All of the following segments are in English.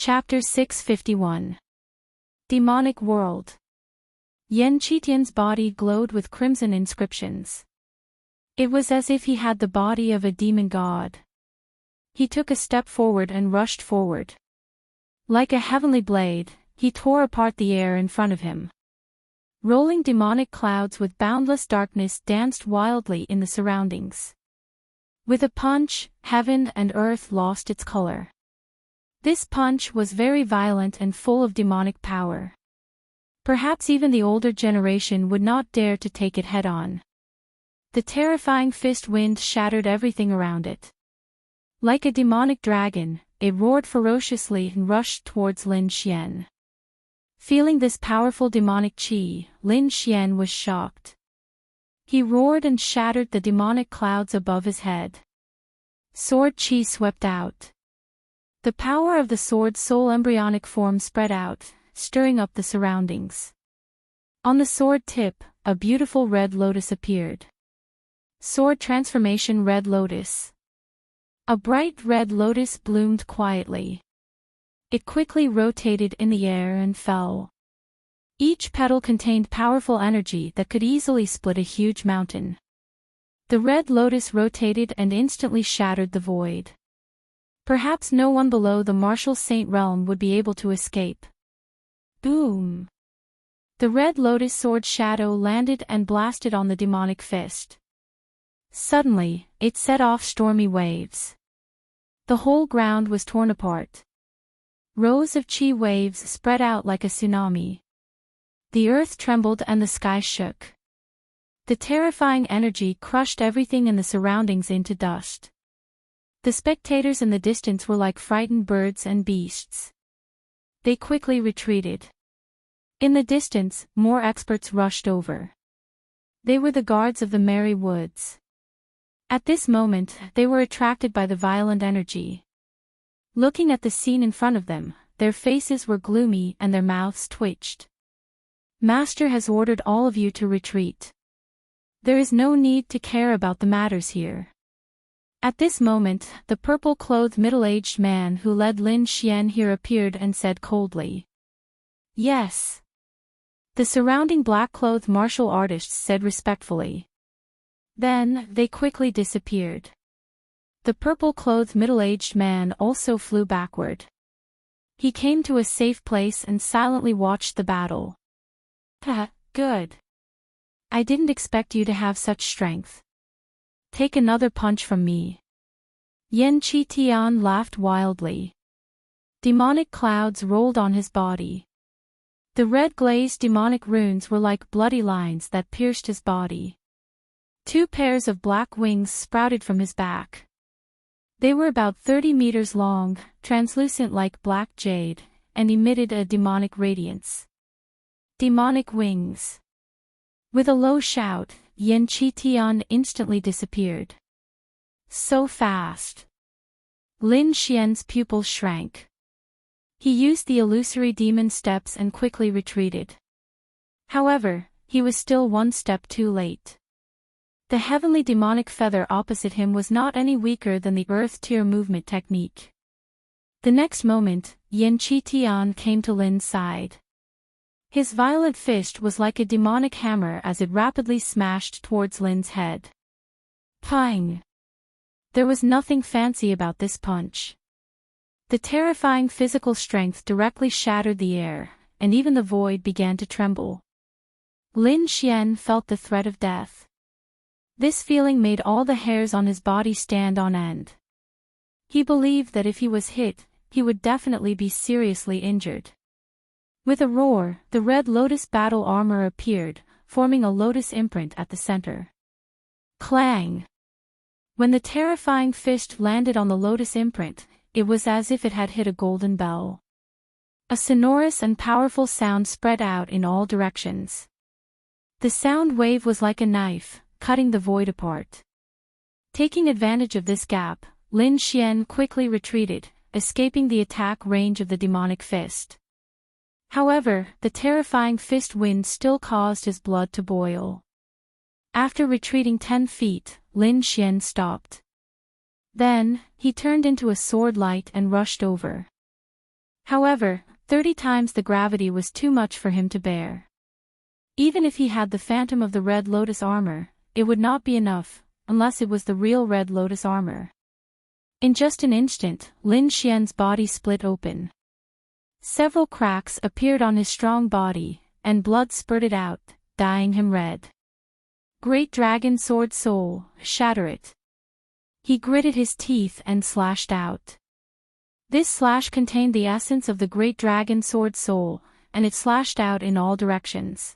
Chapter 651. Demonic World. Yen Qitian's body glowed with crimson inscriptions. It was as if he had the body of a demon god. He took a step forward and rushed forward. Like a heavenly blade, he tore apart the air in front of him. Rolling demonic clouds with boundless darkness danced wildly in the surroundings. With a punch, heaven and earth lost its color. This punch was very violent and full of demonic power. Perhaps even the older generation would not dare to take it head-on. The terrifying fist wind shattered everything around it. Like a demonic dragon, it roared ferociously and rushed towards Lin Xian. Feeling this powerful demonic qi, Lin Xian was shocked. He roared and shattered the demonic clouds above his head. Sword qi swept out. The power of the sword's soul embryonic form spread out, stirring up the surroundings. On the sword tip, a beautiful red lotus appeared. Sword transformation red lotus. A bright red lotus bloomed quietly. It quickly rotated in the air and fell. Each petal contained powerful energy that could easily split a huge mountain. The red lotus rotated and instantly shattered the void. Perhaps no one below the martial saint realm would be able to escape. Boom! The red lotus sword shadow landed and blasted on the demonic fist. Suddenly, it set off stormy waves. The whole ground was torn apart. Rows of chi waves spread out like a tsunami. The earth trembled and the sky shook. The terrifying energy crushed everything in the surroundings into dust. The spectators in the distance were like frightened birds and beasts. They quickly retreated. In the distance, more experts rushed over. They were the guards of the Merry Woods. At this moment, they were attracted by the violent energy. Looking at the scene in front of them, their faces were gloomy and their mouths twitched. Master has ordered all of you to retreat. There is no need to care about the matters here. At this moment, the purple-clothed middle-aged man who led Lin Xian here appeared and said coldly. Yes. The surrounding black-clothed martial artists said respectfully. Then, they quickly disappeared. The purple-clothed middle-aged man also flew backward. He came to a safe place and silently watched the battle. Good. I didn't expect you to have such strength. Take another punch from me. Yen Qitian laughed wildly. Demonic clouds rolled on his body. The red glazed demonic runes were like bloody lines that pierced his body. 2 pairs of black wings sprouted from his back. They were about 30 meters long, translucent like black jade, and emitted a demonic radiance. Demonic wings. With a low shout, Yen Qitian instantly disappeared. So fast. Lin Xian's pupils shrank. He used the illusory demon steps and quickly retreated. However, he was still one step too late. The heavenly demonic feather opposite him was not any weaker than the earth tear movement technique. The next moment, Yen Qitian came to Lin's side. His violent fist was like a demonic hammer as it rapidly smashed towards Lin's head. Pang! There was nothing fancy about this punch. The terrifying physical strength directly shattered the air, and even the void began to tremble. Lin Xian felt the threat of death. This feeling made all the hairs on his body stand on end. He believed that if he was hit, he would definitely be seriously injured. With a roar, the red lotus battle armor appeared, forming a lotus imprint at the center. Clang! When the terrifying fist landed on the lotus imprint, it was as if it had hit a golden bell. A sonorous and powerful sound spread out in all directions. The sound wave was like a knife, cutting the void apart. Taking advantage of this gap, Lin Xian quickly retreated, escaping the attack range of the demonic fist. However, the terrifying fist wind still caused his blood to boil. After retreating 10 feet, Lin Xian stopped. Then, he turned into a sword light and rushed over. However, 30 times the gravity was too much for him to bear. Even if he had the phantom of the Red Lotus armor, it would not be enough, unless it was the real Red Lotus armor. In just an instant, Lin Xian's body split open. Several cracks appeared on his strong body, and blood spurted out, dyeing him red. Great Dragon Sword Soul, shatter it. He gritted his teeth and slashed out. This slash contained the essence of the Great Dragon Sword Soul, and it slashed out in all directions.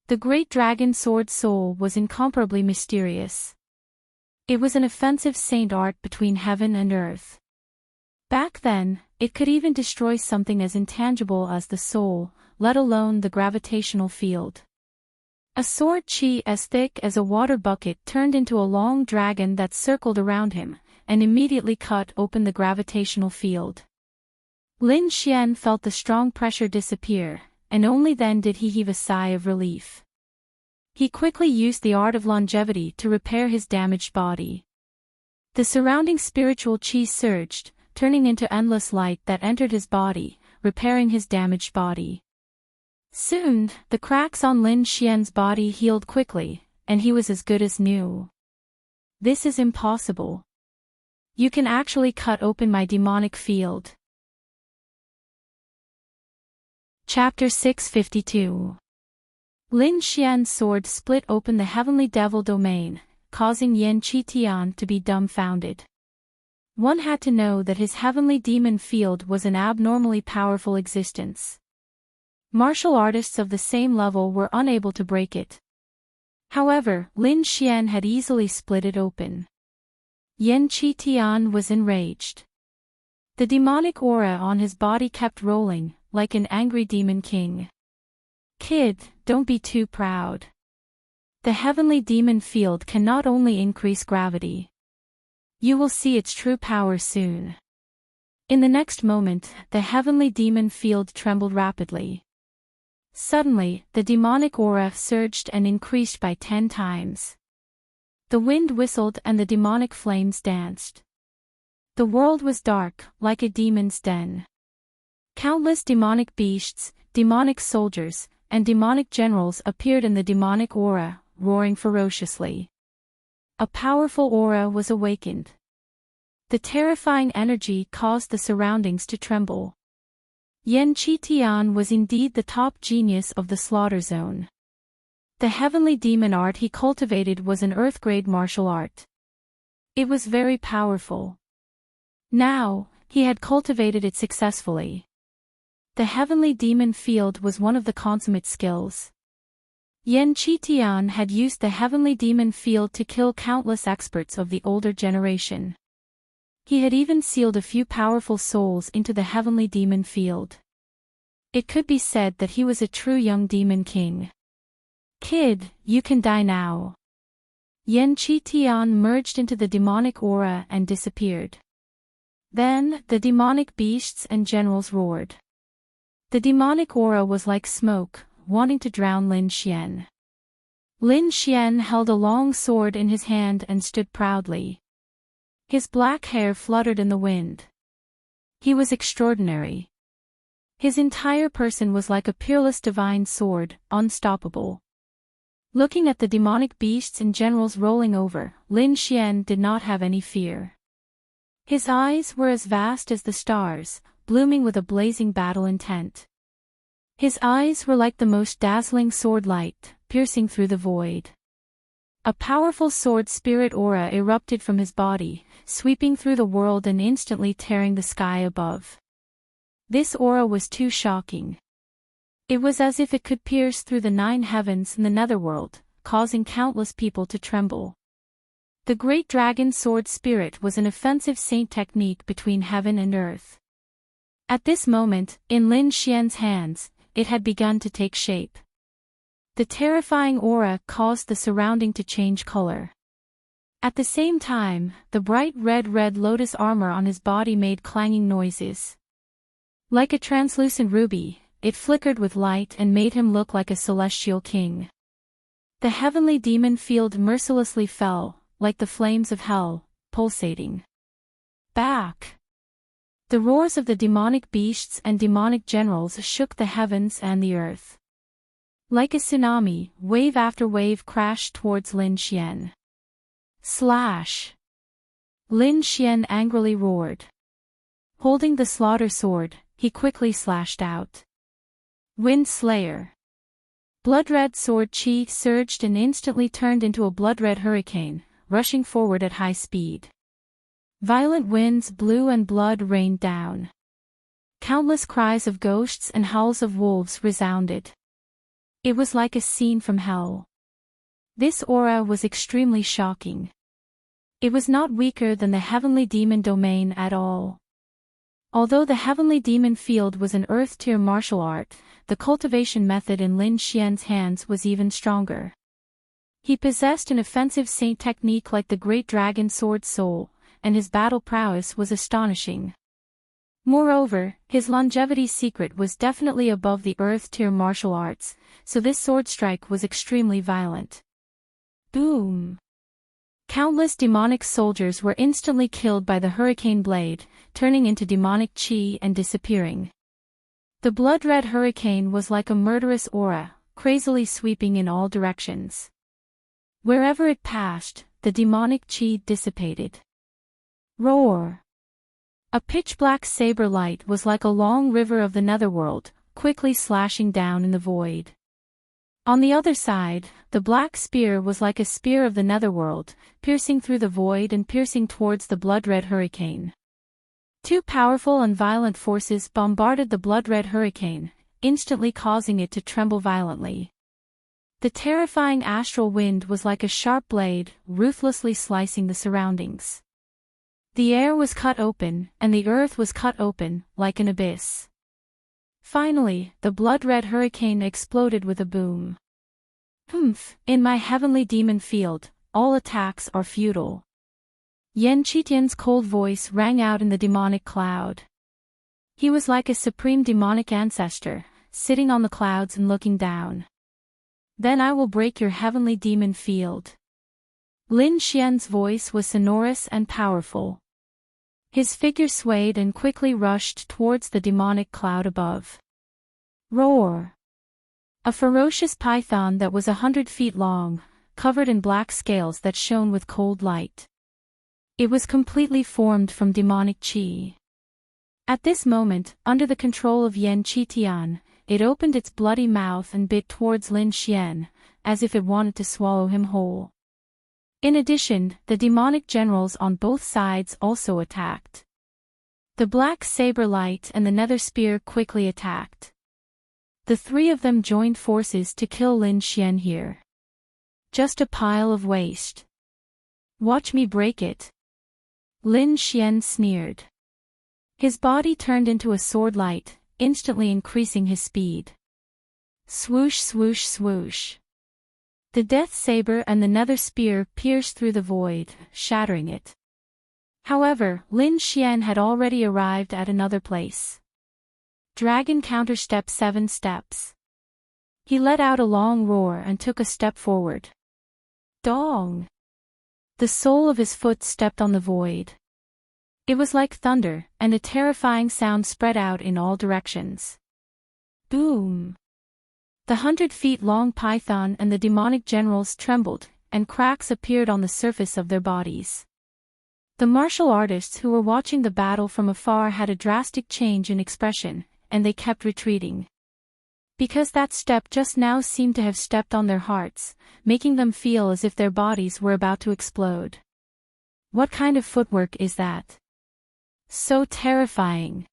The Great Dragon Sword Soul was incomparably mysterious. It was an offensive saint art between heaven and earth. Back then, it could even destroy something as intangible as the soul, let alone the gravitational field. A sword chi as thick as a water bucket turned into a long dragon that circled around him, and immediately cut open the gravitational field. Lin Xian felt the strong pressure disappear, and only then did he heave a sigh of relief. He quickly used the art of longevity to repair his damaged body. The surrounding spiritual chi surged, turning into endless light that entered his body, repairing his damaged body. Soon, the cracks on Lin Xian's body healed quickly, and he was as good as new. This is impossible. You can actually cut open my demonic field. Chapter 652. Lin Xian's sword split open the heavenly devil domain, causing Yan Qitian to be dumbfounded. One had to know that his heavenly demon field was an abnormally powerful existence. Martial artists of the same level were unable to break it. However, Lin Xian had easily split it open. Yan Qitian was enraged. The demonic aura on his body kept rolling, like an angry demon king. Kid, don't be too proud. The heavenly demon field can not only increase gravity. You will see its true power soon. In the next moment, the heavenly demon field trembled rapidly. Suddenly, the demonic aura surged and increased by 10 times. The wind whistled and the demonic flames danced. The world was dark, like a demon's den. Countless demonic beasts, demonic soldiers, and demonic generals appeared in the demonic aura, roaring ferociously. A powerful aura was awakened. The terrifying energy caused the surroundings to tremble. Yan Qitian was indeed the top genius of the slaughter zone. The heavenly demon art he cultivated was an earth-grade martial art. It was very powerful. Now, he had cultivated it successfully. The heavenly demon field was one of the consummate skills. Yan Qitian had used the heavenly demon field to kill countless experts of the older generation. He had even sealed a few powerful souls into the heavenly demon field. It could be said that he was a true young demon king. Kid, you can die now. Yan Qitian merged into the demonic aura and disappeared. Then, the demonic beasts and generals roared. The demonic aura was like smoke, wanting to drown Lin Xian. Lin Xian held a long sword in his hand and stood proudly. His black hair fluttered in the wind. He was extraordinary. His entire person was like a peerless divine sword, unstoppable. Looking at the demonic beasts and generals rolling over, Lin Xian did not have any fear. His eyes were as vast as the stars, blooming with a blazing battle intent. His eyes were like the most dazzling sword light, piercing through the void. A powerful sword spirit aura erupted from his body, sweeping through the world and instantly tearing the sky above. This aura was too shocking. It was as if it could pierce through the 9 heavens and the netherworld, causing countless people to tremble. The great dragon sword spirit was an offensive saint technique between heaven and earth. At this moment, in Lin Xian's hands, it had begun to take shape. The terrifying aura caused the surrounding to change color. At the same time, the bright red lotus armor on his body made clanging noises. Like a translucent ruby, it flickered with light and made him look like a celestial king. The heavenly demon field mercilessly fell, like the flames of hell, pulsating. Back! The roars of the demonic beasts and demonic generals shook the heavens and the earth. Like a tsunami, wave after wave crashed towards Lin Xian. Slash! Lin Xian angrily roared. Holding the slaughter sword, he quickly slashed out. Wind Slayer. Blood-red sword chi surged and instantly turned into a blood-red hurricane, rushing forward at high speed. Violent winds blew and blood rained down. Countless cries of ghosts and howls of wolves resounded. It was like a scene from hell. This aura was extremely shocking. It was not weaker than the heavenly demon domain at all. Although the heavenly demon field was an earth-tier martial art, the cultivation method in Lin Xian's hands was even stronger. He possessed an offensive saint technique like the great dragon sword soul, and his battle prowess was astonishing. Moreover, his longevity secret was definitely above the earth-tier martial arts, so this sword strike was extremely violent. Boom! Countless demonic soldiers were instantly killed by the hurricane blade, turning into demonic chi and disappearing. The blood-red hurricane was like a murderous aura, crazily sweeping in all directions. Wherever it passed, the demonic chi dissipated. Roar! A pitch-black saber light was like a long river of the netherworld, quickly slashing down in the void. On the other side, the black spear was like a spear of the netherworld, piercing through the void and piercing towards the blood-red hurricane. Two powerful and violent forces bombarded the blood-red hurricane, instantly causing it to tremble violently. The terrifying astral wind was like a sharp blade, ruthlessly slicing the surroundings. The air was cut open, and the earth was cut open, like an abyss. Finally, the blood-red hurricane exploded with a boom. Humph, in my heavenly demon field, all attacks are futile. Enchanting's cold voice rang out in the demonic cloud. He was like a supreme demonic ancestor, sitting on the clouds and looking down. Then I will break your heavenly demon field. Lin Xian's voice was sonorous and powerful. His figure swayed and quickly rushed towards the demonic cloud above. Roar! A ferocious python that was 100 feet long, covered in black scales that shone with cold light. It was completely formed from demonic chi. At this moment, under the control of Enchanting, it opened its bloody mouth and bit towards Lin Xian, as if it wanted to swallow him whole. In addition, the demonic generals on both sides also attacked. The black saber light and the nether spear quickly attacked. The three of them joined forces to kill Lin Xian here. Just a pile of waste. Watch me break it. Lin Xian sneered. His body turned into a sword light, instantly increasing his speed. Swoosh swoosh swoosh. The death saber and the nether spear pierced through the void, shattering it. However, Lin Xian had already arrived at another place. Dragon counterstep 7 steps. He let out a long roar and took a step forward. Dong! The sole of his foot stepped on the void. It was like thunder, and a terrifying sound spread out in all directions. Boom! The 100 feet long python and the demonic generals trembled, and cracks appeared on the surface of their bodies. The martial artists who were watching the battle from afar had a drastic change in expression, and they kept retreating. Because that step just now seemed to have stepped on their hearts, making them feel as if their bodies were about to explode. What kind of footwork is that? So terrifying.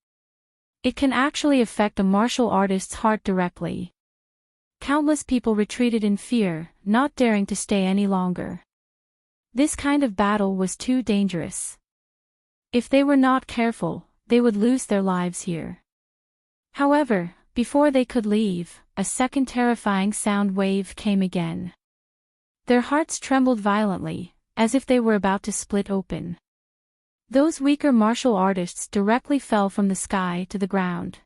It can actually affect a martial artist's heart directly. Countless people retreated in fear, not daring to stay any longer. This kind of battle was too dangerous. If they were not careful, they would lose their lives here. However, before they could leave, a second terrifying sound wave came again. Their hearts trembled violently, as if they were about to split open. Those weaker martial artists directly fell from the sky to the ground.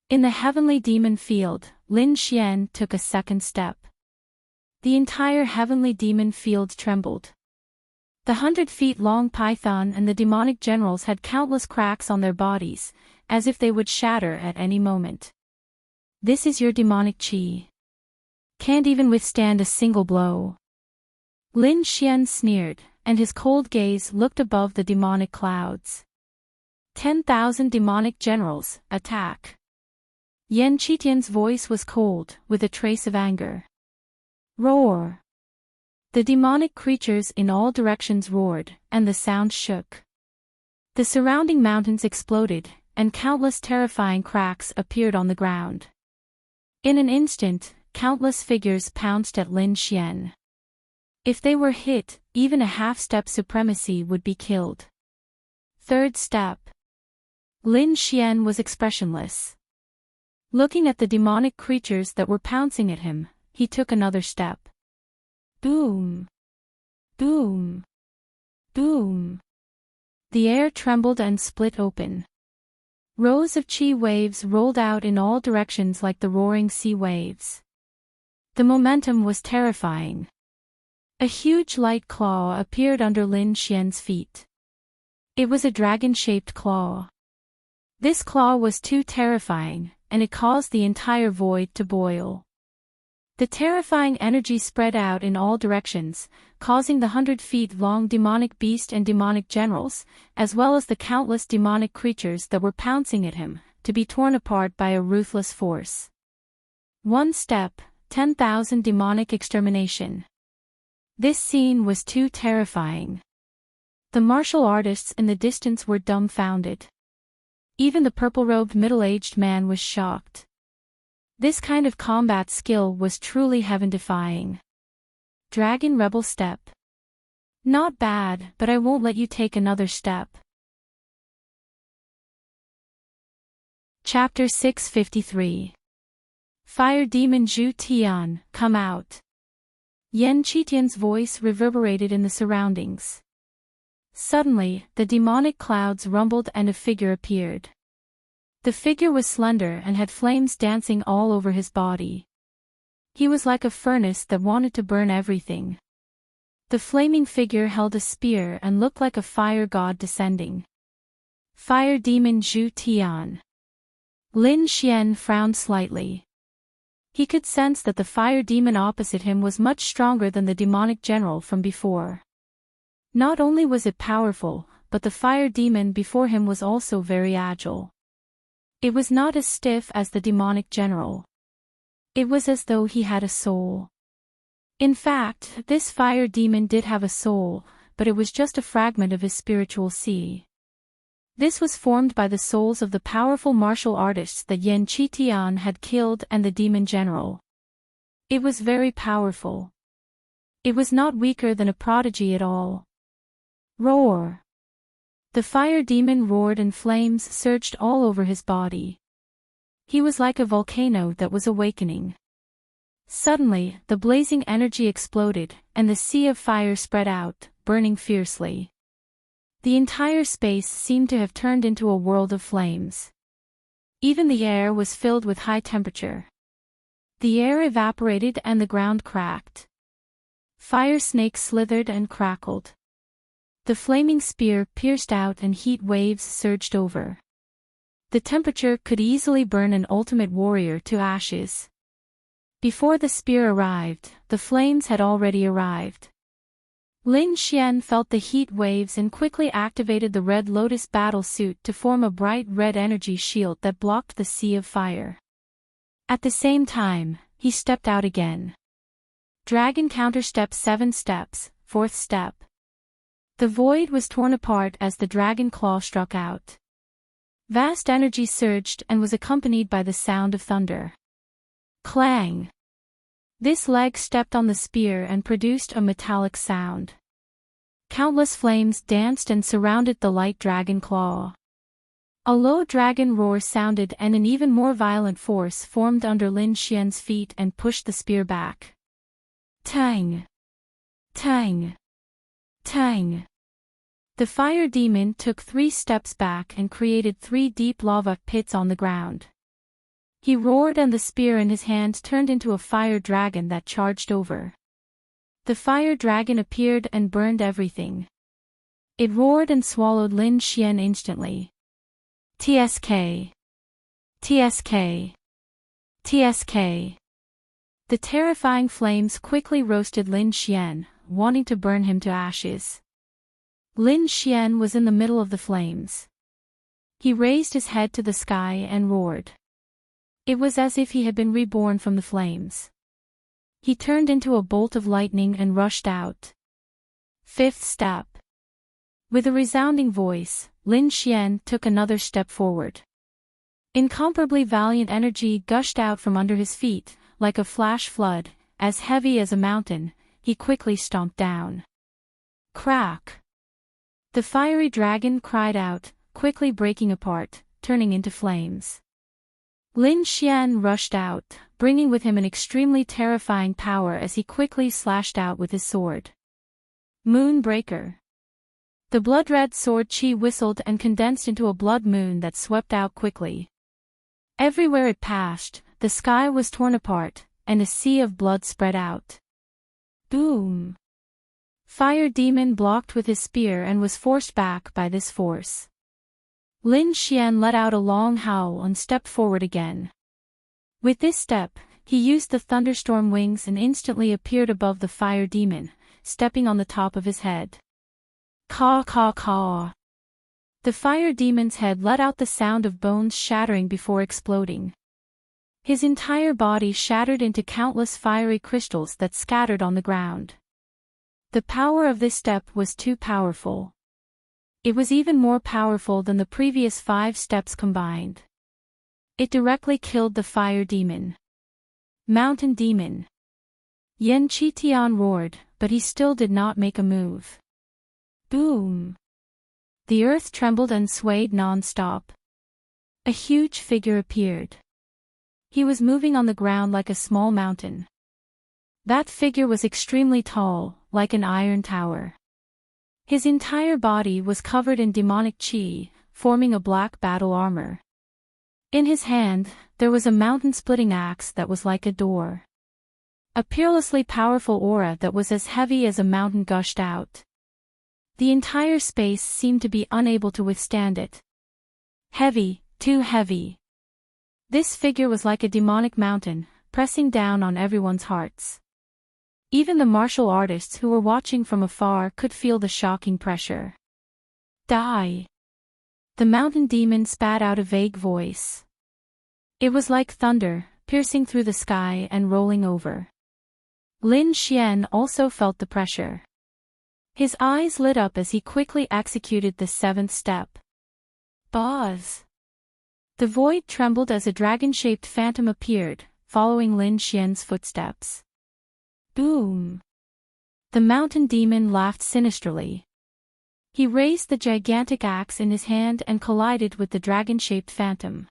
In the heavenly demon field, Lin Xian took a second step. The entire heavenly demon field trembled. The 100-feet-long python and the demonic generals had countless cracks on their bodies, as if they would shatter at any moment. This is your demonic chi. Can't even withstand a single blow. Lin Xian sneered, and his cold gaze looked above the demonic clouds. 10,000 demonic generals, attack. Yan Qitian's voice was cold, with a trace of anger. Roar! The demonic creatures in all directions roared, and the sound shook. The surrounding mountains exploded, and countless terrifying cracks appeared on the ground. In an instant, countless figures pounced at Lin Xian. If they were hit, even a half-step supremacy would be killed. Third step. Lin Xian was expressionless. Looking at the demonic creatures that were pouncing at him, he took another step. Boom! Boom! Boom! The air trembled and split open. Rows of chi waves rolled out in all directions like the roaring sea waves. The momentum was terrifying. A huge light claw appeared under Lin Xian's feet. It was a dragon-shaped claw. This claw was too terrifying, and it caused the entire void to boil. The terrifying energy spread out in all directions, causing the 100-feet-long demonic beast and demonic generals, as well as the countless demonic creatures that were pouncing at him, to be torn apart by a ruthless force. One step, 10,000 demonic extermination. This scene was too terrifying. The martial artists in the distance were dumbfounded. Even the purple-robed middle-aged man was shocked. This kind of combat skill was truly heaven-defying. Dragon Rebel Step. Not bad, but I won't let you take another step. Chapter 653. Fire Demon Zhu Tian, come out. Yan Qitian's voice reverberated in the surroundings. Suddenly, the demonic clouds rumbled and a figure appeared. The figure was slender and had flames dancing all over his body. He was like a furnace that wanted to burn everything. The flaming figure held a spear and looked like a fire god descending. Fire Demon Zhu Tian. Lin Xian frowned slightly. He could sense that the fire demon opposite him was much stronger than the demonic general from before. Not only was it powerful, but the fire demon before him was also very agile. It was not as stiff as the demonic general. It was as though he had a soul. In fact, this fire demon did have a soul, but it was just a fragment of his spiritual sea. This was formed by the souls of the powerful martial artists that Yan Qitian had killed and the demon general. It was very powerful. It was not weaker than a prodigy at all. Roar! The fire demon roared and flames surged all over his body. He was like a volcano that was awakening. Suddenly, the blazing energy exploded, and the sea of fire spread out, burning fiercely. The entire space seemed to have turned into a world of flames. Even the air was filled with high temperature. The air evaporated and the ground cracked. Fire snakes slithered and crackled. The flaming spear pierced out and heat waves surged over. The temperature could easily burn an ultimate warrior to ashes. Before the spear arrived, the flames had already arrived. Lin Xian felt the heat waves and quickly activated the Red Lotus battle suit to form a bright red energy shield that blocked the sea of fire. At the same time, he stepped out again. Dragon counterstep 7 steps, 4th step. The void was torn apart as the dragon claw struck out. Vast energy surged and was accompanied by the sound of thunder. Clang! This leg stepped on the spear and produced a metallic sound. Countless flames danced and surrounded the light dragon claw. A low dragon roar sounded and an even more violent force formed under Lin Xian's feet and pushed the spear back. Tang! Tang! Tang! The fire demon took 3 steps back and created 3 deep lava pits on the ground. He roared and the spear in his hand turned into a fire dragon that charged over. The fire dragon appeared and burned everything. It roared and swallowed Lin Xian instantly. TSK. TSK. TSK. The terrifying flames quickly roasted Lin Xian, wanting to burn him to ashes. Lin Xian was in the middle of the flames. He raised his head to the sky and roared. It was as if he had been reborn from the flames. He turned into a bolt of lightning and rushed out. Fifth step. With a resounding voice, Lin Xian took another step forward. Incomparably valiant energy gushed out from under his feet, like a flash flood, as heavy as a mountain. He quickly stomped down. Crack! The fiery dragon cried out, quickly breaking apart, turning into flames. Lin Xian rushed out, bringing with him an extremely terrifying power as he quickly slashed out with his sword. Moonbreaker. The blood-red sword chi whistled and condensed into a blood moon that swept out quickly. Everywhere it passed, the sky was torn apart, and a sea of blood spread out. Boom! Fire Demon blocked with his spear and was forced back by this force. Lin Xian let out a long howl and stepped forward again. With this step, he used the thunderstorm wings and instantly appeared above the Fire Demon, stepping on the top of his head. Caw caw caw. The Fire Demon's head let out the sound of bones shattering before exploding. His entire body shattered into countless fiery crystals that scattered on the ground. The power of this step was too powerful. It was even more powerful than the previous 5 steps combined. It directly killed the Fire Demon. Mountain Demon. Yan Qitian roared, but he still did not make a move. Boom! The earth trembled and swayed non-stop. A huge figure appeared. He was moving on the ground like a small mountain. That figure was extremely tall, like an iron tower. His entire body was covered in demonic chi, forming a black battle armor. In his hand, there was a mountain-splitting axe that was like a door. A peerlessly powerful aura that was as heavy as a mountain gushed out. The entire space seemed to be unable to withstand it. Heavy, too heavy. This figure was like a demonic mountain, pressing down on everyone's hearts. Even the martial artists who were watching from afar could feel the shocking pressure. Die! The mountain demon spat out a vague voice. It was like thunder, piercing through the sky and rolling over. Lin Xian also felt the pressure. His eyes lit up as he quickly executed the 7th step. Buzz! The void trembled as a dragon-shaped phantom appeared, following Lin Xian's footsteps. Boom! The mountain demon laughed sinisterly. He raised the gigantic axe in his hand and collided with the dragon-shaped phantom.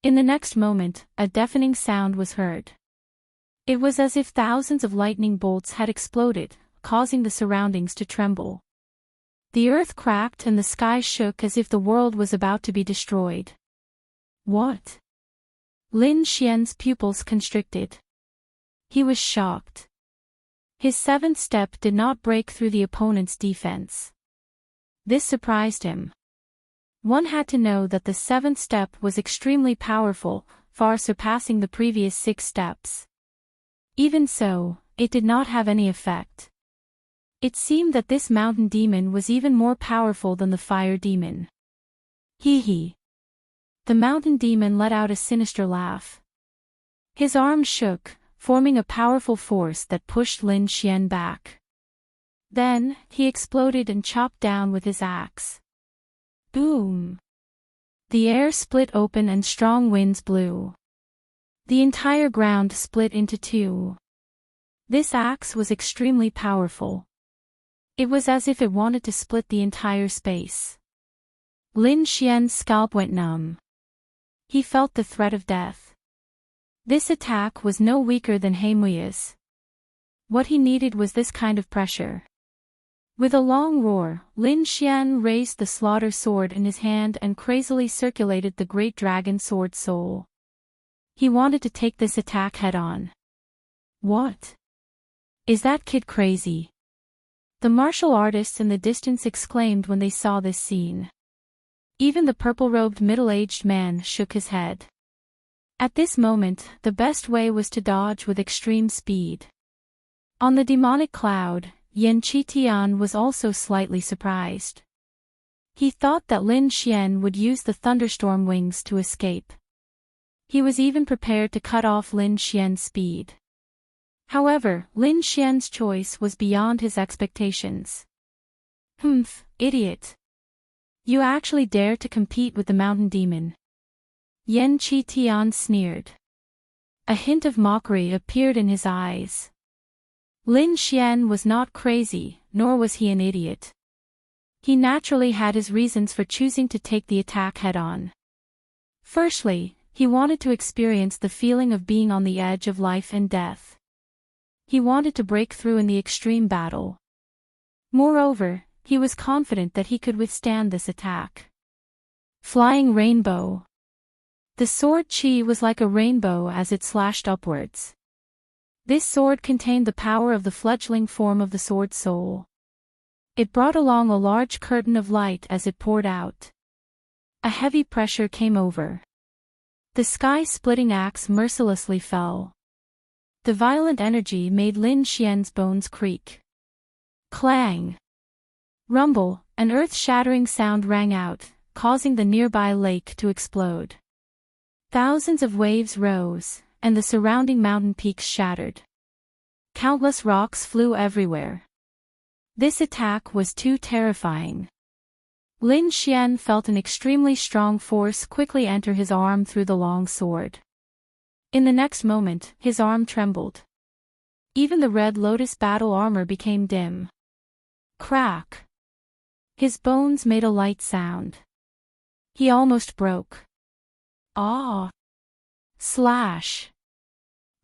In the next moment, a deafening sound was heard. It was as if thousands of lightning bolts had exploded, causing the surroundings to tremble. The earth cracked and the sky shook as if the world was about to be destroyed. What? Lin Xian's pupils constricted. He was shocked. His 7th step did not break through the opponent's defense. This surprised him. One had to know that the 7th step was extremely powerful, far surpassing the previous 6 steps. Even so, it did not have any effect. It seemed that this mountain demon was even more powerful than the fire demon. Hee hee. The mountain demon let out a sinister laugh. His arms shook, forming a powerful force that pushed Lin Xian back. Then, he exploded and chopped down with his axe. Boom! The air split open and strong winds blew. The entire ground split into 2. This axe was extremely powerful. It was as if it wanted to split the entire space. Lin Xian's scalp went numb. He felt the threat of death. This attack was no weaker than Heimui's. What he needed was this kind of pressure. With a long roar, Lin Xian raised the slaughter sword in his hand and crazily circulated the great dragon sword soul. He wanted to take this attack head-on. What? Is that kid crazy? The martial artists in the distance exclaimed when they saw this scene. Even the purple-robed middle-aged man shook his head. At this moment, the best way was to dodge with extreme speed. On the demonic cloud, Yan Qitian was also slightly surprised. He thought that Lin Xian would use the thunderstorm wings to escape. He was even prepared to cut off Lin Xian's speed. However, Lin Xian's choice was beyond his expectations. Humph, idiot. You actually dare to compete with the mountain demon. Yan Qitian sneered. A hint of mockery appeared in his eyes. Lin Xian was not crazy, nor was he an idiot. He naturally had his reasons for choosing to take the attack head-on. Firstly, he wanted to experience the feeling of being on the edge of life and death. He wanted to break through in the extreme battle. Moreover, he was confident that he could withstand this attack. Flying rainbow. The sword Qi was like a rainbow as it slashed upwards. This sword contained the power of the fledgling form of the sword soul. It brought along a large curtain of light as it poured out. A heavy pressure came over. The sky-splitting axe mercilessly fell. The violent energy made Lin Xian's bones creak. Clang! Rumble, an earth-shattering sound rang out, causing the nearby lake to explode. Thousands of waves rose, and the surrounding mountain peaks shattered. Countless rocks flew everywhere. This attack was too terrifying. Lin Xian felt an extremely strong force quickly enter his arm through the long sword. In the next moment, his arm trembled. Even the red lotus battle armor became dim. Crack! His bones made a light sound. He almost broke. Ah! Slash!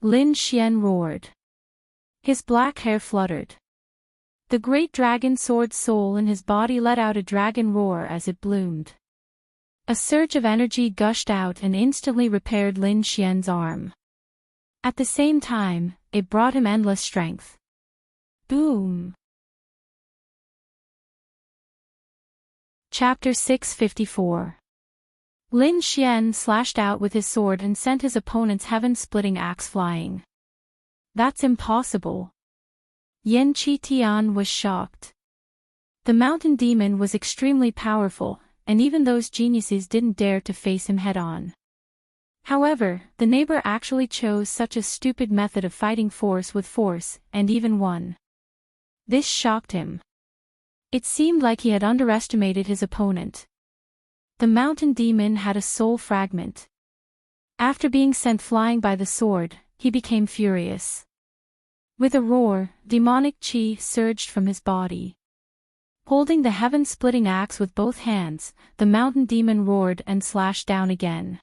Lin Xian roared. His black hair fluttered. The great dragon sword soul in his body let out a dragon roar as it bloomed. A surge of energy gushed out and instantly repaired Lin Xian's arm. At the same time, it brought him endless strength. Boom! Chapter 654. Lin Xian slashed out with his sword and sent his opponent's heaven-splitting axe flying. That's impossible. Yan Qitian was shocked. The mountain demon was extremely powerful, and even those geniuses didn't dare to face him head-on. However, the neighbor actually chose such a stupid method of fighting force with force, and even won. This shocked him. It seemed like he had underestimated his opponent. The mountain demon had a soul fragment. After being sent flying by the sword, he became furious. With a roar, demonic qi surged from his body. Holding the heaven-splitting axe with both hands, the mountain demon roared and slashed down again.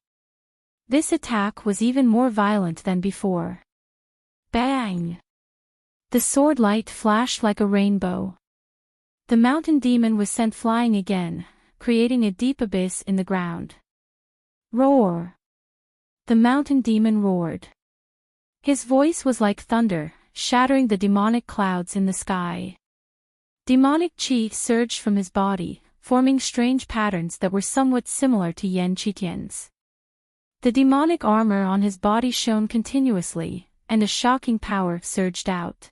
This attack was even more violent than before. Bang! The sword light flashed like a rainbow. The mountain demon was sent flying again, creating a deep abyss in the ground. Roar! The mountain demon roared. His voice was like thunder, shattering the demonic clouds in the sky. Demonic qi surged from his body, forming strange patterns that were somewhat similar to Yan Qitian's. The demonic armor on his body shone continuously, and a shocking power surged out.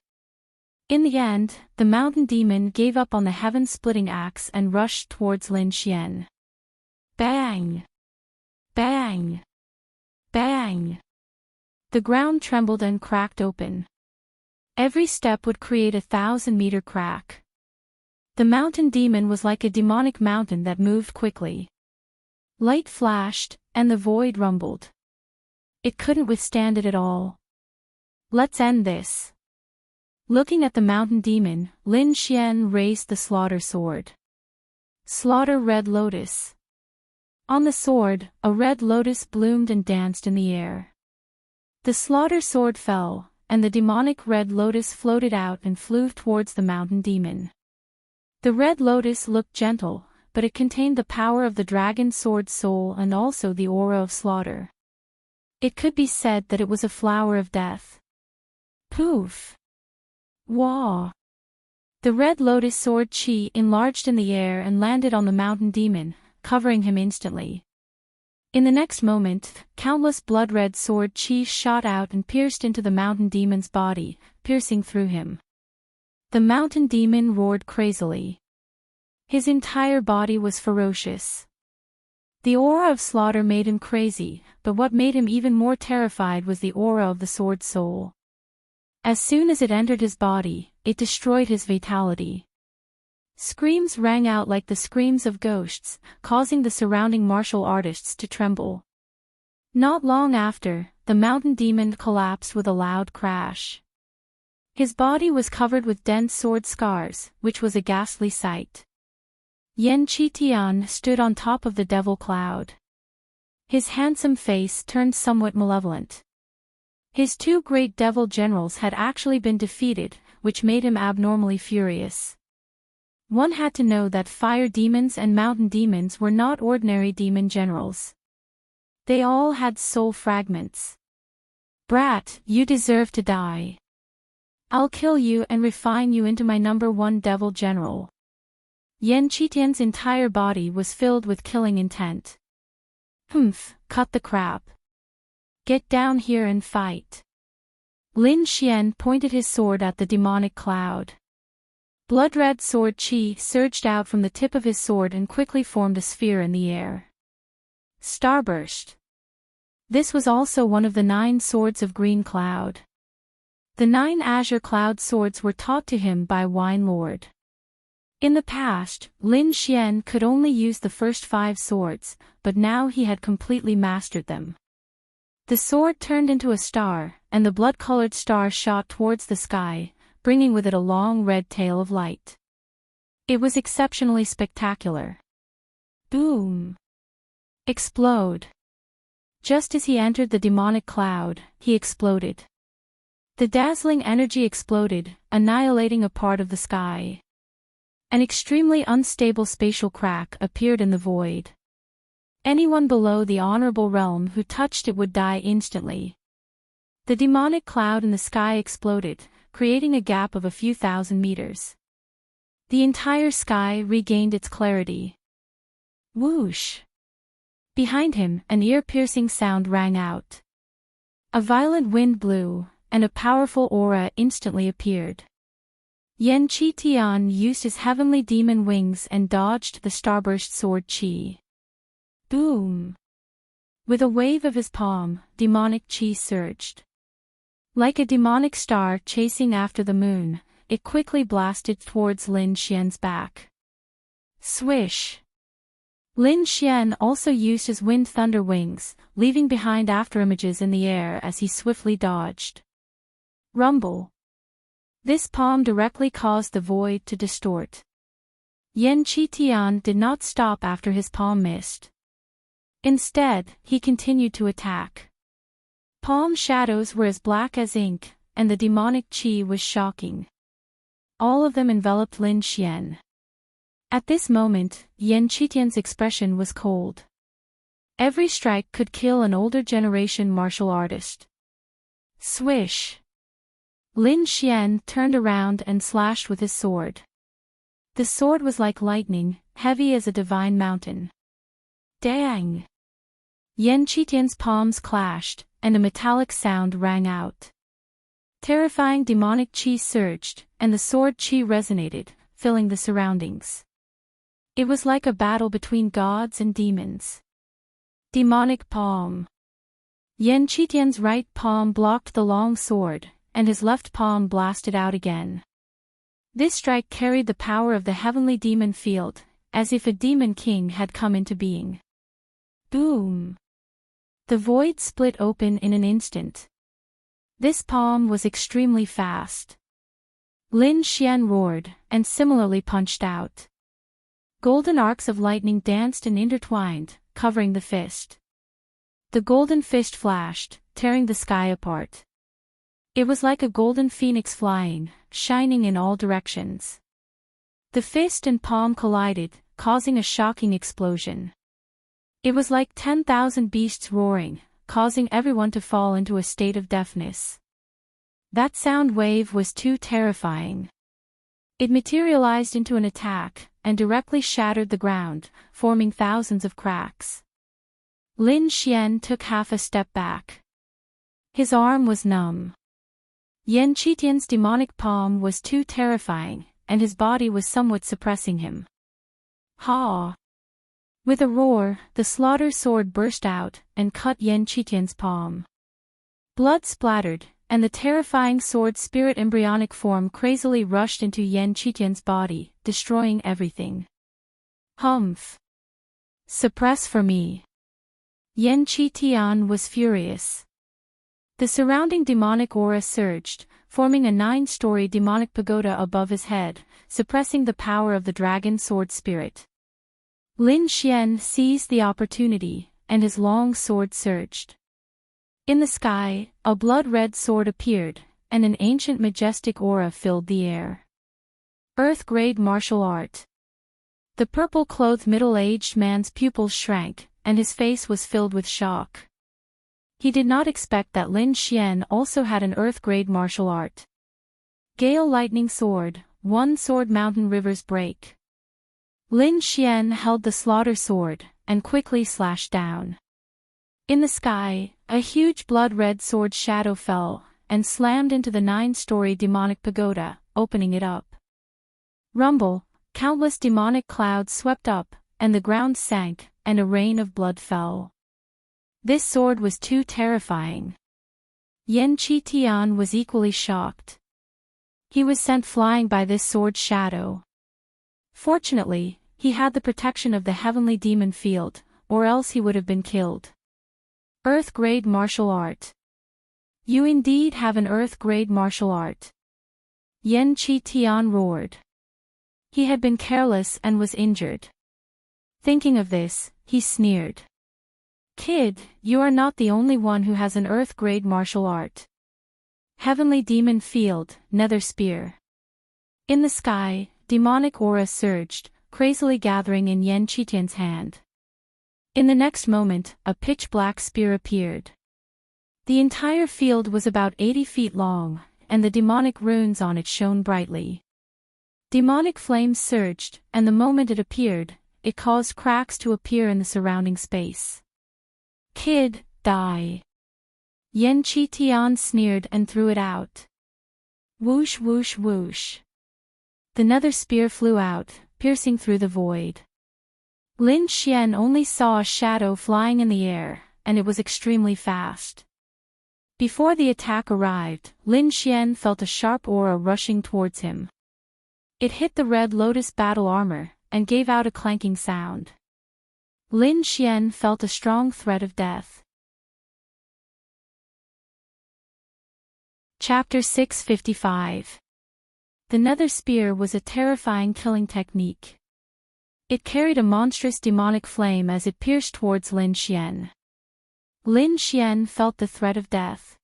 In the end, the mountain demon gave up on the heaven-splitting axe and rushed towards Lin Xian. Bang! Bang! Bang! The ground trembled and cracked open. Every step would create a 1,000-meter crack. The mountain demon was like a demonic mountain that moved quickly. Light flashed, and the void rumbled. It couldn't withstand it at all. Let's end this. Looking at the mountain demon, Lin Xian raised the slaughter sword. Slaughter red lotus. On the sword, a red lotus bloomed and danced in the air. The slaughter sword fell, and the demonic red lotus floated out and flew towards the mountain demon. The red lotus looked gentle, but it contained the power of the dragon sword soul and also the aura of slaughter. It could be said that it was a flower of death. Poof! Wah! The red lotus sword chi enlarged in the air and landed on the mountain demon, covering him instantly. In the next moment, countless blood-red sword chi shot out and pierced into the mountain demon's body, piercing through him. The mountain demon roared crazily. His entire body was ferocious. The aura of slaughter made him crazy, but what made him even more terrified was the aura of the sword soul. As soon as it entered his body, it destroyed his vitality. Screams rang out like the screams of ghosts, causing the surrounding martial artists to tremble. Not long after, the mountain demon collapsed with a loud crash. His body was covered with dense sword scars, which was a ghastly sight. Enchanting stood on top of the devil cloud. His handsome face turned somewhat malevolent. His two great devil generals had actually been defeated, which made him abnormally furious. One had to know that fire demons and mountain demons were not ordinary demon generals. They all had soul fragments. Brat, you deserve to die. I'll kill you and refine you into my #1 devil general. Enchanting's entire body was filled with killing intent. Cut the crap. Get down here and fight. Lin Xian pointed his sword at the demonic cloud. Blood-red sword chi surged out from the tip of his sword and quickly formed a sphere in the air. Starburst. This was also one of the 9 swords of Green Cloud. The 9 azure cloud swords were taught to him by Wine Lord. In the past, Lin Xian could only use the first 5 swords, but now he had completely mastered them. The sword turned into a star, and the blood-colored star shot towards the sky, bringing with it a long red tail of light. It was exceptionally spectacular. Boom! Explode! Just as he entered the demonic cloud, he exploded. The dazzling energy exploded, annihilating a part of the sky. An extremely unstable spatial crack appeared in the void. Anyone below the honorable realm who touched it would die instantly. The demonic cloud in the sky exploded, creating a gap of a few thousand meters. The entire sky regained its clarity. Whoosh! Behind him, an ear-piercing sound rang out. A violent wind blew, and a powerful aura instantly appeared. Enchanting used his heavenly demon wings and dodged the starburst sword chi. Boom! With a wave of his palm, demonic chi surged. Like a demonic star chasing after the moon, it quickly blasted towards Lin Xian's back. Swish! Lin Xian also used his wind thunder wings, leaving behind afterimages in the air as he swiftly dodged. Rumble! This palm directly caused the void to distort. Enchanting did not stop after his palm missed. Instead, he continued to attack. Palm shadows were as black as ink, and the demonic chi was shocking. All of them enveloped Lin Xian. At this moment, Enchanting's expression was cold. Every strike could kill an older generation martial artist. Swish! Lin Xian turned around and slashed with his sword. The sword was like lightning, heavy as a divine mountain. Dang! Enchanting's palms clashed, and a metallic sound rang out. Terrifying demonic chi surged, and the sword chi resonated, filling the surroundings. It was like a battle between gods and demons. Demonic palm. Enchanting's right palm blocked the long sword, and his left palm blasted out again. This strike carried the power of the heavenly demon field, as if a demon king had come into being. Boom! The void split open in an instant. This palm was extremely fast. Lin Xian roared, and similarly punched out. Golden arcs of lightning danced and intertwined, covering the fist. The golden fist flashed, tearing the sky apart. It was like a golden phoenix flying, shining in all directions. The fist and palm collided, causing a shocking explosion. It was like 10,000 beasts roaring, causing everyone to fall into a state of deafness. That sound wave was too terrifying. It materialized into an attack, and directly shattered the ground, forming thousands of cracks. Lin Xian took half a step back. His arm was numb. Yan Qitian's demonic palm was too terrifying, and his body was somewhat suppressing him. Ha! With a roar, the slaughter sword burst out, and cut Yan Qitian's palm. Blood splattered, and the terrifying sword spirit embryonic form crazily rushed into Yan Qitian's body, destroying everything. Humph! Suppress for me. Yan Qitian was furious. The surrounding demonic aura surged, forming a 9-story demonic pagoda above his head, suppressing the power of the dragon sword spirit. Lin Xian seized the opportunity, and his long sword surged. In the sky, a blood-red sword appeared, and an ancient majestic aura filled the air. Earth-grade martial art. The purple-clothed middle-aged man's pupils shrank, and his face was filled with shock. He did not expect that Lin Xian also had an earth-grade martial art. Gale Lightning Sword, One Sword Mountain Rivers Break. Lin Xian held the slaughter sword, and quickly slashed down. In the sky, a huge blood-red sword shadow fell, and slammed into the 9-story demonic pagoda, opening it up. Rumble, countless demonic clouds swept up, and the ground sank, and a rain of blood fell. This sword was too terrifying. Yan Qitian was equally shocked. He was sent flying by this sword shadow. Fortunately, he had the protection of the heavenly demon field, or else he would have been killed. Earth-grade martial art. You indeed have an earth-grade martial art. Yan Qitian roared. He had been careless and was injured. Thinking of this, he sneered. Kid, you are not the only one who has an earth-grade martial art. Heavenly demon field, nether spear. In the sky, demonic aura surged, crazily gathering in Yan Qitian's hand. In the next moment, a pitch-black spear appeared. The entire field was about 80 feet long, and the demonic runes on it shone brightly. Demonic flames surged, and the moment it appeared, it caused cracks to appear in the surrounding space. Kid, die. Yan Qitian sneered and threw it out. Whoosh whoosh whoosh. The nether spear flew out, piercing through the void. Lin Xian only saw a shadow flying in the air, and it was extremely fast. Before the attack arrived, Lin Xian felt a sharp aura rushing towards him. It hit the red lotus battle armor, and gave out a clanking sound. Lin Xian felt a strong threat of death. Chapter 655. The nether spear was a terrifying killing technique. It carried a monstrous demonic flame as it pierced towards Lin Xian. Lin Xian felt the threat of death.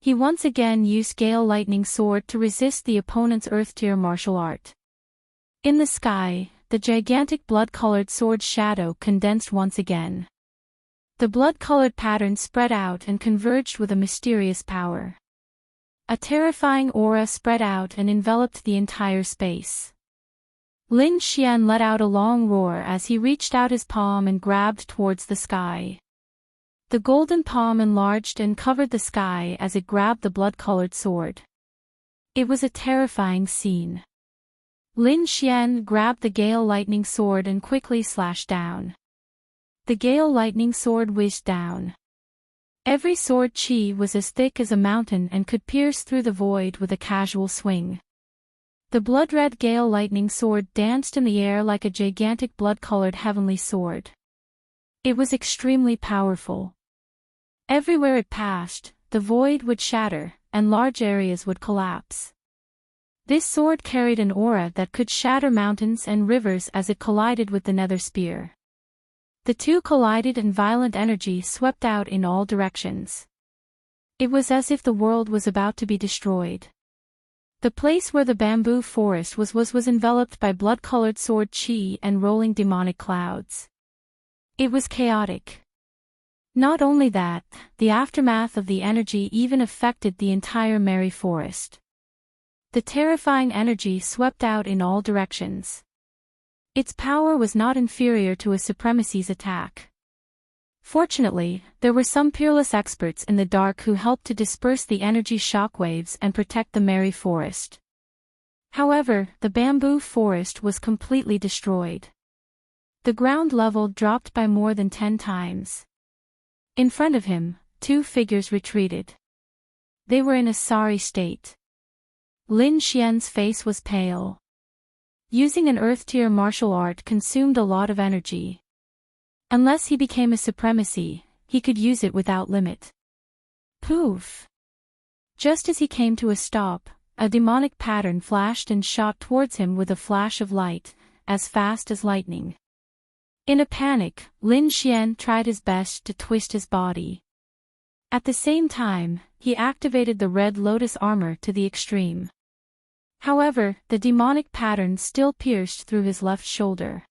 He once again used Gale Lightning Sword to resist the opponent's earth-tier martial art. In the sky, the gigantic blood-colored sword shadow condensed once again. The blood-colored pattern spread out and converged with a mysterious power. A terrifying aura spread out and enveloped the entire space. Lin Xian let out a long roar as he reached out his palm and grabbed towards the sky. The golden palm enlarged and covered the sky as it grabbed the blood-colored sword. It was a terrifying scene. Lin Xian grabbed the Gale Lightning Sword and quickly slashed down. The Gale Lightning Sword whizzed down. Every sword chi was as thick as a mountain and could pierce through the void with a casual swing. The blood-red Gale Lightning Sword danced in the air like a gigantic blood-colored heavenly sword. It was extremely powerful. Everywhere it passed, the void would shatter, and large areas would collapse. This sword carried an aura that could shatter mountains and rivers as it collided with the nether spear. The two collided and violent energy swept out in all directions. It was as if the world was about to be destroyed. The place where the bamboo forest was enveloped by blood-colored sword chi and rolling demonic clouds. It was chaotic. Not only that, the aftermath of the energy even affected the entire merry forest. The terrifying energy swept out in all directions. Its power was not inferior to a supremacy's attack. Fortunately, there were some peerless experts in the dark who helped to disperse the energy shockwaves and protect the merry forest. However, the bamboo forest was completely destroyed. The ground level dropped by more than 10 times. In front of him, 2 figures retreated. They were in a sorry state. Lin Xian's face was pale. Using an earth-tier martial art consumed a lot of energy. Unless he became a supremacy, he could use it without limit. Poof! Just as he came to a stop, a demonic pattern flashed and shot towards him with a flash of light, as fast as lightning. In a panic, Lin Xian tried his best to twist his body. At the same time, he activated the Red Lotus armor to the extreme. However, the demonic pattern still pierced through his left shoulder.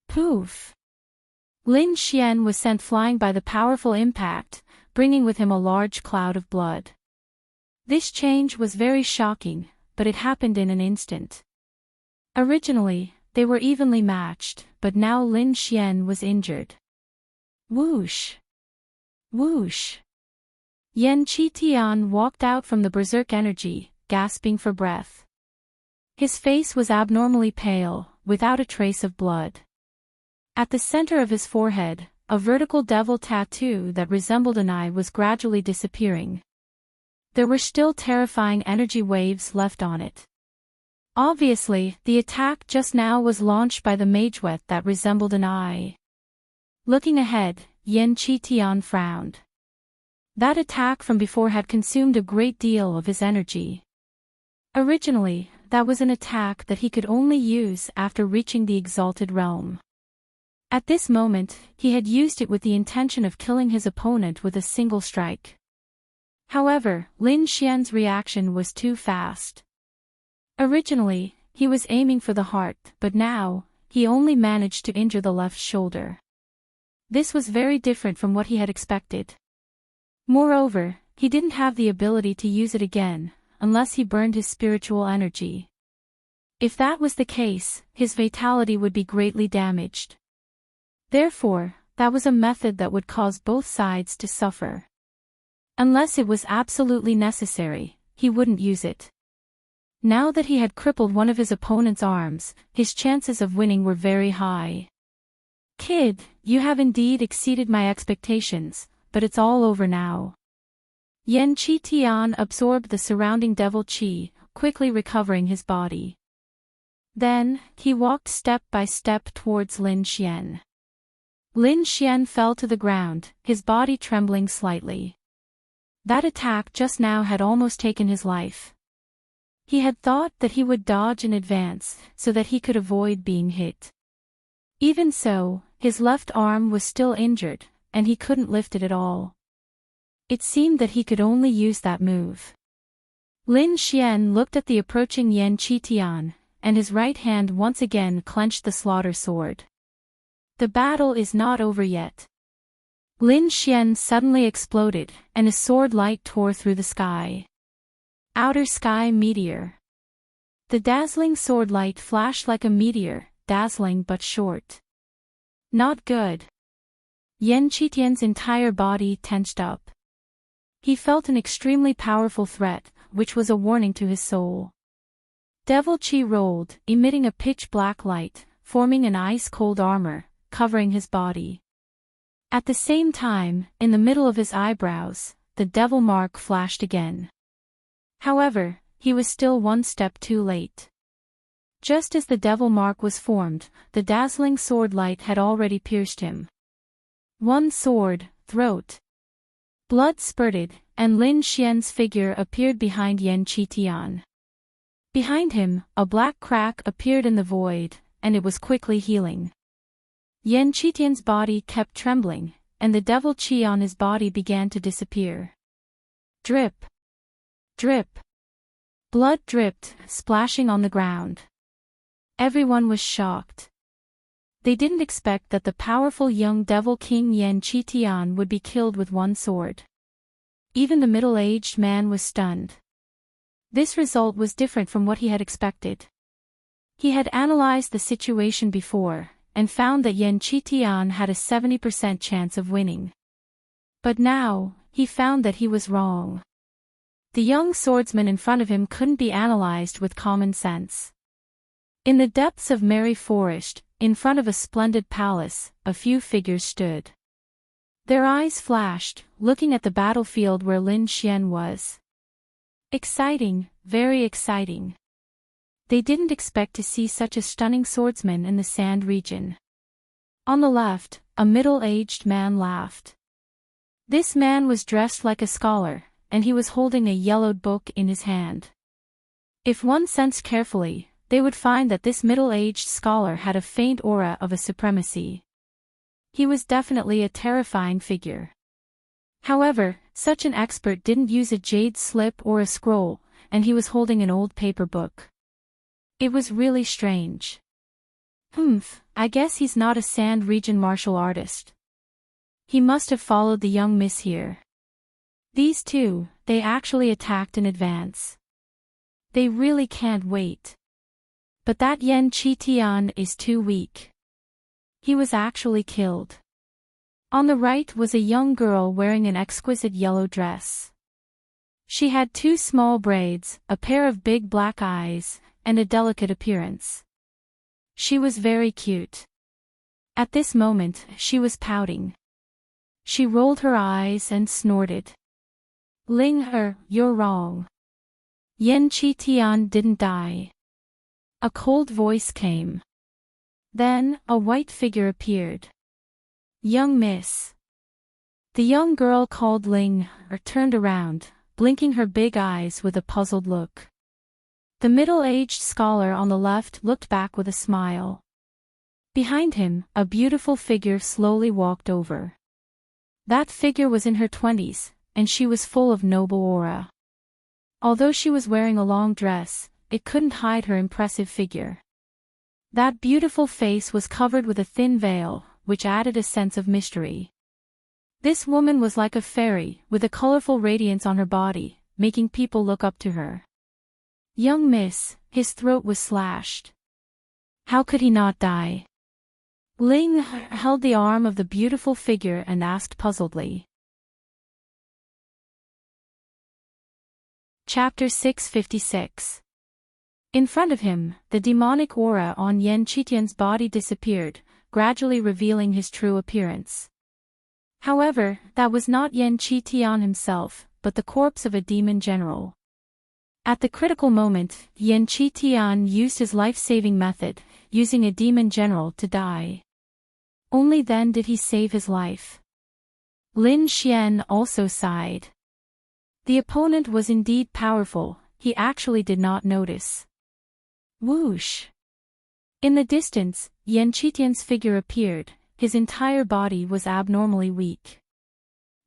Poof! Lin Xian was sent flying by the powerful impact, bringing with him a large cloud of blood. This change was very shocking, but it happened in an instant. Originally, they were evenly matched, but now Lin Xian was injured. Whoosh! Whoosh! Yan Qitian walked out from the berserk energy, gasping for breath. His face was abnormally pale, without a trace of blood. At the center of his forehead, a vertical devil tattoo that resembled an eye was gradually disappearing. There were still terrifying energy waves left on it. Obviously, the attack just now was launched by the magewet that resembled an eye. Looking ahead, Yan Qitian frowned. That attack from before had consumed a great deal of his energy. Originally, that was an attack that he could only use after reaching the exalted realm. At this moment, he had used it with the intention of killing his opponent with a single strike. However, Lin Xian's reaction was too fast. Originally, he was aiming for the heart, but now, he only managed to injure the left shoulder. This was very different from what he had expected. Moreover, he didn't have the ability to use it again, unless he burned his spiritual energy. If that was the case, his vitality would be greatly damaged. Therefore, that was a method that would cause both sides to suffer. Unless it was absolutely necessary, he wouldn't use it. Now that he had crippled one of his opponent's arms, his chances of winning were very high. Kid, you have indeed exceeded my expectations, but it's all over now. Yan Qitian absorbed the surrounding devil qi, quickly recovering his body. Then, he walked step by step towards Lin Xian. Lin Xian fell to the ground, his body trembling slightly. That attack just now had almost taken his life. He had thought that he would dodge in advance, so that he could avoid being hit. Even so, his left arm was still injured, and he couldn't lift it at all. It seemed that he could only use that move. Lin Xian looked at the approaching Yan Qitian, and his right hand once again clenched the slaughter sword. The battle is not over yet. Lin Xian suddenly exploded, and his sword light tore through the sky. Outer Sky Meteor. The dazzling sword light flashed like a meteor, dazzling but short. Not good. Yan Qitian's entire body tensed up. He felt an extremely powerful threat, which was a warning to his soul. Devil Qi rolled, emitting a pitch-black light, forming an ice-cold armor, covering his body. At the same time, in the middle of his eyebrows, the devil mark flashed again. However, he was still one step too late. Just as the devil mark was formed, the dazzling sword light had already pierced him. One sword, throat. Blood spurted, and Lin Xian's figure appeared behind Yan Qitian. Behind him, a black crack appeared in the void, and it was quickly healing. Yan Qitian's body kept trembling, and the devil qi on his body began to disappear. Drip. Drip. Blood dripped, splashing on the ground. Everyone was shocked. They didn't expect that the powerful young devil king Yan Qitian would be killed with one sword. Even the middle-aged man was stunned. This result was different from what he had expected. He had analyzed the situation before, and found that Yan Qitian had a 70% chance of winning. But now, he found that he was wrong. The young swordsman in front of him couldn't be analyzed with common sense. In the depths of merry forest, in front of a splendid palace, a few figures stood. Their eyes flashed, looking at the battlefield where Lin Xian was. Exciting, very exciting. They didn't expect to see such a stunning swordsman in the sand region. On the left, a middle-aged man laughed. This man was dressed like a scholar, and he was holding a yellowed book in his hand. If one sensed carefully, they would find that this middle-aged scholar had a faint aura of a supremacy. He was definitely a terrifying figure. However, such an expert didn't use a jade slip or a scroll, and he was holding an old paper book. It was really strange. I guess he's not a sand region martial artist. He must have followed the young miss here. These two, they actually attacked in advance. They really can't wait. But that Yan Qitian is too weak. He was actually killed. On the right was a young girl wearing an exquisite yellow dress. She had two small braids, a pair of big black eyes, and a delicate appearance. She was very cute. At this moment, she was pouting. She rolled her eyes and snorted. Ling, you're wrong. Yan Qitian didn't die. A cold voice came. Then, a white figure appeared. Young miss. The young girl called Ling turned around, blinking her big eyes with a puzzled look. The middle-aged scholar on the left looked back with a smile. Behind him, a beautiful figure slowly walked over. That figure was in her 20s, and she was full of noble aura. Although she was wearing a long dress, it couldn't hide her impressive figure. That beautiful face was covered with a thin veil, which added a sense of mystery. This woman was like a fairy, with a colorful radiance on her body, making people look up to her. Young miss, his throat was slashed. How could he not die? Ling held the arm of the beautiful figure and asked puzzledly. Chapter 656. In front of him, the demonic aura on Yan Qitian's body disappeared, gradually revealing his true appearance. However, that was not Yan Qitian himself, but the corpse of a demon general. At the critical moment, Yan Qitian used his life-saving method, using a demon general to die. Only then did he save his life. Lin Xian also sighed. The opponent was indeed powerful, he actually did not notice. Whoosh! In the distance, Yan Qitian's figure appeared, his entire body was abnormally weak.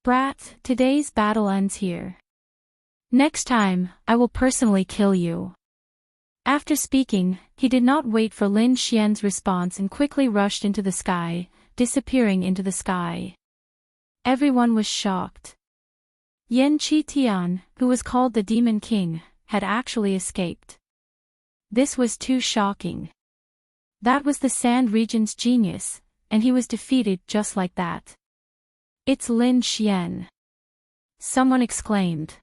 Brat, today's battle ends here. Next time, I will personally kill you. After speaking, he did not wait for Lin Xian's response and quickly rushed into the sky, disappearing into the sky. Everyone was shocked. Yan Qitian, who was called the Demon King, had actually escaped. This was too shocking. That was the Sand Region's genius, and he was defeated just like that. It's Lin Xian. Someone exclaimed.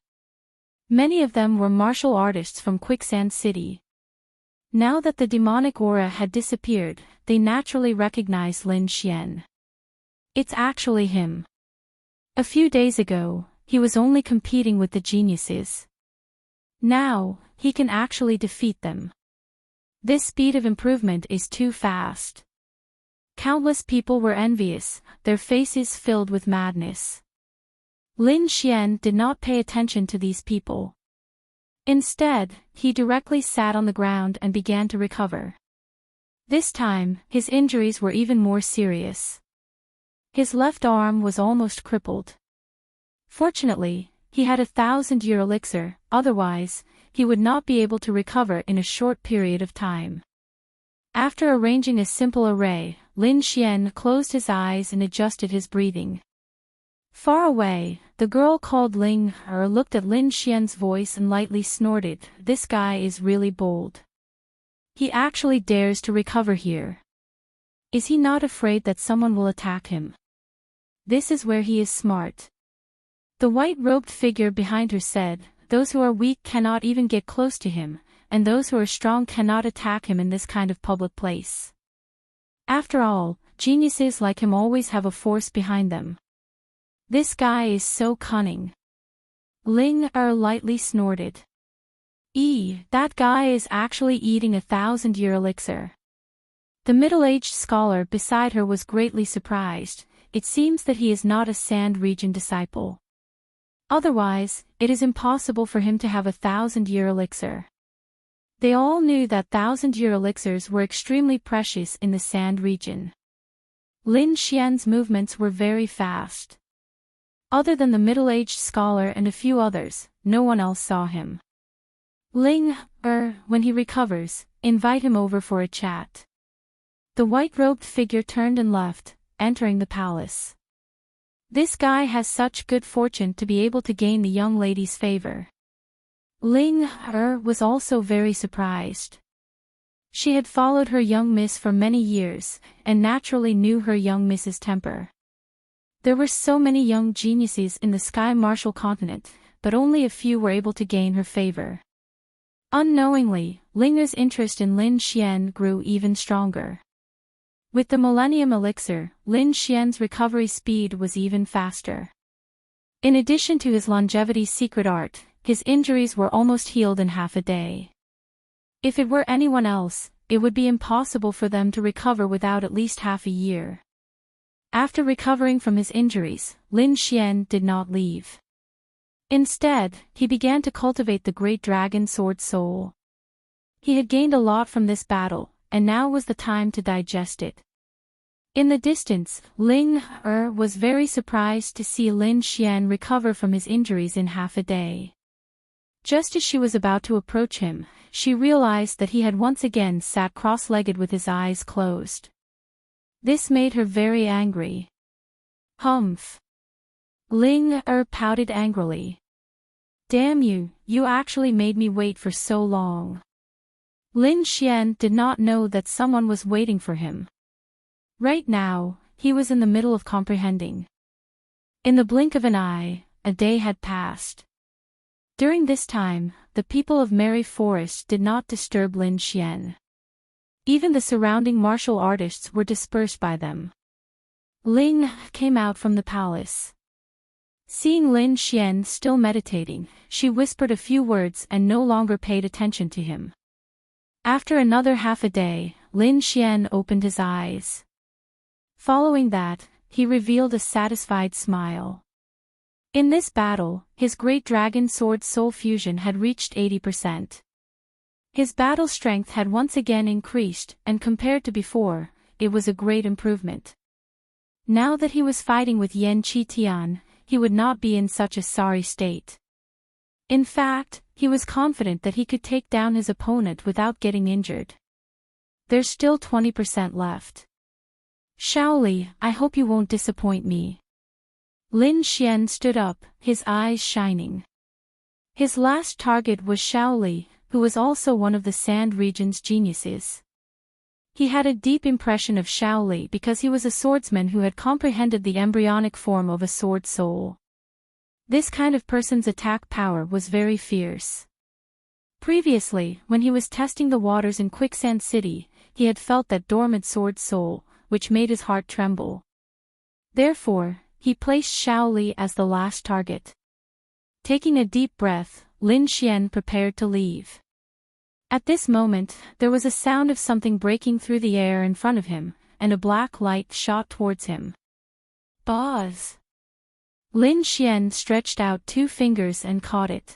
Many of them were martial artists from Quicksand City. Now that the demonic aura had disappeared, they naturally recognized Lin Xian. It's actually him. A few days ago, he was only competing with the geniuses. Now, he can actually defeat them. This speed of improvement is too fast. Countless people were envious, their faces filled with madness. Lin Xian did not pay attention to these people. Instead, he directly sat on the ground and began to recover. This time, his injuries were even more serious. His left arm was almost crippled. Fortunately, he had 1,000-year elixir, otherwise, he would not be able to recover in a short period of time. After arranging a simple array, Lin Xian closed his eyes and adjusted his breathing. Far away, the girl called Ling Er looked at Lin Xian's voice and lightly snorted. This guy is really bold. He actually dares to recover here. Is he not afraid that someone will attack him? This is where he is smart. The white-robed figure behind her said, those who are weak cannot even get close to him, and those who are strong cannot attack him in this kind of public place. After all, geniuses like him always have a force behind them. This guy is so cunning. Ling Er lightly snorted. That guy is actually eating 1,000-year elixir. The middle-aged scholar beside her was greatly surprised. It seems that he is not a Sand Region disciple. Otherwise, it is impossible for him to have 1,000-year elixir. They all knew that 1,000-year elixirs were extremely precious in the Sand Region. Lin Xian's movements were very fast. Other than the middle-aged scholar and a few others, no one else saw him. Ling Er, when he recovers, invite him over for a chat. The white-robed figure turned and left, entering the palace. This guy has such good fortune to be able to gain the young lady's favor. Ling Er was also very surprised. She had followed her young miss for many years, and naturally knew her young miss's temper. There were so many young geniuses in the Sky Martial continent, but only a few were able to gain her favor. Unknowingly, Ling Er's interest in Lin Xian grew even stronger. With the Millennium Elixir, Lin Xian's recovery speed was even faster. In addition to his longevity secret art, his injuries were almost healed in half a day. If it were anyone else, it would be impossible for them to recover without at least half a year. After recovering from his injuries, Lin Xian did not leave. Instead, he began to cultivate the Great Dragon Sword Soul. He had gained a lot from this battle, and now was the time to digest it. In the distance, Ling Er was very surprised to see Lin Xian recover from his injuries in half a day. Just as she was about to approach him, she realized that he had once again sat cross-legged with his eyes closed. This made her very angry. Humph! Ling Er pouted angrily. Damn you, you actually made me wait for so long. Lin Xian did not know that someone was waiting for him. Right now, he was in the middle of comprehending. In the blink of an eye, a day had passed. During this time, the people of Merry Forest did not disturb Lin Xian. Even the surrounding martial artists were dispersed by them. Ling came out from the palace. Seeing Lin Xian still meditating, she whispered a few words and no longer paid attention to him. After another half a day, Lin Xian opened his eyes. Following that, he revealed a satisfied smile. In this battle, his Great Dragon Sword Soul Fusion had reached 80%. His battle strength had once again increased, and compared to before, it was a great improvement. Now that he was fighting with Yan Qitian, he would not be in such a sorry state. In fact, he was confident that he could take down his opponent without getting injured. There's still 20% left. Shaoli, I hope you won't disappoint me. Lin Xian stood up, his eyes shining. His last target was Shaoli, who was also one of the Sand Region's geniuses. He had a deep impression of Shaoli because he was a swordsman who had comprehended the embryonic form of a sword soul. This kind of person's attack power was very fierce. Previously, when he was testing the waters in Quicksand City, he had felt that dormant sword soul, which made his heart tremble. Therefore, he placed Shaoli as the last target. Taking a deep breath, Lin Xian prepared to leave. At this moment, there was a sound of something breaking through the air in front of him, and a black light shot towards him. Buzz! Lin Xian stretched out 2 fingers and caught it.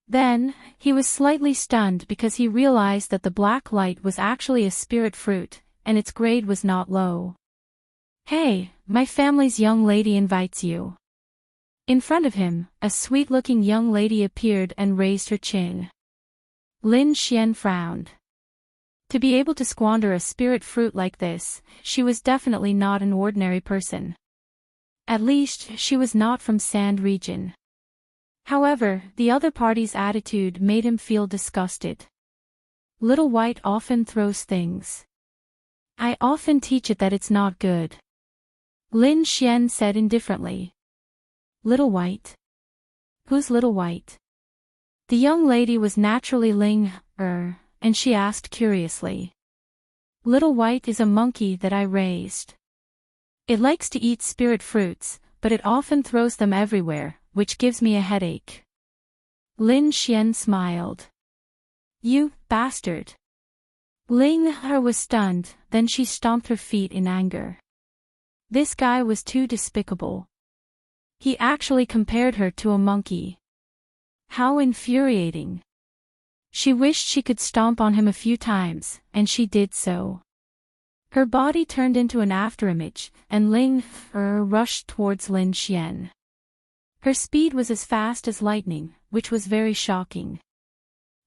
Then, he was slightly stunned because he realized that the black light was actually a spirit fruit, and its grade was not low. Hey, my family's young lady invites you. In front of him, a sweet-looking young lady appeared and raised her chin. Lin Xian frowned. To be able to squander a spirit fruit like this, she was definitely not an ordinary person. At least, she was not from Sand region. However, the other party's attitude made him feel disgusted. Little White often throws things. I often teach it that it's not good. Lin Xian said indifferently. Little White? Who's Little White? The young lady was naturally Ling, and she asked curiously. Little White is a monkey that I raised. It likes to eat spirit fruits, but it often throws them everywhere, which gives me a headache. Lin Xian smiled. You bastard. Ling He was stunned, then she stomped her feet in anger. This guy was too despicable. He actually compared her to a monkey. How infuriating. She wished she could stomp on him a few times, and she did so. Her body turned into an afterimage, and Ling He rushed towards Lin Xian. Her speed was as fast as lightning, which was very shocking.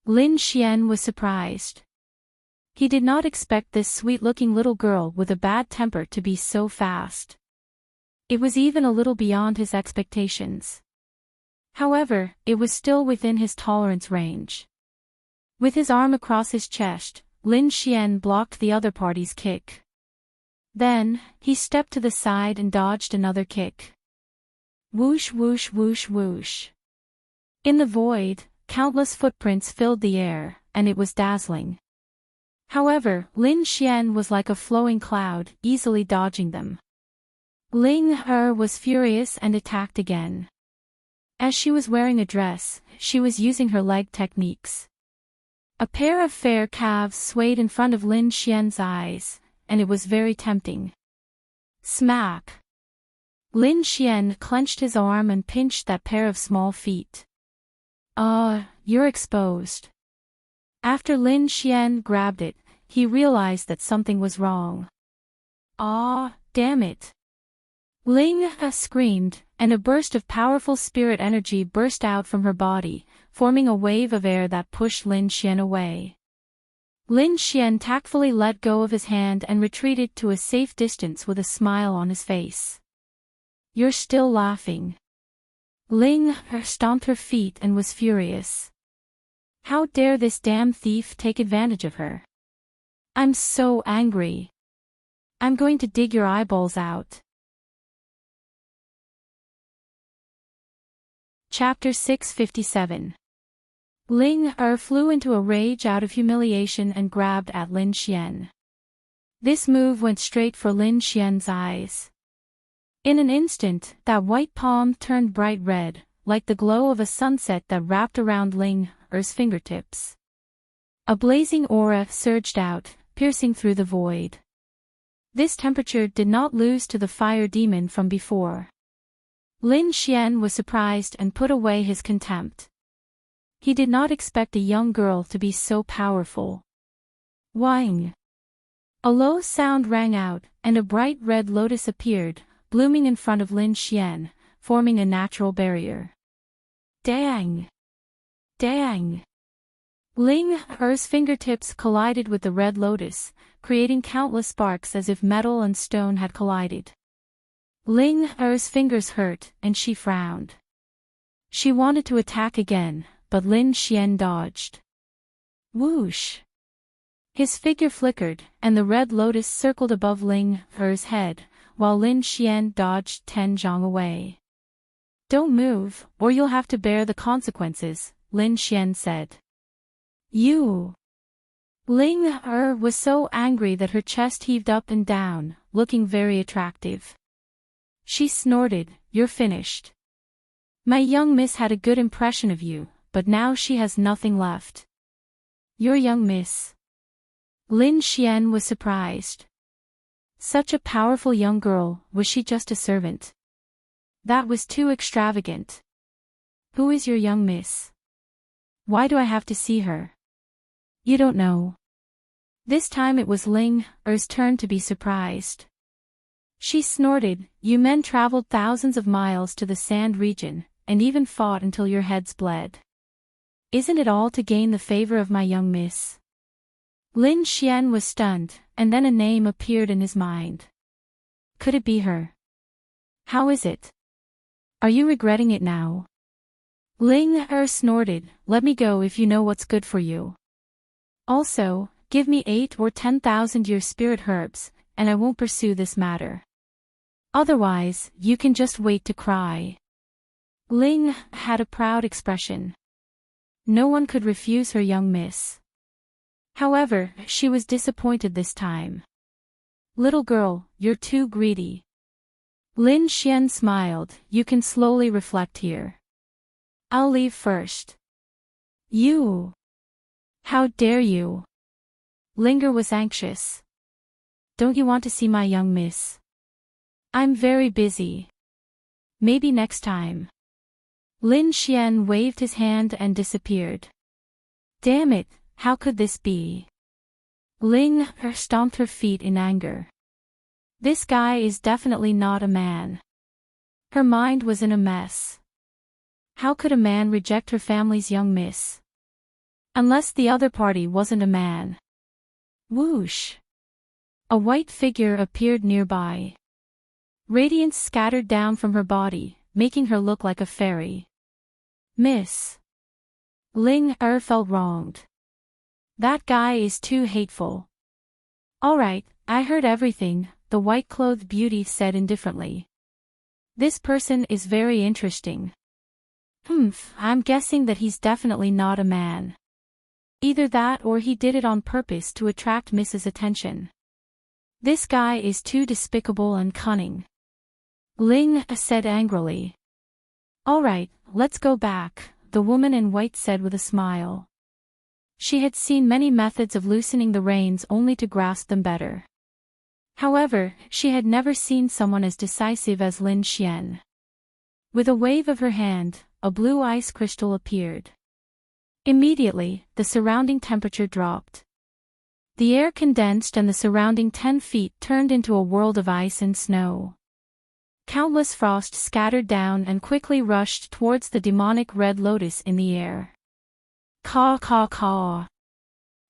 Lin Xian was surprised. He did not expect this sweet-looking little girl with a bad temper to be so fast. It was even a little beyond his expectations. However, it was still within his tolerance range. With his arm across his chest, Lin Xian blocked the other party's kick. Then, he stepped to the side and dodged another kick. Whoosh whoosh whoosh whoosh. In the void, countless footprints filled the air, and it was dazzling. However, Lin Xian was like a flowing cloud, easily dodging them. Ling He was furious and attacked again. As she was wearing a dress, she was using her leg techniques. A pair of fair calves swayed in front of Lin Xian's eyes, and it was very tempting. Smack! Lin Xian clenched his arm and pinched that pair of small feet. You're exposed. After Lin Xian grabbed it, he realized that something was wrong. Damn it! Ling He screamed, and a burst of powerful spirit energy burst out from her body, forming a wave of air that pushed Lin Xian away. Lin Xian tactfully let go of his hand and retreated to a safe distance with a smile on his face. You're still laughing. Ling He stomped her feet and was furious. How dare this damn thief take advantage of her? I'm so angry. I'm going to dig your eyeballs out. Chapter 657. Ling He flew into a rage out of humiliation and grabbed at Lin Xian. This move went straight for Lin Xian's eyes. In an instant, that white palm turned bright red, like the glow of a sunset that wrapped around Ling He's fingertips. A blazing aura surged out, piercing through the void. This temperature did not lose to the fire demon from before. Lin Xian was surprised and put away his contempt. He did not expect a young girl to be so powerful. Whing! A low sound rang out, and a bright red lotus appeared, blooming in front of Lin Xian, forming a natural barrier. Dang! Dang! Ling He's fingertips collided with the red lotus, creating countless sparks as if metal and stone had collided. Ling He's fingers hurt, and she frowned. She wanted to attack again, but Lin Xian dodged. Whoosh! His figure flickered, and the red lotus circled above Ling He's head, while Lin Xian dodged 10 zhang away. Don't move, or you'll have to bear the consequences, Lin Xian said. You! Ling He was so angry that her chest heaved up and down, looking very attractive. She snorted, You're finished. My young miss had a good impression of you, but now she has nothing left. Your young miss. Lin Xian was surprised. Such a powerful young girl, was she just a servant? That was too extravagant. Who is your young miss? Why do I have to see her? You don't know. This time it was Ling He's turn to be surprised. She snorted, You men traveled thousands of miles to the Sand region, and even fought until your heads bled. Isn't it all to gain the favor of my young miss? Lin Xian was stunned, and then a name appeared in his mind. Could it be her? How is it? Are you regretting it now? Ling snorted, let me go if you know what's good for you. Also, give me 8 or 10,000 your spirit herbs, and I won't pursue this matter. Otherwise, you can just wait to cry. Ling had a proud expression. No one could refuse her young miss. However, she was disappointed this time. Little girl, you're too greedy. Lin Xian smiled, you can slowly reflect here. I'll leave first. You. How dare you? Linger was anxious. Don't you want to see my young miss? I'm very busy. Maybe next time. Lin Xian waved his hand and disappeared. Damn it, how could this be? Ling stomped her feet in anger. This guy is definitely not a man. Her mind was in a mess. How could a man reject her family's young miss? Unless the other party wasn't a man. Whoosh! A white figure appeared nearby. Radiance scattered down from her body, making her look like a fairy. Miss. Ling felt wronged. That guy is too hateful. Alright, I heard everything, the white-clothed beauty said indifferently. This person is very interesting. I'm guessing that he's definitely not a man. Either that or he did it on purpose to attract Mrs. attention. This guy is too despicable and cunning. Ling said angrily. Alright, let's go back, the woman in white said with a smile. She had seen many methods of loosening the reins only to grasp them better. However, she had never seen someone as decisive as Lin Xian. With a wave of her hand, a blue ice crystal appeared. Immediately, the surrounding temperature dropped. The air condensed and the surrounding 10 feet turned into a world of ice and snow. Countless frost scattered down and quickly rushed towards the demonic red lotus in the air. Caw caw caw.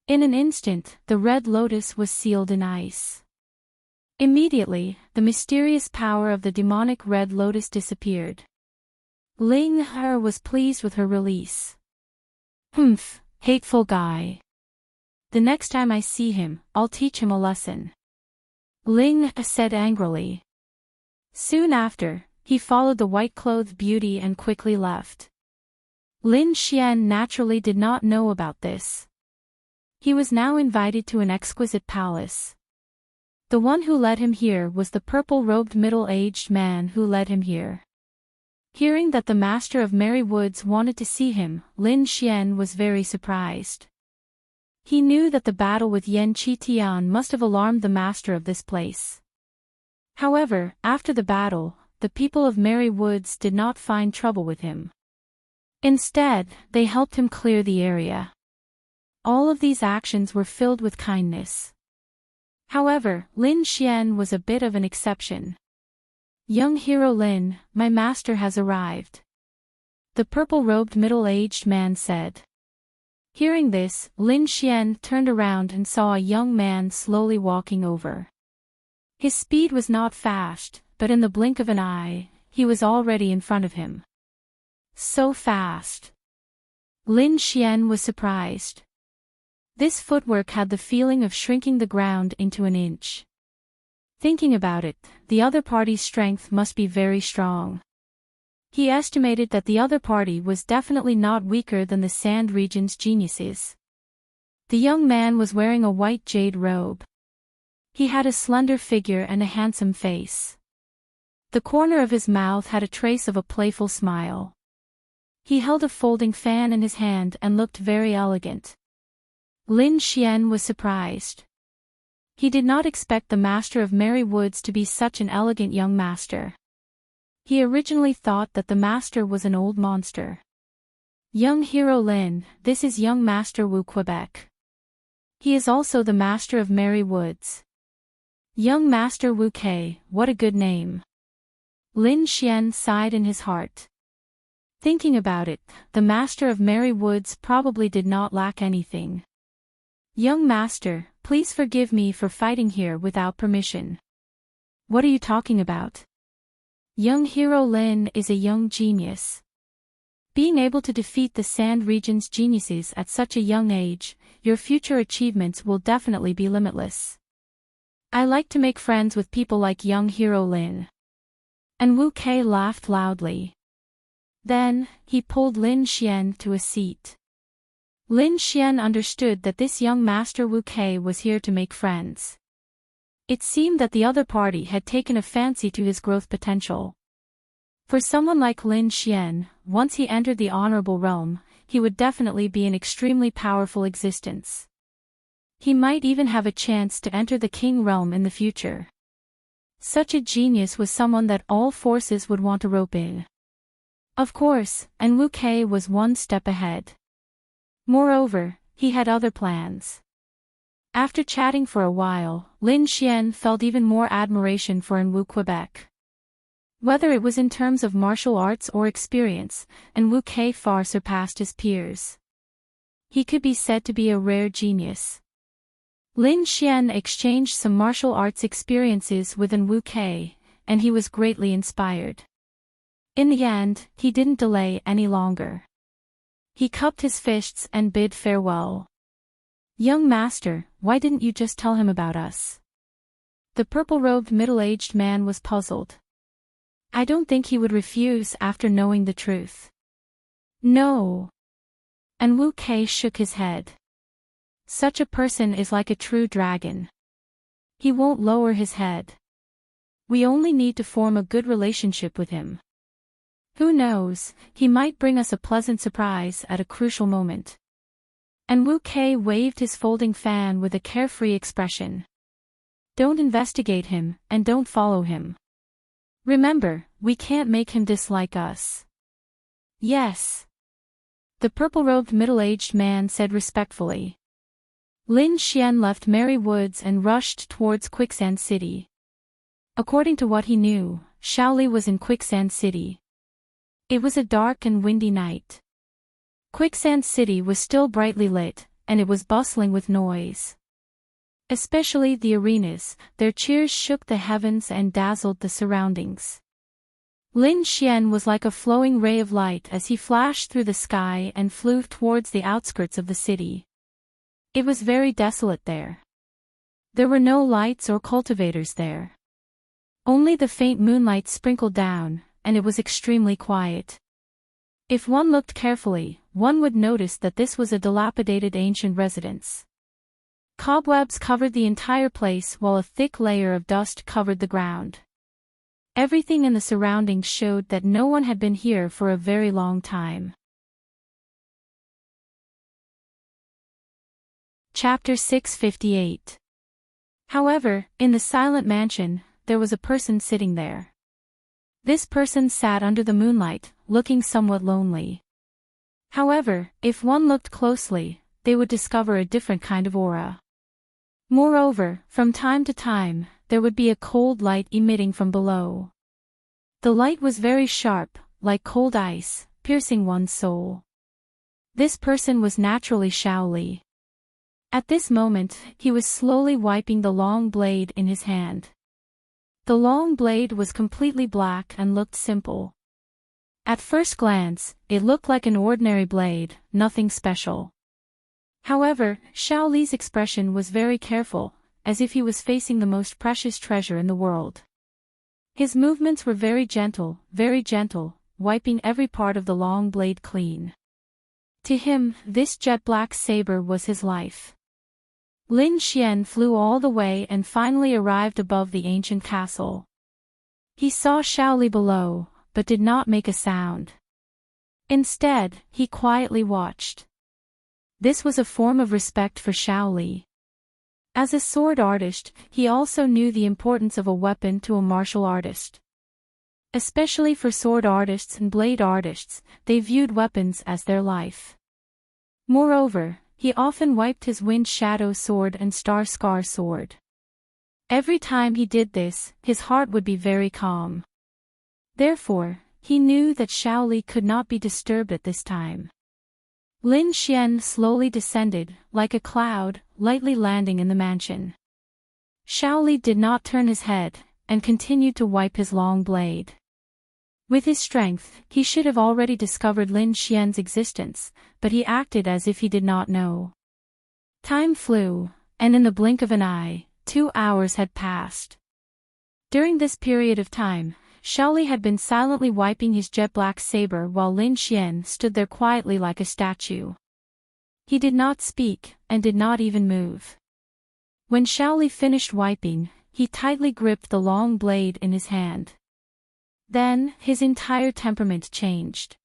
In an instant, the red lotus was sealed in ice. Immediately, the mysterious power of the demonic red lotus disappeared. Ling was pleased with her release. Hateful guy. The next time I see him, I'll teach him a lesson. Ling said angrily. Soon after, he followed the white-clothed beauty and quickly left. Lin Xian naturally did not know about this. He was now invited to an exquisite palace. The one who led him here was the purple-robed middle-aged man who led him here. Hearing that the master of Merry Woods wanted to see him, Lin Xian was very surprised. He knew that the battle with Yan Qitian must have alarmed the master of this place. However, after the battle, the people of Merry Woods did not find trouble with him. Instead, they helped him clear the area. All of these actions were filled with kindness. However, Lin Xian was a bit of an exception. Young hero Lin, my master has arrived. The purple-robed middle-aged man said. Hearing this, Lin Xian turned around and saw a young man slowly walking over. His speed was not fast, but in the blink of an eye, he was already in front of him. So fast. Lin Xian was surprised. This footwork had the feeling of shrinking the ground into an inch. Thinking about it, the other party's strength must be very strong. He estimated that the other party was definitely not weaker than the Sand region's geniuses. The young man was wearing a white jade robe. He had a slender figure and a handsome face. The corner of his mouth had a trace of a playful smile. He held a folding fan in his hand and looked very elegant. Lin Xian was surprised. He did not expect the master of Merry Woods to be such an elegant young master. He originally thought that the master was an old monster. Young hero Lin, this is young master Wu Quebec. He is also the master of Merry Woods. Young master Wu Kei, what a good name. Lin Xian sighed in his heart. Thinking about it, the master of Merry Woods probably did not lack anything. Young master, please forgive me for fighting here without permission. What are you talking about? Young hero Lin is a young genius. Being able to defeat the Sand region's geniuses at such a young age, your future achievements will definitely be limitless. I like to make friends with people like young hero Lin. And Wu Kei laughed loudly. Then, he pulled Lin Xian to a seat. Lin Xian understood that this young master Wu Kei was here to make friends. It seemed that the other party had taken a fancy to his growth potential. For someone like Lin Xian, once he entered the honorable realm, he would definitely be an extremely powerful existence. He might even have a chance to enter the king realm in the future. Such a genius was someone that all forces would want to rope in. Of course, and Wu Kei was one step ahead. Moreover, he had other plans. After chatting for a while, Lin Xian felt even more admiration for Enwu Quebec. Whether it was in terms of martial arts or experience, Enwu Kei far surpassed his peers. He could be said to be a rare genius. Lin Xian exchanged some martial arts experiences with Enwu Kei, and he was greatly inspired. In the end, he didn't delay any longer. He cupped his fists and bid farewell. Young master, why didn't you just tell him about us? The purple-robed middle-aged man was puzzled. I don't think he would refuse after knowing the truth. No. And Wu Kei shook his head. Such a person is like a true dragon. He won't lower his head. We only need to form a good relationship with him. Who knows, he might bring us a pleasant surprise at a crucial moment. And Wu Kei waved his folding fan with a carefree expression. Don't investigate him, and don't follow him. Remember, we can't make him dislike us. Yes. The purple-robed middle-aged man said respectfully. Lin Xian left Merry Woods and rushed towards Quicksand City. According to what he knew, Shaoli was in Quicksand City. It was a dark and windy night. Quicksand City was still brightly lit, and it was bustling with noise. Especially the arenas, their cheers shook the heavens and dazzled the surroundings. Lin Xian was like a flowing ray of light as he flashed through the sky and flew towards the outskirts of the city. It was very desolate there. There were no lights or cultivators there. Only the faint moonlight sprinkled down, and it was extremely quiet. If one looked carefully, one would notice that this was a dilapidated ancient residence. Cobwebs covered the entire place while a thick layer of dust covered the ground. Everything in the surroundings showed that no one had been here for a very long time. Chapter 658. However, in the silent mansion, there was a person sitting there. This person sat under the moonlight, looking somewhat lonely. However, if one looked closely, they would discover a different kind of aura. Moreover, from time to time, there would be a cold light emitting from below. The light was very sharp, like cold ice, piercing one's soul. This person was naturally Shaoli. At this moment, he was slowly wiping the long blade in his hand. The long blade was completely black and looked simple. At first glance, it looked like an ordinary blade, nothing special. However, Shaoli's expression was very careful, as if he was facing the most precious treasure in the world. His movements were very gentle, wiping every part of the long blade clean. To him, this jet-black saber was his life. Lin Xian flew all the way and finally arrived above the ancient castle. He saw Shaoli below, but did not make a sound. Instead, he quietly watched. This was a form of respect for Shaoli. As a sword artist, he also knew the importance of a weapon to a martial artist. Especially for sword artists and blade artists, they viewed weapons as their life. Moreover, he often wiped his Wind Shadow sword and Star Scar sword. Every time he did this, his heart would be very calm. Therefore, he knew that Shaoli could not be disturbed at this time. Lin Xian slowly descended, like a cloud, lightly landing in the mansion. Shaoli did not turn his head, and continued to wipe his long blade. With his strength, he should have already discovered Lin Xian's existence, but he acted as if he did not know. Time flew, and in the blink of an eye, 2 hours had passed. During this period of time, Shaoli had been silently wiping his jet-black saber while Lin Xian stood there quietly like a statue. He did not speak, and did not even move. When Shaoli finished wiping, he tightly gripped the long blade in his hand. Then, his entire temperament changed.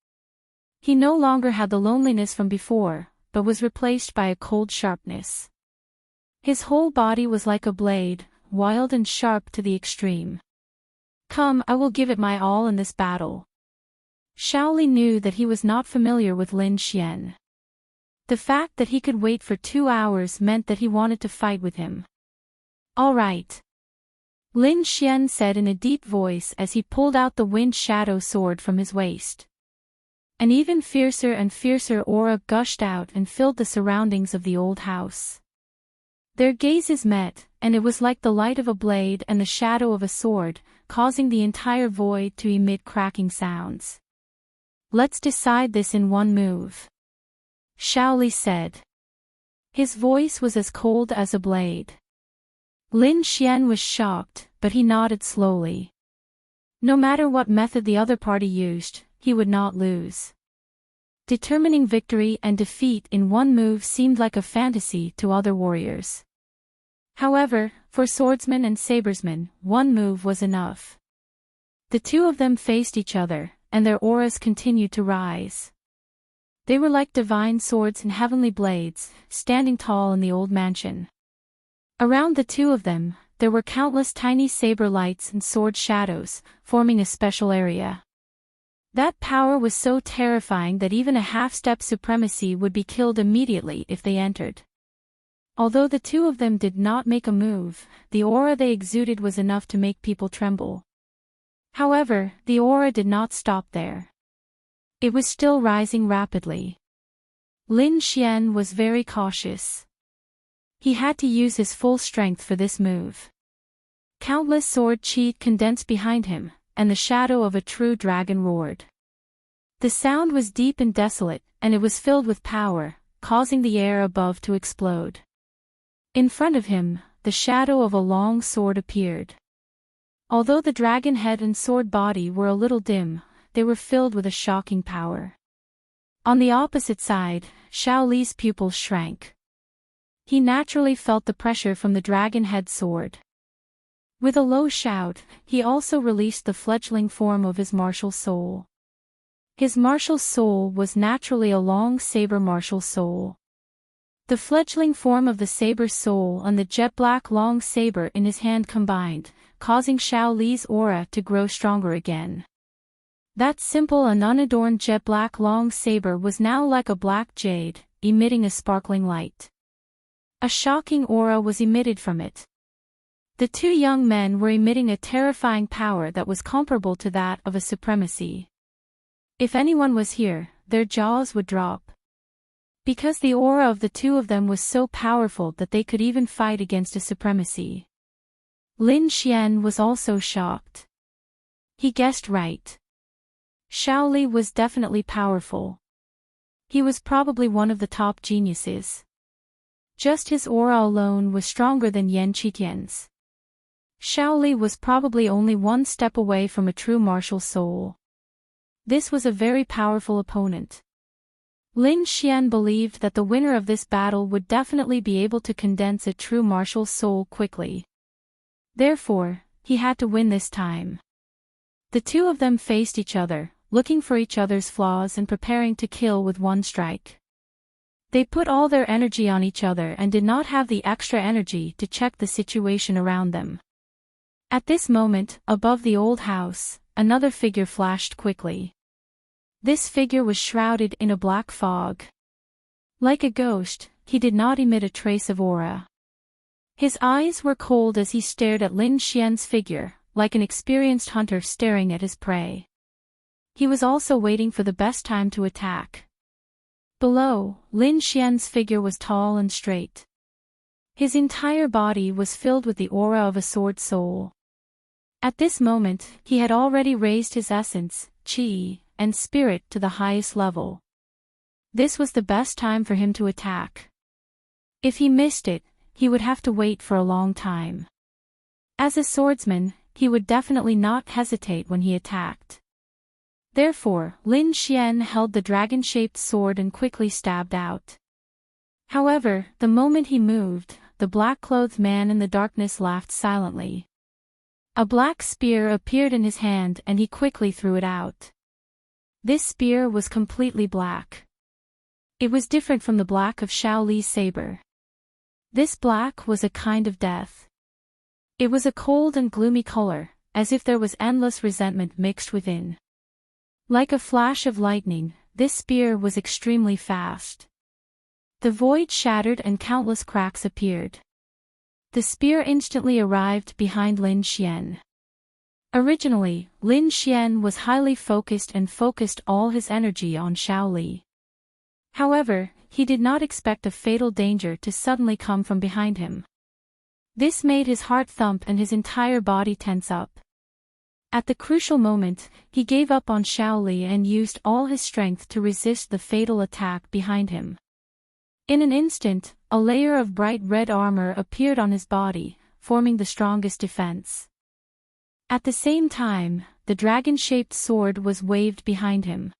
He no longer had the loneliness from before, but was replaced by a cold sharpness. His whole body was like a blade, wild and sharp to the extreme. Come, I will give it my all in this battle. Shaoli knew that he was not familiar with Lin Xian. The fact that he could wait for 2 hours meant that he wanted to fight with him. All right. Lin Xian said in a deep voice as he pulled out the wind shadow sword from his waist. An even fiercer and fiercer aura gushed out and filled the surroundings of the old house. Their gazes met, and it was like the light of a blade and the shadow of a sword, causing the entire void to emit cracking sounds. Let's decide this in one move, Shaoli said. His voice was as cold as a blade. Lin Xian was shocked, but he nodded slowly. No matter what method the other party used, he would not lose. Determining victory and defeat in one move seemed like a fantasy to other warriors. However, for swordsmen and sabersmen, one move was enough. The two of them faced each other, and their auras continued to rise. They were like divine swords and heavenly blades, standing tall in the old mansion. Around the two of them, there were countless tiny saber lights and sword shadows, forming a special area. That power was so terrifying that even a half-step supremacy would be killed immediately if they entered. Although the two of them did not make a move, the aura they exuded was enough to make people tremble. However, the aura did not stop there. It was still rising rapidly. Lin Xian was very cautious. He had to use his full strength for this move. Countless sword chi condensed behind him, and the shadow of a true dragon roared. The sound was deep and desolate, and it was filled with power, causing the air above to explode. In front of him, the shadow of a long sword appeared. Although the dragon head and sword body were a little dim, they were filled with a shocking power. On the opposite side, Shaoli's pupils shrank. He naturally felt the pressure from the dragon head sword. With a low shout, he also released the fledgling form of his martial soul. His martial soul was naturally a long saber martial soul. The fledgling form of the saber soul and the jet-black long saber in his hand combined, causing Shaoli's aura to grow stronger again. That simple and unadorned jet-black long saber was now like a black jade, emitting a sparkling light. A shocking aura was emitted from it. The two young men were emitting a terrifying power that was comparable to that of a supremacy. If anyone was here, their jaws would drop. Because the aura of the two of them was so powerful that they could even fight against a supremacy. Lin Xian was also shocked. He guessed right. Shaoli was definitely powerful. He was probably one of the top geniuses. Just his aura alone was stronger than Yan Qitian's. Shaoli was probably only one step away from a true martial soul. This was a very powerful opponent. Lin Xian believed that the winner of this battle would definitely be able to condense a true martial soul quickly. Therefore, he had to win this time. The two of them faced each other, looking for each other's flaws and preparing to kill with one strike. They put all their energy on each other and did not have the extra energy to check the situation around them. At this moment, above the old house, another figure flashed quickly. This figure was shrouded in a black fog. Like a ghost, he did not emit a trace of aura. His eyes were cold as he stared at Lin Xian's figure, like an experienced hunter staring at his prey. He was also waiting for the best time to attack. Below, Lin Xian's figure was tall and straight. His entire body was filled with the aura of a sword soul. At this moment, he had already raised his essence, chi, and spirit to the highest level. This was the best time for him to attack. If he missed it, he would have to wait for a long time. As a swordsman, he would definitely not hesitate when he attacked. Therefore, Lin Xian held the dragon-shaped sword and quickly stabbed out. However, the moment he moved, the black-clothed man in the darkness laughed silently. A black spear appeared in his hand and he quickly threw it out. This spear was completely black. It was different from the black of Xiao Li's saber. This black was a kind of death. It was a cold and gloomy color, as if there was endless resentment mixed within. Like a flash of lightning, this spear was extremely fast. The void shattered and countless cracks appeared. The spear instantly arrived behind Lin Xian. Originally, Lin Xian was highly focused and focused all his energy on Xiao Li. However, he did not expect a fatal danger to suddenly come from behind him. This made his heart thump and his entire body tense up. At the crucial moment, he gave up on Xiao Li and used all his strength to resist the fatal attack behind him. In an instant, a layer of bright red armor appeared on his body, forming the strongest defense. At the same time, the dragon-shaped sword was waved behind him.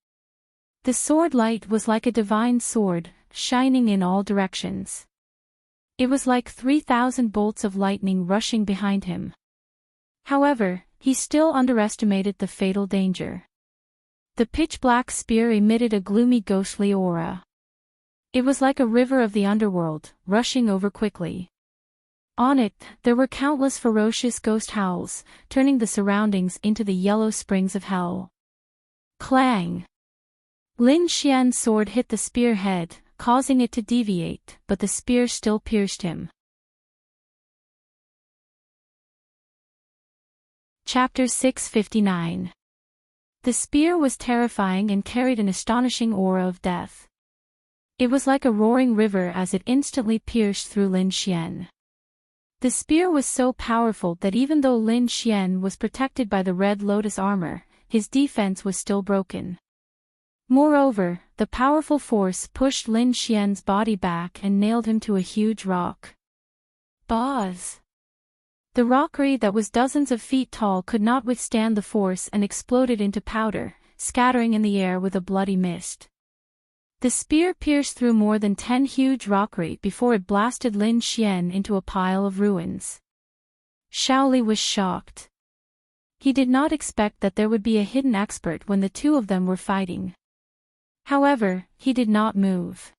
The sword light was like a divine sword, shining in all directions. It was like 3,000 bolts of lightning rushing behind him. However, he still underestimated the fatal danger. The pitch-black spear emitted a gloomy ghostly aura. It was like a river of the underworld, rushing over quickly. On it, there were countless ferocious ghost howls, turning the surroundings into the yellow springs of hell. Clang! Lin Xian's sword hit the spearhead, causing it to deviate, but the spear still pierced him. Chapter 659. The spear was terrifying and carried an astonishing aura of death. It was like a roaring river as it instantly pierced through Lin Xian. The spear was so powerful that even though Lin Xian was protected by the red lotus armor, his defense was still broken. Moreover, the powerful force pushed Lin Xian's body back and nailed him to a huge rock. Buzz! The rockery that was dozens of feet tall could not withstand the force and exploded into powder, scattering in the air with a bloody mist. The spear pierced through more than 10 huge rockery before it blasted Lin Xian into a pile of ruins. Xiao Li was shocked. He did not expect that there would be a hidden expert when the two of them were fighting. However, he did not move.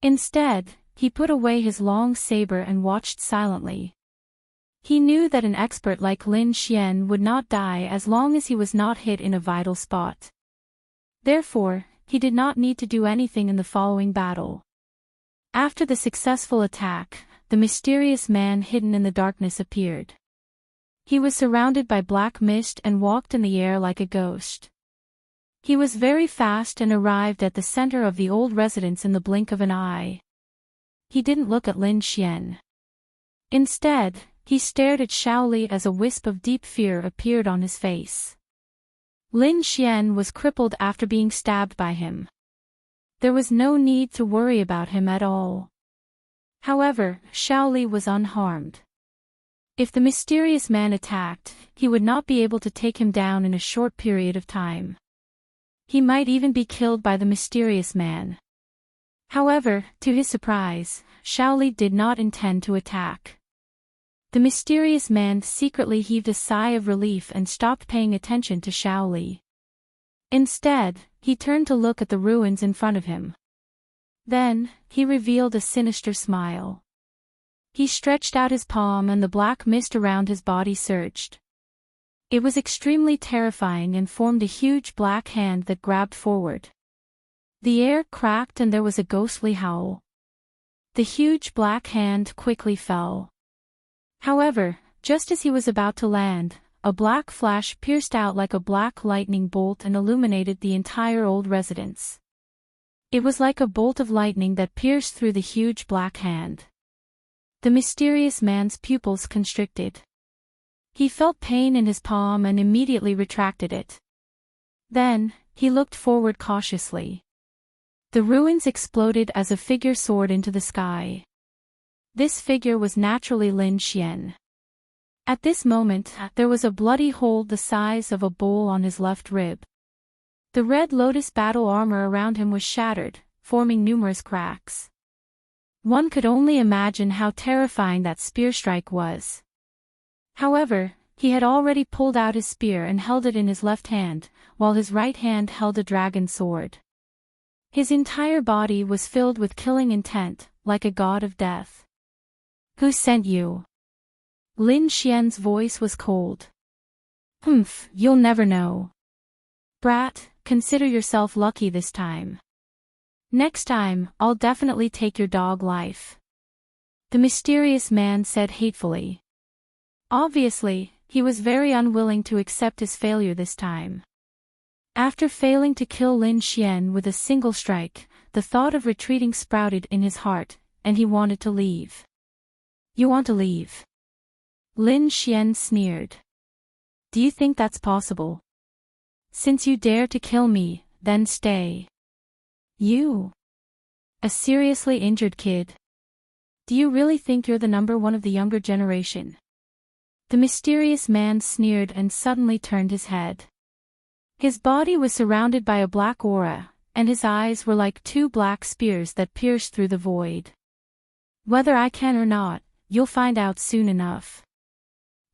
Instead, he put away his long saber and watched silently. He knew that an expert like Lin Xian would not die as long as he was not hit in a vital spot. Therefore, he did not need to do anything in the following battle. After the successful attack, the mysterious man hidden in the darkness appeared. He was surrounded by black mist and walked in the air like a ghost. He was very fast and arrived at the center of the old residence in the blink of an eye. He didn't look at Lin Xian. Instead, he stared at Xiao Li as a wisp of deep fear appeared on his face. Lin Xian was crippled after being stabbed by him. There was no need to worry about him at all. However, Xiao Li was unharmed. If the mysterious man attacked, he would not be able to take him down in a short period of time. He might even be killed by the mysterious man. However, to his surprise, Xiao Li did not intend to attack. The mysterious man secretly heaved a sigh of relief and stopped paying attention to Xiao Li. Instead, he turned to look at the ruins in front of him. Then, he revealed a sinister smile. He stretched out his palm and the black mist around his body surged. It was extremely terrifying and formed a huge black hand that grabbed forward. The air cracked and there was a ghostly howl. The huge black hand quickly fell. However, just as he was about to land, a black flash pierced out like a black lightning bolt and illuminated the entire old residence. It was like a bolt of lightning that pierced through the huge black hand. The mysterious man's pupils constricted. He felt pain in his palm and immediately retracted it. Then, he looked forward cautiously. The ruins exploded as a figure soared into the sky. This figure was naturally Lin Xian. At this moment, there was a bloody hole the size of a bowl on his left rib. The Red Lotus battle armor around him was shattered, forming numerous cracks. One could only imagine how terrifying that spear strike was. However, he had already pulled out his spear and held it in his left hand, while his right hand held a dragon sword. His entire body was filled with killing intent, like a god of death. "Who sent you?" Lin Xian's voice was cold. "Humph, you'll never know. Brat, consider yourself lucky this time. Next time, I'll definitely take your dog life," the mysterious man said hatefully. Obviously, he was very unwilling to accept his failure this time. After failing to kill Lin Xian with a single strike, the thought of retreating sprouted in his heart, and he wanted to leave. "You want to leave?" Lin Xian sneered. "Do you think that's possible? Since you dare to kill me, then stay." "You? A seriously injured kid? Do you really think you're the number one of the younger generation?" The mysterious man sneered and suddenly turned his head. His body was surrounded by a black aura, and his eyes were like two black spears that pierced through the void. "Whether I can or not, you'll find out soon enough."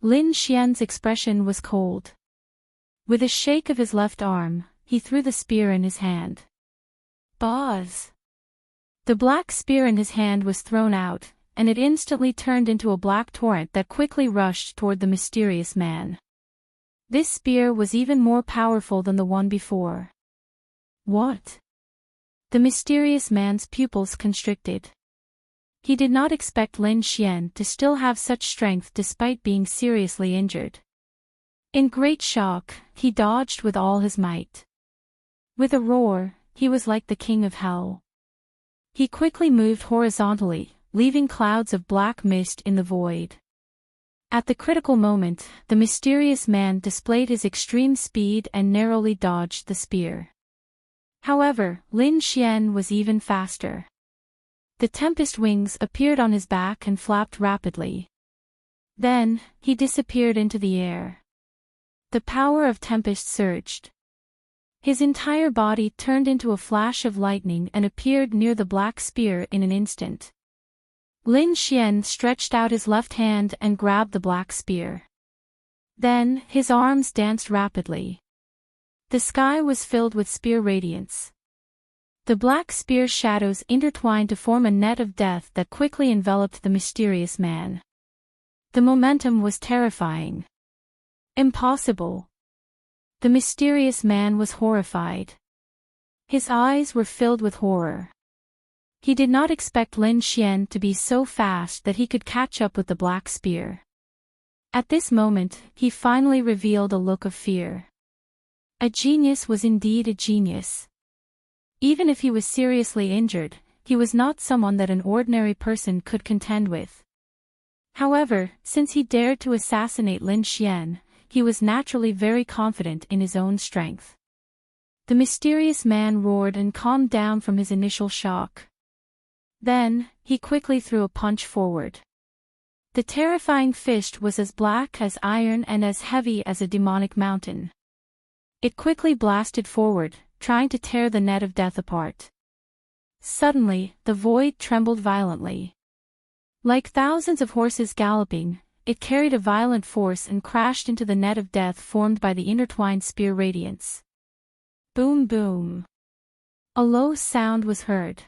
Lin Xian's expression was cold. With a shake of his left arm, he threw the spear in his hand. Buzz! The black spear in his hand was thrown out, and it instantly turned into a black torrent that quickly rushed toward the mysterious man. This spear was even more powerful than the one before. "What?" The mysterious man's pupils constricted. He did not expect Lin Xian to still have such strength despite being seriously injured. In great shock, he dodged with all his might. With a roar, he was like the king of hell. He quickly moved horizontally, leaving clouds of black mist in the void. At the critical moment, the mysterious man displayed his extreme speed and narrowly dodged the spear. However, Lin Xian was even faster. The tempest wings appeared on his back and flapped rapidly. Then, he disappeared into the air. The power of tempest surged. His entire body turned into a flash of lightning and appeared near the black spear in an instant. Lin Xian stretched out his left hand and grabbed the black spear. Then, his arms danced rapidly. The sky was filled with spear radiance. The black spear shadows intertwined to form a net of death that quickly enveloped the mysterious man. The momentum was terrifying. Impossible. The mysterious man was horrified. His eyes were filled with horror. He did not expect Lin Xian to be so fast that he could catch up with the black spear. At this moment, he finally revealed a look of fear. A genius was indeed a genius. Even if he was seriously injured, he was not someone that an ordinary person could contend with. However, since he dared to assassinate Lin Xian, he was naturally very confident in his own strength. The mysterious man roared and calmed down from his initial shock. Then, he quickly threw a punch forward. The terrifying fist was as black as iron and as heavy as a demonic mountain. It quickly blasted forward, trying to tear the net of death apart. Suddenly, the void trembled violently. Like thousands of horses galloping, it carried a violent force and crashed into the net of death formed by the intertwined spear radiance. Boom boom. A low sound was heard.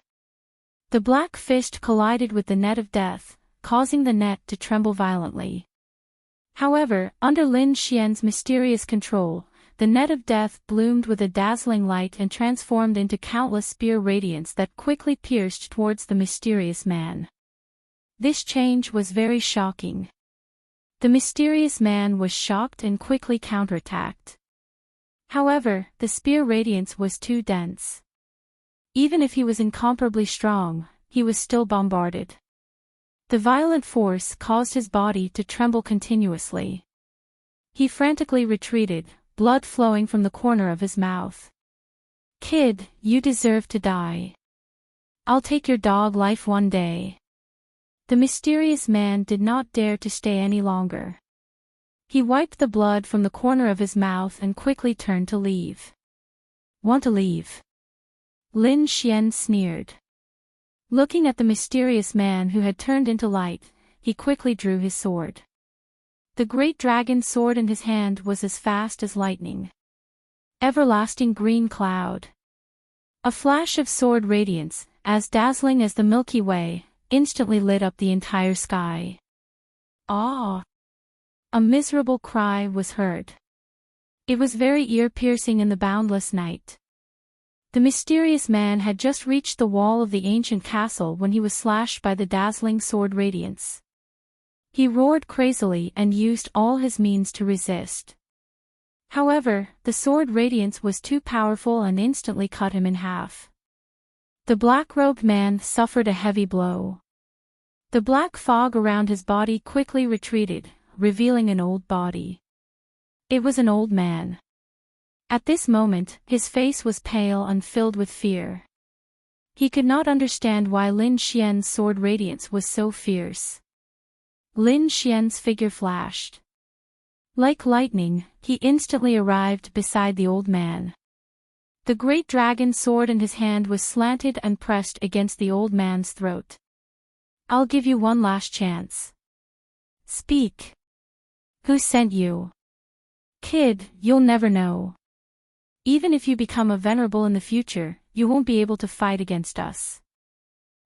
The black fist collided with the net of death, causing the net to tremble violently. However, under Lin Xian's mysterious control, the net of death bloomed with a dazzling light and transformed into countless spear radiance that quickly pierced towards the mysterious man. This change was very shocking. The mysterious man was shocked and quickly counterattacked. However, the spear radiance was too dense. Even if he was incomparably strong, he was still bombarded. The violent force caused his body to tremble continuously. He frantically retreated, blood flowing from the corner of his mouth. "Kid, you deserve to die. I'll take your dog life one day." The mysterious man did not dare to stay any longer. He wiped the blood from the corner of his mouth and quickly turned to leave. "Want to leave?" Lin Xian sneered. Looking at the mysterious man who had turned into light, he quickly drew his sword. The great dragon sword in his hand was as fast as lightning. Everlasting green cloud. A flash of sword radiance, as dazzling as the Milky Way, instantly lit up the entire sky. "Ah!" A miserable cry was heard. It was very ear-piercing in the boundless night. The mysterious man had just reached the wall of the ancient castle when he was slashed by the dazzling sword radiance. He roared crazily and used all his means to resist. However, the sword radiance was too powerful and instantly cut him in half. The black-robed man suffered a heavy blow. The black fog around his body quickly retreated, revealing an old body. It was an old man. At this moment, his face was pale and filled with fear. He could not understand why Lin Xian's sword radiance was so fierce. Lin Xian's figure flashed. Like lightning, he instantly arrived beside the old man. The great dragon sword in his hand was slanted and pressed against the old man's throat. "I'll give you one last chance. Speak. Who sent you?" "Kid, you'll never know. Even if you become a venerable in the future, you won't be able to fight against us."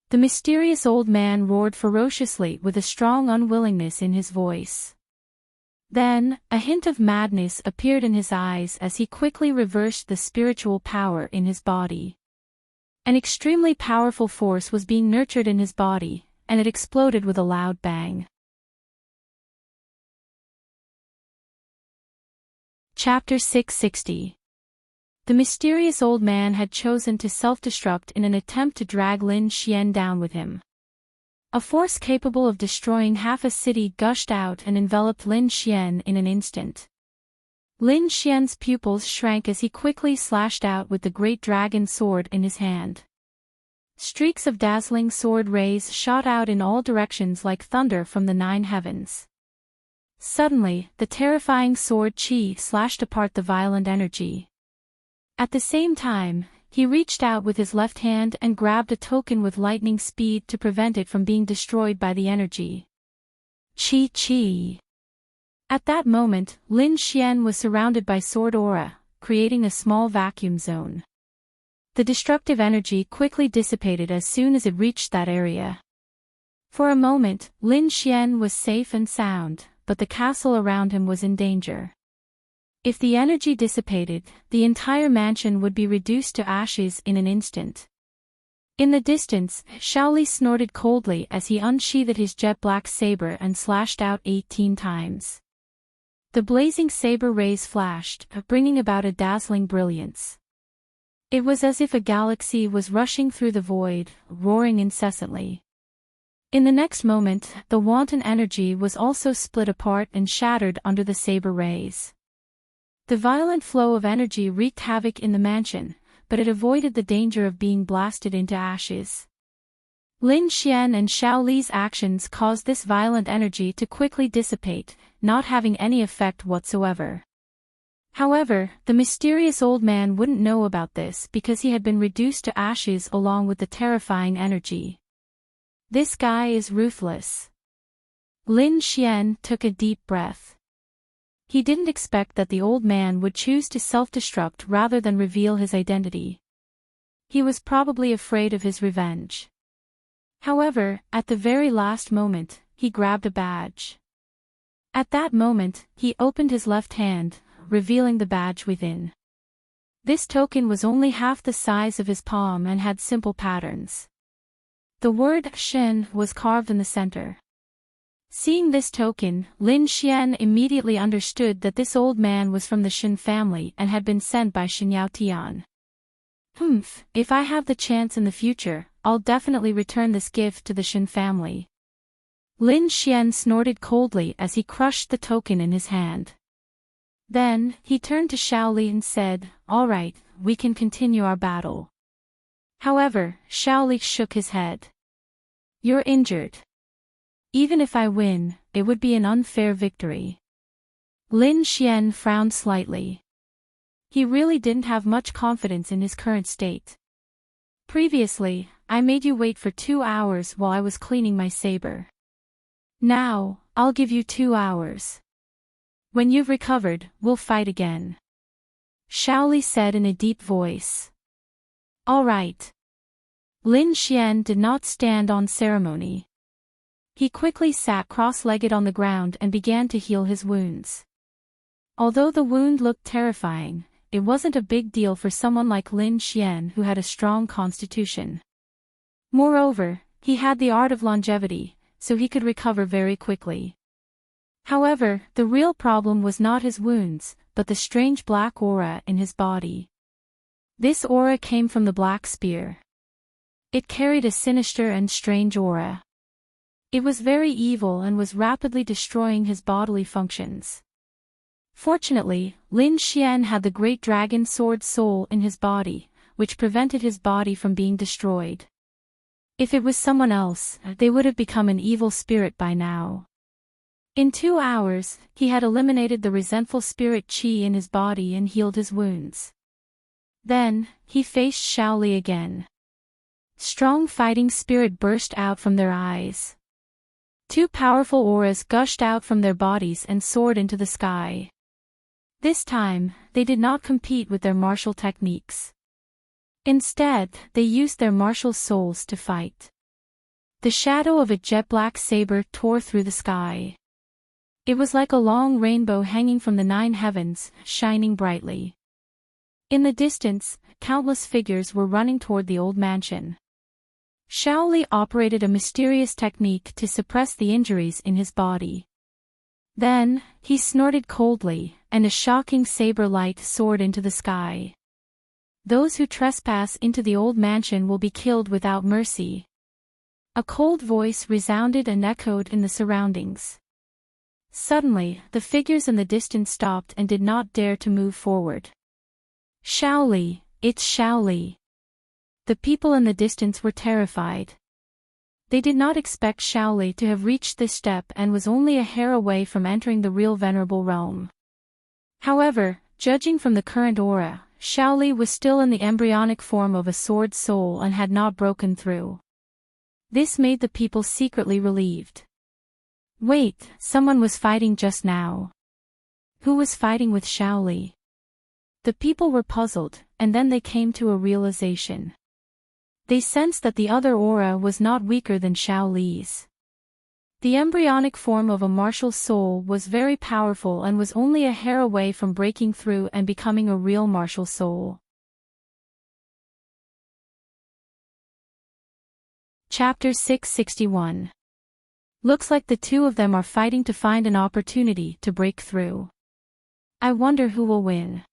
The mysterious old man roared ferociously with a strong unwillingness in his voice. Then, a hint of madness appeared in his eyes as he quickly reversed the spiritual power in his body. An extremely powerful force was being nurtured in his body, and it exploded with a loud bang. Chapter 660. The mysterious old man had chosen to self-destruct in an attempt to drag Lin Xian down with him. A force capable of destroying half a city gushed out and enveloped Lin Xian in an instant. Lin Xian's pupils shrank as he quickly slashed out with the great dragon sword in his hand. Streaks of dazzling sword rays shot out in all directions like thunder from the 9 heavens. Suddenly, the terrifying sword qi slashed apart the violent energy. At the same time, he reached out with his left hand and grabbed a token with lightning speed to prevent it from being destroyed by the energy. Qi. At that moment, Lin Xian was surrounded by sword aura, creating a small vacuum zone. The destructive energy quickly dissipated as soon as it reached that area. For a moment, Lin Xian was safe and sound, but the castle around him was in danger. If the energy dissipated, the entire mansion would be reduced to ashes in an instant. In the distance, Shaoli snorted coldly as he unsheathed his jet-black saber and slashed out 18 times. The blazing saber rays flashed, bringing about a dazzling brilliance. It was as if a galaxy was rushing through the void, roaring incessantly. In the next moment, the wanton energy was also split apart and shattered under the saber rays. The violent flow of energy wreaked havoc in the mansion, but it avoided the danger of being blasted into ashes. Lin Xian and Shaoli's actions caused this violent energy to quickly dissipate, not having any effect whatsoever. However, the mysterious old man wouldn't know about this because he had been reduced to ashes along with the terrifying energy. This guy is ruthless. Lin Xian took a deep breath. He didn't expect that the old man would choose to self-destruct rather than reveal his identity. He was probably afraid of his revenge. However, at the very last moment, he grabbed a badge. At that moment, he opened his left hand, revealing the badge within. This token was only half the size of his palm and had simple patterns. The word Shen was carved in the center. Seeing this token, Lin Xian immediately understood that this old man was from the Shen family and had been sent by Shen Yaotian. If I have the chance in the future, I'll definitely return this gift to the Shen family. Lin Xian snorted coldly as he crushed the token in his hand. Then, he turned to Shaoli and said, "All right, we can continue our battle." However, Shaoli shook his head. "You're injured. Even if I win, it would be an unfair victory." Lin Xian frowned slightly. He really didn't have much confidence in his current state. "Previously, I made you wait for 2 hours while I was cleaning my saber. Now, I'll give you 2 hours. When you've recovered, we'll fight again," Shaoli said in a deep voice. "All right." Lin Xian did not stand on ceremony. He quickly sat cross-legged on the ground and began to heal his wounds. Although the wound looked terrifying, it wasn't a big deal for someone like Lin Xian who had a strong constitution. Moreover, he had the art of longevity, so he could recover very quickly. However, the real problem was not his wounds, but the strange black aura in his body. This aura came from the black spear. It carried a sinister and strange aura. It was very evil and was rapidly destroying his bodily functions. Fortunately, Lin Xian had the great dragon sword soul in his body, which prevented his body from being destroyed. If it was someone else, they would have become an evil spirit by now. In 2 hours, he had eliminated the resentful spirit qi in his body and healed his wounds. Then, he faced Shaoli again. Strong fighting spirit burst out from their eyes. 2 powerful auras gushed out from their bodies and soared into the sky. This time, they did not compete with their martial techniques. Instead, they used their martial souls to fight. The shadow of a jet-black saber tore through the sky. It was like a long rainbow hanging from the 9 heavens, shining brightly. In the distance, countless figures were running toward the old mansion. Shaoli operated a mysterious technique to suppress the injuries in his body. Then, he snorted coldly, and a shocking saber light soared into the sky. "Those who trespass into the old mansion will be killed without mercy." A cold voice resounded and echoed in the surroundings. Suddenly, the figures in the distance stopped and did not dare to move forward. "Shaoli, it's Shaoli." The people in the distance were terrified. They did not expect Shaoli to have reached this step and was only a hair away from entering the real venerable realm. However, judging from the current aura, Shaoli was still in the embryonic form of a sword soul and had not broken through. This made the people secretly relieved. Wait, someone was fighting just now. Who was fighting with Shaoli? The people were puzzled, and then they came to a realization. They sensed that the other aura was not weaker than Shaoli's. The embryonic form of a martial soul was very powerful and was only a hair away from breaking through and becoming a real martial soul. Chapter 661. Looks like the two of them are fighting to find an opportunity to break through. I wonder who will win.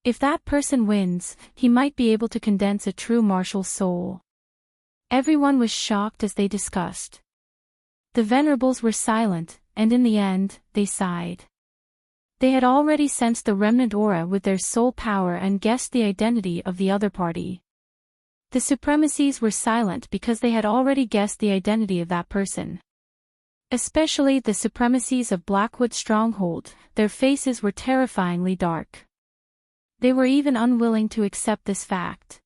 If that person wins, he might be able to condense a true martial soul. Everyone was shocked as they discussed. The venerables were silent, and in the end, they sighed. They had already sensed the remnant aura with their soul power and guessed the identity of the other party. The supremacies were silent because they had already guessed the identity of that person. Especially the supremacies of Blackwood Stronghold, their faces were terrifyingly dark. They were even unwilling to accept this fact.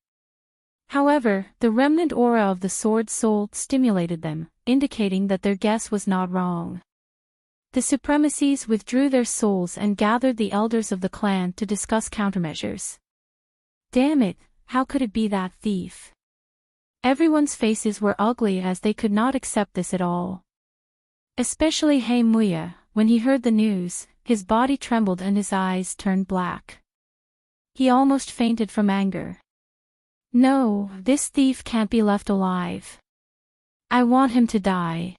However, the remnant aura of the sword soul stimulated them, indicating that their guess was not wrong. The supremacies withdrew their souls and gathered the elders of the clan to discuss countermeasures. Damn it, how could it be that thief? Everyone's faces were ugly as they could not accept this at all. Especially He Muya, when he heard the news, his body trembled and his eyes turned black. He almost fainted from anger. No, this thief can't be left alive. I want him to die.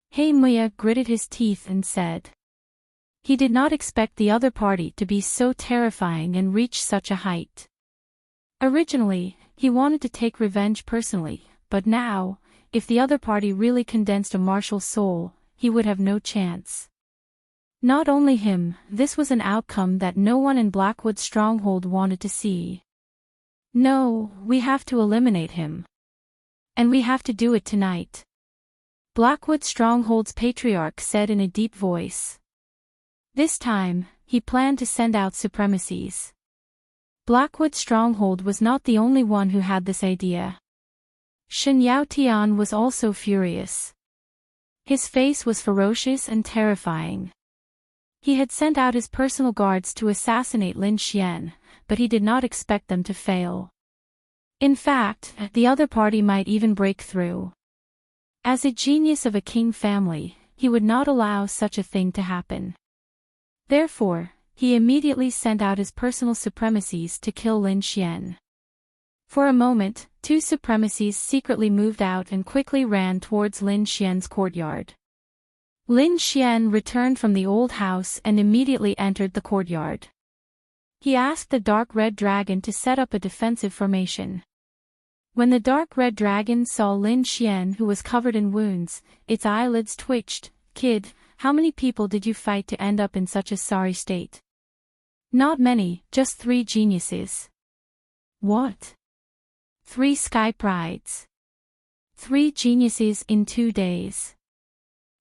He Muya gritted his teeth and said. He did not expect the other party to be so terrifying and reach such a height. Originally, he wanted to take revenge personally, but now, if the other party really condensed a martial soul, he would have no chance. Not only him, this was an outcome that no one in Blackwood's stronghold wanted to see. No, we have to eliminate him. And we have to do it tonight. Blackwood Stronghold's patriarch said in a deep voice. This time, he planned to send out supremacies. Blackwood Stronghold was not the only one who had this idea. Shen Yao Tian was also furious. His face was ferocious and terrifying. He had sent out his personal guards to assassinate Lin Xian, but he did not expect them to fail. In fact, the other party might even break through. As a genius of a king family, he would not allow such a thing to happen. Therefore, he immediately sent out his personal supremacies to kill Lin Xian. For a moment, two supremacies secretly moved out and quickly ran towards Lin Xian's courtyard. Lin Xian returned from the old house and immediately entered the courtyard. He asked the dark red dragon to set up a defensive formation. When the dark red dragon saw Lin Xian, who was covered in wounds, its eyelids twitched. Kid, how many people did you fight to end up in such a sorry state? Not many, just 3 geniuses. What? 3 sky prides. 3 geniuses in 2 days.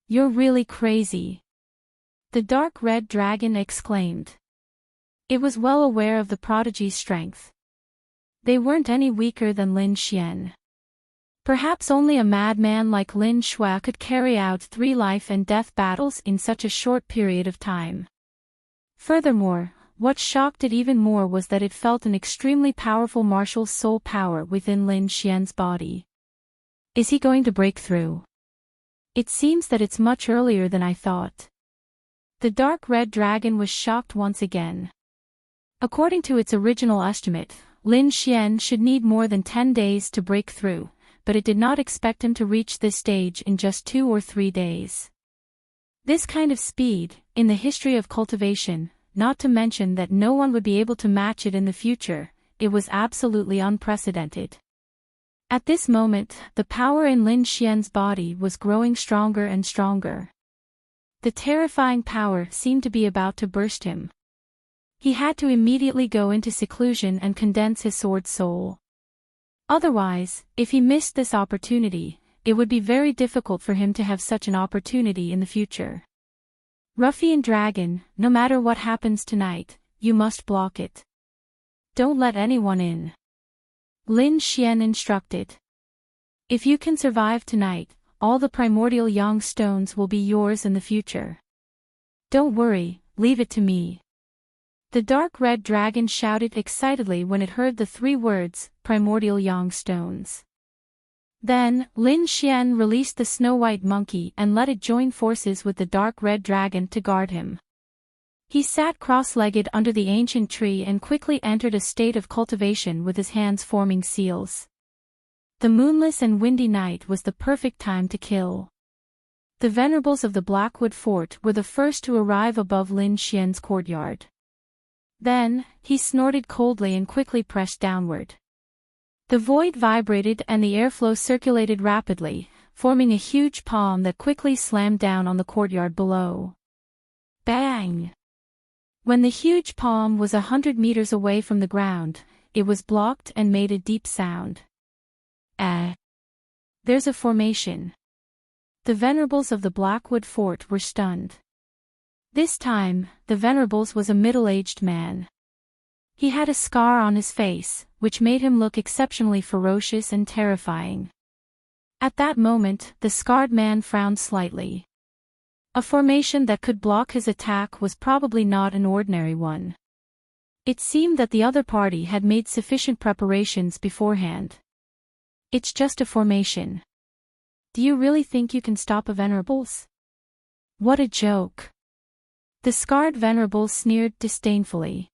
You're really crazy. The dark red dragon exclaimed. It was well aware of the prodigy's strength. They weren't any weaker than Lin Xian. Perhaps only a madman like Lin Shua could carry out 3 life and death battles in such a short period of time. Furthermore, what shocked it even more was that it felt an extremely powerful martial soul power within Lin Xian's body. Is he going to break through? It seems that it's much earlier than I thought. The dark red dragon was shocked once again. According to its original estimate, Lin Xian should need more than 10 days to break through, but it did not expect him to reach this stage in just 2 or 3 days. This kind of speed, in the history of cultivation, not to mention that no one would be able to match it in the future, it was absolutely unprecedented. At this moment, the power in Lin Xian's body was growing stronger and stronger. The terrifying power seemed to be about to burst him. He had to immediately go into seclusion and condense his sword soul. Otherwise, if he missed this opportunity, it would be very difficult for him to have such an opportunity in the future. Ruffian dragon, no matter what happens tonight, you must block it. Don't let anyone in. Lin Xian instructed. If you can survive tonight, all the primordial yang stones will be yours in the future. Don't worry, leave it to me. The dark red dragon shouted excitedly when it heard the 3 words, primordial yang stones. Then, Lin Xian released the snow-white monkey and let it join forces with the dark red dragon to guard him. He sat cross-legged under the ancient tree and quickly entered a state of cultivation with his hands forming seals. The moonless and windy night was the perfect time to kill. The venerables of the Blackwood Fort were the first to arrive above Lin Xian's courtyard. Then, he snorted coldly and quickly pressed downward. The void vibrated and the airflow circulated rapidly, forming a huge palm that quickly slammed down on the courtyard below. Bang! When the huge palm was 100 meters away from the ground, it was blocked and made a deep sound. There's a formation. The venerables of the Blackwood Fort were stunned. This time, the venerables was a middle-aged man. He had a scar on his face, which made him look exceptionally ferocious and terrifying. At that moment, the scarred man frowned slightly. A formation that could block his attack was probably not an ordinary one. It seemed that the other party had made sufficient preparations beforehand. It's just a formation. Do you really think you can stop a venerables? What a joke. The scarred venerable sneered disdainfully.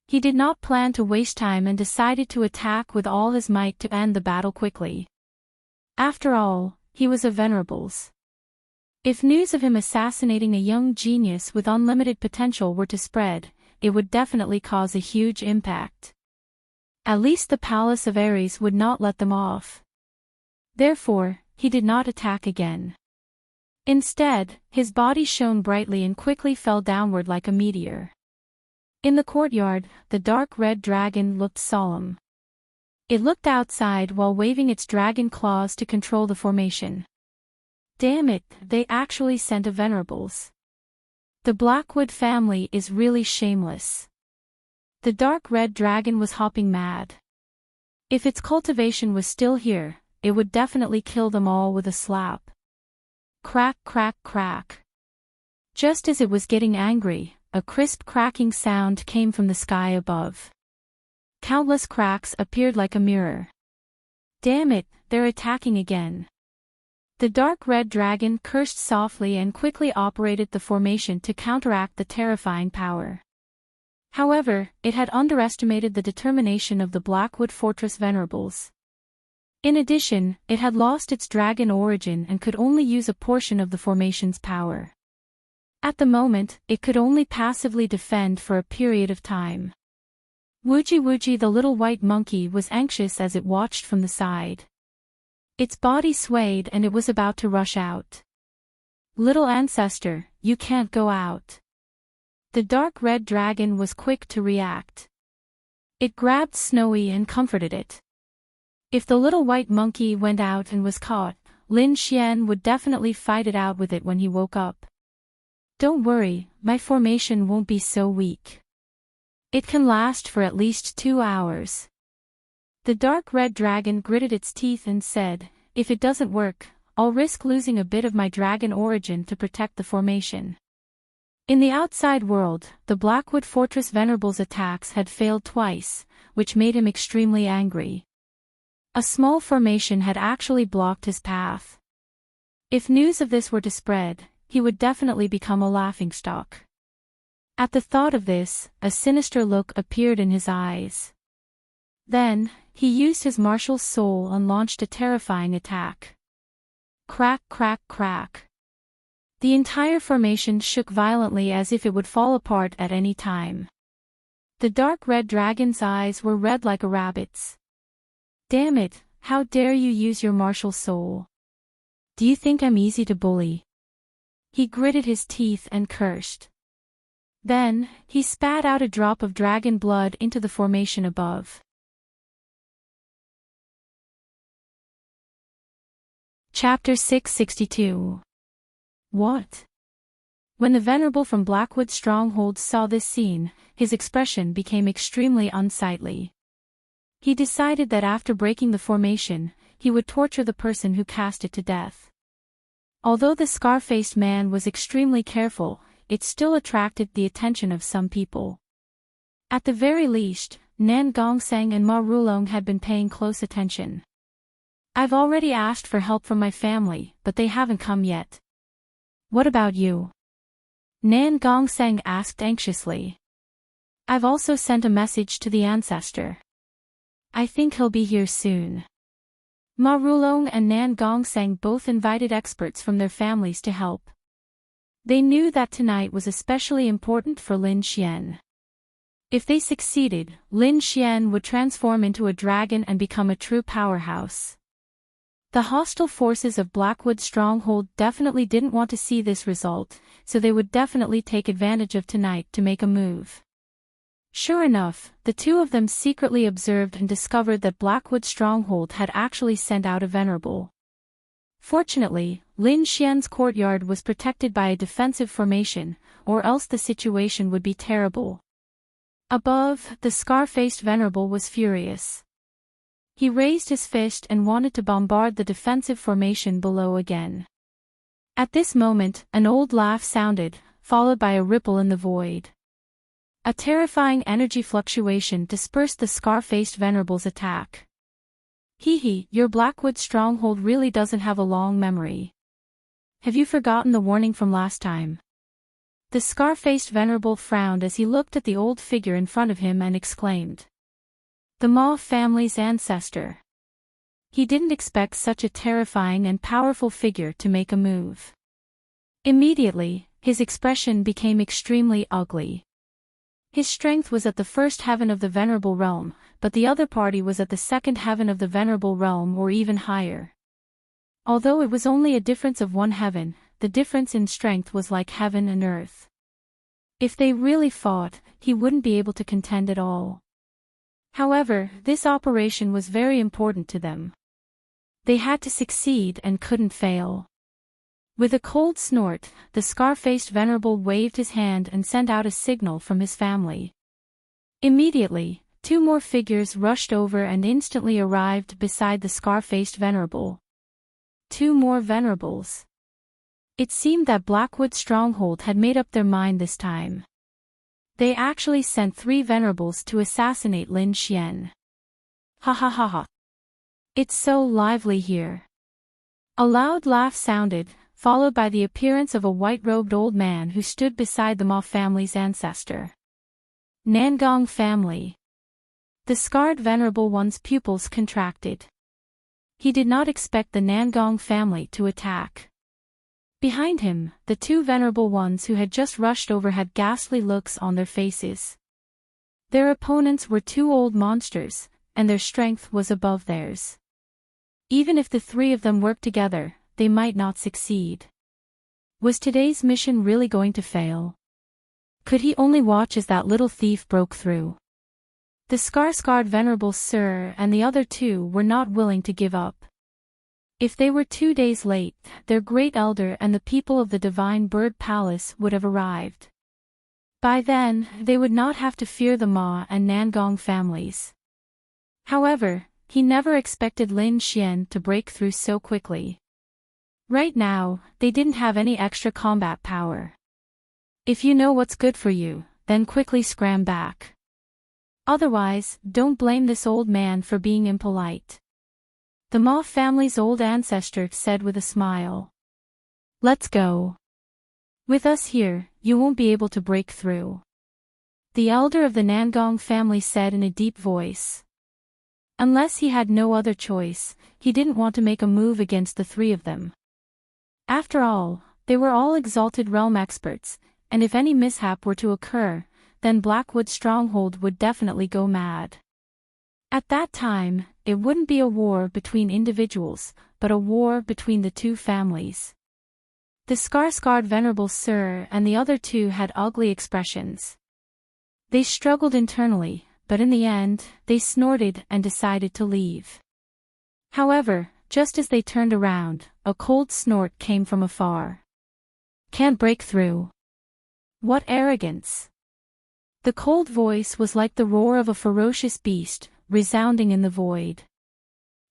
He did not plan to waste time and decided to attack with all his might to end the battle quickly. After all, he was a venerables. If news of him assassinating a young genius with unlimited potential were to spread, it would definitely cause a huge impact. At least the palace of Ares would not let them off. Therefore, he did not attack again. Instead, his body shone brightly and quickly fell downward like a meteor. In the courtyard, the dark red dragon looked solemn. It looked outside while waving its dragon claws to control the formation. Damn it, they actually sent a Venerables. The Blackwood family is really shameless. The dark red dragon was hopping mad. If its cultivation was still here, it would definitely kill them all with a slap. Crack, crack, crack. Just as it was getting angry, a crisp cracking sound came from the sky above. Countless cracks appeared like a mirror. Damn it, they're attacking again. The dark red dragon cursed softly and quickly operated the formation to counteract the terrifying power. However, it had underestimated the determination of the Blackwood Fortress Venerables. In addition, it had lost its dragon origin and could only use a portion of the formation's power. At the moment, it could only passively defend for a period of time. Woogie Woogie the little white monkey was anxious as it watched from the side. Its body swayed and it was about to rush out. Little ancestor, you can't go out. The dark red dragon was quick to react. It grabbed Snowy and comforted it. If the little white monkey went out and was caught, Lin Xian would definitely fight it out with it when he woke up. Don't worry, my formation won't be so weak. It can last for at least 2 hours. The dark red dragon gritted its teeth and said, if it doesn't work, I'll risk losing a bit of my dragon origin to protect the formation. In the outside world, the Blackwood Fortress Venerables' attacks had failed twice, which made him extremely angry. A small formation had actually blocked his path. If news of this were to spread, he would definitely become a laughingstock. At the thought of this, a sinister look appeared in his eyes. Then, he used his martial soul and launched a terrifying attack. Crack, crack, crack. The entire formation shook violently as if it would fall apart at any time. The dark red dragon's eyes were red like a rabbit's. Damn it, how dare you use your martial soul? Do you think I'm easy to bully? He gritted his teeth and cursed. Then, he spat out a drop of dragon blood into the formation above. Chapter 662. What? When the Venerable from Blackwood Stronghold saw this scene, his expression became extremely unsightly. He decided that after breaking the formation, he would torture the person who cast it to death. Although the scar-faced man was extremely careful, it still attracted the attention of some people. At the very least, Nan Gongseng and Ma Rulong had been paying close attention. I've already asked for help from my family, but they haven't come yet. What about you? Nan Gongseng asked anxiously. I've also sent a message to the ancestor. I think he'll be here soon. Ma Rulong and Nan Gongseng both invited experts from their families to help. They knew that tonight was especially important for Lin Xian. If they succeeded, Lin Xian would transform into a dragon and become a true powerhouse. The hostile forces of Blackwood Stronghold definitely didn't want to see this result, so they would definitely take advantage of tonight to make a move. Sure enough, the two of them secretly observed and discovered that Blackwood Stronghold had actually sent out a Venerable. Fortunately, Lin Xian's courtyard was protected by a defensive formation, or else the situation would be terrible. Above, the scar-faced Venerable was furious. He raised his fist and wanted to bombard the defensive formation below again. At this moment, an old laugh sounded, followed by a ripple in the void. A terrifying energy fluctuation dispersed the scar-faced Venerable's attack. Hee, your Blackwood Stronghold really doesn't have a long memory. Have you forgotten the warning from last time? The scar-faced Venerable frowned as he looked at the old figure in front of him and exclaimed. The Ma family's ancestor. He didn't expect such a terrifying and powerful figure to make a move. Immediately, his expression became extremely ugly. His strength was at the first heaven of the Venerable Realm, but the other party was at the second heaven of the Venerable Realm or even higher. Although it was only a difference of 1 heaven, the difference in strength was like heaven and earth. If they really fought, he wouldn't be able to contend at all. However, this operation was very important to them. They had to succeed and couldn't fail. With a cold snort, the scar-faced venerable waved his hand and sent out a signal from his family. Immediately, 2 more figures rushed over and instantly arrived beside the scar-faced venerable. 2 more venerables. It seemed that Blackwood Stronghold had made up their mind this time. They actually sent 3 venerables to assassinate Lin Xian. Ha ha ha ha. It's so lively here. A loud laugh sounded, followed by the appearance of a white-robed old man who stood beside the Ma family's ancestor. Nangong family. The scarred venerable one's pupils contracted. He did not expect the Nangong family to attack. Behind him, the 2 venerable ones who had just rushed over had ghastly looks on their faces. Their opponents were 2 old monsters, and their strength was above theirs. Even if the 3 of them worked together, they might not succeed. Was today's mission really going to fail? Could he only watch as that little thief broke through? The scarred venerable sir and the other 2 were not willing to give up. If they were 2 days late, their great elder and the people of the Divine Bird Palace would have arrived. By then, they would not have to fear the Ma and Nangong families. However, he never expected Lin Xian to break through so quickly. Right now, they didn't have any extra combat power. If you know what's good for you, then quickly scram back. Otherwise, don't blame this old man for being impolite. The Ma family's old ancestor said with a smile. Let's go. With us here, you won't be able to break through. The elder of the Nangong family said in a deep voice. Unless he had no other choice, he didn't want to make a move against the 3 of them. After all, they were all exalted realm experts, and if any mishap were to occur, then Blackwood Stronghold would definitely go mad. At that time, it wouldn't be a war between individuals, but a war between the 2 families. The scarred venerable sir and the other 2 had ugly expressions. They struggled internally, but in the end, they snorted and decided to leave. However, just as they turned around, a cold snort came from afar. Can't break through. What arrogance! The cold voice was like the roar of a ferocious beast, resounding in the void.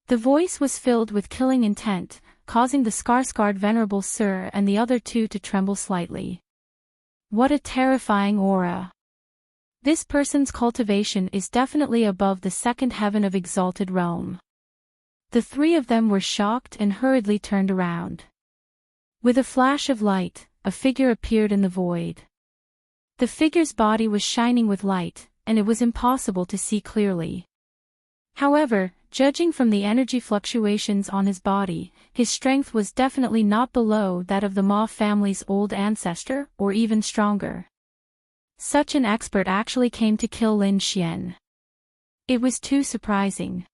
The voice was filled with killing intent, causing the scarred venerable sir and the other 2 to tremble slightly. What a terrifying aura! This person's cultivation is definitely above the 2nd heaven of exalted realm. The 3 of them were shocked and hurriedly turned around. With a flash of light, a figure appeared in the void. The figure's body was shining with light, and it was impossible to see clearly. However, judging from the energy fluctuations on his body, his strength was definitely not below that of the Ma family's old ancestor, or even stronger. Such an expert actually came to kill Lin Xian. It was too surprising.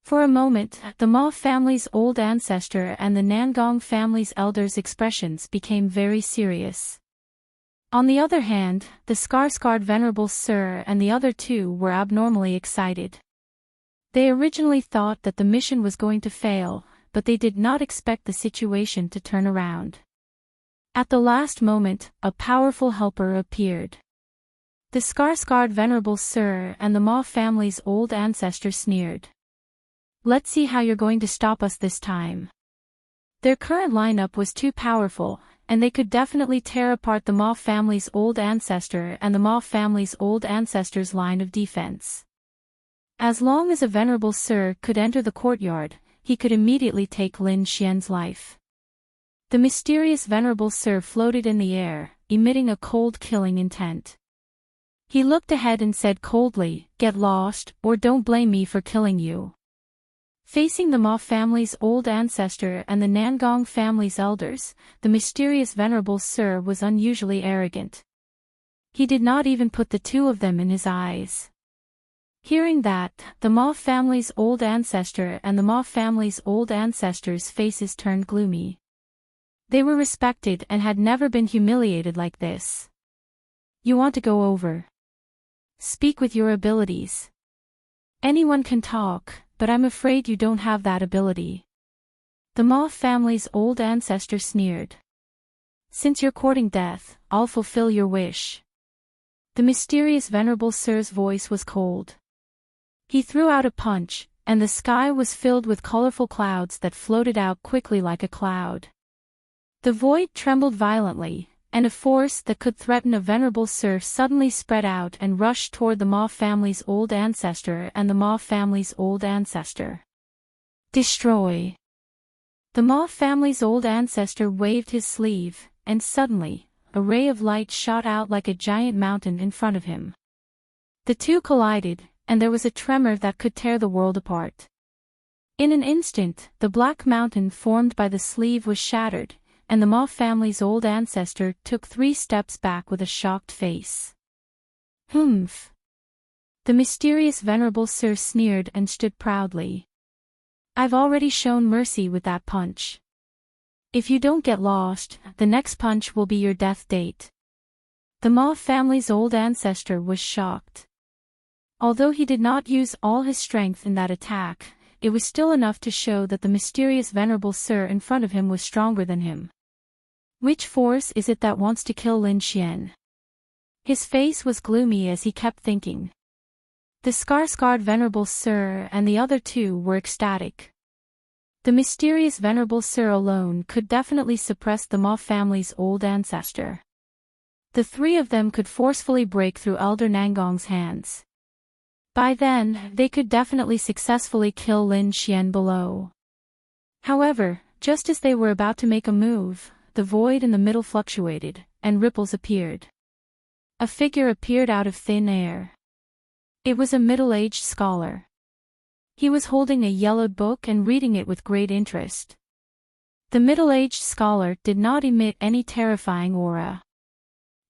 For a moment, the Ma family's old ancestor and the Nangong family's elders' expressions became very serious. On the other hand, the scarred venerable sir and the other 2 were abnormally excited. They originally thought that the mission was going to fail, but they did not expect the situation to turn around. At the last moment, a powerful helper appeared. The scarred venerable sir and the Ma family's old ancestor sneered. Let's see how you're going to stop us this time. Their current lineup was too powerful, and they could definitely tear apart the Ma family's old ancestor and the Ma family's old ancestor's line of defense. As long as a venerable sir could enter the courtyard, he could immediately take Lin Xian's life. The mysterious venerable sir floated in the air, emitting a cold killing intent. He looked ahead and said coldly, "Get lost, or don't blame me for killing you." Facing the Ma family's old ancestor and the Nangong family's elders, the mysterious venerable sir was unusually arrogant. He did not even put the 2 of them in his eyes. Hearing that, the Ma family's old ancestor and the Ma family's old ancestor's faces turned gloomy. They were respected and had never been humiliated like this. You want to go over? Speak with your abilities. Anyone can talk, but I'm afraid you don't have that ability. The Moth family's old ancestor sneered. Since you're courting death, I'll fulfill your wish. The mysterious Venerable Sir's voice was cold. He threw out a punch, and the sky was filled with colorful clouds that floated out quickly like a cloud. The void trembled violently, and a force that could threaten a Venerable Sir suddenly spread out and rushed toward the Moth family's old ancestor and the Moth family's old ancestor. Destroy! The Moth family's old ancestor waved his sleeve, and suddenly, a ray of light shot out like a giant mountain in front of him. The two collided, and there was a tremor that could tear the world apart. In an instant, the black mountain formed by the sleeve was shattered, and the Moth family's old ancestor took 3 steps back with a shocked face. Humph! The mysterious Venerable Sir sneered and stood proudly. I've already shown mercy with that punch. If you don't get lost, the next punch will be your death date. The Moth family's old ancestor was shocked. Although he did not use all his strength in that attack, it was still enough to show that the mysterious Venerable Sir in front of him was stronger than him. Which force is it that wants to kill Lin Xian? His face was gloomy as he kept thinking. The scar-scarred Venerable Sir and the other two were ecstatic. The mysterious Venerable Sir alone could definitely suppress the Moth family's old ancestor. The 3 of them could forcefully break through Elder Nangong's hands. By then, they could definitely successfully kill Lin Xian below. However, just as they were about to make a move, the void in the middle fluctuated, and ripples appeared. A figure appeared out of thin air. It was a middle-aged scholar. He was holding a yellowed book and reading it with great interest. The middle-aged scholar did not emit any terrifying aura.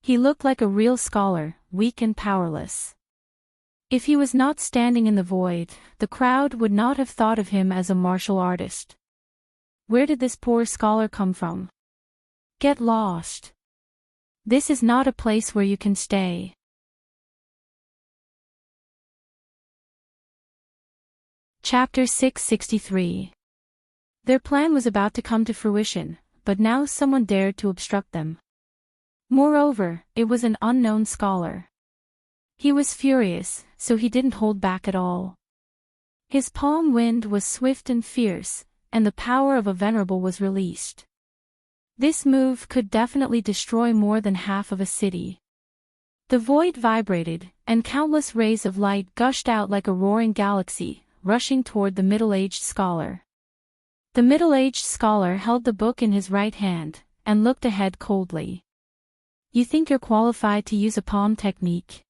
He looked like a real scholar, weak and powerless. If he was not standing in the void, the crowd would not have thought of him as a martial artist. Where did this poor scholar come from? Get lost. This is not a place where you can stay. Chapter 663. Their plan was about to come to fruition, but now someone dared to obstruct them. Moreover, it was an unknown scholar. He was furious, so he didn't hold back at all. His palm wind was swift and fierce, and the power of a venerable was released. This move could definitely destroy more than half of a city. The void vibrated, and countless rays of light gushed out like a roaring galaxy, rushing toward the middle-aged scholar. The middle-aged scholar held the book in his right hand, and looked ahead coldly. You think you're qualified to use a palm technique?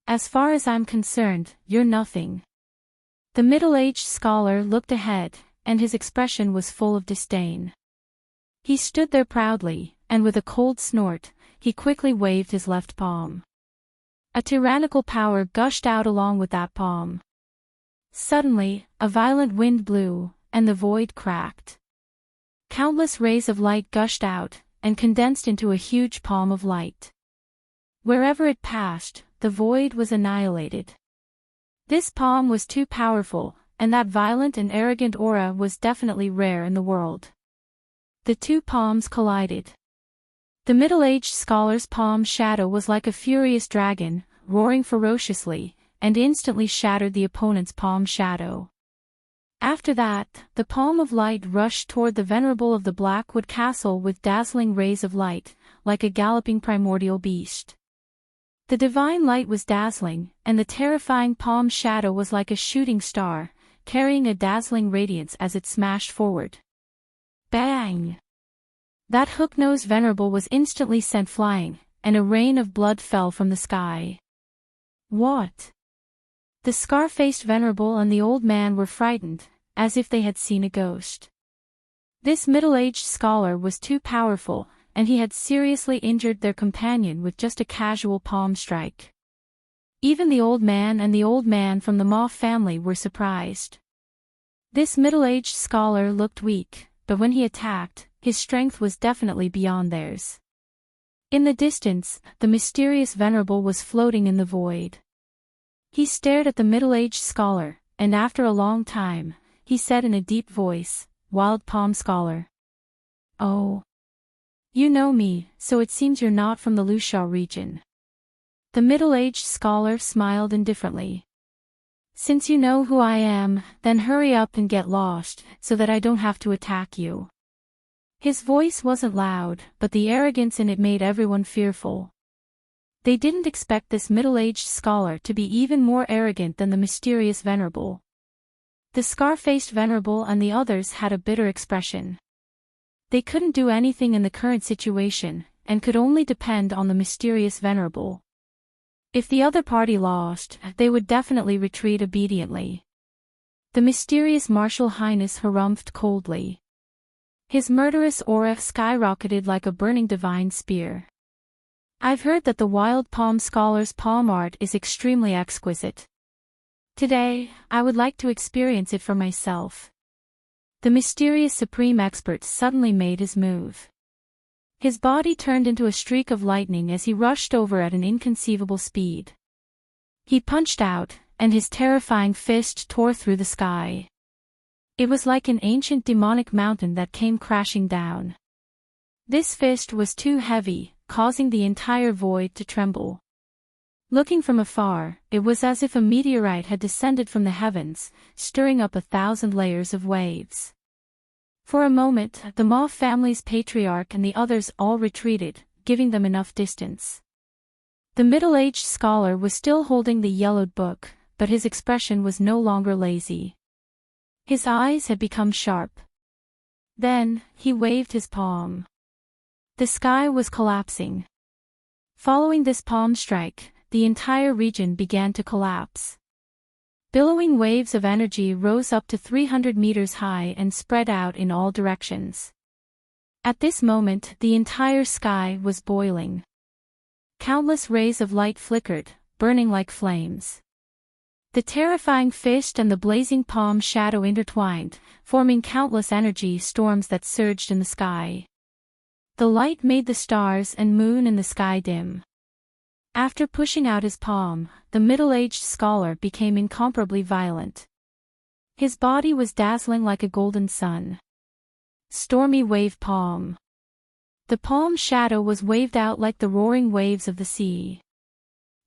As far as I'm concerned, you're nothing. The middle-aged scholar looked ahead, and his expression was full of disdain. He stood there proudly, and with a cold snort, he quickly waved his left palm. A tyrannical power gushed out along with that palm. Suddenly, a violent wind blew, and the void cracked. Countless rays of light gushed out, and condensed into a huge palm of light. Wherever it passed, the void was annihilated. This palm was too powerful, and that violent and arrogant aura was definitely rare in the world. The 2 palms collided. The middle-aged scholar's palm shadow was like a furious dragon, roaring ferociously, and instantly shattered the opponent's palm shadow. After that, the palm of light rushed toward the venerable of the Blackwood Castle with dazzling rays of light, like a galloping primordial beast. The divine light was dazzling, and the terrifying palm shadow was like a shooting star, carrying a dazzling radiance as it smashed forward. Bang! That hook-nosed venerable was instantly sent flying, and a rain of blood fell from the sky. What? The scar-faced venerable and the old man were frightened, as if they had seen a ghost. This middle-aged scholar was too powerful, and he had seriously injured their companion with just a casual palm strike. Even the old man and the old man from the Moth family were surprised. This middle-aged scholar looked weak, but when he attacked, his strength was definitely beyond theirs. In the distance, the mysterious venerable was floating in the void. He stared at the middle-aged scholar, and after a long time, he said in a deep voice, "Wild Palm Scholar. Oh. You know me, so it seems you're not from the Lusha region." The middle-aged scholar smiled indifferently. "Since you know who I am, then hurry up and get lost, so that I don't have to attack you." His voice wasn't loud, but the arrogance in it made everyone fearful. They didn't expect this middle-aged scholar to be even more arrogant than the mysterious venerable. The scar-faced venerable and the others had a bitter expression. They couldn't do anything in the current situation, and could only depend on the mysterious venerable. If the other party lost, they would definitely retreat obediently. The mysterious Martial Highness harumphed coldly. His murderous aura skyrocketed like a burning divine spear. "I've heard that the Wild Palm Scholar's palm art is extremely exquisite. Today, I would like to experience it for myself." The mysterious supreme expert suddenly made his move. His body turned into a streak of lightning as he rushed over at an inconceivable speed. He punched out, and his terrifying fist tore through the sky. It was like an ancient demonic mountain that came crashing down. This fist was too heavy, causing the entire void to tremble. Looking from afar, it was as if a meteorite had descended from the heavens, stirring up 1,000 layers of waves. For a moment, the Ma family's patriarch and the others all retreated, giving them enough distance. The middle-aged scholar was still holding the yellowed book, but his expression was no longer lazy. His eyes had become sharp. Then, he waved his palm. The sky was collapsing. Following this palm strike, the entire region began to collapse. Billowing waves of energy rose up to 300 meters high and spread out in all directions. At this moment, the entire sky was boiling. Countless rays of light flickered, burning like flames. The terrifying fist and the blazing palm shadow intertwined, forming countless energy storms that surged in the sky. The light made the stars and moon in the sky dim. After pushing out his palm, the middle-aged scholar became incomparably violent. His body was dazzling like a golden sun. Stormy wave palm. The palm shadow was waved out like the roaring waves of the sea.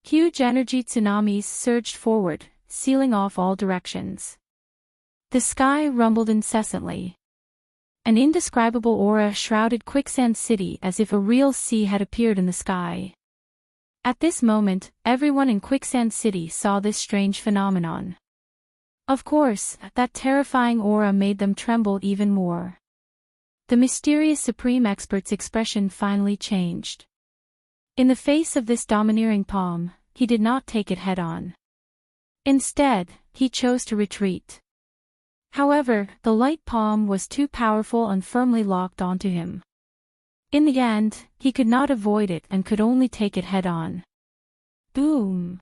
Huge energy tsunamis surged forward, sealing off all directions. The sky rumbled incessantly. An indescribable aura shrouded Quicksand City as if a real sea had appeared in the sky. At this moment, everyone in Quicksand City saw this strange phenomenon. Of course, that terrifying aura made them tremble even more. The mysterious supreme expert's expression finally changed. In the face of this domineering palm, he did not take it head-on. Instead, he chose to retreat. However, the light palm was too powerful and firmly locked onto him. In the end, he could not avoid it and could only take it head-on. Boom!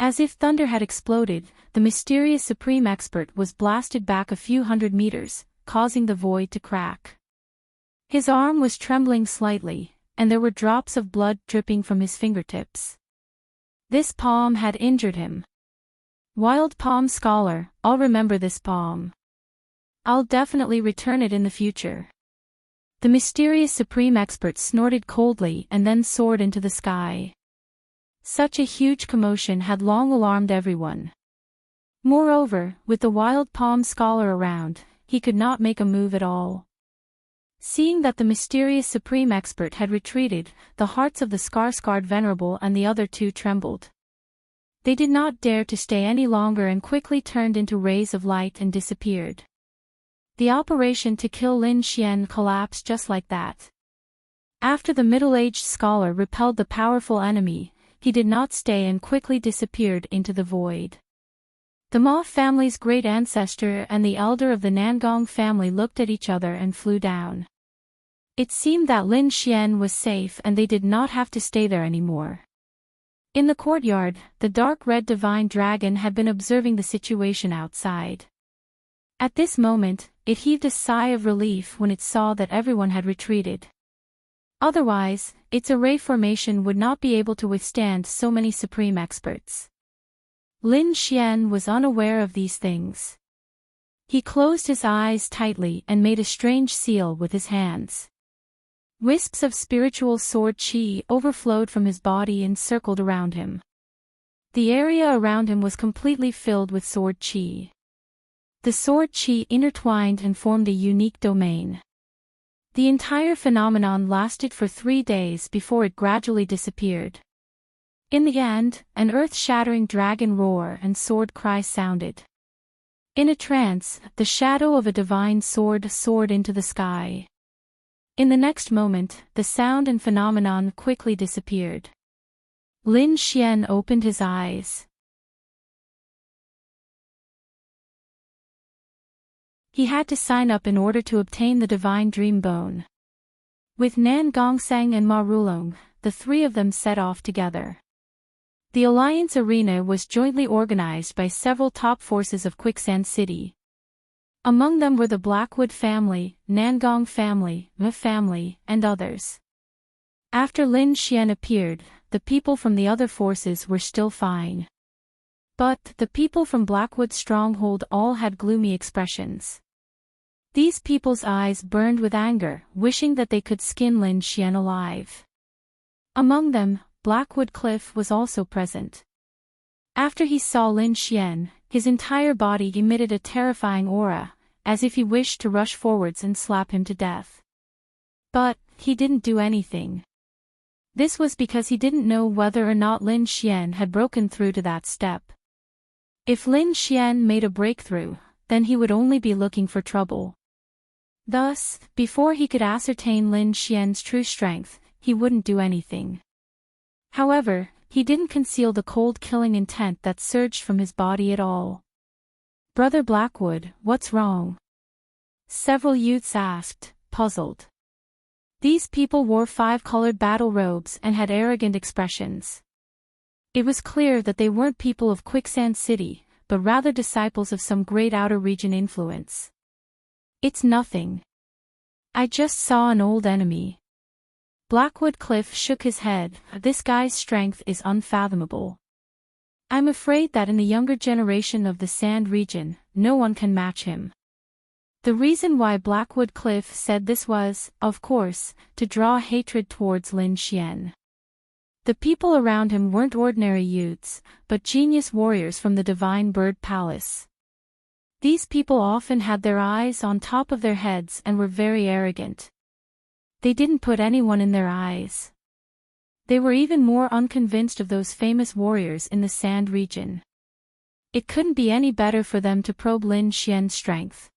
As if thunder had exploded, the mysterious supreme expert was blasted back a few hundred meters, causing the void to crack. His arm was trembling slightly, and there were drops of blood dripping from his fingertips. This palm had injured him. Wild Palm Scholar, I'll remember this palm. I'll definitely return it in the future. The mysterious supreme expert snorted coldly and then soared into the sky. Such a huge commotion had long alarmed everyone. Moreover, with the Wild Palm Scholar around, he could not make a move at all. Seeing that the mysterious supreme expert had retreated, the hearts of the scar-scarred venerable and the other two trembled. They did not dare to stay any longer and quickly turned into rays of light and disappeared. The operation to kill Lin Xian collapsed just like that. After the middle-aged scholar repelled the powerful enemy, he did not stay and quickly disappeared into the void. The Ma family's great ancestor and the elder of the Nangong family looked at each other and flew down. It seemed that Lin Xian was safe and they did not have to stay there anymore. In the courtyard, the dark red divine dragon had been observing the situation outside. At this moment, it heaved a sigh of relief when it saw that everyone had retreated. Otherwise, its array formation would not be able to withstand so many supreme experts. Lin Xian was unaware of these things. He closed his eyes tightly and made a strange seal with his hands. Wisps of spiritual sword qi overflowed from his body and circled around him. The area around him was completely filled with sword qi. The sword qi intertwined and formed a unique domain. The entire phenomenon lasted for 3 days before it gradually disappeared. In the end, an earth-shattering dragon roar and sword cry sounded. In a trance, the shadow of a divine sword soared into the sky. In the next moment, the sound and phenomenon quickly disappeared. Lin Xian opened his eyes. He had to sign up in order to obtain the divine dream bone. With Nan Gongsang and Ma Rulong, the 3 of them set off together. The Alliance Arena was jointly organized by several top forces of Quicksand City. Among them were the Blackwood family, Nangong family, Ma family, and others. After Lin Xian appeared, the people from the other forces were still fine. But the people from Blackwood's stronghold all had gloomy expressions. These people's eyes burned with anger, wishing that they could skin Lin Xian alive. Among them, Blackwood Cliff was also present. After he saw Lin Xian, his entire body emitted a terrifying aura, as if he wished to rush forwards and slap him to death. But he didn't do anything. This was because he didn't know whether or not Lin Xian had broken through to that step. If Lin Xian made a breakthrough, then he would only be looking for trouble. Thus, before he could ascertain Lin Xian's true strength, he wouldn't do anything. However, he didn't conceal the cold killing intent that surged from his body at all. "Brother Blackwood, what's wrong?" several youths asked, puzzled. These people wore 5-colored battle robes and had arrogant expressions. It was clear that they weren't people of Quicksand City, but rather disciples of some great outer region influence. "It's nothing. I just saw an old enemy." Blackwood Cliff shook his head. "This guy's strength is unfathomable. I'm afraid that in the younger generation of the Sand region, no one can match him." The reason why Blackwood Cliff said this was, of course, to draw hatred towards Lin Xian. The people around him weren't ordinary youths, but genius warriors from the Divine Bird Palace. These people often had their eyes on top of their heads and were very arrogant. They didn't put anyone in their eyes. They were even more unconvinced of those famous warriors in the Sand region. It couldn't be any better for them to probe Lin Xian's strength.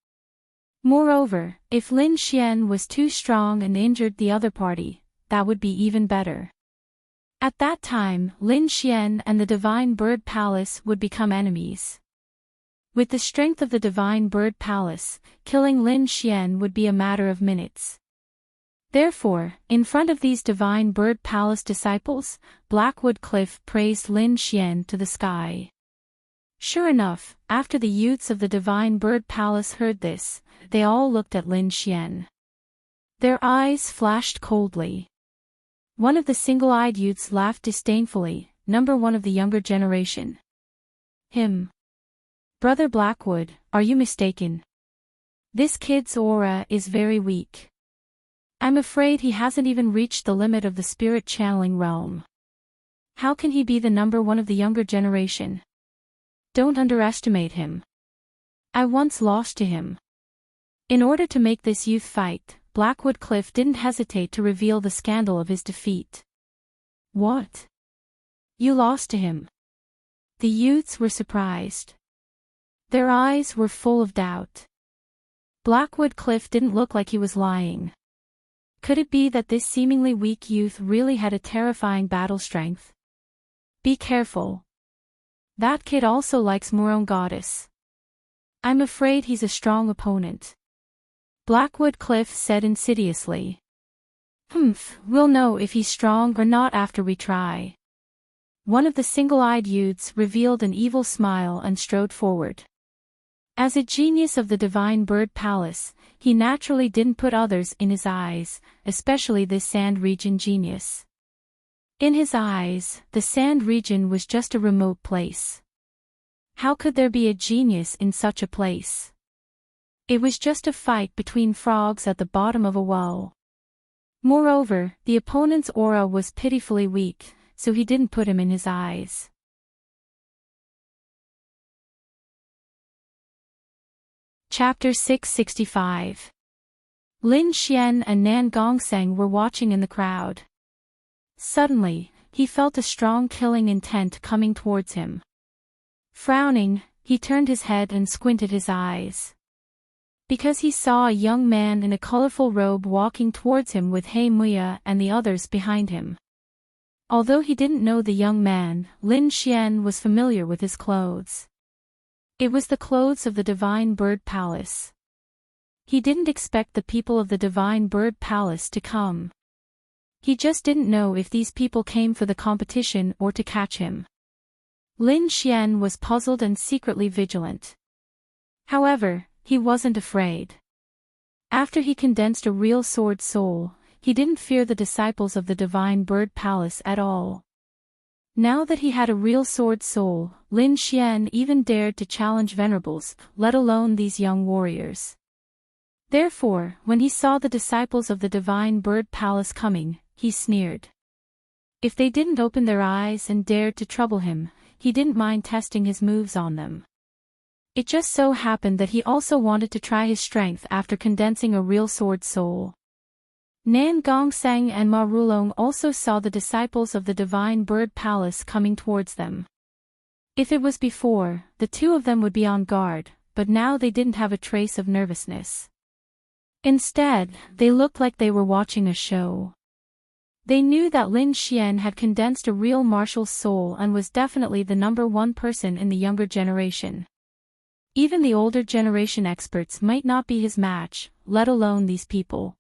Moreover, if Lin Xian was too strong and injured the other party, that would be even better. At that time, Lin Xian and the Divine Bird Palace would become enemies. With the strength of the Divine Bird Palace, killing Lin Xian would be a matter of minutes. Therefore, in front of these Divine Bird Palace disciples, Blackwood Cliff praised Lin Xian to the sky. Sure enough, after the youths of the Divine Bird Palace heard this, they all looked at Lin Xian. Their eyes flashed coldly. One of the single-eyed youths laughed disdainfully, number 1 of the younger generation. "Him. Brother Blackwood, are you mistaken? This kid's aura is very weak. I'm afraid he hasn't even reached the limit of the spirit channeling realm. How can he be the number 1 of the younger generation? Don't underestimate him. I once lost to him." In order to make this youth fight, Blackwood Cliff didn't hesitate to reveal the scandal of his defeat. "What? You lost to him?" The youths were surprised. Their eyes were full of doubt. Blackwood Cliff didn't look like he was lying. Could it be that this seemingly weak youth really had a terrifying battle strength? Be careful. That kid also likes Moron Goddess. I'm afraid he's a strong opponent. Blackwood Cliff said insidiously. We'll know if he's strong or not after we try. One of the single-eyed youths revealed an evil smile and strode forward. As a genius of the Divine Bird Palace, he naturally didn't put others in his eyes, especially this sand region genius. In his eyes, the sand region was just a remote place. How could there be a genius in such a place? It was just a fight between frogs at the bottom of a well. Moreover, the opponent's aura was pitifully weak, so he didn't put him in his eyes. Chapter 665. Lin Xian and Nan Gongseng were watching in the crowd. Suddenly, he felt a strong killing intent coming towards him. Frowning, he turned his head and squinted his eyes. Because he saw a young man in a colorful robe walking towards him with He Muya and the others behind him. Although he didn't know the young man, Lin Xian was familiar with his clothes. It was the clothes of the Divine Bird Palace. He didn't expect the people of the Divine Bird Palace to come. He just didn't know if these people came for the competition or to catch him. Lin Xian was puzzled and secretly vigilant. However, he wasn't afraid. After he condensed a real sword soul, he didn't fear the disciples of the Divine Bird Palace at all. Now that he had a real sword soul, Lin Xian even dared to challenge venerables, let alone these young warriors. Therefore, when he saw the disciples of the Divine Bird Palace coming, he sneered. If they didn't open their eyes and dared to trouble him, he didn't mind testing his moves on them. It just so happened that he also wanted to try his strength after condensing a real sword soul. Nan Gongseng and Ma Rulong also saw the disciples of the Divine Bird Palace coming towards them. If it was before, the two of them would be on guard, but now they didn't have a trace of nervousness. Instead, they looked like they were watching a show. They knew that Lin Xian had condensed a real martial soul and was definitely the #1 person in the younger generation. Even the older generation experts might not be his match, let alone these people.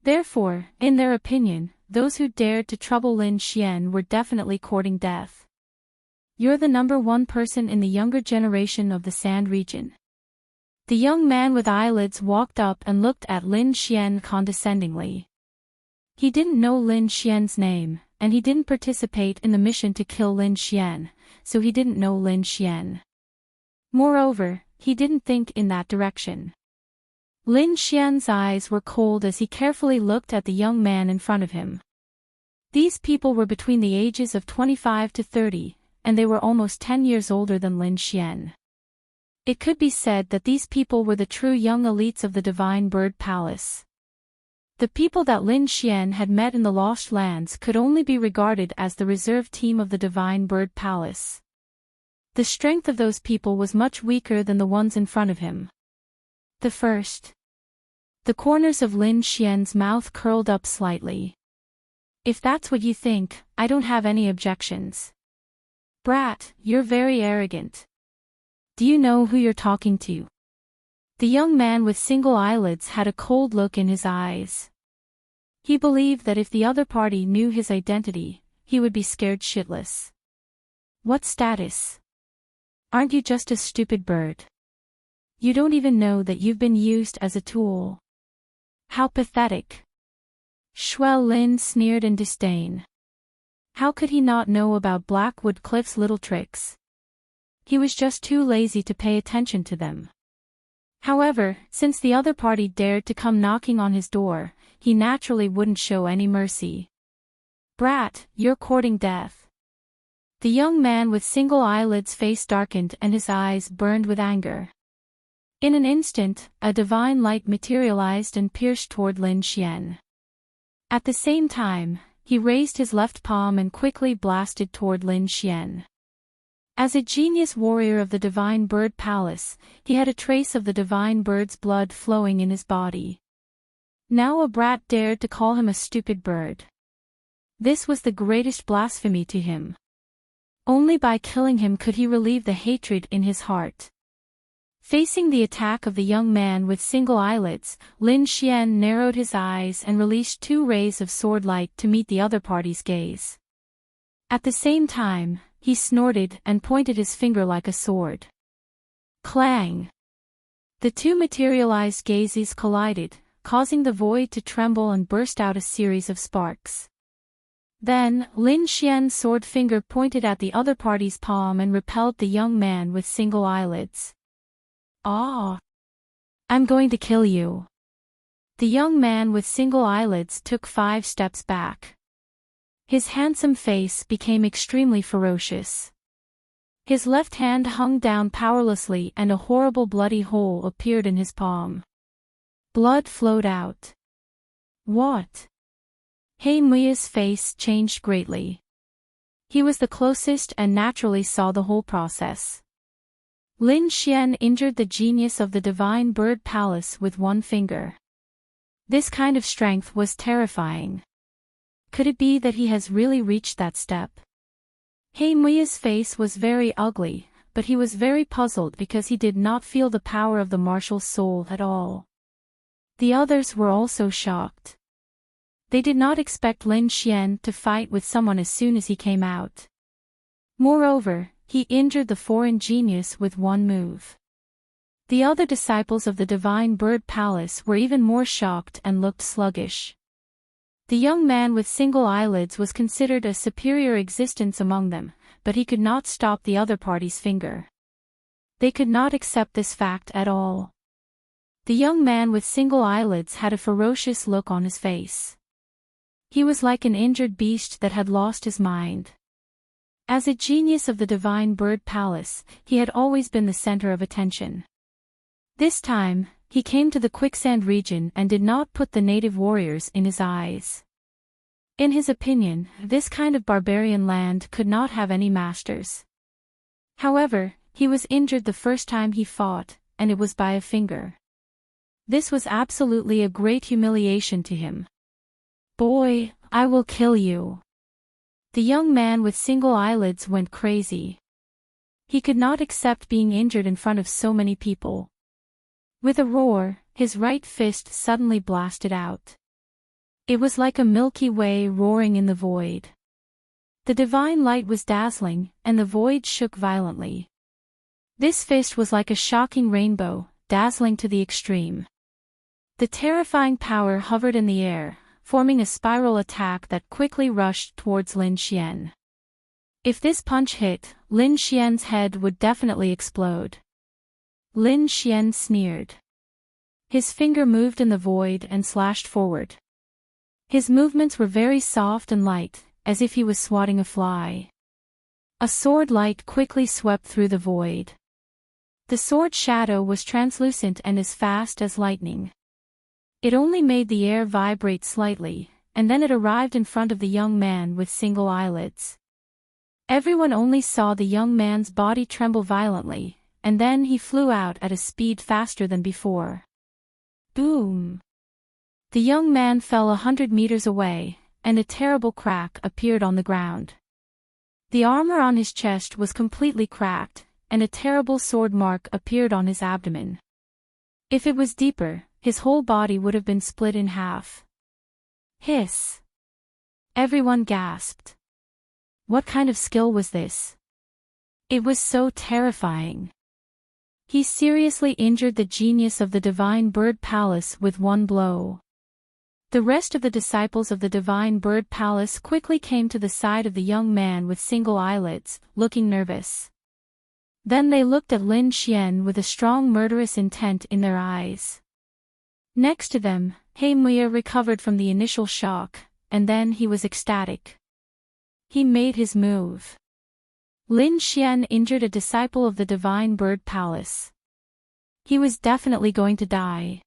Therefore, in their opinion, those who dared to trouble Lin Xian were definitely courting death. You're the #1 person in the younger generation of the Sand region. The young man with eyelids walked up and looked at Lin Xian condescendingly. He didn't know Lin Xian's name, and he didn't participate in the mission to kill Lin Xian, so he didn't know Lin Xian. Moreover, he didn't think in that direction. Lin Xian's eyes were cold as he carefully looked at the young man in front of him. These people were between the ages of 25 to 30, and they were almost 10 years older than Lin Xian. It could be said that these people were the true young elites of the Divine Bird Palace. The people that Lin Xian had met in the Lost Lands could only be regarded as the reserve team of the Divine Bird Palace. The strength of those people was much weaker than the ones in front of him. The corners of Lin Xian's mouth curled up slightly. If that's what you think, I don't have any objections. Brat, you're very arrogant. Do you know who you're talking to? The young man with single eyelids had a cold look in his eyes. He believed that if the other party knew his identity, he would be scared shitless. What status? Aren't you just a stupid bird? You don't even know that you've been used as a tool. How pathetic. Shuai Lin sneered in disdain. How could he not know about Blackwood Cliff's little tricks? He was just too lazy to pay attention to them. However, since the other party dared to come knocking on his door, he naturally wouldn't show any mercy. Brat, you're courting death. The young man with single eyelids' face darkened and his eyes burned with anger. In an instant, a divine light materialized and pierced toward Lin Xian. At the same time, he raised his left palm and quickly blasted toward Lin Xian. As a genius warrior of the Divine Bird Palace, he had a trace of the divine bird's blood flowing in his body. Now a brat dared to call him a stupid bird. This was the greatest blasphemy to him. Only by killing him could he relieve the hatred in his heart. Facing the attack of the young man with single eyelids, Lin Xian narrowed his eyes and released 2 rays of sword light to meet the other party's gaze. At the same time, he snorted and pointed his finger like a sword. Clang! The two materialized gazes collided, causing the void to tremble and burst out a series of sparks. Then, Lin Xian's sword finger pointed at the other party's palm and repelled the young man with single eyelids. "Ah! I'm going to kill you." The young man with single eyelids took 5 steps back. His handsome face became extremely ferocious. His left hand hung down powerlessly and a horrible bloody hole appeared in his palm. Blood flowed out. "What?" He Mui's face changed greatly. He was the closest and naturally saw the whole process. Lin Xian injured the genius of the Divine Bird Palace with one finger. This kind of strength was terrifying. Could it be that he has really reached that step? He Mui's face was very ugly, but he was very puzzled because he did not feel the power of the martial soul at all. The others were also shocked. They did not expect Lin Xian to fight with someone as soon as he came out. Moreover, he injured the foreign genius with one move. The other disciples of the Divine Bird Palace were even more shocked and looked sluggish. The young man with single eyelids was considered a superior existence among them, but he could not stop the other party's finger. They could not accept this fact at all. The young man with single eyelids had a ferocious look on his face. He was like an injured beast that had lost his mind. As a genius of the Divine Bird Palace, he had always been the center of attention. This time, he came to the quicksand region and did not put the native warriors in his eyes. In his opinion, this kind of barbarian land could not have any masters. However, he was injured the first time he fought, and it was by a finger. This was absolutely a great humiliation to him. "Boy, I will kill you." The young man with single eyelids went crazy. He could not accept being injured in front of so many people. With a roar, his right fist suddenly blasted out. It was like a Milky Way roaring in the void. The divine light was dazzling, and the void shook violently. This fist was like a shocking rainbow, dazzling to the extreme. The terrifying power hovered in the air, forming a spiral attack that quickly rushed towards Lin Xian. If this punch hit, Lin Xian's head would definitely explode. Lin Xian sneered. His finger moved in the void and slashed forward. His movements were very soft and light, as if he was swatting a fly. A sword light quickly swept through the void. The sword shadow was translucent and as fast as lightning. It only made the air vibrate slightly, and then it arrived in front of the young man with single eyelids. Everyone only saw the young man's body tremble violently, and then he flew out at a speed faster than before. Boom! The young man fell 100 meters away, and a terrible crack appeared on the ground. The armor on his chest was completely cracked, and a terrible sword mark appeared on his abdomen. If it was deeper, his whole body would have been split in half. Hiss! Everyone gasped. What kind of skill was this? It was so terrifying. He seriously injured the genius of the Divine Bird Palace with one blow. The rest of the disciples of the Divine Bird Palace quickly came to the side of the young man with single eyelids, looking nervous. Then they looked at Lin Xian with a strong murderous intent in their eyes. Next to them, He Mui recovered from the initial shock, and then he was ecstatic. He made his move. Lin Xian injured a disciple of the Divine Bird Palace. He was definitely going to die.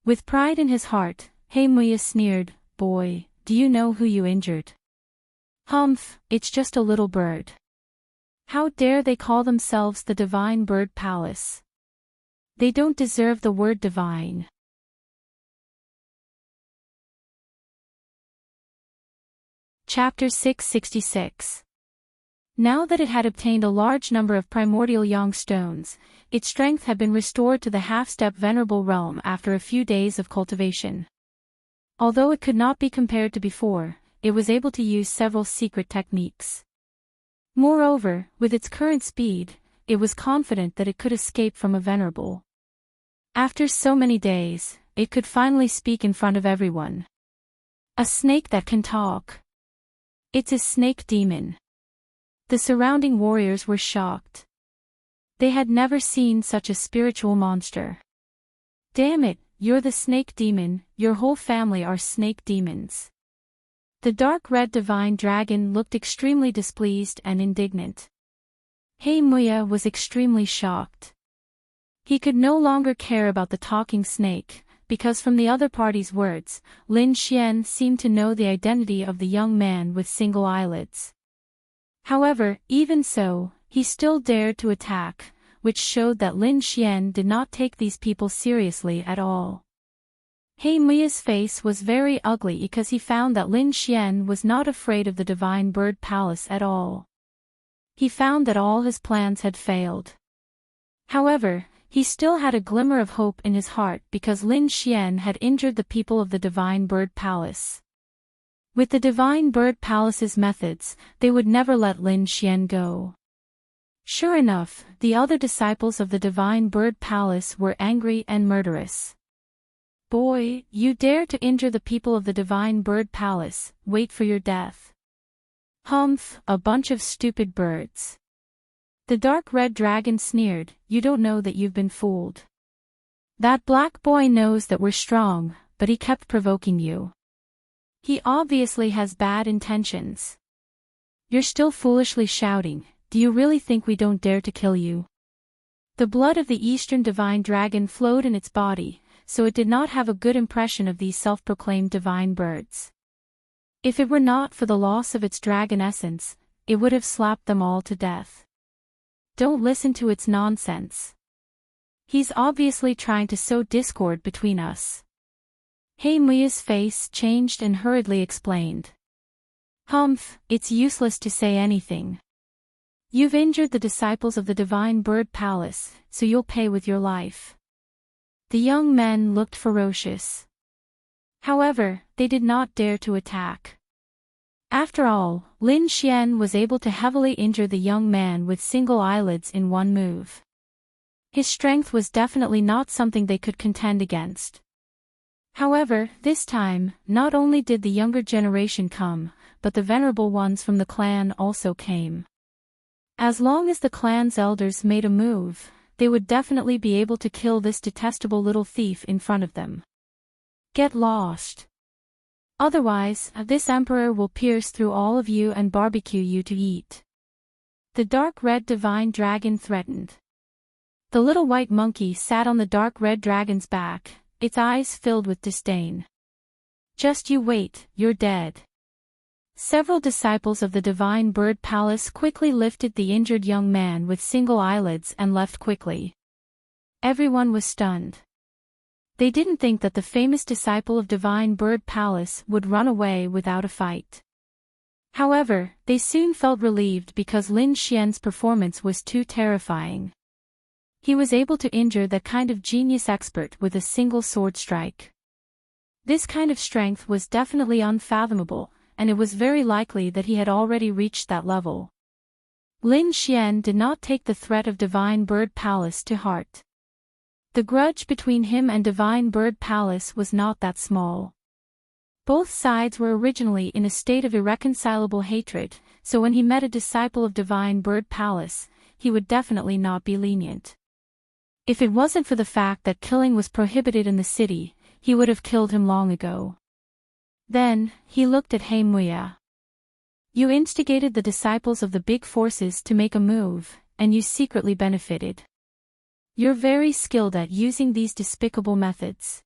With pride in his heart, He Mui sneered, "Boy, do you know who you injured?" "Humph, it's just a little bird. How dare they call themselves the Divine Bird Palace? They don't deserve the word divine." Chapter 666. Now that it had obtained a large number of primordial yang stones, its strength had been restored to the half-step venerable realm after a few days of cultivation. Although it could not be compared to before, it was able to use several secret techniques. Moreover, with its current speed, it was confident that it could escape from a venerable. After so many days, it could finally speak in front of everyone. A snake that can talk. It's a snake demon. The surrounding warriors were shocked. They had never seen such a spiritual monster. Damn it, you're the snake demon, your whole family are snake demons. The dark red divine dragon looked extremely displeased and indignant. Heartmuya was extremely shocked. He could no longer care about the talking snake, because from the other party's words, Lin Xian seemed to know the identity of the young man with single eyelids. However, even so, he still dared to attack, which showed that Lin Xian did not take these people seriously at all. Heartmuya's face was very ugly because he found that Lin Xian was not afraid of the Divine Bird Palace at all. He found that all his plans had failed. However, he still had a glimmer of hope in his heart because Lin Xian had injured the people of the Divine Bird Palace. With the Divine Bird Palace's methods, they would never let Lin Xian go. Sure enough, the other disciples of the Divine Bird Palace were angry and murderous. Boy, you dare to injure the people of the Divine Bird Palace, wait for your death. Humph, a bunch of stupid birds. The dark red dragon sneered, you don't know that you've been fooled. That black boy knows that we're strong, but he kept provoking you. He obviously has bad intentions. You're still foolishly shouting, do you really think we don't dare to kill you? The blood of the Eastern Divine Dragon flowed in its body, so it did not have a good impression of these self-proclaimed divine birds. If it were not for the loss of its dragon essence, it would have slapped them all to death. Don't listen to its nonsense. He's obviously trying to sow discord between us. Heartmuya's face changed and hurriedly explained. Humph, it's useless to say anything. You've injured the disciples of the Divine Bird Palace, so you'll pay with your life. The young men looked ferocious. However, they did not dare to attack. After all, Lin Xian was able to heavily injure the young man with single eyelids in one move. His strength was definitely not something they could contend against. However, this time, not only did the younger generation come, but the venerable ones from the clan also came. As long as the clan's elders made a move, they would definitely be able to kill this detestable little thief in front of them. Get lost. Otherwise, this emperor will pierce through all of you and barbecue you to eat. The dark red divine dragon threatened. The little white monkey sat on the dark red dragon's back, its eyes filled with disdain. Just you wait, you're dead. Several disciples of the Divine Bird Palace quickly lifted the injured young man with single eyelids and left quickly. Everyone was stunned. They didn't think that the famous disciple of Divine Bird Palace would run away without a fight. However, they soon felt relieved because Lin Xian's performance was too terrifying. He was able to injure that kind of genius expert with a single sword strike. This kind of strength was definitely unfathomable, and it was very likely that he had already reached that level. Lin Xian did not take the threat of Divine Bird Palace to heart. The grudge between him and Divine Bird Palace was not that small. Both sides were originally in a state of irreconcilable hatred, so when he met a disciple of Divine Bird Palace, he would definitely not be lenient. If it wasn't for the fact that killing was prohibited in the city, he would have killed him long ago. Then, he looked at Heartmuya. You instigated the disciples of the big forces to make a move, and you secretly benefited. You're very skilled at using these despicable methods.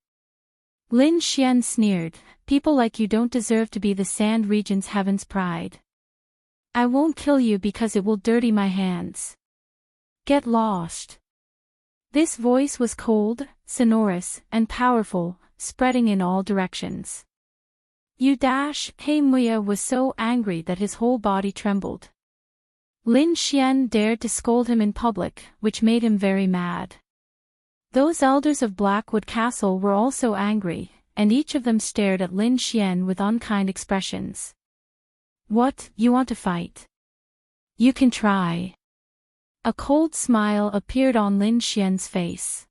Lin Xian sneered, people like you don't deserve to be the Sand Region's heaven's pride. I won't kill you because it will dirty my hands. Get lost. This voice was cold, sonorous, and powerful, spreading in all directions. Heartmuya was so angry that his whole body trembled. Lin Xian dared to scold him in public, which made him very mad. Those elders of Blackwood Castle were also angry, and each of them stared at Lin Xian with unkind expressions. What, you want to fight? You can try. A cold smile appeared on Lin Xian's face.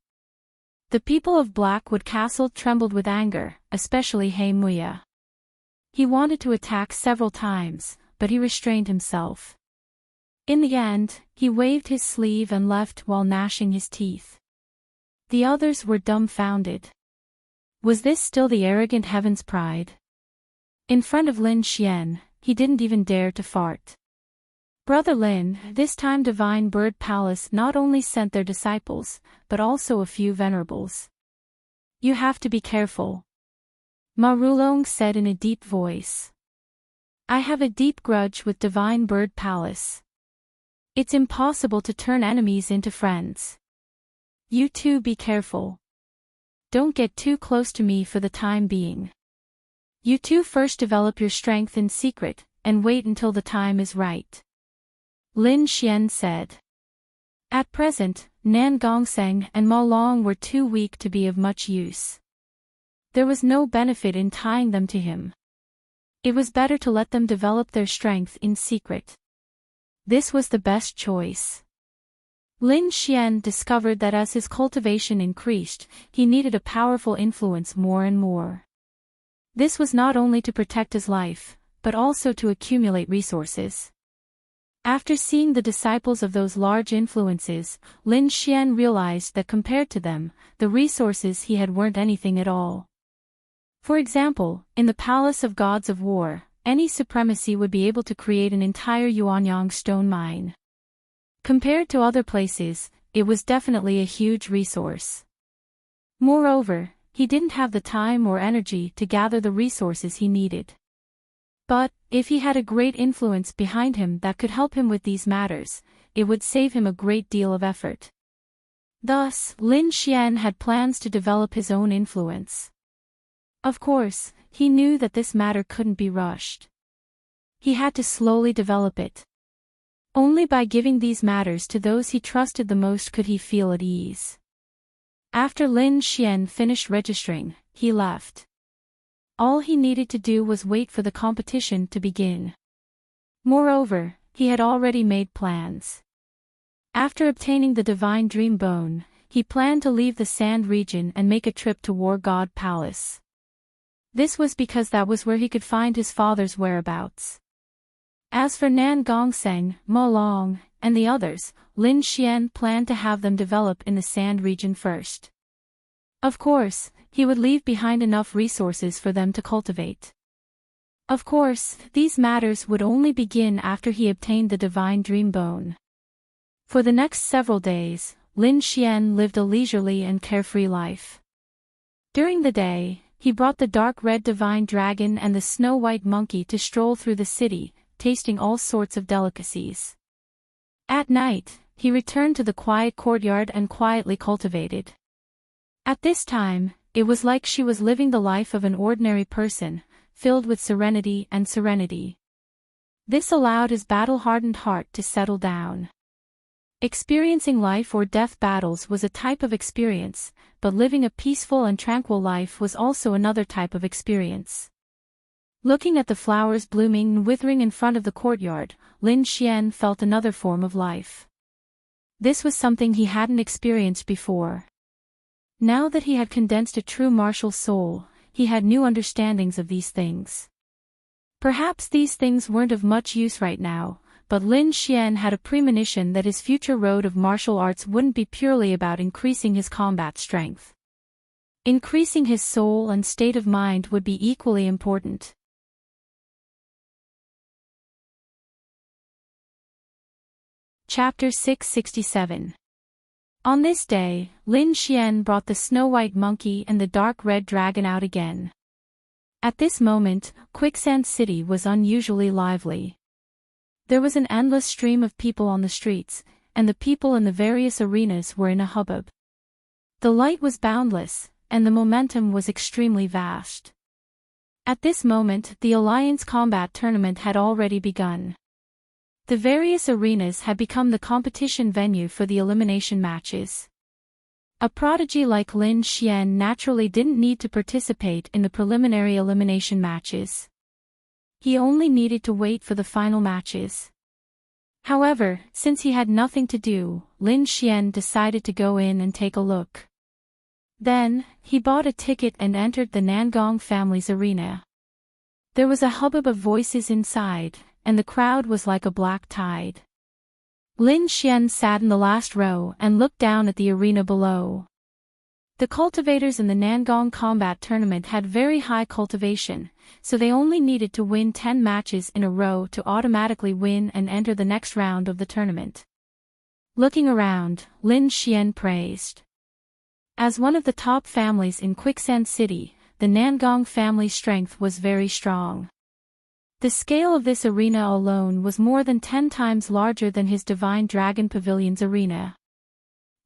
The people of Blackwood Castle trembled with anger, especially He Muya. He wanted to attack several times, but he restrained himself. In the end, he waved his sleeve and left while gnashing his teeth. The others were dumbfounded. Was this still the arrogant Heaven's Pride? In front of Lin Xian, he didn't even dare to fart. Brother Lin, this time Divine Bird Palace not only sent their disciples, but also a few venerables. You have to be careful. Ma Rulong said in a deep voice. I have a deep grudge with Divine Bird Palace. It's impossible to turn enemies into friends. You too be careful. Don't get too close to me for the time being. You two first develop your strength in secret, and wait until the time is right. Lin Xian said. At present, Nan Gongseng and Ma Long were too weak to be of much use. There was no benefit in tying them to him. It was better to let them develop their strength in secret. This was the best choice. Lin Xian discovered that as his cultivation increased, he needed a powerful influence more and more. This was not only to protect his life, but also to accumulate resources. After seeing the disciples of those large influences, Lin Xian realized that compared to them, the resources he had weren't anything at all. For example, in the Palace of Gods of War, any supremacy would be able to create an entire Yuanyang stone mine. Compared to other places, it was definitely a huge resource. Moreover, he didn't have the time or energy to gather the resources he needed. But, if he had a great influence behind him that could help him with these matters, it would save him a great deal of effort. Thus, Lin Xian had plans to develop his own influence. Of course, he knew that this matter couldn't be rushed. He had to slowly develop it. Only by giving these matters to those he trusted the most could he feel at ease. After Lin Xian finished registering, he left. All he needed to do was wait for the competition to begin. Moreover, he had already made plans. After obtaining the Divine Dream Bone, he planned to leave the Sand region and make a trip to War God Palace. This was because that was where he could find his father's whereabouts. As for Nan Gongseng, Ma Long, and the others, Lin Xian planned to have them develop in the Sand region first. Of course, he would leave behind enough resources for them to cultivate. Of course, these matters would only begin after he obtained the Divine Dream Bone. For the next several days, Lin Xian lived a leisurely and carefree life. During the day, he brought the dark red divine dragon and the snow-white monkey to stroll through the city, tasting all sorts of delicacies. At night, he returned to the quiet courtyard and quietly cultivated. At this time, it was like she was living the life of an ordinary person, filled with serenity and serenity. This allowed his battle-hardened heart to settle down. Experiencing life or death battles was a type of experience, but living a peaceful and tranquil life was also another type of experience. Looking at the flowers blooming and withering in front of the courtyard, Lin Xian felt another form of life. This was something he hadn't experienced before. Now that he had condensed a true martial soul, he had new understandings of these things. Perhaps these things weren't of much use right now, but Lin Xian had a premonition that his future road of martial arts wouldn't be purely about increasing his combat strength. Increasing his soul and state of mind would be equally important. Chapter 667. On this day, Lin Xian brought the snow-white monkey and the dark red dragon out again. At this moment, Quicksand City was unusually lively. There was an endless stream of people on the streets, and the people in the various arenas were in a hubbub. The light was boundless, and the momentum was extremely vast. At this moment, the Alliance Combat Tournament had already begun. The various arenas had become the competition venue for the elimination matches. A prodigy like Lin Xian naturally didn't need to participate in the preliminary elimination matches. He only needed to wait for the final matches. However, since he had nothing to do, Lin Xian decided to go in and take a look. Then, he bought a ticket and entered the Nangong family's arena. There was a hubbub of voices inside, and the crowd was like a black tide. Lin Xian sat in the last row and looked down at the arena below. The cultivators in the Nangong combat tournament had very high cultivation, so they only needed to win 10 matches in a row to automatically win and enter the next round of the tournament. Looking around, Lin Xian praised. As one of the top families in Quicksand City, the Nangong family's strength was very strong. The scale of this arena alone was more than 10 times larger than his Divine Dragon Pavilion's arena.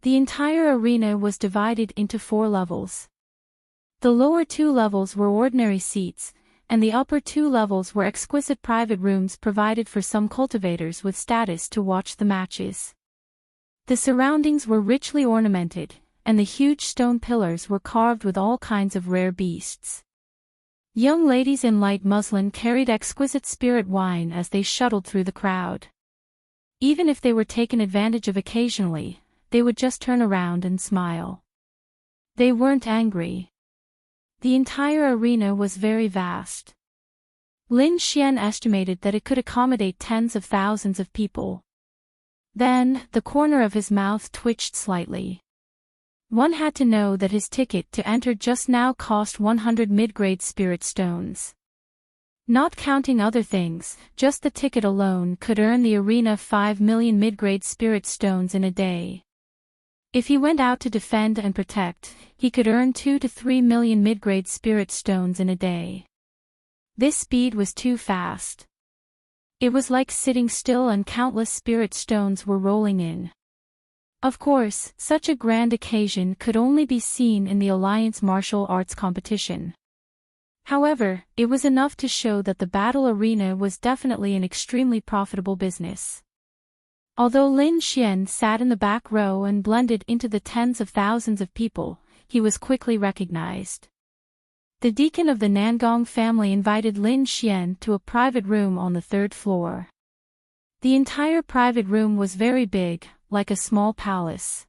The entire arena was divided into 4 levels. The lower 2 levels were ordinary seats, and the upper 2 levels were exquisite private rooms provided for some cultivators with status to watch the matches. The surroundings were richly ornamented, and the huge stone pillars were carved with all kinds of rare beasts. Young ladies in light muslin carried exquisite spirit wine as they shuttled through the crowd. Even if they were taken advantage of occasionally, they would just turn around and smile. They weren't angry. The entire arena was very vast. Lin Xian estimated that it could accommodate tens of thousands of people. Then, the corner of his mouth twitched slightly. One had to know that his ticket to enter just now cost 100 mid-grade spirit stones. Not counting other things, just the ticket alone could earn the arena 5 million mid-grade spirit stones in a day. If he went out to defend and protect, he could earn 2 to 3 million mid-grade spirit stones in a day. This speed was too fast. It was like sitting still and countless spirit stones were rolling in. Of course, such a grand occasion could only be seen in the Alliance martial arts competition. However, it was enough to show that the battle arena was definitely an extremely profitable business. Although Lin Xian sat in the back row and blended into the tens of thousands of people, he was quickly recognized. The deacon of the Nangong family invited Lin Xian to a private room on the 3rd floor. The entire private room was very big, like a small palace.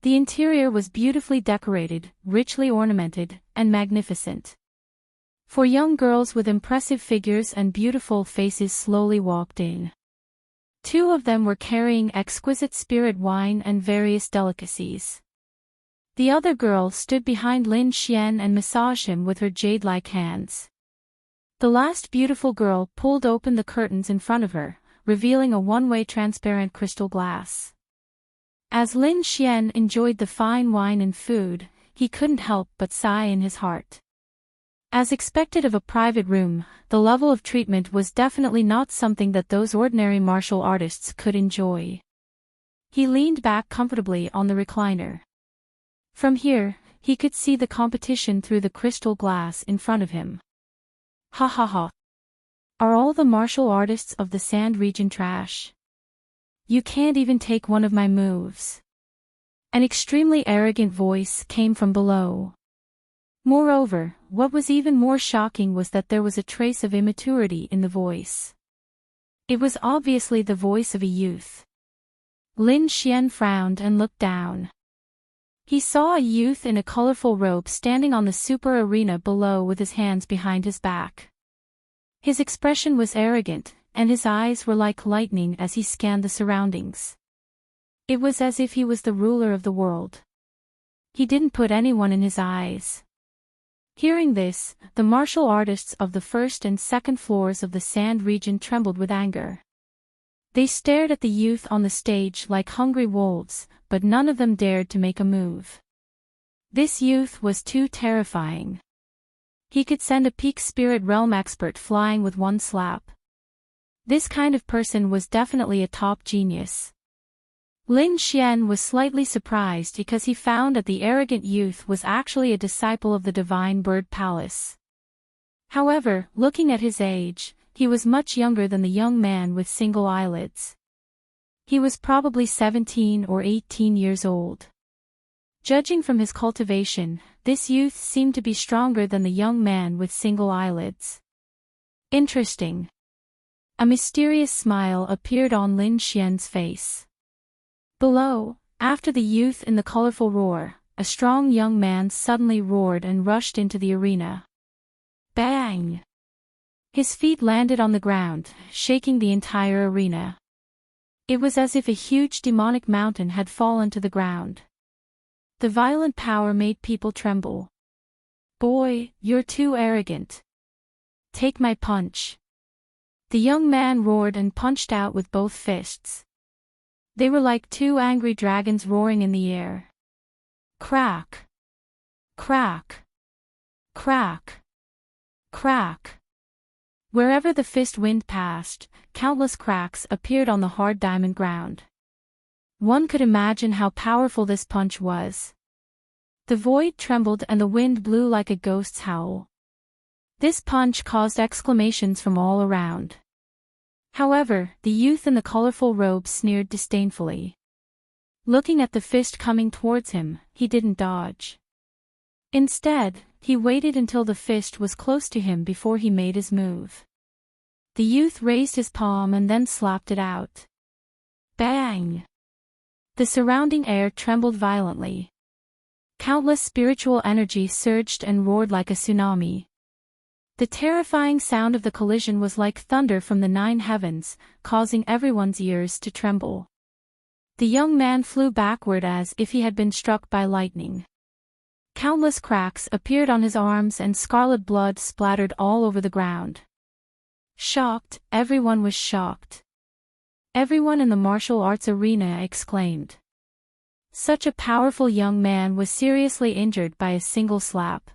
The interior was beautifully decorated, richly ornamented, and magnificent. 4 young girls with impressive figures and beautiful faces slowly walked in. 2 of them were carrying exquisite spirit wine and various delicacies. The other girl stood behind Lin Xian and massaged him with her jade-like hands. The last beautiful girl pulled open the curtains in front of her, revealing a one-way transparent crystal glass. As Lin Xian enjoyed the fine wine and food, he couldn't help but sigh in his heart. As expected of a private room, the level of treatment was definitely not something that those ordinary martial artists could enjoy. He leaned back comfortably on the recliner. From here, he could see the competition through the crystal glass in front of him. Ha ha ha. Are all the martial artists of the Sand region trash? You can't even take one of my moves. An extremely arrogant voice came from below. Moreover, what was even more shocking was that there was a trace of immaturity in the voice. It was obviously the voice of a youth. Lin Xian frowned and looked down. He saw a youth in a colorful robe standing on the super arena below with his hands behind his back. His expression was arrogant, and his eyes were like lightning as he scanned the surroundings. It was as if he was the ruler of the world. He didn't put anyone in his eyes. Hearing this, the martial artists of the 1st and 2nd floors of the Sand region trembled with anger. They stared at the youth on the stage like hungry wolves, but none of them dared to make a move. This youth was too terrifying. He could send a peak spirit realm expert flying with one slap. This kind of person was definitely a top genius. Lin Xian was slightly surprised because he found that the arrogant youth was actually a disciple of the Divine Bird Palace. However, looking at his age, he was much younger than the young man with single eyelids. He was probably 17 or 18 years old. Judging from his cultivation, this youth seemed to be stronger than the young man with single eyelids. Interesting. A mysterious smile appeared on Lin Xian's face. Below, after the youth in the colorful roar, a strong young man suddenly roared and rushed into the arena. Bang! His feet landed on the ground, shaking the entire arena. It was as if a huge demonic mountain had fallen to the ground. The violent power made people tremble. "Boy, you're too arrogant. Take my punch." The young man roared and punched out with both fists. They were like two angry dragons roaring in the air. Crack! Crack! Crack! Crack! Wherever the fist wind passed, countless cracks appeared on the hard diamond ground. One could imagine how powerful this punch was. The void trembled and the wind blew like a ghost's howl. This punch caused exclamations from all around. However, the youth in the colorful robe sneered disdainfully. Looking at the fist coming towards him, he didn't dodge. Instead, he waited until the fist was close to him before he made his move. The youth raised his palm and then slapped it out. Bang! The surrounding air trembled violently. Countless spiritual energy surged and roared like a tsunami. The terrifying sound of the collision was like thunder from the 9 heavens, causing everyone's ears to tremble. The young man flew backward as if he had been struck by lightning. Countless cracks appeared on his arms and scarlet blood splattered all over the ground. Shocked, everyone was shocked. Everyone in the martial arts arena exclaimed. Such a powerful young man was seriously injured by a single slap.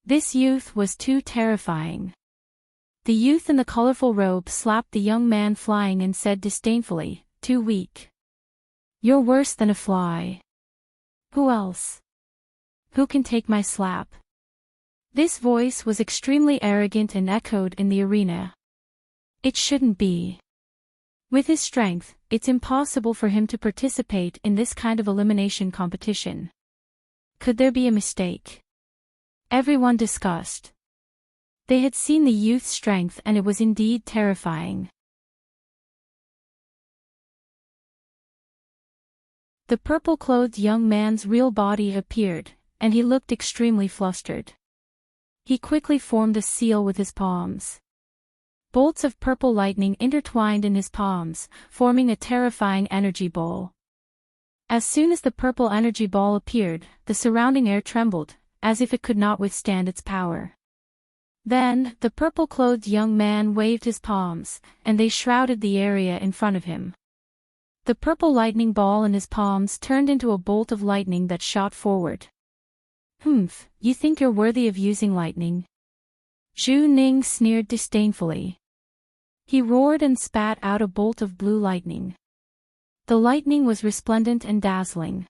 This youth was too terrifying. The youth in the colorful robe slapped the young man flying and said disdainfully, "Too weak. You're worse than a fly. Who else? Who can take my slap?" This voice was extremely arrogant and echoed in the arena. It shouldn't be. With his strength, it's impossible for him to participate in this kind of elimination competition. Could there be a mistake? Everyone discussed. They had seen the youth's strength and it was indeed terrifying. The purple-clothed young man's real body appeared, and he looked extremely flustered. He quickly formed a seal with his palms. Bolts of purple lightning intertwined in his palms, forming a terrifying energy ball. As soon as the purple energy ball appeared, the surrounding air trembled, as if it could not withstand its power. Then, the purple-clothed young man waved his palms, and they shrouded the area in front of him. The purple lightning ball in his palms turned into a bolt of lightning that shot forward. "Humph, you think you're worthy of using lightning?" Zhu Ning sneered disdainfully. He roared and spat out a bolt of blue lightning. The lightning was resplendent and dazzling.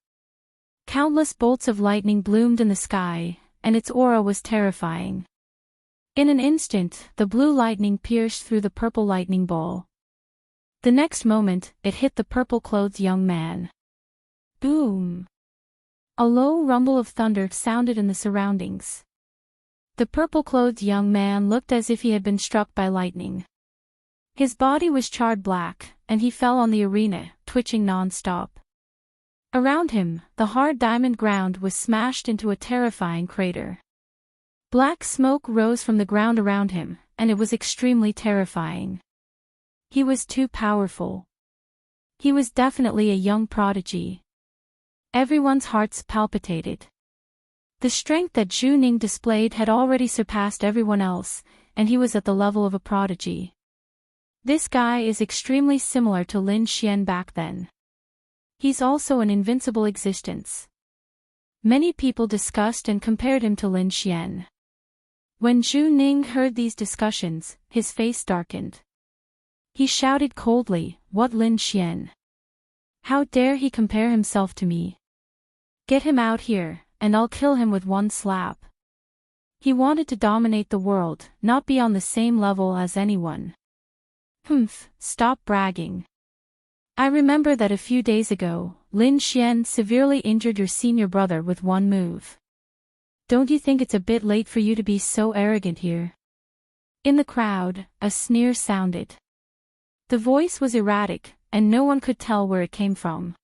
Countless bolts of lightning bloomed in the sky, and its aura was terrifying. In an instant, the blue lightning pierced through the purple lightning ball. The next moment, it hit the purple-clothed young man. Boom! A low rumble of thunder sounded in the surroundings. The purple-clothed young man looked as if he had been struck by lightning. His body was charred black, and he fell on the arena, twitching non-stop. Around him, the hard diamond ground was smashed into a terrifying crater. Black smoke rose from the ground around him, and it was extremely terrifying. He was too powerful. He was definitely a young prodigy. Everyone's hearts palpitated. The strength that Zhu Ning displayed had already surpassed everyone else, and he was at the level of a prodigy. This guy is extremely similar to Lin Xian back then. He's also an invincible existence. Many people discussed and compared him to Lin Xian. When Zhu Ning heard these discussions, his face darkened. He shouted coldly, "What Lin Xian? How dare he compare himself to me? Get him out here, and I'll kill him with one slap." He wanted to dominate the world, not be on the same level as anyone. Humph, stop bragging. I remember that a few days ago, Lin Xian severely injured your senior brother with one move. Don't you think it's a bit late for you to be so arrogant here? In the crowd, a sneer sounded. The voice was erratic, and no one could tell where it came from.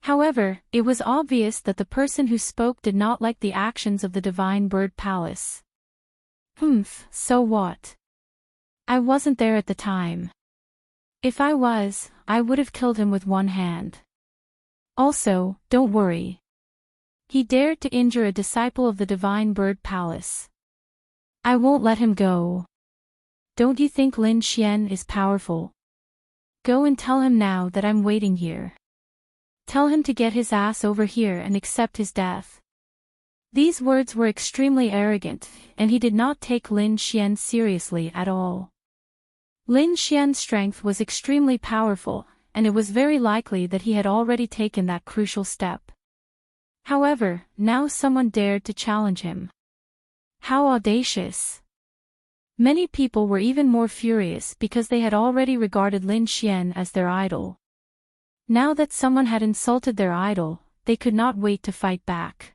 However, it was obvious that the person who spoke did not like the actions of the Divine Bird Palace. So what? I wasn't there at the time. If I was, I would have killed him with one hand. Also, don't worry. He dared to injure a disciple of the Divine Bird Palace. I won't let him go. Don't you think Lin Xian is powerful? Go and tell him now that I'm waiting here. Tell him to get his ass over here and accept his death. These words were extremely arrogant, and he did not take Lin Xian seriously at all. Lin Xian's strength was extremely powerful, and it was very likely that he had already taken that crucial step. However, now someone dared to challenge him. How audacious! Many people were even more furious because they had already regarded Lin Xian as their idol. Now that someone had insulted their idol, they could not wait to fight back.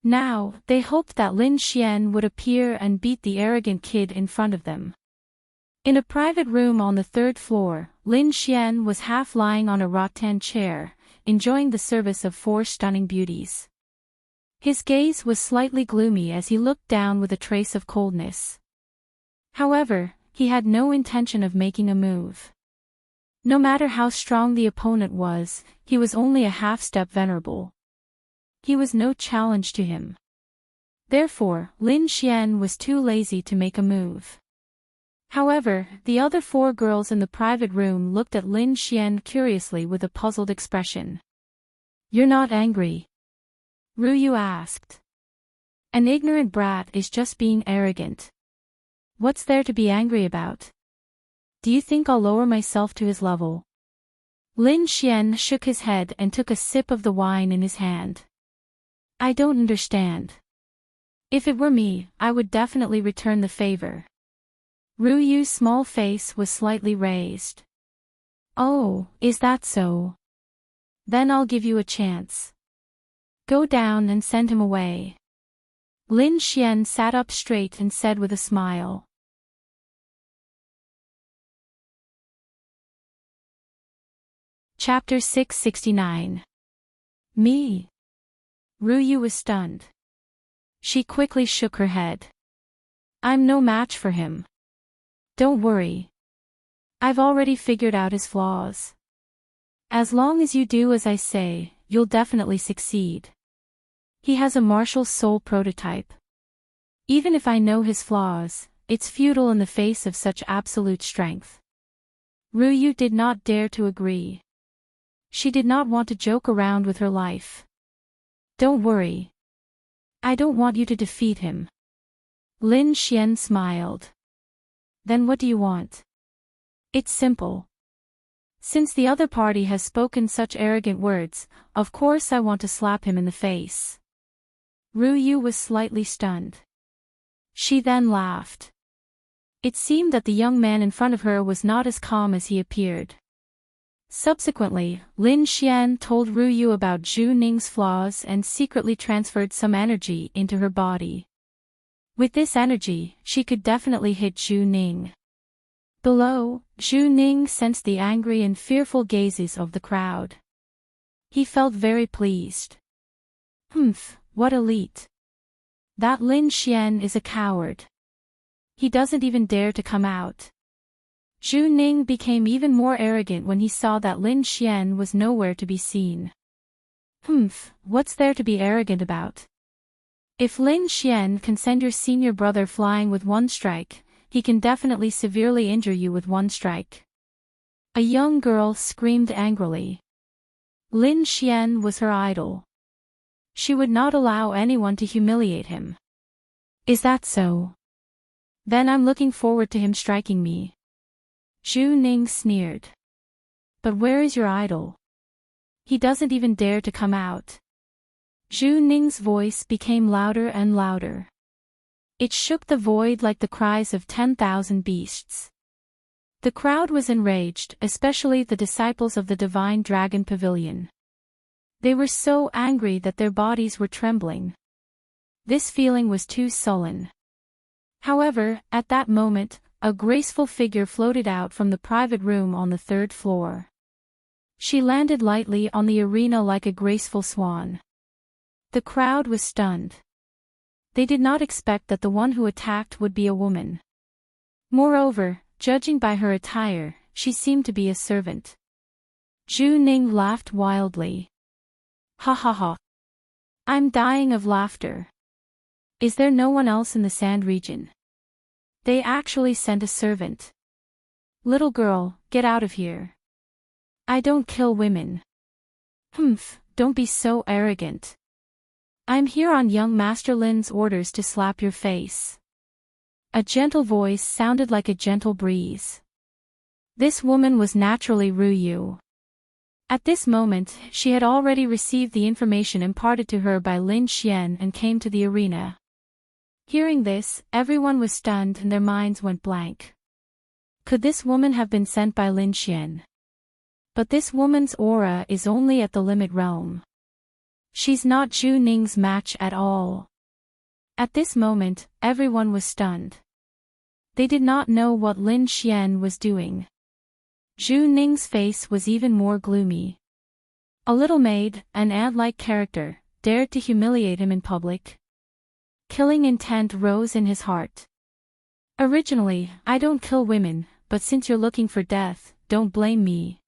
Now, they hoped that Lin Xian would appear and beat the arrogant kid in front of them. In a private room on the 3rd floor, Lin Xian was half lying on a rattan chair, enjoying the service of 4 stunning beauties. His gaze was slightly gloomy as he looked down with a trace of coldness. However, he had no intention of making a move. No matter how strong the opponent was, he was only a half-step venerable. He was no challenge to him. Therefore, Lin Xian was too lazy to make a move. However, the other 4 girls in the private room looked at Lin Xian curiously with a puzzled expression. You're not angry? Ruyu asked. An ignorant brat is just being arrogant. What's there to be angry about? Do you think I'll lower myself to his level? Lin Xian shook his head and took a sip of the wine in his hand. I don't understand. If it were me, I would definitely return the favor. Ruyu's small face was slightly raised. Oh, is that so? Then I'll give you a chance. Go down and send him away. Lin Xian sat up straight and said with a smile. Chapter 669. Me? Ruyu was stunned. She quickly shook her head. I'm no match for him. Don't worry. I've already figured out his flaws. As long as you do as I say, you'll definitely succeed. He has a martial soul prototype. Even if I know his flaws, it's futile in the face of such absolute strength. Ruyu did not dare to agree. She did not want to joke around with her life. Don't worry. I don't want you to defeat him. Lin Xian smiled. Then what do you want? It's simple. Since the other party has spoken such arrogant words, of course I want to slap him in the face. Ruyu was slightly stunned. She then laughed. It seemed that the young man in front of her was not as calm as he appeared. Subsequently, Lin Xian told Ruyu about Zhu Ning's flaws and secretly transferred some energy into her body. With this energy, she could definitely hit Zhu Ning. Below, Zhu Ning sensed the angry and fearful gazes of the crowd. He felt very pleased. What elite. That Lin Xian is a coward. He doesn't even dare to come out. Zhu Ning became even more arrogant when he saw that Lin Xian was nowhere to be seen. What's there to be arrogant about? If Lin Xian can send your senior brother flying with one strike, he can definitely severely injure you with one strike. A young girl screamed angrily. Lin Xian was her idol. She would not allow anyone to humiliate him. Is that so? Then I'm looking forward to him striking me. Zhu Ning sneered. But where is your idol? He doesn't even dare to come out. Zhu Ning's voice became louder and louder. It shook the void like the cries of 10,000 beasts. The crowd was enraged, especially the disciples of the Divine Dragon Pavilion. They were so angry that their bodies were trembling. This feeling was too sullen. However, at that moment, a graceful figure floated out from the private room on the 3rd floor. She landed lightly on the arena like a graceful swan. The crowd was stunned. They did not expect that the one who attacked would be a woman. Moreover, judging by her attire, she seemed to be a servant. Zhu Ning laughed wildly. Ha ha ha. I'm dying of laughter. Is there no one else in the sand region? They actually sent a servant. Little girl, get out of here. I don't kill women. Humph, don't be so arrogant. I'm here on young Master Lin's orders to slap your face. A gentle voice sounded like a gentle breeze. This woman was naturally Ru Yu. At this moment, she had already received the information imparted to her by Lin Xian and came to the arena. Hearing this, everyone was stunned and their minds went blank. Could this woman have been sent by Lin Xian? But this woman's aura is only at the limit realm. She's not Zhu Ning's match at all. At this moment, everyone was stunned. They did not know what Lin Xian was doing. Zhu Ning's face was even more gloomy. A little maid, an ant-like character, dared to humiliate him in public. Killing intent rose in his heart. Originally, I don't kill women, but since you're looking for death, don't blame me.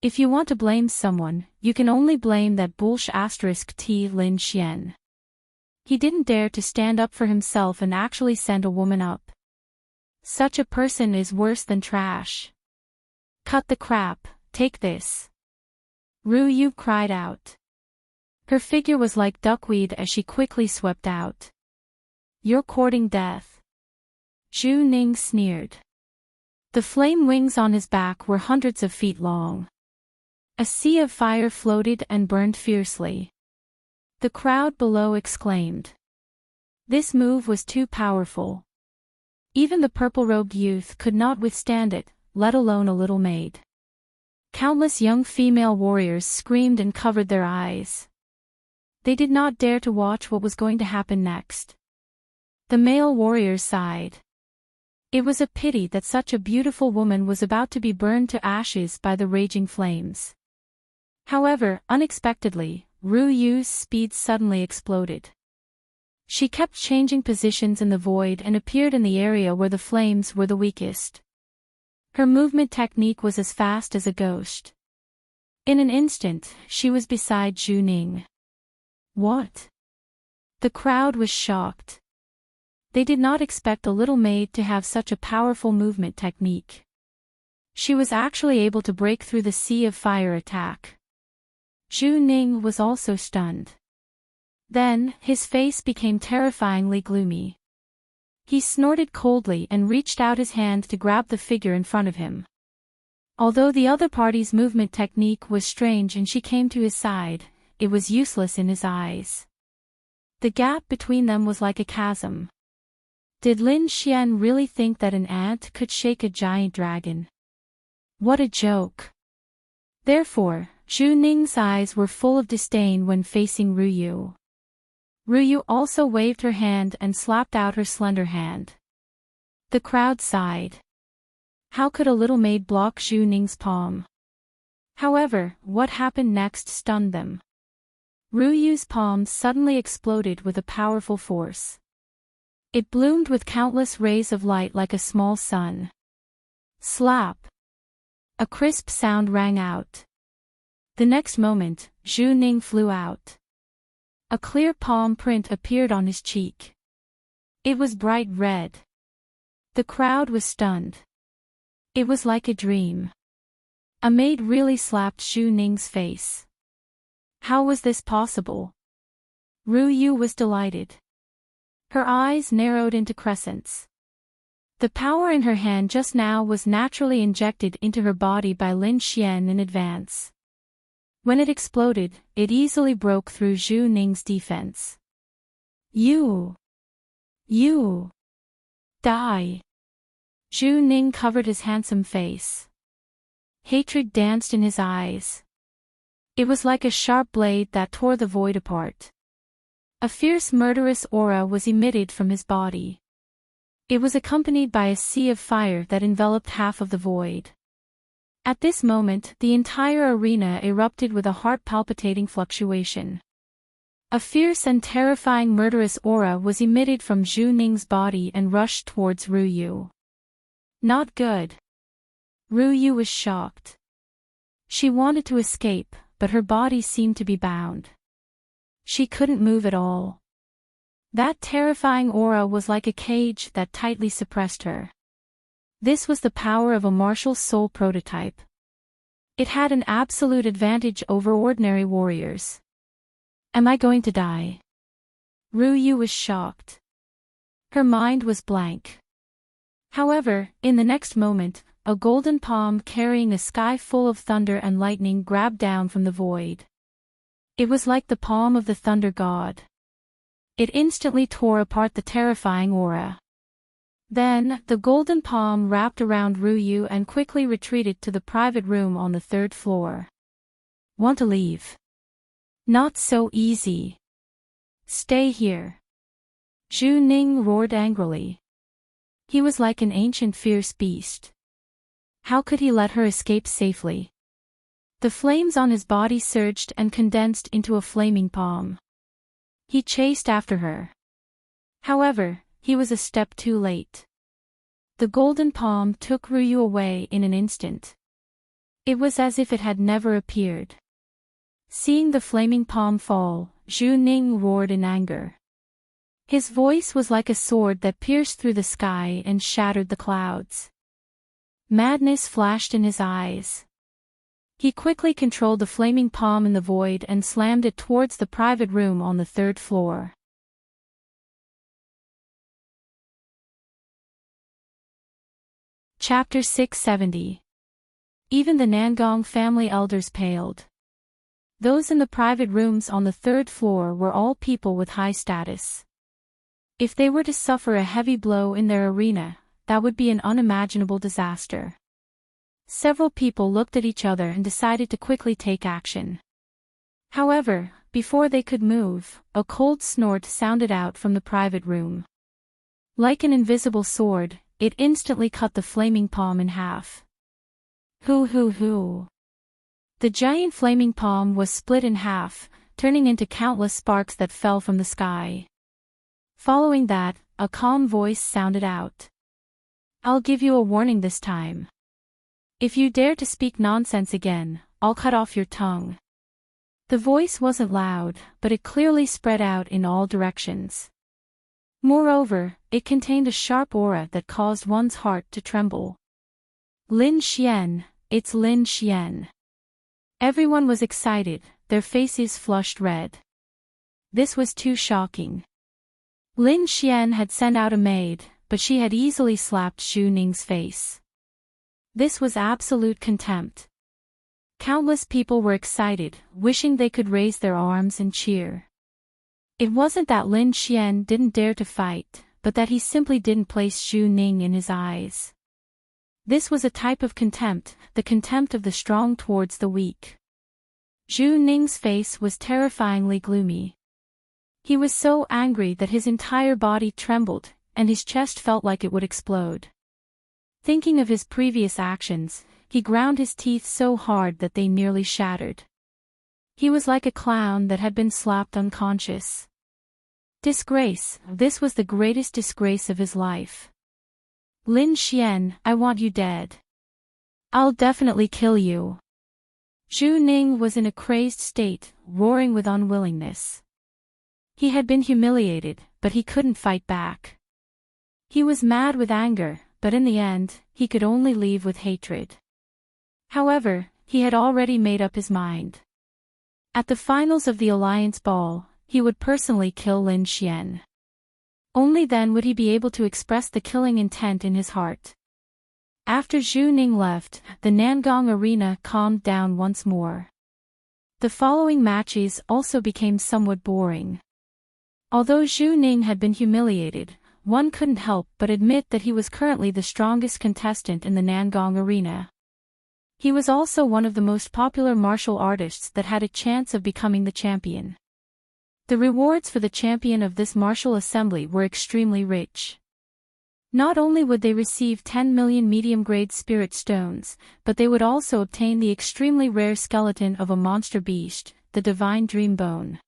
If you want to blame someone, you can only blame that *T Lin Xian. He didn't dare to stand up for himself and actually send a woman up. Such a person is worse than trash. Cut the crap, take this. Ru Yu cried out. Her figure was like duckweed as she quickly swept out. You're courting death. Zhu Ning sneered. The flame wings on his back were hundreds of feet long. A sea of fire floated and burned fiercely. The crowd below exclaimed. This move was too powerful. Even the purple-robed youth could not withstand it, let alone a little maid. Countless young female warriors screamed and covered their eyes. They did not dare to watch what was going to happen next. The male warriors sighed. It was a pity that such a beautiful woman was about to be burned to ashes by the raging flames. However, unexpectedly, Ru Yu's speed suddenly exploded. She kept changing positions in the void and appeared in the area where the flames were the weakest. Her movement technique was as fast as a ghost. In an instant, she was beside Zhu Ning. What? The crowd was shocked. They did not expect a little maid to have such a powerful movement technique. She was actually able to break through the sea of fire attack. Zhu Ning was also stunned. Then, his face became terrifyingly gloomy. He snorted coldly and reached out his hand to grab the figure in front of him. Although the other party's movement technique was strange and she came to his side, it was useless in his eyes. The gap between them was like a chasm. Did Lin Xian really think that an ant could shake a giant dragon? What a joke. Therefore, Zhu Ning's eyes were full of disdain when facing Ru Yu. Ru Yu also waved her hand and slapped out her slender hand. The crowd sighed. How could a little maid block Zhu Ning's palm? However, what happened next stunned them. Ru Yu's palm suddenly exploded with a powerful force. It bloomed with countless rays of light like a small sun. Slap! A crisp sound rang out. The next moment, Zhu Ning flew out. A clear palm print appeared on his cheek. It was bright red. The crowd was stunned. It was like a dream. A maid really slapped Zhu Ning's face. How was this possible? Ru Yu was delighted. Her eyes narrowed into crescents. The power in her hand just now was naturally injected into her body by Lin Xian in advance. When it exploded, it easily broke through Zhu Ning's defense. You! Die! Zhu Ning covered his handsome face. Hatred danced in his eyes. It was like a sharp blade that tore the void apart. A fierce murderous aura was emitted from his body. It was accompanied by a sea of fire that enveloped half of the void. At this moment, the entire arena erupted with a heart-palpitating fluctuation. A fierce and terrifying murderous aura was emitted from Zhu Ning's body and rushed towards Ruyu. Not good. Ruyu was shocked. She wanted to escape, but her body seemed to be bound. She couldn't move at all. That terrifying aura was like a cage that tightly suppressed her. This was the power of a martial soul prototype. It had an absolute advantage over ordinary warriors. Am I going to die? Ruyu was shocked. Her mind was blank. However, in the next moment, a golden palm carrying a sky full of thunder and lightning grabbed down from the void. It was like the palm of the thunder god. It instantly tore apart the terrifying aura. Then, the golden palm wrapped around Ruyu and quickly retreated to the private room on the 3rd floor. Want to leave? Not so easy. Stay here. Zhu Ning roared angrily. He was like an ancient fierce beast. How could he let her escape safely? The flames on his body surged and condensed into a flaming palm. He chased after her. However, he was a step too late. The golden palm took Ruyu away in an instant. It was as if it had never appeared. Seeing the flaming palm fall, Zhu Ning roared in anger. His voice was like a sword that pierced through the sky and shattered the clouds. Madness flashed in his eyes. He quickly controlled the flaming palm in the void and slammed it towards the private room on the 3rd floor. Chapter 670. Even the Nangong family elders paled. Those in the private rooms on the 3rd floor were all people with high status. If they were to suffer a heavy blow in their arena, that would be an unimaginable disaster. Several people looked at each other and decided to quickly take action. However, before they could move, a cold snort sounded out from the private room. Like an invisible sword, it instantly cut the flaming palm in half. Hoo. The giant flaming palm was split in half, turning into countless sparks that fell from the sky. Following that, a calm voice sounded out. I'll give you a warning this time. If you dare to speak nonsense again, I'll cut off your tongue. The voice wasn't loud, but it clearly spread out in all directions. Moreover, it contained a sharp aura that caused one's heart to tremble. Lin Xian, it's Lin Xian. Everyone was excited, their faces flushed red. This was too shocking. Lin Xian had sent out a maid, but she had easily slapped Zhu Ning's face. This was absolute contempt. Countless people were excited, wishing they could raise their arms and cheer. It wasn't that Lin Xian didn't dare to fight, but that he simply didn't place Zhu Ning in his eyes. This was a type of contempt, the contempt of the strong towards the weak. Zhu Ning's face was terrifyingly gloomy. He was so angry that his entire body trembled, and his chest felt like it would explode. Thinking of his previous actions, he ground his teeth so hard that they nearly shattered. He was like a clown that had been slapped unconscious. Disgrace, this was the greatest disgrace of his life. Lin Xian, I want you dead. I'll definitely kill you. Zhu Ning was in a crazed state, roaring with unwillingness. He had been humiliated, but he couldn't fight back. He was mad with anger, but in the end, he could only leave with hatred. However, he had already made up his mind. At the finals of the Alliance Ball, he would personally kill Lin Xian. Only then would he be able to express the killing intent in his heart. After Zhu Ning left, the Nangong arena calmed down once more. The following matches also became somewhat boring. Although Zhu Ning had been humiliated, one couldn't help but admit that he was currently the strongest contestant in the Nangong arena. He was also one of the most popular martial artists that had a chance of becoming the champion. The rewards for the champion of this martial assembly were extremely rich. Not only would they receive 10 million medium-grade spirit stones, but they would also obtain the extremely rare skeleton of a monster beast, the divine dream bone.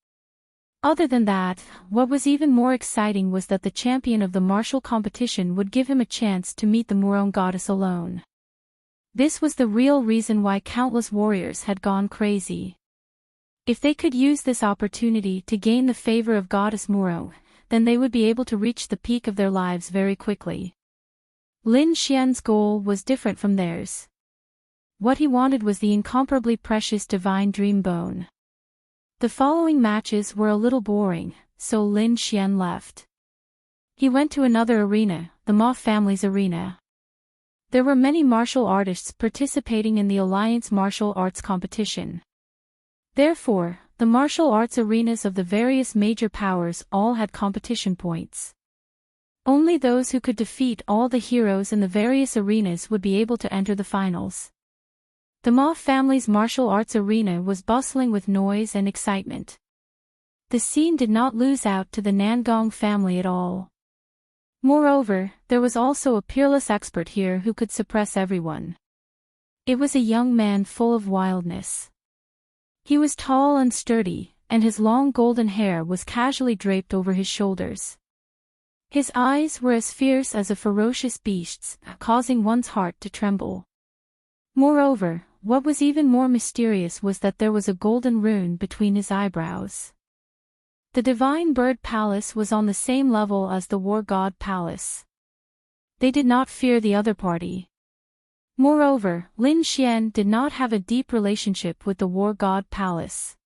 Other than that, what was even more exciting was that the champion of the martial competition would give him a chance to meet the Murong goddess alone. This was the real reason why countless warriors had gone crazy. If they could use this opportunity to gain the favor of Goddess Murong, then they would be able to reach the peak of their lives very quickly. Lin Xian's goal was different from theirs. What he wanted was the incomparably precious divine dream bone. The following matches were a little boring, so Lin Xian left. He went to another arena, the Ma family's arena. There were many martial artists participating in the Alliance martial arts competition. Therefore, the martial arts arenas of the various major powers all had competition points. Only those who could defeat all the heroes in the various arenas would be able to enter the finals. The Ma family's martial arts arena was bustling with noise and excitement. The scene did not lose out to the Nangong family at all. Moreover, there was also a peerless expert here who could suppress everyone. It was a young man full of wildness. He was tall and sturdy, and his long golden hair was casually draped over his shoulders. His eyes were as fierce as a ferocious beast's, causing one's heart to tremble. Moreover, what was even more mysterious was that there was a golden rune between his eyebrows. The Divine Bird Palace was on the same level as the War God Palace. They did not fear the other party. Moreover, Lin Xian did not have a deep relationship with the War God Palace.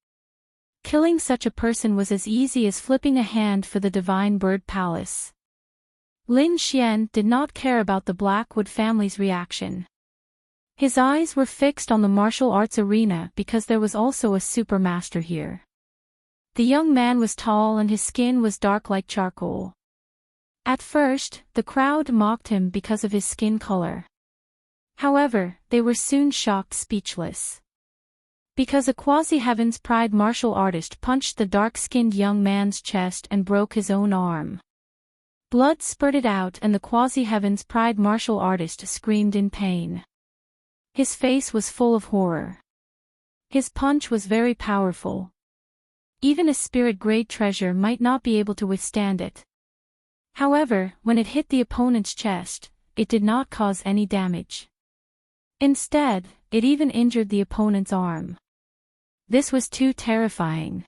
Killing such a person was as easy as flipping a hand for the Divine Bird Palace. Lin Xian did not care about the Blackwood family's reaction. His eyes were fixed on the martial arts arena because there was also a super master here. The young man was tall and his skin was dark like charcoal. At first, the crowd mocked him because of his skin color. However, they were soon shocked speechless. Because a quasi-Heaven's Pride martial artist punched the dark-skinned young man's chest and broke his own arm. Blood spurted out and the quasi-Heaven's Pride martial artist screamed in pain. His face was full of horror. His punch was very powerful. Even a spirit-grade treasure might not be able to withstand it. However, when it hit the opponent's chest, it did not cause any damage. Instead, it even injured the opponent's arm. This was too terrifying.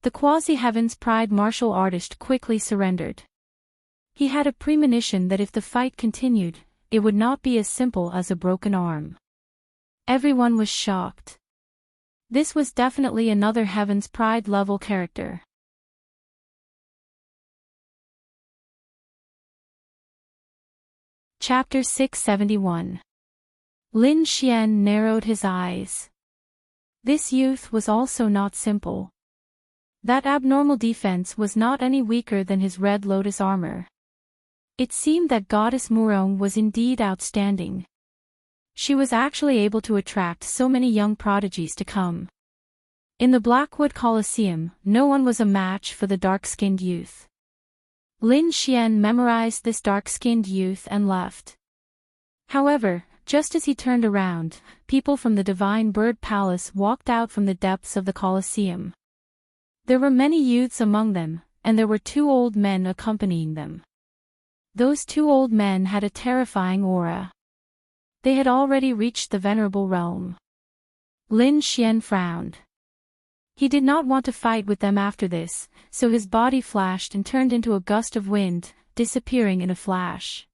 The quasi-Heaven's Pride martial artist quickly surrendered. He had a premonition that if the fight continued, it would not be as simple as a broken arm. Everyone was shocked. This was definitely another Heaven's Pride level character. Chapter 671. Lin Xian narrowed his eyes. This youth was also not simple. That abnormal defense was not any weaker than his Red Lotus armor. It seemed that Goddess Murong was indeed outstanding. She was actually able to attract so many young prodigies to come. In the Blackwood Coliseum, no one was a match for the dark-skinned youth. Lin Xian memorized this dark-skinned youth and left. However, just as he turned around, people from the Divine Bird Palace walked out from the depths of the Coliseum. There were many youths among them, and there were two old men accompanying them. Those two old men had a terrifying aura. They had already reached the Venerable Realm. Lin Xian frowned. He did not want to fight with them after this, so his body flashed and turned into a gust of wind, disappearing in a flash.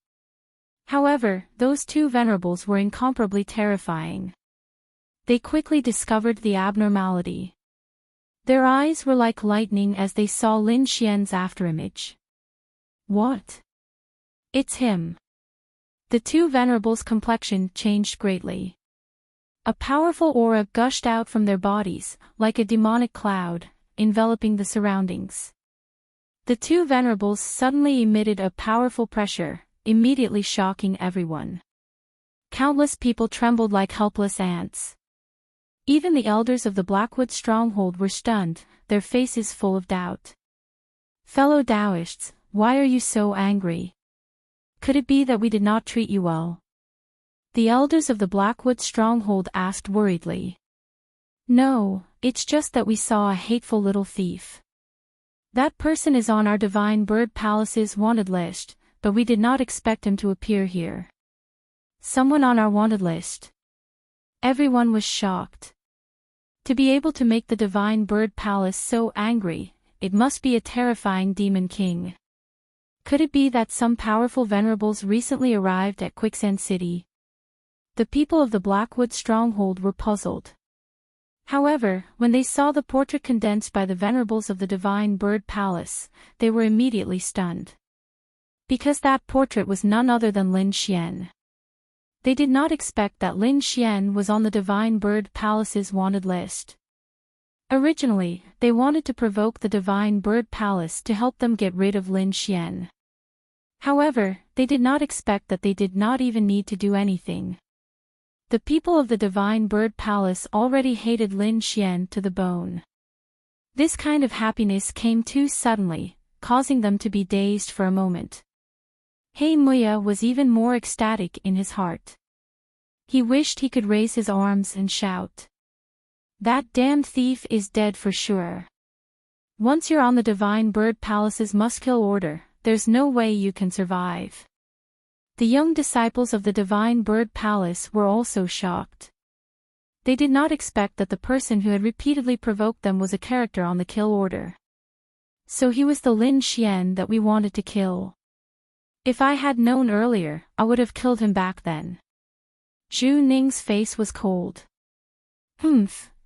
However, those two venerables were incomparably terrifying. They quickly discovered the abnormality. Their eyes were like lightning as they saw Lin Xian's afterimage. What? It's him. The two venerables' complexion changed greatly. A powerful aura gushed out from their bodies, like a demonic cloud, enveloping the surroundings. The two venerables suddenly emitted a powerful pressure, immediately shocking everyone. Countless people trembled like helpless ants. Even the elders of the Blackwood stronghold were stunned, their faces full of doubt. Fellow Taoists, why are you so angry? Could it be that we did not treat you well? The elders of the Blackwood stronghold asked worriedly. No, it's just that we saw a hateful little thief. That person is on our Divine Bird Palace's wanted list, but we did not expect him to appear here. Someone on our wanted list. Everyone was shocked. To be able to make the Divine Bird Palace so angry, it must be a terrifying demon king. Could it be that some powerful venerables recently arrived at Quicksand City? The people of the Blackwood stronghold were puzzled. However, when they saw the portrait condensed by the venerables of the Divine Bird Palace, they were immediately stunned. Because that portrait was none other than Lin Xian. They did not expect that Lin Xian was on the Divine Bird Palace's wanted list. Originally, they wanted to provoke the Divine Bird Palace to help them get rid of Lin Xian. However, they did not expect that they did not even need to do anything. The people of the Divine Bird Palace already hated Lin Xian to the bone. This kind of happiness came too suddenly, causing them to be dazed for a moment. He Muya was even more ecstatic in his heart. He wished he could raise his arms and shout. That damned thief is dead for sure. Once you're on the Divine Bird Palace's must-kill order, there's no way you can survive. The young disciples of the Divine Bird Palace were also shocked. They did not expect that the person who had repeatedly provoked them was a character on the kill order. So he was the Lin Xian that we wanted to kill. If I had known earlier, I would have killed him back then. Zhu Ning's face was cold.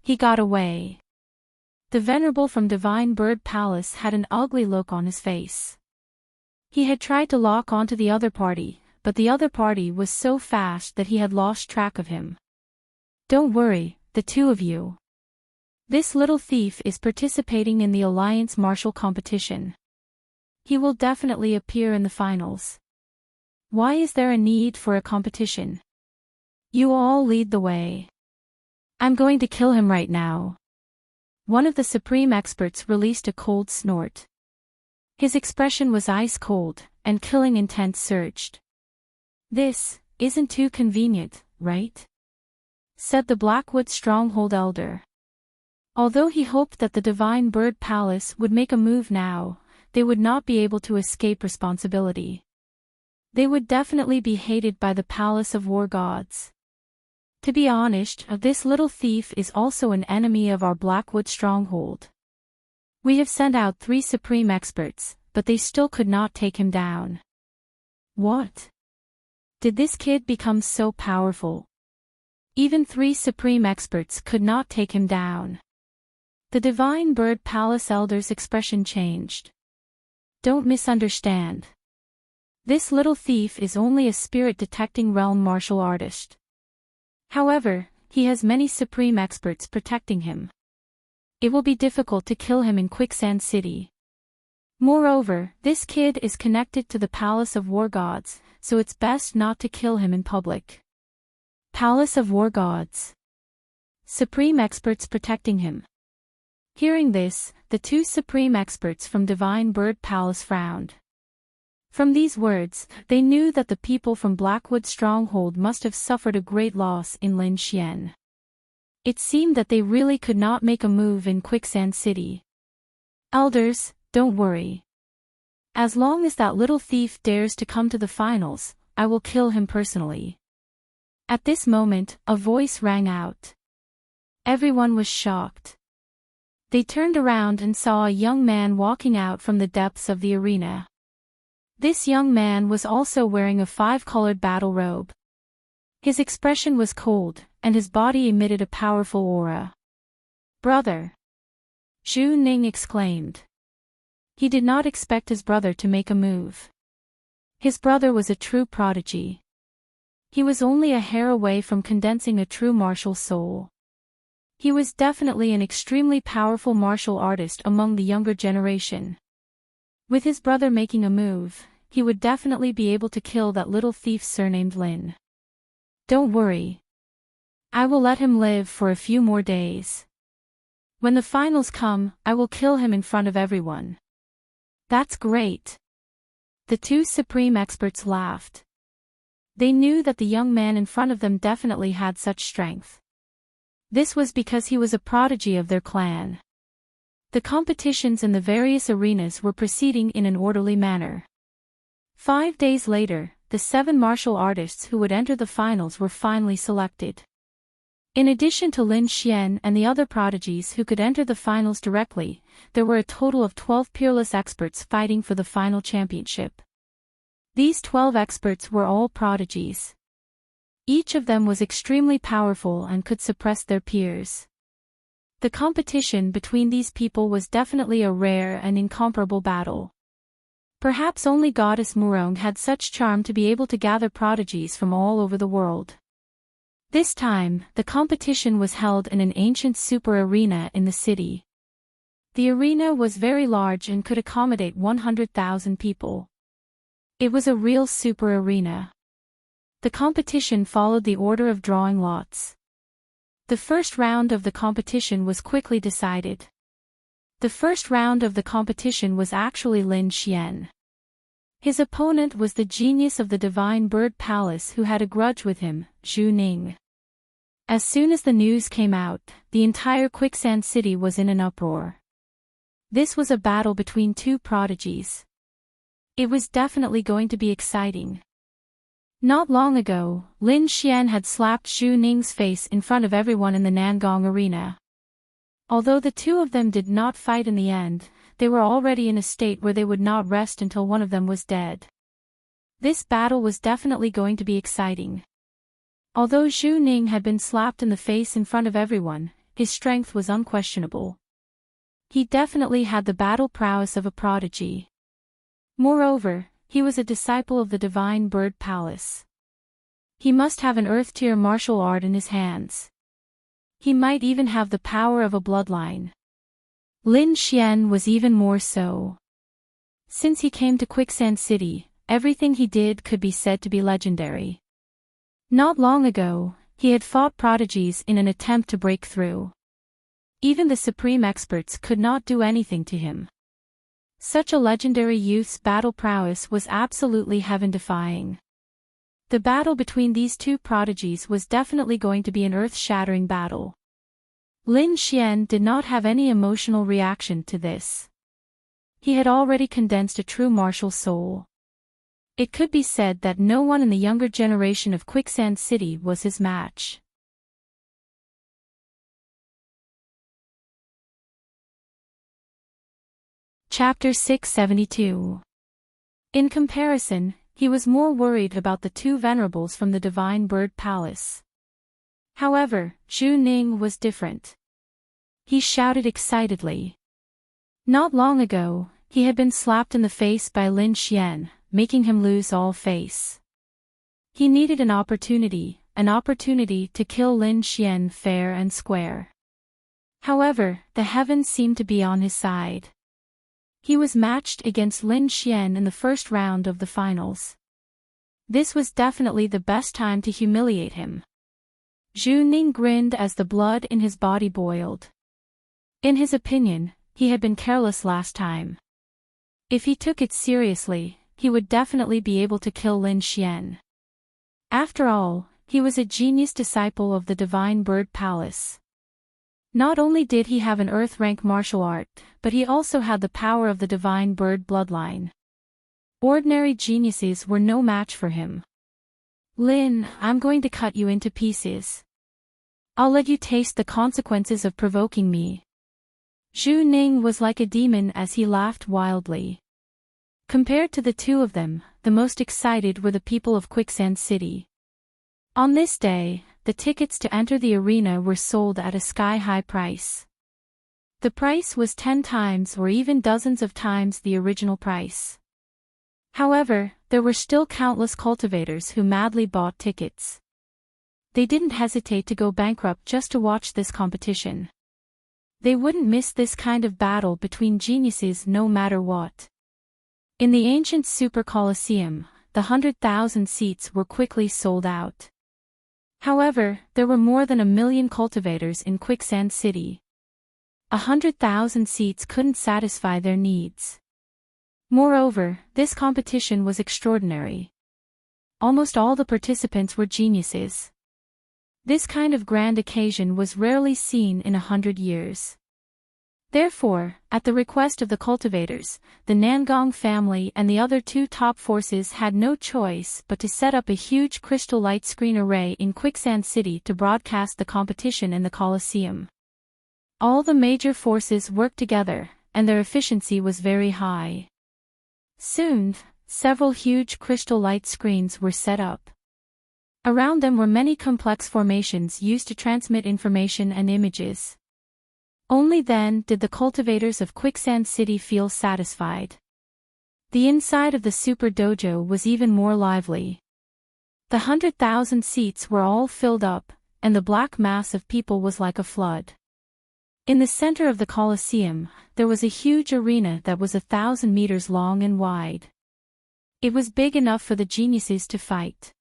He got away. The venerable from Divine Bird Palace had an ugly look on his face. He had tried to lock onto the other party, but the other party was so fast that he had lost track of him. Don't worry, the two of you. This little thief is participating in the Alliance Martial competition. He will definitely appear in the finals. Why is there a need for a competition? You all lead the way. I'm going to kill him right now. One of the supreme experts released a cold snort. His expression was ice cold, and killing intent surged. This isn't too convenient, right? Said the Blackwood stronghold elder. Although he hoped that the Divine Bird Palace would make a move now, they would not be able to escape responsibility. They would definitely be hated by the Palace of War Gods. To be honest, this little thief is also an enemy of our Blackwood stronghold. We have sent out 3 supreme experts, but they still could not take him down. What? Did this kid become so powerful? Even 3 supreme experts could not take him down. The Divine Bird Palace elder's expression changed. Don't misunderstand. This little thief is only a spirit-detecting realm martial artist. However, he has many supreme experts protecting him. It will be difficult to kill him in Quicksand City. Moreover, this kid is connected to the Palace of War Gods, so it's best not to kill him in public. Palace of War Gods. Supreme experts protecting him. Hearing this, the 2 supreme experts from Divine Bird Palace frowned. From these words, they knew that the people from Blackwood Stronghold must have suffered a great loss in Lin Xian. It seemed that they really could not make a move in Quicksand City. Elders, don't worry. As long as that little thief dares to come to the finals, I will kill him personally. At this moment, a voice rang out. Everyone was shocked. They turned around and saw a young man walking out from the depths of the arena. This young man was also wearing a 5-colored battle robe. His expression was cold, and his body emitted a powerful aura. Brother! Zhu Ning exclaimed. He did not expect his brother to make a move. His brother was a true prodigy. He was only a hair away from condensing a true martial soul. He was definitely an extremely powerful martial artist among the younger generation. With his brother making a move, he would definitely be able to kill that little thief surnamed Lin. Don't worry. I will let him live for a few more days. When the finals come, I will kill him in front of everyone. That's great. The two supreme experts laughed. They knew that the young man in front of them definitely had such strength. This was because he was a prodigy of their clan. The competitions in the various arenas were proceeding in an orderly manner. 5 days later, the 7 martial artists who would enter the finals were finally selected. In addition to Lin Xian and the other prodigies who could enter the finals directly, there were a total of 12 peerless experts fighting for the final championship. These 12 experts were all prodigies. Each of them was extremely powerful and could suppress their peers. The competition between these people was definitely a rare and incomparable battle. Perhaps only Goddess Murong had such charm to be able to gather prodigies from all over the world. This time, the competition was held in an ancient super arena in the city. The arena was very large and could accommodate 100,000 people. It was a real super arena. The competition followed the order of drawing lots. The first round of the competition was quickly decided. The first round of the competition was actually Lin Xian. His opponent was the genius of the Divine Bird Palace who had a grudge with him, Zhu Ning. As soon as the news came out, the entire Quicksand City was in an uproar. This was a battle between two prodigies. It was definitely going to be exciting. Not long ago, Lin Xian had slapped Zhu Ning's face in front of everyone in the Nangong arena. Although the two of them did not fight in the end, they were already in a state where they would not rest until one of them was dead. This battle was definitely going to be exciting. Although Zhu Ning had been slapped in the face in front of everyone, his strength was unquestionable. He definitely had the battle prowess of a prodigy. Moreover, he was a disciple of the Divine Bird Palace. He must have an Earth-tier martial art in his hands. He might even have the power of a bloodline. Lin Xian was even more so. Since he came to Quicksand City, everything he did could be said to be legendary. Not long ago, he had fought prodigies in an attempt to break through. Even the supreme experts could not do anything to him. Such a legendary youth's battle prowess was absolutely heaven-defying. The battle between these two prodigies was definitely going to be an earth-shattering battle. Lin Xian did not have any emotional reaction to this. He had already condensed a true martial soul. It could be said that no one in the younger generation of Quicksand City was his match. Chapter 672. In comparison, he was more worried about the two venerables from the Divine Bird Palace. However, Zhu Ning was different. He shouted excitedly. Not long ago, he had been slapped in the face by Lin Xian, making him lose all face. He needed an opportunity to kill Lin Xian fair and square. However, the heavens seemed to be on his side. He was matched against Lin Xian in the first round of the finals. This was definitely the best time to humiliate him. Zhu Ning grinned as the blood in his body boiled. In his opinion, he had been careless last time. If he took it seriously, he would definitely be able to kill Lin Xian. After all, he was a genius disciple of the Divine Bird Palace. Not only did he have an Earth-rank martial art, but he also had the power of the Divine Bird bloodline. Ordinary geniuses were no match for him. Lin, I'm going to cut you into pieces. I'll let you taste the consequences of provoking me. Zhu Ning was like a demon as he laughed wildly. Compared to the two of them, the most excited were the people of Quicksand City. On this day, the tickets to enter the arena were sold at a sky-high price. The price was 10 times or even dozens of times the original price. However, there were still countless cultivators who madly bought tickets. They didn't hesitate to go bankrupt just to watch this competition. They wouldn't miss this kind of battle between geniuses no matter what. In the ancient Super Colosseum, the 100,000 seats were quickly sold out. However, there were more than 1 million cultivators in Quicksand City. 100,000 seats couldn't satisfy their needs. Moreover, this competition was extraordinary. Almost all the participants were geniuses. This kind of grand occasion was rarely seen in 100 years. Therefore, at the request of the cultivators, the Nangong family and the other two top forces had no choice but to set up a huge crystal light screen array in Quicksand City to broadcast the competition in the Colosseum. All the major forces worked together, and their efficiency was very high. Soon, several huge crystal light screens were set up. Around them were many complex formations used to transmit information and images. Only then did the cultivators of Quicksand City feel satisfied. The inside of the Super Dojo was even more lively. The 100,000 seats were all filled up, and the black mass of people was like a flood. In the center of the Colosseum, there was a huge arena that was 1,000 meters long and wide. It was big enough for the geniuses to fight.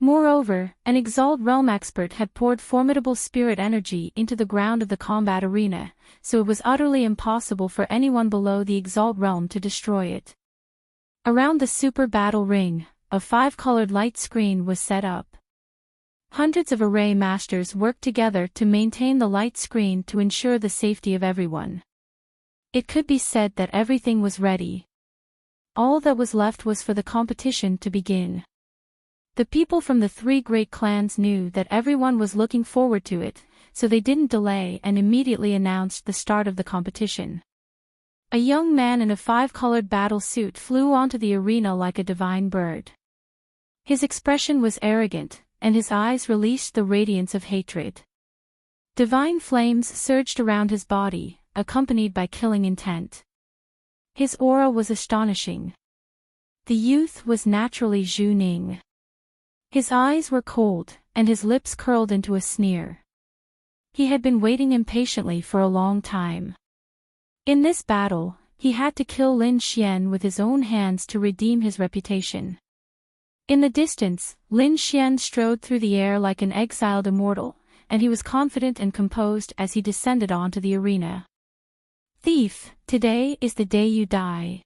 Moreover, an Exalt Realm expert had poured formidable spirit energy into the ground of the combat arena, so it was utterly impossible for anyone below the Exalt Realm to destroy it. Around the Super Battle Ring, a 5-colored light screen was set up. Hundreds of array masters worked together to maintain the light screen to ensure the safety of everyone. It could be said that everything was ready. All that was left was for the competition to begin. The people from the 3 great clans knew that everyone was looking forward to it, so they didn't delay and immediately announced the start of the competition. A young man in a 5-colored battle suit flew onto the arena like a divine bird. His expression was arrogant, and his eyes released the radiance of hatred. Divine flames surged around his body, accompanied by killing intent. His aura was astonishing. The youth was naturally Zhu Ning. His eyes were cold, and his lips curled into a sneer. He had been waiting impatiently for a long time. In this battle, he had to kill Lin Xian with his own hands to redeem his reputation. In the distance, Lin Xian strode through the air like an exiled immortal, and he was confident and composed as he descended onto the arena. "Thief, today is the day you die."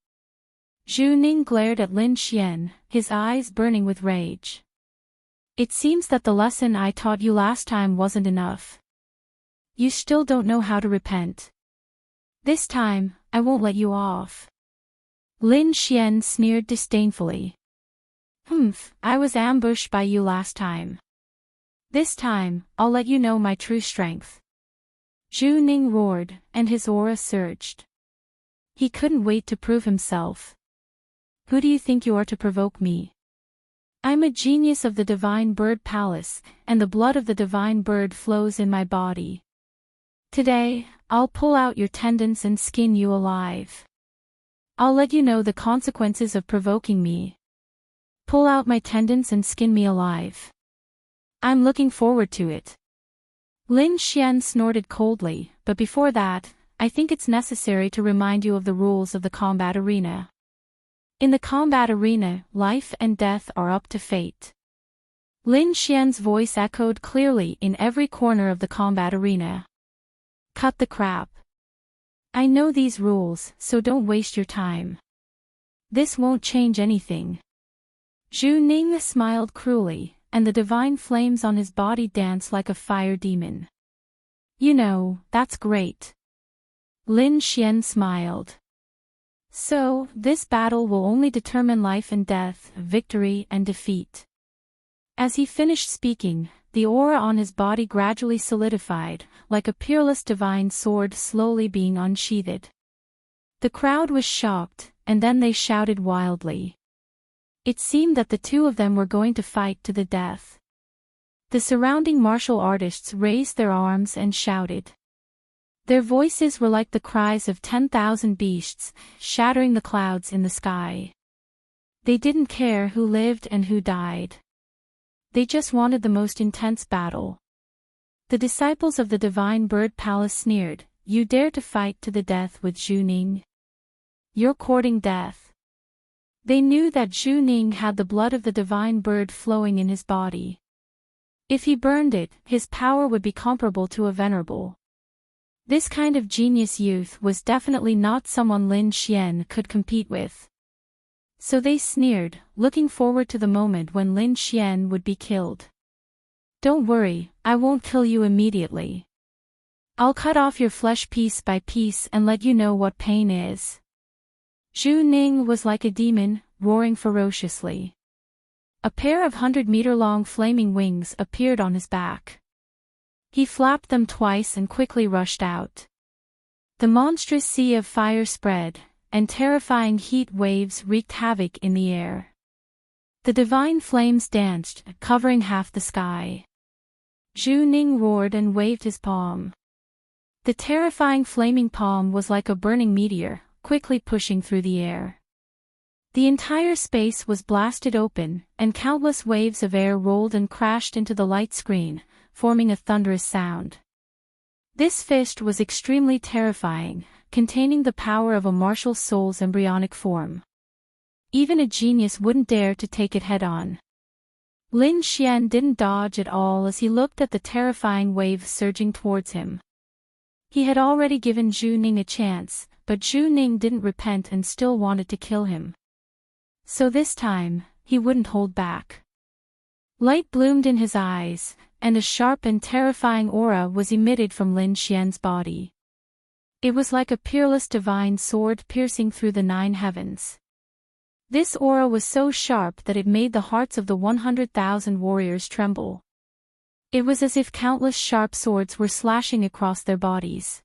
Zhu Ning glared at Lin Xian, his eyes burning with rage. "It seems that the lesson I taught you last time wasn't enough. You still don't know how to repent. This time, I won't let you off." Lin Xian sneered disdainfully. I was ambushed by you last time. This time, I'll let you know my true strength." Zhu Ning roared, and his aura surged. He couldn't wait to prove himself. "Who do you think you are to provoke me? I'm a genius of the Divine Bird Palace, and the blood of the Divine Bird flows in my body. Today, I'll pull out your tendons and skin you alive. I'll let you know the consequences of provoking me. Pull out my tendons and skin me alive. I'm looking forward to it." Lin Xian snorted coldly, "But before that, I think it's necessary to remind you of the rules of the combat arena. In the combat arena, life and death are up to fate." Lin Xian's voice echoed clearly in every corner of the combat arena. "Cut the crap. I know these rules, so don't waste your time. This won't change anything." Zhu Ning smiled cruelly, and the divine flames on his body danced like a fire demon. "You know, that's great." Lin Xian smiled. "So, this battle will only determine life and death, victory and defeat." As he finished speaking, the aura on his body gradually solidified, like a peerless divine sword slowly being unsheathed. The crowd was shocked, and then they shouted wildly. It seemed that the two of them were going to fight to the death. The surrounding martial artists raised their arms and shouted. Their voices were like the cries of 10,000 beasts, shattering the clouds in the sky. They didn't care who lived and who died. They just wanted the most intense battle. The disciples of the Divine Bird Palace sneered, "You dare to fight to the death with Zhu Ning? You're courting death." They knew that Zhu Ning had the blood of the divine bird flowing in his body. If he burned it, his power would be comparable to a venerable. This kind of genius youth was definitely not someone Lin Xian could compete with. So they sneered, looking forward to the moment when Lin Xian would be killed. Don't worry, I won't kill you immediately. I'll cut off your flesh piece by piece and let you know what pain is. Zhu Ning was like a demon, roaring ferociously. A pair of 100-meter-long flaming wings appeared on his back. He flapped them twice and quickly rushed out. The monstrous sea of fire spread, and terrifying heat waves wreaked havoc in the air. The divine flames danced, covering half the sky. Zhu Ning roared and waved his palm. The terrifying flaming palm was like a burning meteor, quickly pushing through the air. The entire space was blasted open, and countless waves of air rolled and crashed into the light screen, forming a thunderous sound. This fist was extremely terrifying, containing the power of a martial soul's embryonic form. Even a genius wouldn't dare to take it head-on. Lin Xian didn't dodge at all as he looked at the terrifying wave surging towards him. He had already given Zhu Ning a chance, but Zhu Ning didn't repent and still wanted to kill him. So this time, he wouldn't hold back. Light bloomed in his eyes, and a sharp and terrifying aura was emitted from Lin Xian's body. It was like a peerless divine sword piercing through the 9 heavens. This aura was so sharp that it made the hearts of the 100,000 warriors tremble. It was as if countless sharp swords were slashing across their bodies.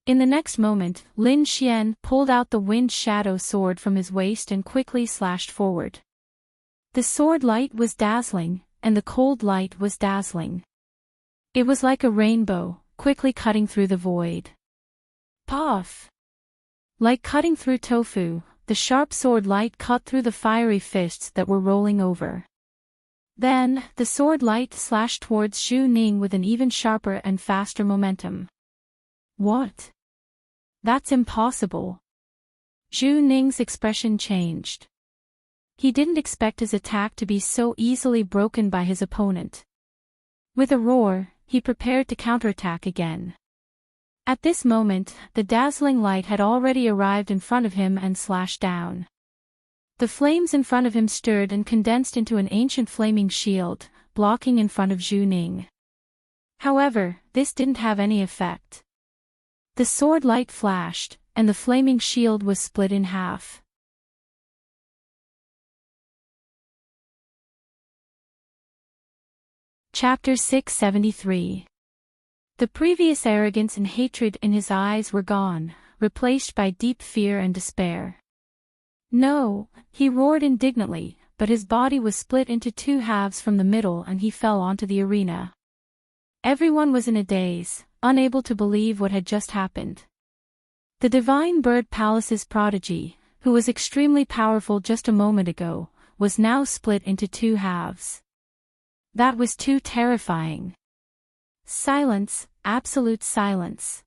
In the next moment, Lin Xian pulled out the wind shadow sword from his waist and quickly slashed forward. The sword light was dazzling, and the cold light was dazzling. It was like a rainbow, quickly cutting through the void. Puff! Like cutting through tofu, the sharp sword light cut through the fiery fists that were rolling over. Then, the sword light slashed towards Zhu Ning with an even sharper and faster momentum. What? That's impossible. Zhu Ning's expression changed. He didn't expect his attack to be so easily broken by his opponent. With a roar, he prepared to counterattack again. At this moment, the dazzling light had already arrived in front of him and slashed down. The flames in front of him stirred and condensed into an ancient flaming shield, blocking in front of Zhu Ning. However, this didn't have any effect. The sword light flashed, and the flaming shield was split in half. Chapter 673. The previous arrogance and hatred in his eyes were gone, replaced by deep fear and despair. No, he roared indignantly, but his body was split into 2 halves from the middle and he fell onto the arena. Everyone was in a daze, unable to believe what had just happened. The Divine Bird Palace's prodigy, who was extremely powerful just a moment ago, was now split into 2 halves. That was too terrifying. Silence, absolute silence.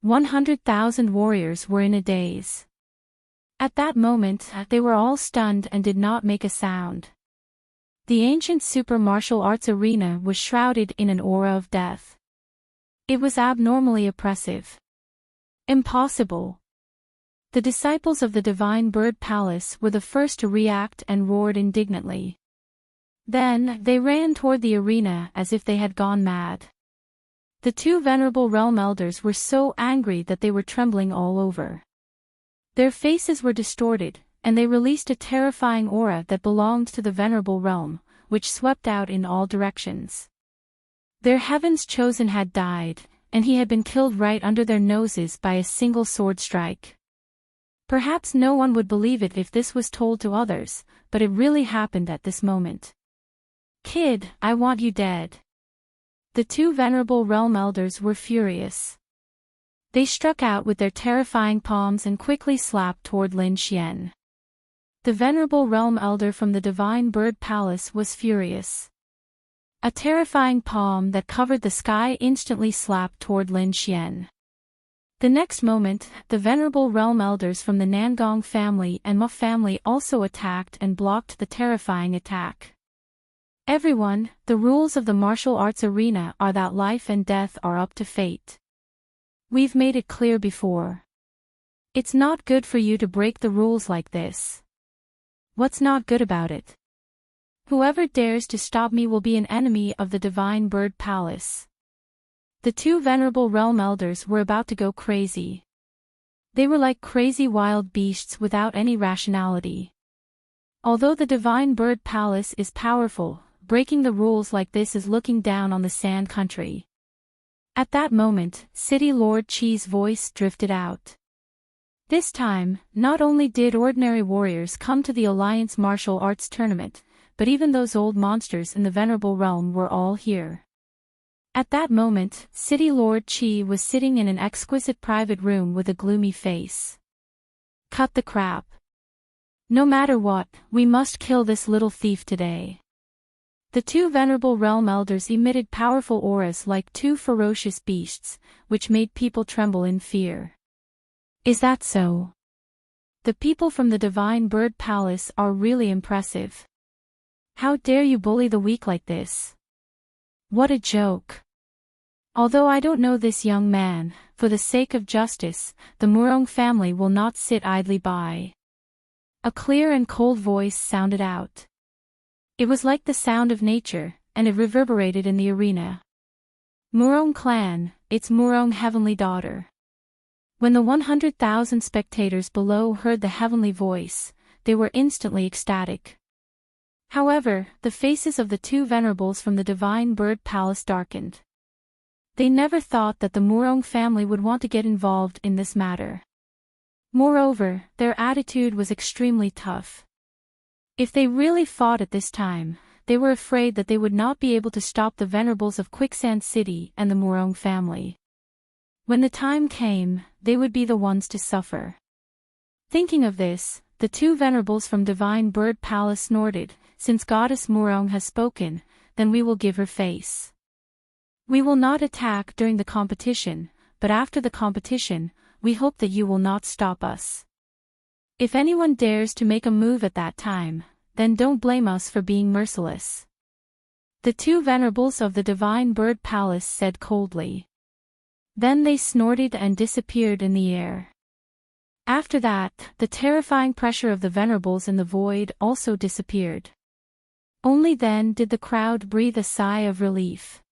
100,000 warriors were in a daze. At that moment, they were all stunned and did not make a sound. The ancient super martial arts arena was shrouded in an aura of death. It was abnormally oppressive. Impossible. The disciples of the Divine Bird Palace were the first to react and roared indignantly. Then, they ran toward the arena as if they had gone mad. The 2 venerable realm elders were so angry that they were trembling all over. Their faces were distorted, and they released a terrifying aura that belonged to the venerable realm, which swept out in all directions. Their heaven's chosen had died, and he had been killed right under their noses by a single sword strike. Perhaps no one would believe it if this was told to others, but it really happened at this moment. Kid, I want you dead. The 2 venerable realm elders were furious. They struck out with their terrifying palms and quickly slapped toward Lin Xian. The venerable realm elder from the Divine Bird Palace was furious. A terrifying palm that covered the sky instantly slapped toward Lin Xian. The next moment, the venerable realm elders from the Nangong family and Ma family also attacked and blocked the terrifying attack. Everyone, the rules of the martial arts arena are that life and death are up to fate. We've made it clear before. It's not good for you to break the rules like this. What's not good about it? Whoever dares to stop me will be an enemy of the Divine Bird Palace. The two venerable realm elders were about to go crazy. They were like crazy wild beasts without any rationality. Although the Divine Bird Palace is powerful, breaking the rules like this is looking down on the Sand Country. At that moment, City Lord Chi's voice drifted out. This time, not only did ordinary warriors come to the Alliance Martial Arts Tournament, but even those old monsters in the Venerable Realm were all here. At that moment, City Lord Chi was sitting in an exquisite private room with a gloomy face. Cut the crap. No matter what, we must kill this little thief today. The two Venerable Realm Elders emitted powerful auras like two ferocious beasts, which made people tremble in fear. Is that so? The people from the Divine Bird Palace are really impressive. How dare you bully the weak like this? What a joke. Although I don't know this young man, for the sake of justice, the Murong family will not sit idly by. A clear and cold voice sounded out. It was like the sound of nature, and it reverberated in the arena. Murong clan, it's Murong heavenly daughter. When the 100,000 spectators below heard the heavenly voice, they were instantly ecstatic. However, the faces of the two venerables from the Divine Bird Palace darkened. They never thought that the Murong family would want to get involved in this matter. Moreover, their attitude was extremely tough. If they really fought at this time, they were afraid that they would not be able to stop the venerables of Quicksand City and the Murong family. When the time came, they would be the ones to suffer. Thinking of this, the two venerables from Divine Bird Palace snorted, since Goddess Murong has spoken, then we will give her face. We will not attack during the competition, but after the competition, we hope that you will not stop us. If anyone dares to make a move at that time, then don't blame us for being merciless. The two venerables of the Divine Bird Palace said coldly. Then they snorted and disappeared in the air. After that, the terrifying pressure of the venerables in the void also disappeared. Only then did the crowd breathe a sigh of relief.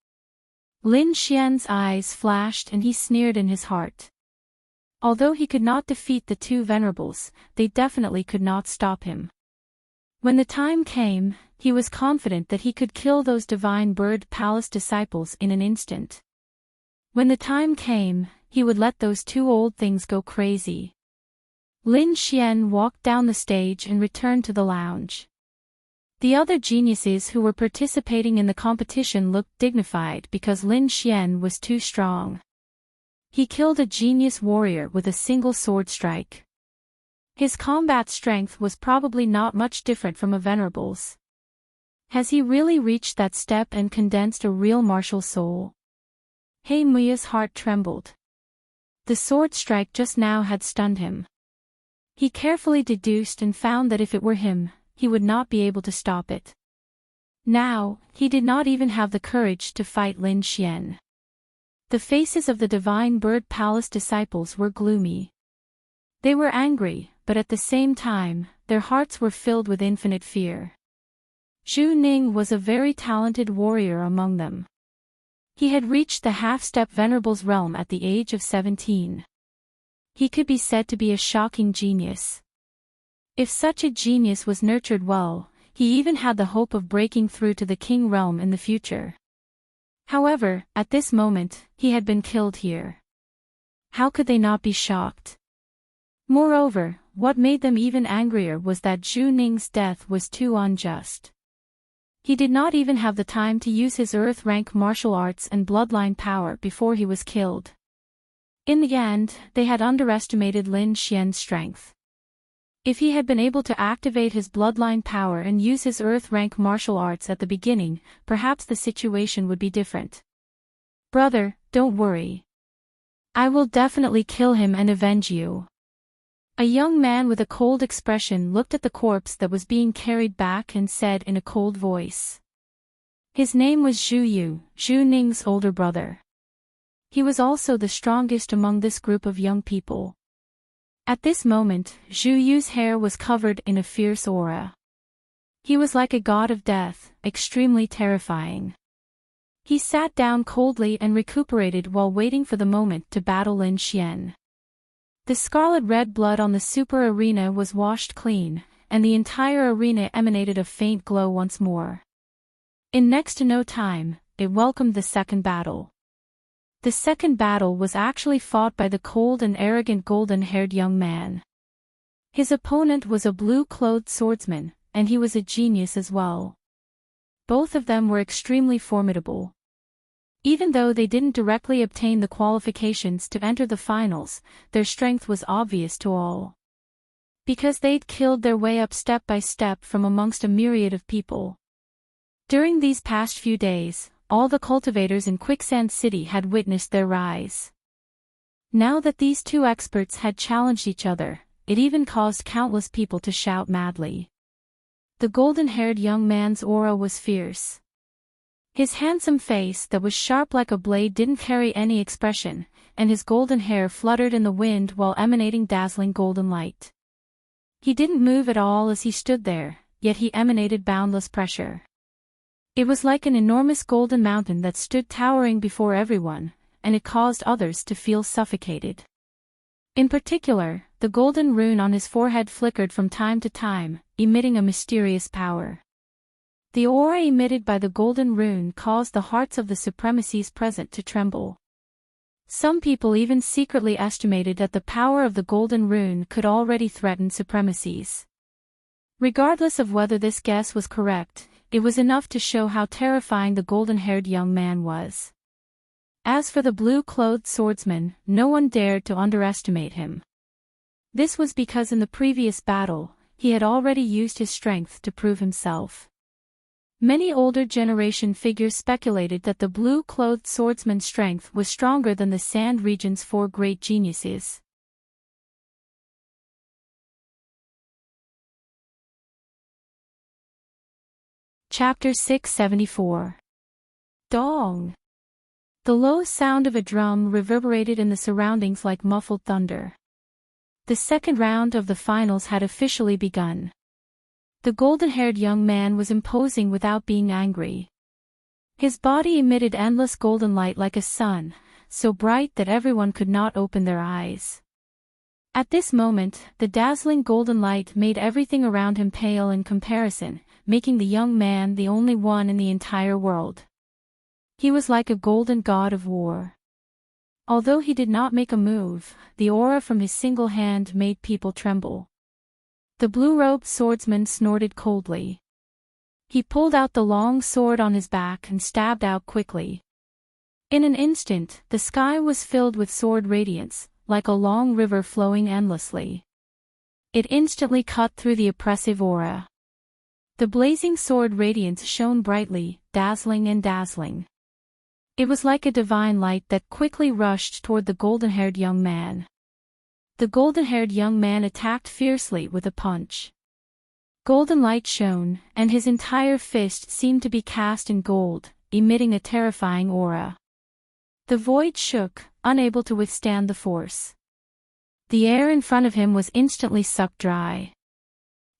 Lin Xian's eyes flashed and he sneered in his heart. Although he could not defeat the two venerables, they definitely could not stop him. When the time came, he was confident that he could kill those Divine Bird Palace disciples in an instant. When the time came, he would let those two old things go crazy. Lin Xian walked down the stage and returned to the lounge. The other geniuses who were participating in the competition looked dignified because Lin Xian was too strong. He killed a genius warrior with a single sword strike. His combat strength was probably not much different from a venerable's. Has he really reached that step and condensed a real martial soul? He Muya's heart trembled. The sword strike just now had stunned him. He carefully deduced and found that if it were him, he would not be able to stop it. Now, he did not even have the courage to fight Lin Xian. The faces of the Divine Bird Palace disciples were gloomy. They were angry, but at the same time, their hearts were filled with infinite fear. Zhu Ning was a very talented warrior among them. He had reached the half-step Venerable's realm at the age of 17. He could be said to be a shocking genius. If such a genius was nurtured well, he even had the hope of breaking through to the King realm in the future. However, at this moment, he had been killed here. How could they not be shocked? Moreover, what made them even angrier was that Zhu Ning's death was too unjust. He did not even have the time to use his Earth-rank martial arts and bloodline power before he was killed. In the end, they had underestimated Lin Xian's strength. If he had been able to activate his bloodline power and use his Earth-rank martial arts at the beginning, perhaps the situation would be different. Brother, don't worry. I will definitely kill him and avenge you. A young man with a cold expression looked at the corpse that was being carried back and said in a cold voice. His name was Zhu Yu, Zhu Ning's older brother. He was also the strongest among this group of young people. At this moment, Zhu Yu's hair was covered in a fierce aura. He was like a god of death, extremely terrifying. He sat down coldly and recuperated while waiting for the moment to battle Lin Xian. The scarlet-red blood on the super arena was washed clean, and the entire arena emanated a faint glow once more. In next to no time, it welcomed the second battle. The second battle was actually fought by the cold and arrogant golden-haired young man. His opponent was a blue-clothed swordsman, and he was a genius as well. Both of them were extremely formidable. Even though they didn't directly obtain the qualifications to enter the finals, their strength was obvious to all. Because they'd killed their way up step by step from amongst a myriad of people. During these past few days, all the cultivators in Quicksand City had witnessed their rise. Now that these two experts had challenged each other, it even caused countless people to shout madly. The golden-haired young man's aura was fierce. His handsome face that was sharp like a blade didn't carry any expression, and his golden hair fluttered in the wind while emanating dazzling golden light. He didn't move at all as he stood there, yet he emanated boundless pressure. It was like an enormous golden mountain that stood towering before everyone, and it caused others to feel suffocated. In particular, the golden rune on his forehead flickered from time to time, emitting a mysterious power. The aura emitted by the golden rune caused the hearts of the supremacies present to tremble. Some people even secretly estimated that the power of the golden rune could already threaten supremacies. Regardless of whether this guess was correct, it was enough to show how terrifying the golden-haired young man was. As for the blue-clothed swordsman, no one dared to underestimate him. This was because in the previous battle, he had already used his strength to prove himself. Many older generation figures speculated that the blue-clothed swordsman's strength was stronger than the Sand region's four great geniuses. Chapter 674. Dong! The low sound of a drum reverberated in the surroundings like muffled thunder. The second round of the finals had officially begun. The golden-haired young man was imposing without being angry. His body emitted endless golden light like a sun, so bright that everyone could not open their eyes. At this moment, the dazzling golden light made everything around him pale in comparison, making the young man the only one in the entire world. He was like a golden god of war. Although he did not make a move, the aura from his single hand made people tremble. The blue-robed swordsman snorted coldly. He pulled out the long sword on his back and stabbed out quickly. In an instant, the sky was filled with sword radiance, like a long river flowing endlessly. It instantly cut through the oppressive aura. The blazing sword radiance shone brightly, dazzling and dazzling. It was like a divine light that quickly rushed toward the golden-haired young man. The golden-haired young man attacked fiercely with a punch. Golden light shone, and his entire fist seemed to be cast in gold, emitting a terrifying aura. The void shook, unable to withstand the force. The air in front of him was instantly sucked dry.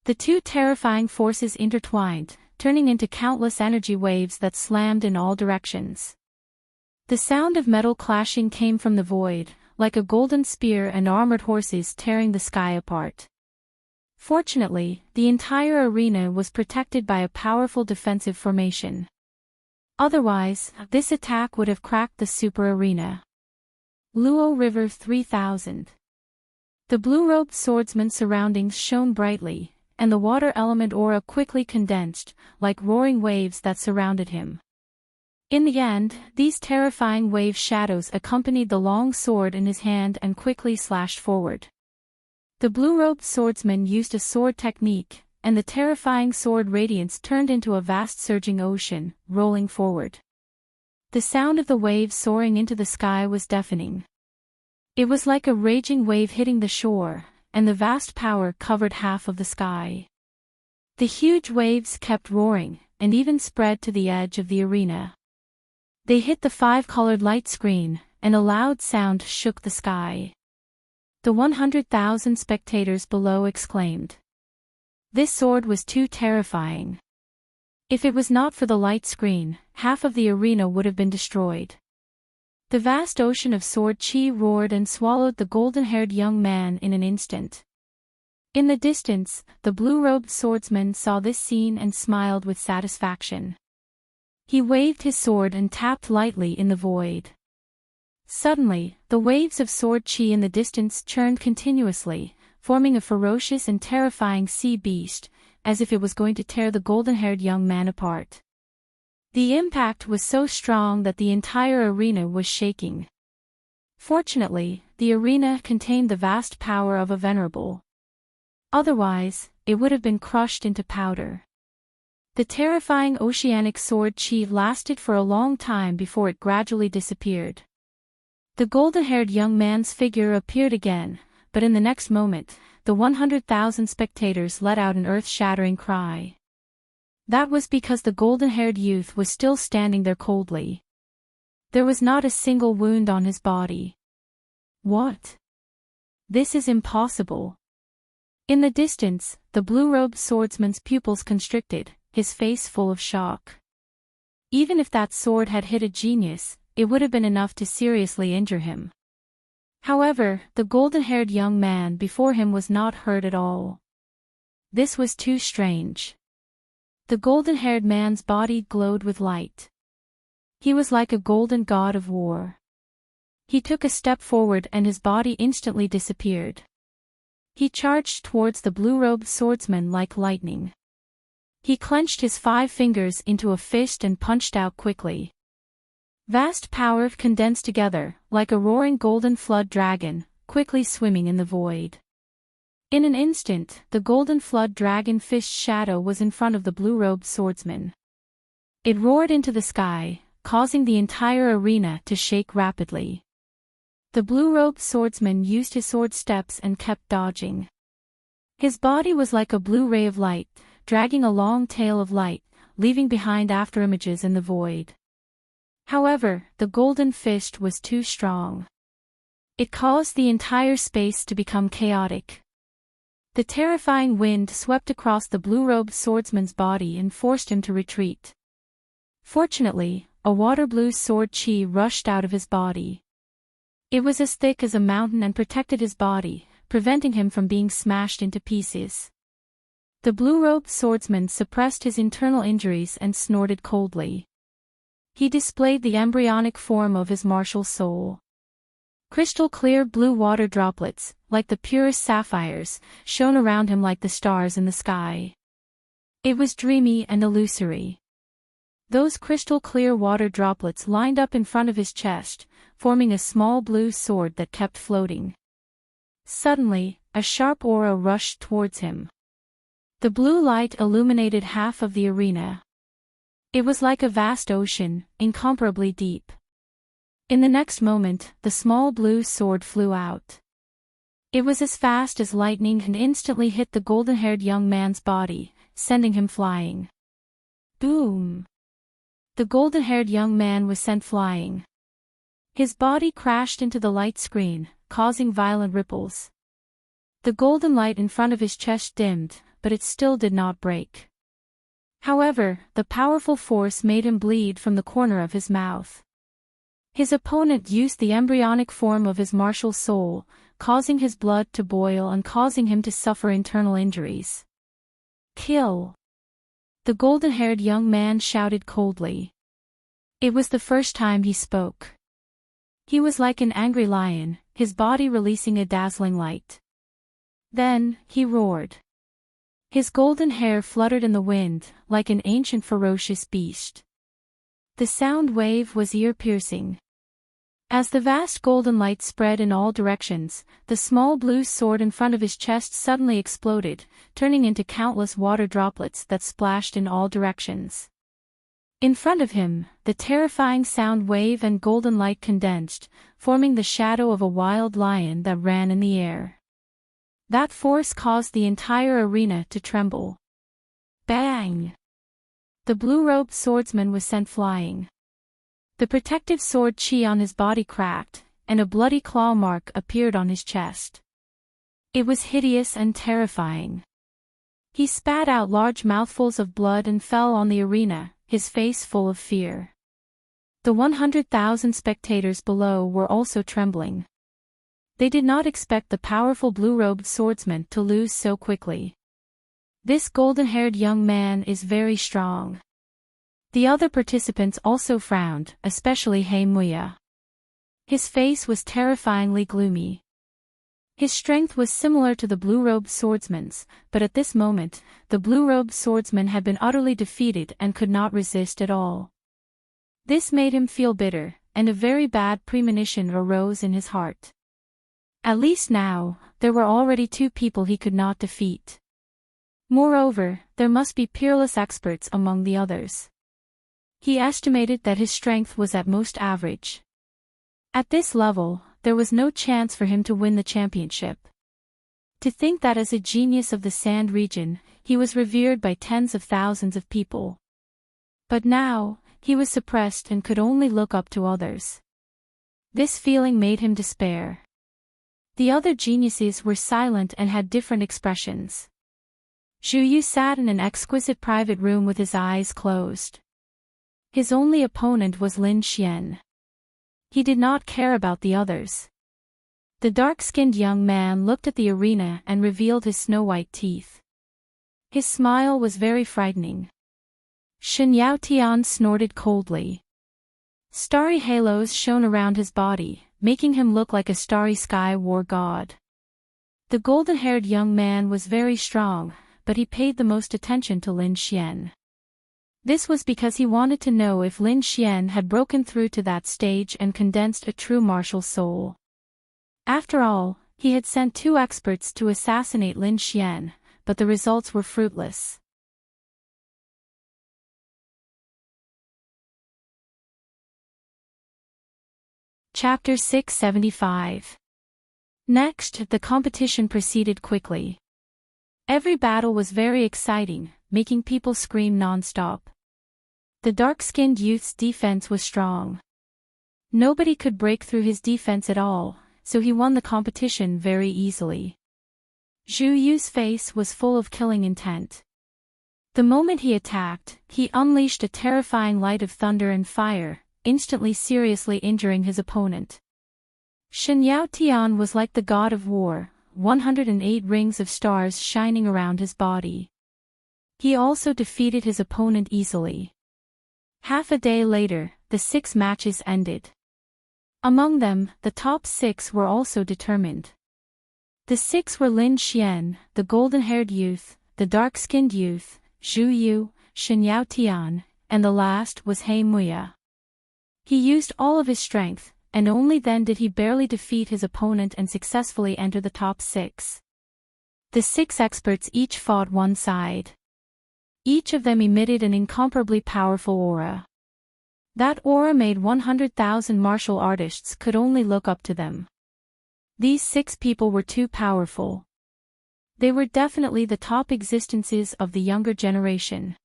The two terrifying forces intertwined, turning into countless energy waves that slammed in all directions. The sound of metal clashing came from the void, like a golden spear and armored horses tearing the sky apart. Fortunately, the entire arena was protected by a powerful defensive formation. Otherwise, this attack would have cracked the super arena. Luo River 3000. The blue-robed swordsman's surroundings shone brightly, and the water element aura quickly condensed, like roaring waves that surrounded him. In the end, these terrifying wave shadows accompanied the long sword in his hand and quickly slashed forward. The blue-robed swordsman used a sword technique, and the terrifying sword radiance turned into a vast surging ocean, rolling forward. The sound of the waves soaring into the sky was deafening. It was like a raging wave hitting the shore, and the vast power covered half of the sky. The huge waves kept roaring, and even spread to the edge of the arena. They hit the five-colored light screen, and a loud sound shook the sky. The 100,000 spectators below exclaimed. This sword was too terrifying. If it was not for the light screen, half of the arena would have been destroyed. The vast ocean of sword chi roared and swallowed the golden-haired young man in an instant. In the distance, the blue-robed swordsman saw this scene and smiled with satisfaction. He waved his sword and tapped lightly in the void. Suddenly, the waves of sword chi in the distance churned continuously, forming a ferocious and terrifying sea beast, as if it was going to tear the golden-haired young man apart. The impact was so strong that the entire arena was shaking. Fortunately, the arena contained the vast power of a venerable. Otherwise, it would have been crushed into powder. The terrifying oceanic sword chi lasted for a long time before it gradually disappeared. The golden-haired young man's figure appeared again, but in the next moment, the 100,000 spectators let out an earth-shattering cry. That was because the golden-haired youth was still standing there coldly. There was not a single wound on his body. What? This is impossible. In the distance, the blue-robed swordsman's pupils constricted, his face full of shock. Even if that sword had hit a genius, it would have been enough to seriously injure him. However, the golden-haired young man before him was not hurt at all. This was too strange. The golden-haired man's body glowed with light. He was like a golden god of war. He took a step forward and his body instantly disappeared. He charged towards the blue-robed swordsman like lightning. He clenched his 5 fingers into a fist and punched out quickly. Vast power condensed together, like a roaring golden flood dragon, quickly swimming in the void. In an instant, the golden flood dragon fish's shadow was in front of the blue-robed swordsman. It roared into the sky, causing the entire arena to shake rapidly. The blue-robed swordsman used his sword steps and kept dodging. His body was like a blue ray of light, dragging a long tail of light, leaving behind afterimages in the void. However, the golden fist was too strong. It caused the entire space to become chaotic. The terrifying wind swept across the blue-robed swordsman's body and forced him to retreat. Fortunately, a water-blue sword chi rushed out of his body. It was as thick as a mountain and protected his body, preventing him from being smashed into pieces. The blue-robed swordsman suppressed his internal injuries and snorted coldly. He displayed the embryonic form of his martial soul. Crystal-clear blue water droplets, like the purest sapphires, shone around him like the stars in the sky. It was dreamy and illusory. Those crystal-clear water droplets lined up in front of his chest, forming a small blue sword that kept floating. Suddenly, a sharp aura rushed towards him. The blue light illuminated half of the arena. It was like a vast ocean, incomparably deep. In the next moment, the small blue sword flew out. It was as fast as lightning and instantly hit the golden-haired young man's body, sending him flying. Boom! The golden-haired young man was sent flying. His body crashed into the light screen, causing violent ripples. The golden light in front of his chest dimmed, but it still did not break. However, the powerful force made him bleed from the corner of his mouth. His opponent used the embryonic form of his martial soul, causing his blood to boil and causing him to suffer internal injuries. Kill! The golden-haired young man shouted coldly. It was the first time he spoke. He was like an angry lion, his body releasing a dazzling light. Then, he roared. His golden hair fluttered in the wind, like an ancient ferocious beast. The sound wave was ear-piercing. As the vast golden light spread in all directions, the small blue sword in front of his chest suddenly exploded, turning into countless water droplets that splashed in all directions. In front of him, the terrifying sound wave and golden light condensed, forming the shadow of a wild lion that ran in the air. That force caused the entire arena to tremble. Bang! The blue-robed swordsman was sent flying. The protective sword chi on his body cracked, and a bloody claw mark appeared on his chest. It was hideous and terrifying. He spat out large mouthfuls of blood and fell on the arena, his face full of fear. The 100,000 spectators below were also trembling. They did not expect the powerful blue-robed swordsman to lose so quickly. This golden-haired young man is very strong. The other participants also frowned, especially Heimuya. His face was terrifyingly gloomy. His strength was similar to the blue-robed swordsman's, but at this moment, the blue-robed swordsman had been utterly defeated and could not resist at all. This made him feel bitter, and a very bad premonition arose in his heart. At least now, there were already 2 people he could not defeat. Moreover, there must be peerless experts among the others. He estimated that his strength was at most average. At this level, there was no chance for him to win the championship. To think that as a genius of the Sand region, he was revered by tens of thousands of people. But now, he was suppressed and could only look up to others. This feeling made him despair. The other geniuses were silent and had different expressions. Zhu Yu sat in an exquisite private room with his eyes closed. His only opponent was Lin Xian. He did not care about the others. The dark-skinned young man looked at the arena and revealed his snow-white teeth. His smile was very frightening. Shen Yaotian snorted coldly. Starry halos shone around his body, making him look like a starry sky war god. The golden-haired young man was very strong, but he paid the most attention to Lin Xian. This was because he wanted to know if Lin Xian had broken through to that stage and condensed a true martial soul. After all, he had sent 2 experts to assassinate Lin Xian, but the results were fruitless. Chapter 675. Next, the competition proceeded quickly. Every battle was very exciting, making people scream non-stop. The dark-skinned youth's defense was strong. Nobody could break through his defense at all, so he won the competition very easily. Zhu Yu's face was full of killing intent. The moment he attacked, he unleashed a terrifying light of thunder and fire, instantly seriously injuring his opponent. Shen Yaotian was like the god of war, 108 rings of stars shining around his body. He also defeated his opponent easily. Half a day later, the 6 matches ended. Among them, the top 6 were also determined. The 6 were Lin Xian, the golden-haired youth, the dark-skinned youth, Zhu Yu, Shen Yaotian, and the last was Heimuya. He used all of his strength, and only then did he barely defeat his opponent and successfully enter the top 6. The 6 experts each fought one side. Each of them emitted an incomparably powerful aura. That aura made 100,000 martial artists could only look up to them. These 6 people were too powerful. They were definitely the top existences of the younger generation.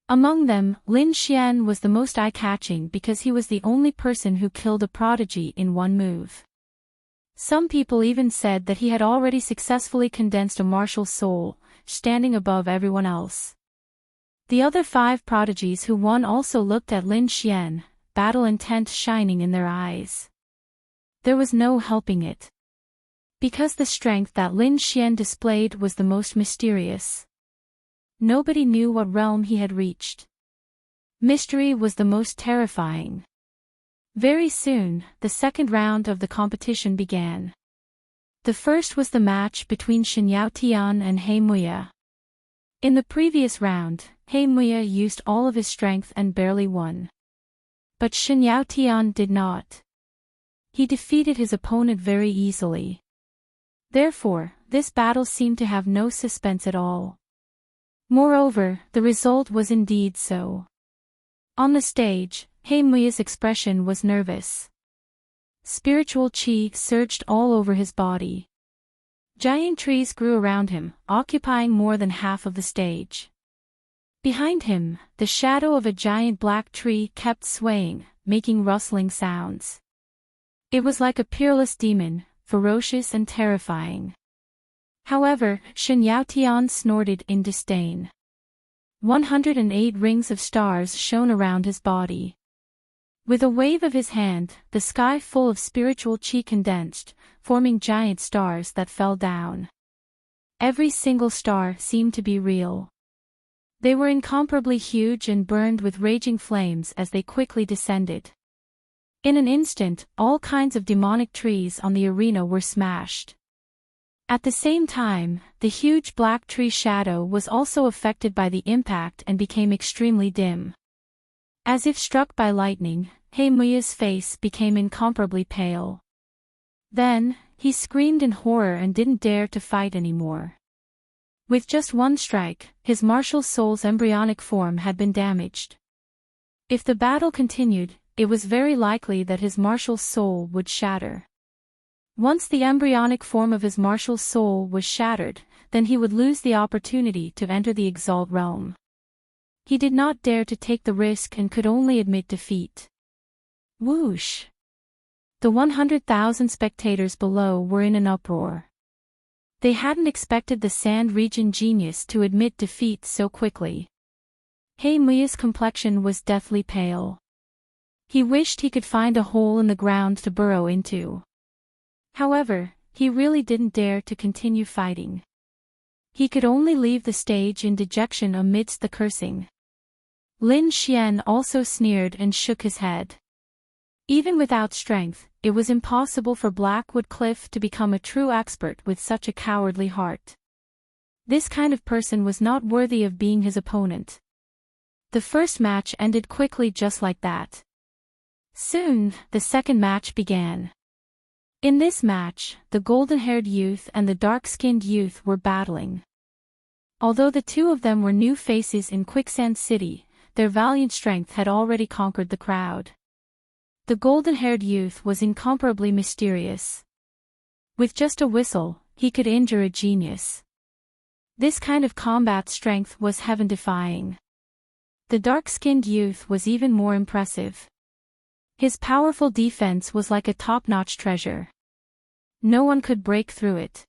Among them, Lin Xian was the most eye-catching because he was the only person who killed a prodigy in one move. Some people even said that he had already successfully condensed a martial soul, standing above everyone else. The other 5 prodigies who won also looked at Lin Xian, battle intent shining in their eyes. There was no helping it. Because the strength that Lin Xian displayed was the most mysterious. Nobody knew what realm he had reached. Mystery was the most terrifying. Very soon, the second round of the competition began. The first was the match between Shen Yaotian and Heimuya. In the previous round, Heimuya used all of his strength and barely won. But Shen Yaotian did not. He defeated his opponent very easily. Therefore, this battle seemed to have no suspense at all. Moreover, the result was indeed so. On the stage, Heimuya's expression was nervous. Spiritual chi surged all over his body. Giant trees grew around him, occupying more than half of the stage. Behind him, the shadow of a giant black tree kept swaying, making rustling sounds. It was like a peerless demon, ferocious and terrifying. However, Shen Yaotian snorted in disdain. 108 rings of stars shone around his body. With a wave of his hand, the sky full of spiritual chi condensed, forming giant stars that fell down. Every single star seemed to be real. They were incomparably huge and burned with raging flames as they quickly descended. In an instant, all kinds of demonic trees on the arena were smashed. At the same time, the huge black tree shadow was also affected by the impact and became extremely dim. As if struck by lightning, He Muya's face became incomparably pale. Then, he screamed in horror and didn't dare to fight anymore. With just one strike, his martial soul's embryonic form had been damaged. If the battle continued, it was very likely that his martial soul would shatter. Once the embryonic form of his martial soul was shattered, then he would lose the opportunity to enter the Exalt realm. He did not dare to take the risk and could only admit defeat. Whoosh! The 100,000 spectators below were in an uproar. They hadn't expected the Sand Region genius to admit defeat so quickly. He Muya's complexion was deathly pale. He wished he could find a hole in the ground to burrow into. However, he really didn't dare to continue fighting. He could only leave the stage in dejection amidst the cursing. Lin Xian also sneered and shook his head. Even without strength, it was impossible for Blackwood Cliff to become a true expert with such a cowardly heart. This kind of person was not worthy of being his opponent. The first match ended quickly just like that. Soon, the second match began. In this match, the golden-haired youth and the dark-skinned youth were battling. Although the two of them were new faces in Quicksand City, their valiant strength had already conquered the crowd. The golden-haired youth was incomparably mysterious. With just a whistle, he could injure a genius. This kind of combat strength was heaven-defying. The dark-skinned youth was even more impressive. His powerful defense was like a top-notch treasure. No one could break through it.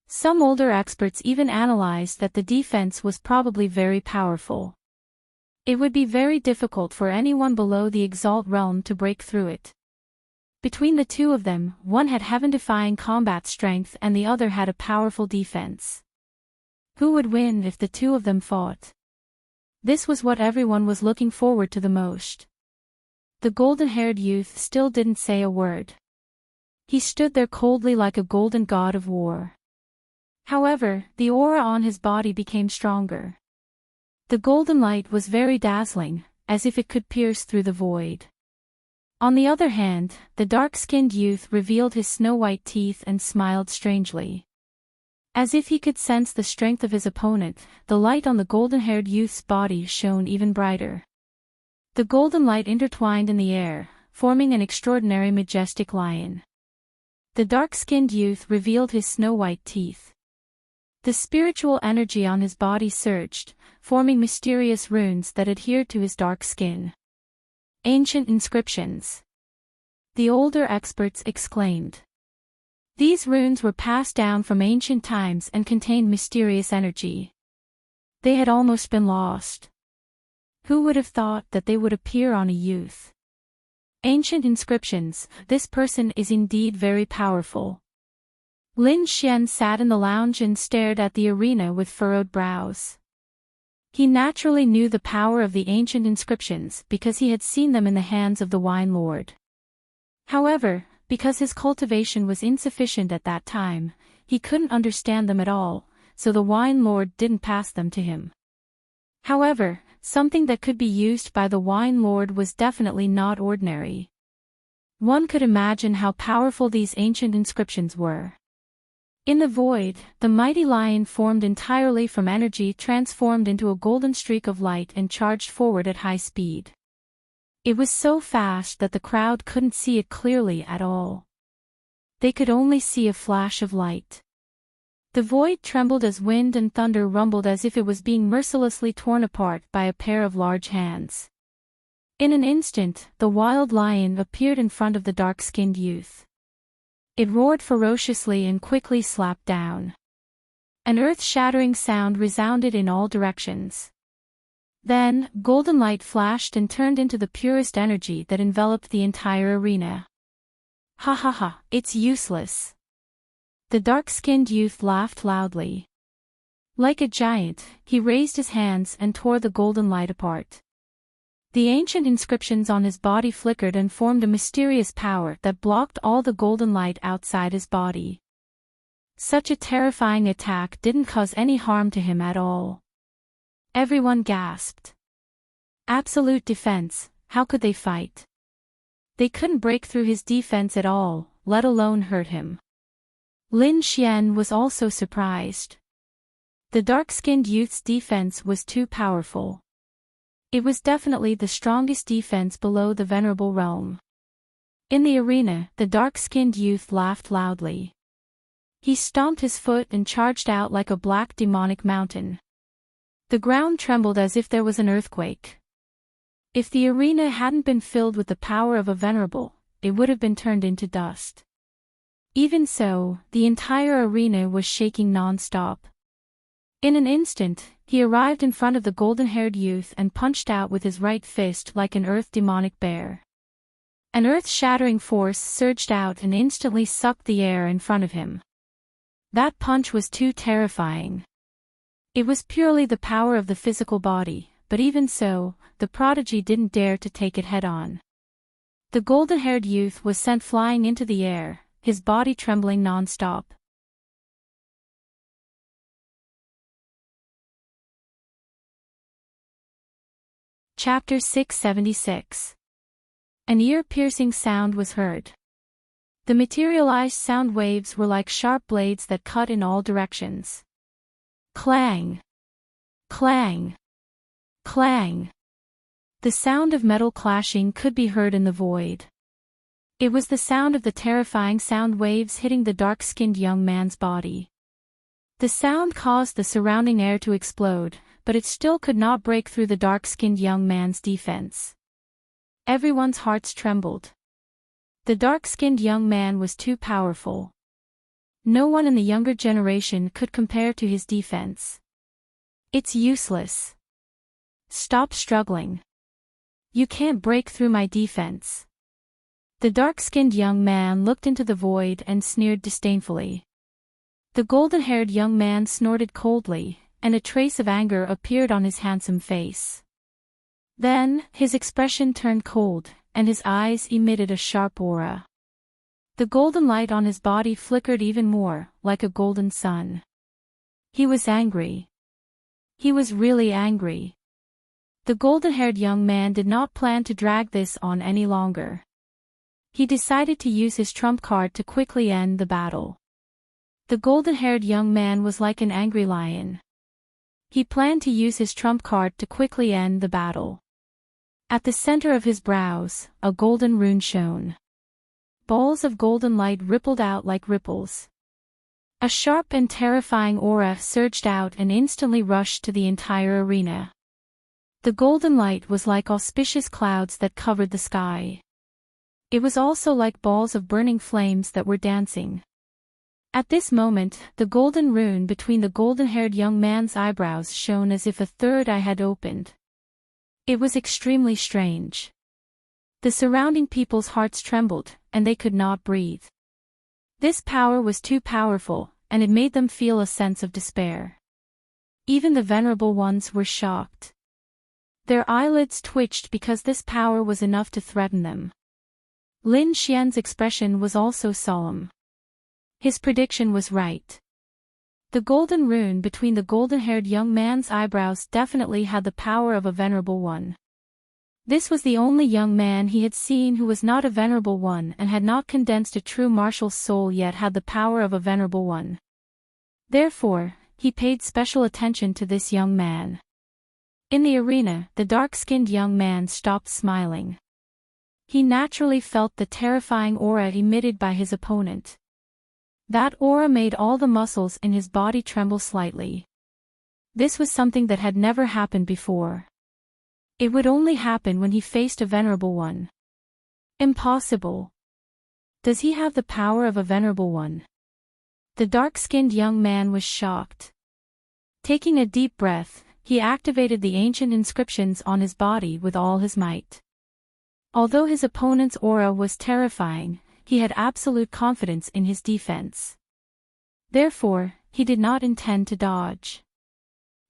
Some older experts even analyzed that the defense was probably very powerful. It would be very difficult for anyone below the Exalt realm to break through it. Between the two of them, one had heaven-defying combat strength and the other had a powerful defense. Who would win if the two of them fought? This was what everyone was looking forward to the most. The golden-haired youth still didn't say a word. He stood there coldly like a golden god of war. However, the aura on his body became stronger. The golden light was very dazzling, as if it could pierce through the void. On the other hand, the dark-skinned youth revealed his snow-white teeth and smiled strangely. As if he could sense the strength of his opponent, the light on the golden-haired youth's body shone even brighter. The golden light intertwined in the air, forming an extraordinary majestic lion. The dark-skinned youth revealed his snow-white teeth. The spiritual energy on his body surged, forming mysterious runes that adhered to his dark skin. Ancient inscriptions. The older experts exclaimed. These runes were passed down from ancient times and contained mysterious energy. They had almost been lost. Who would have thought that they would appear on a youth? Ancient inscriptions, this person is indeed very powerful. Lin Xian sat in the lounge and stared at the arena with furrowed brows. He naturally knew the power of the ancient inscriptions because he had seen them in the hands of the Wine Lord. However, because his cultivation was insufficient at that time, he couldn't understand them at all, so the Wine Lord didn't pass them to him. However, something that could be used by the Wine Lord was definitely not ordinary. One could imagine how powerful these ancient inscriptions were. In the void, the mighty lion formed entirely from energy transformed into a golden streak of light and charged forward at high speed. It was so fast that the crowd couldn't see it clearly at all. They could only see a flash of light. The void trembled as wind and thunder rumbled as if it was being mercilessly torn apart by a pair of large hands. In an instant, the wild lion appeared in front of the dark-skinned youth. It roared ferociously and quickly slapped down. An earth-shattering sound resounded in all directions. Then, golden light flashed and turned into the purest energy that enveloped the entire arena. Ha ha ha, it's useless. The dark-skinned youth laughed loudly. Like a giant, he raised his hands and tore the golden light apart. The ancient inscriptions on his body flickered and formed a mysterious power that blocked all the golden light outside his body. Such a terrifying attack didn't cause any harm to him at all. Everyone gasped. Absolute defense, how could they fight? They couldn't break through his defense at all, let alone hurt him. Lin Xian was also surprised. The dark-skinned youth's defense was too powerful. It was definitely the strongest defense below the venerable realm. In the arena, the dark-skinned youth laughed loudly. He stomped his foot and charged out like a black demonic mountain. The ground trembled as if there was an earthquake. If the arena hadn't been filled with the power of a venerable, it would have been turned into dust. Even so, the entire arena was shaking non-stop. In an instant, he arrived in front of the golden-haired youth and punched out with his right fist like an earth-demonic bear. An earth-shattering force surged out and instantly sucked the air in front of him. That punch was too terrifying. It was purely the power of the physical body, but even so, the prodigy didn't dare to take it head-on. The golden-haired youth was sent flying into the air, his body trembling non-stop. Chapter 676. An ear-piercing sound was heard. The materialized sound waves were like sharp blades that cut in all directions. Clang! Clang! Clang! The sound of metal clashing could be heard in the void. It was the sound of the terrifying sound waves hitting the dark-skinned young man's body. The sound caused the surrounding air to explode, but it still could not break through the dark-skinned young man's defense. Everyone's hearts trembled. The dark-skinned young man was too powerful. No one in the younger generation could compare to his defense. It's useless. Stop struggling. You can't break through my defense. The dark-skinned young man looked into the void and sneered disdainfully. The golden-haired young man snorted coldly, and a trace of anger appeared on his handsome face. Then, his expression turned cold, and his eyes emitted a sharp aura. The golden light on his body flickered even more, like a golden sun. He was angry. He was really angry. The golden-haired young man did not plan to drag this on any longer. He decided to use his trump card to quickly end the battle. The golden-haired young man was like an angry lion. He planned to use his trump card to quickly end the battle. At the center of his brows, a golden rune shone. Balls of golden light rippled out like ripples. A sharp and terrifying aura surged out and instantly rushed to the entire arena. The golden light was like auspicious clouds that covered the sky. It was also like balls of burning flames that were dancing. At this moment, the golden rune between the golden-haired young man's eyebrows shone as if a third eye had opened. It was extremely strange. The surrounding people's hearts trembled, and they could not breathe. This power was too powerful, and it made them feel a sense of despair. Even the venerable ones were shocked. Their eyelids twitched because this power was enough to threaten them. Lin Xian's expression was also solemn. His prediction was right. The golden rune between the golden-haired young man's eyebrows definitely had the power of a venerable one. This was the only young man he had seen who was not a venerable one and had not condensed a true martial soul yet had the power of a venerable one. Therefore, he paid special attention to this young man. In the arena, the dark-skinned young man stopped smiling. He naturally felt the terrifying aura emitted by his opponent. That aura made all the muscles in his body tremble slightly. This was something that had never happened before. It would only happen when he faced a venerable one. Impossible. Does he have the power of a venerable one? The dark-skinned young man was shocked. Taking a deep breath, he activated the ancient inscriptions on his body with all his might. Although his opponent's aura was terrifying, he had absolute confidence in his defense. Therefore, he did not intend to dodge.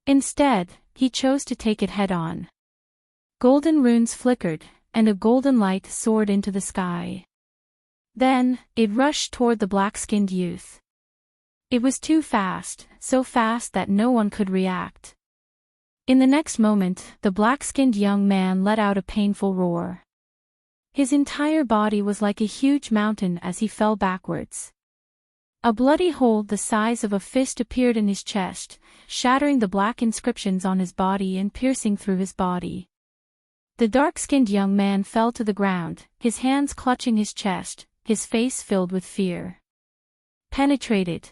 Instead, he chose to take it head-on. Golden runes flickered, and a golden light soared into the sky. Then, it rushed toward the black-skinned youth. It was too fast, so fast that no one could react. In the next moment, the black-skinned young man let out a painful roar. His entire body was like a huge mountain as he fell backwards. A bloody hole the size of a fist appeared in his chest, shattering the black inscriptions on his body and piercing through his body. The dark-skinned young man fell to the ground, his hands clutching his chest, his face filled with fear. Penetrated.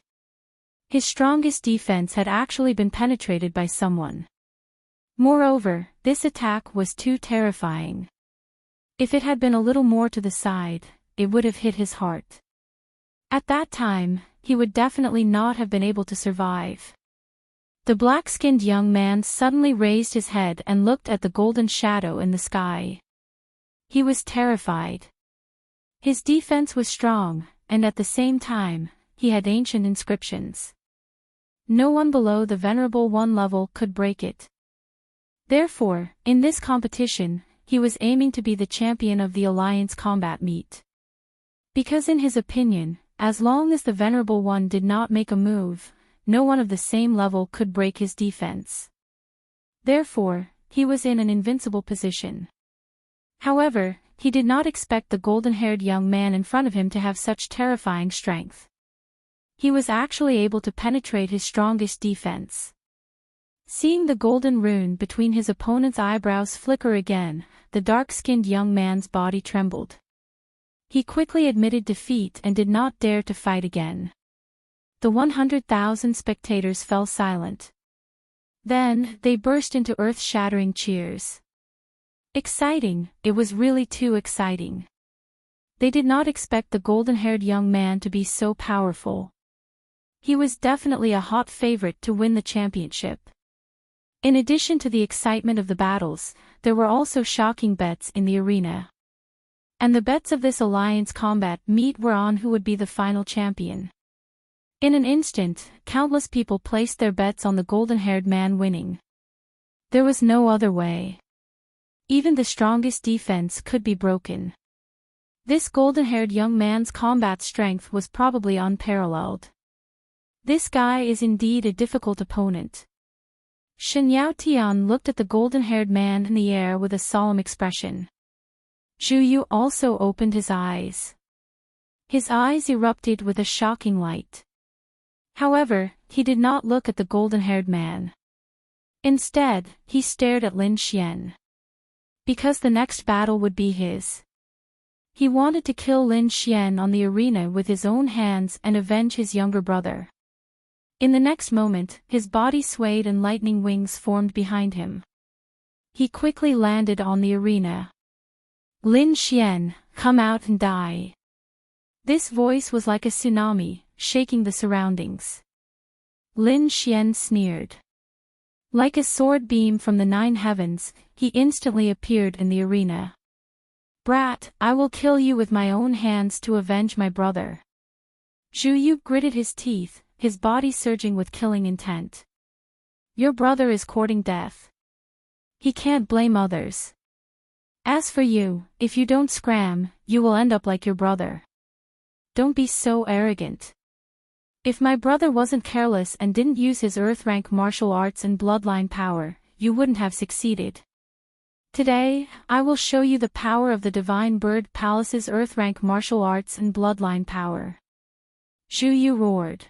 His strongest defense had actually been penetrated by someone. Moreover, this attack was too terrifying. If it had been a little more to the side, it would have hit his heart. At that time, he would definitely not have been able to survive. The black-skinned young man suddenly raised his head and looked at the golden shadow in the sky. He was terrified. His defense was strong, and at the same time, he had ancient inscriptions. No one below the Venerable One level could break it. Therefore, in this competition, he was aiming to be the champion of the Alliance combat meet. Because in his opinion, as long as the Venerable One did not make a move, no one of the same level could break his defense. Therefore, he was in an invincible position. However, he did not expect the golden-haired young man in front of him to have such terrifying strength. He was actually able to penetrate his strongest defense. Seeing the golden rune between his opponent's eyebrows flicker again, the dark-skinned young man's body trembled. He quickly admitted defeat and did not dare to fight again. The 100,000 spectators fell silent. Then, they burst into earth-shattering cheers. Exciting, it was really too exciting. They did not expect the golden-haired young man to be so powerful. He was definitely a hot favorite to win the championship. In addition to the excitement of the battles, there were also shocking bets in the arena. And the bets of this alliance combat meet were on who would be the final champion. In an instant, countless people placed their bets on the golden-haired man winning. There was no other way. Even the strongest defense could be broken. This golden-haired young man's combat strength was probably unparalleled. This guy is indeed a difficult opponent. Shen Yao Tian looked at the golden-haired man in the air with a solemn expression. Zhu Yu also opened his eyes. His eyes erupted with a shocking light. However, he did not look at the golden-haired man. Instead, he stared at Lin Xian. Because the next battle would be his. He wanted to kill Lin Xian on the arena with his own hands and avenge his younger brother. In the next moment, his body swayed and lightning wings formed behind him. He quickly landed on the arena. Lin Xian, come out and die. This voice was like a tsunami, shaking the surroundings. Lin Xian sneered. Like a sword beam from the 9 heavens, he instantly appeared in the arena. Brat, I will kill you with my own hands to avenge my brother. Zhu Yu gritted his teeth, his body surging with killing intent. Your brother is courting death. He can't blame others. As for you, if you don't scram, you will end up like your brother. Don't be so arrogant. If my brother wasn't careless and didn't use his earth-rank martial arts and bloodline power, you wouldn't have succeeded. Today, I will show you the power of the Divine Bird Palace's earth-rank martial arts and bloodline power. Zhu Yu roared.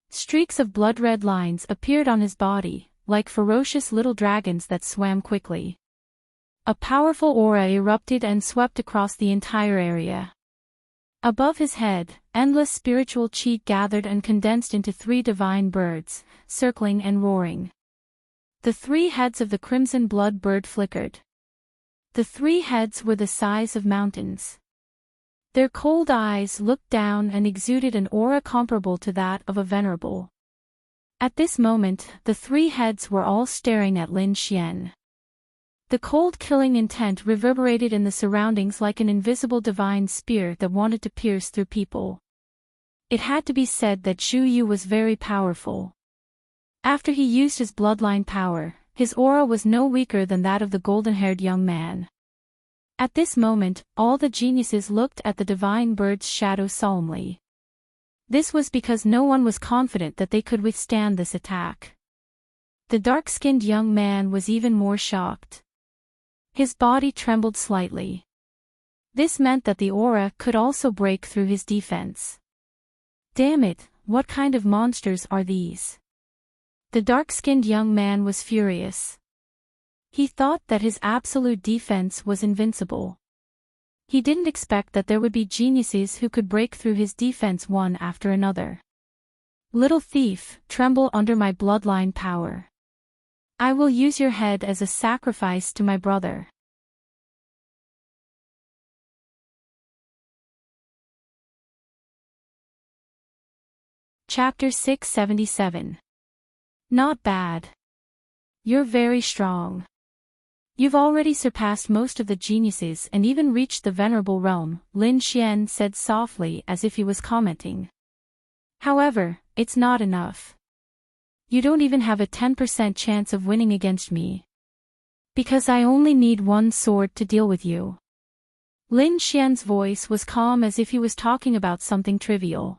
Streaks of blood-red lines appeared on his body, like ferocious little dragons that swam quickly. A powerful aura erupted and swept across the entire area. Above his head, endless spiritual chi gathered and condensed into 3 divine birds, circling and roaring. The 3 heads of the crimson blood bird flickered. The 3 heads were the size of mountains. Their cold eyes looked down and exuded an aura comparable to that of a venerable. At this moment, the 3 heads were all staring at Lin Xian. The cold killing intent reverberated in the surroundings like an invisible divine spear that wanted to pierce through people. It had to be said that Zhu Yu was very powerful. After he used his bloodline power, his aura was no weaker than that of the golden-haired young man. At this moment, all the geniuses looked at the divine bird's shadow solemnly. This was because no one was confident that they could withstand this attack. The dark-skinned young man was even more shocked. His body trembled slightly. This meant that the aura could also break through his defense. Damn it, what kind of monsters are these? The dark-skinned young man was furious. He thought that his absolute defense was invincible. He didn't expect that there would be geniuses who could break through his defense one after another. Little thief, tremble under my bloodline power. I will use your head as a sacrifice to my brother. Chapter 677. Not bad. You're very strong. You've already surpassed most of the geniuses and even reached the venerable realm, Lin Xian said softly as if he was commenting. However, it's not enough. You don't even have a 10% chance of winning against me. Because I only need 1 sword to deal with you. Lin Xian's voice was calm as if he was talking about something trivial.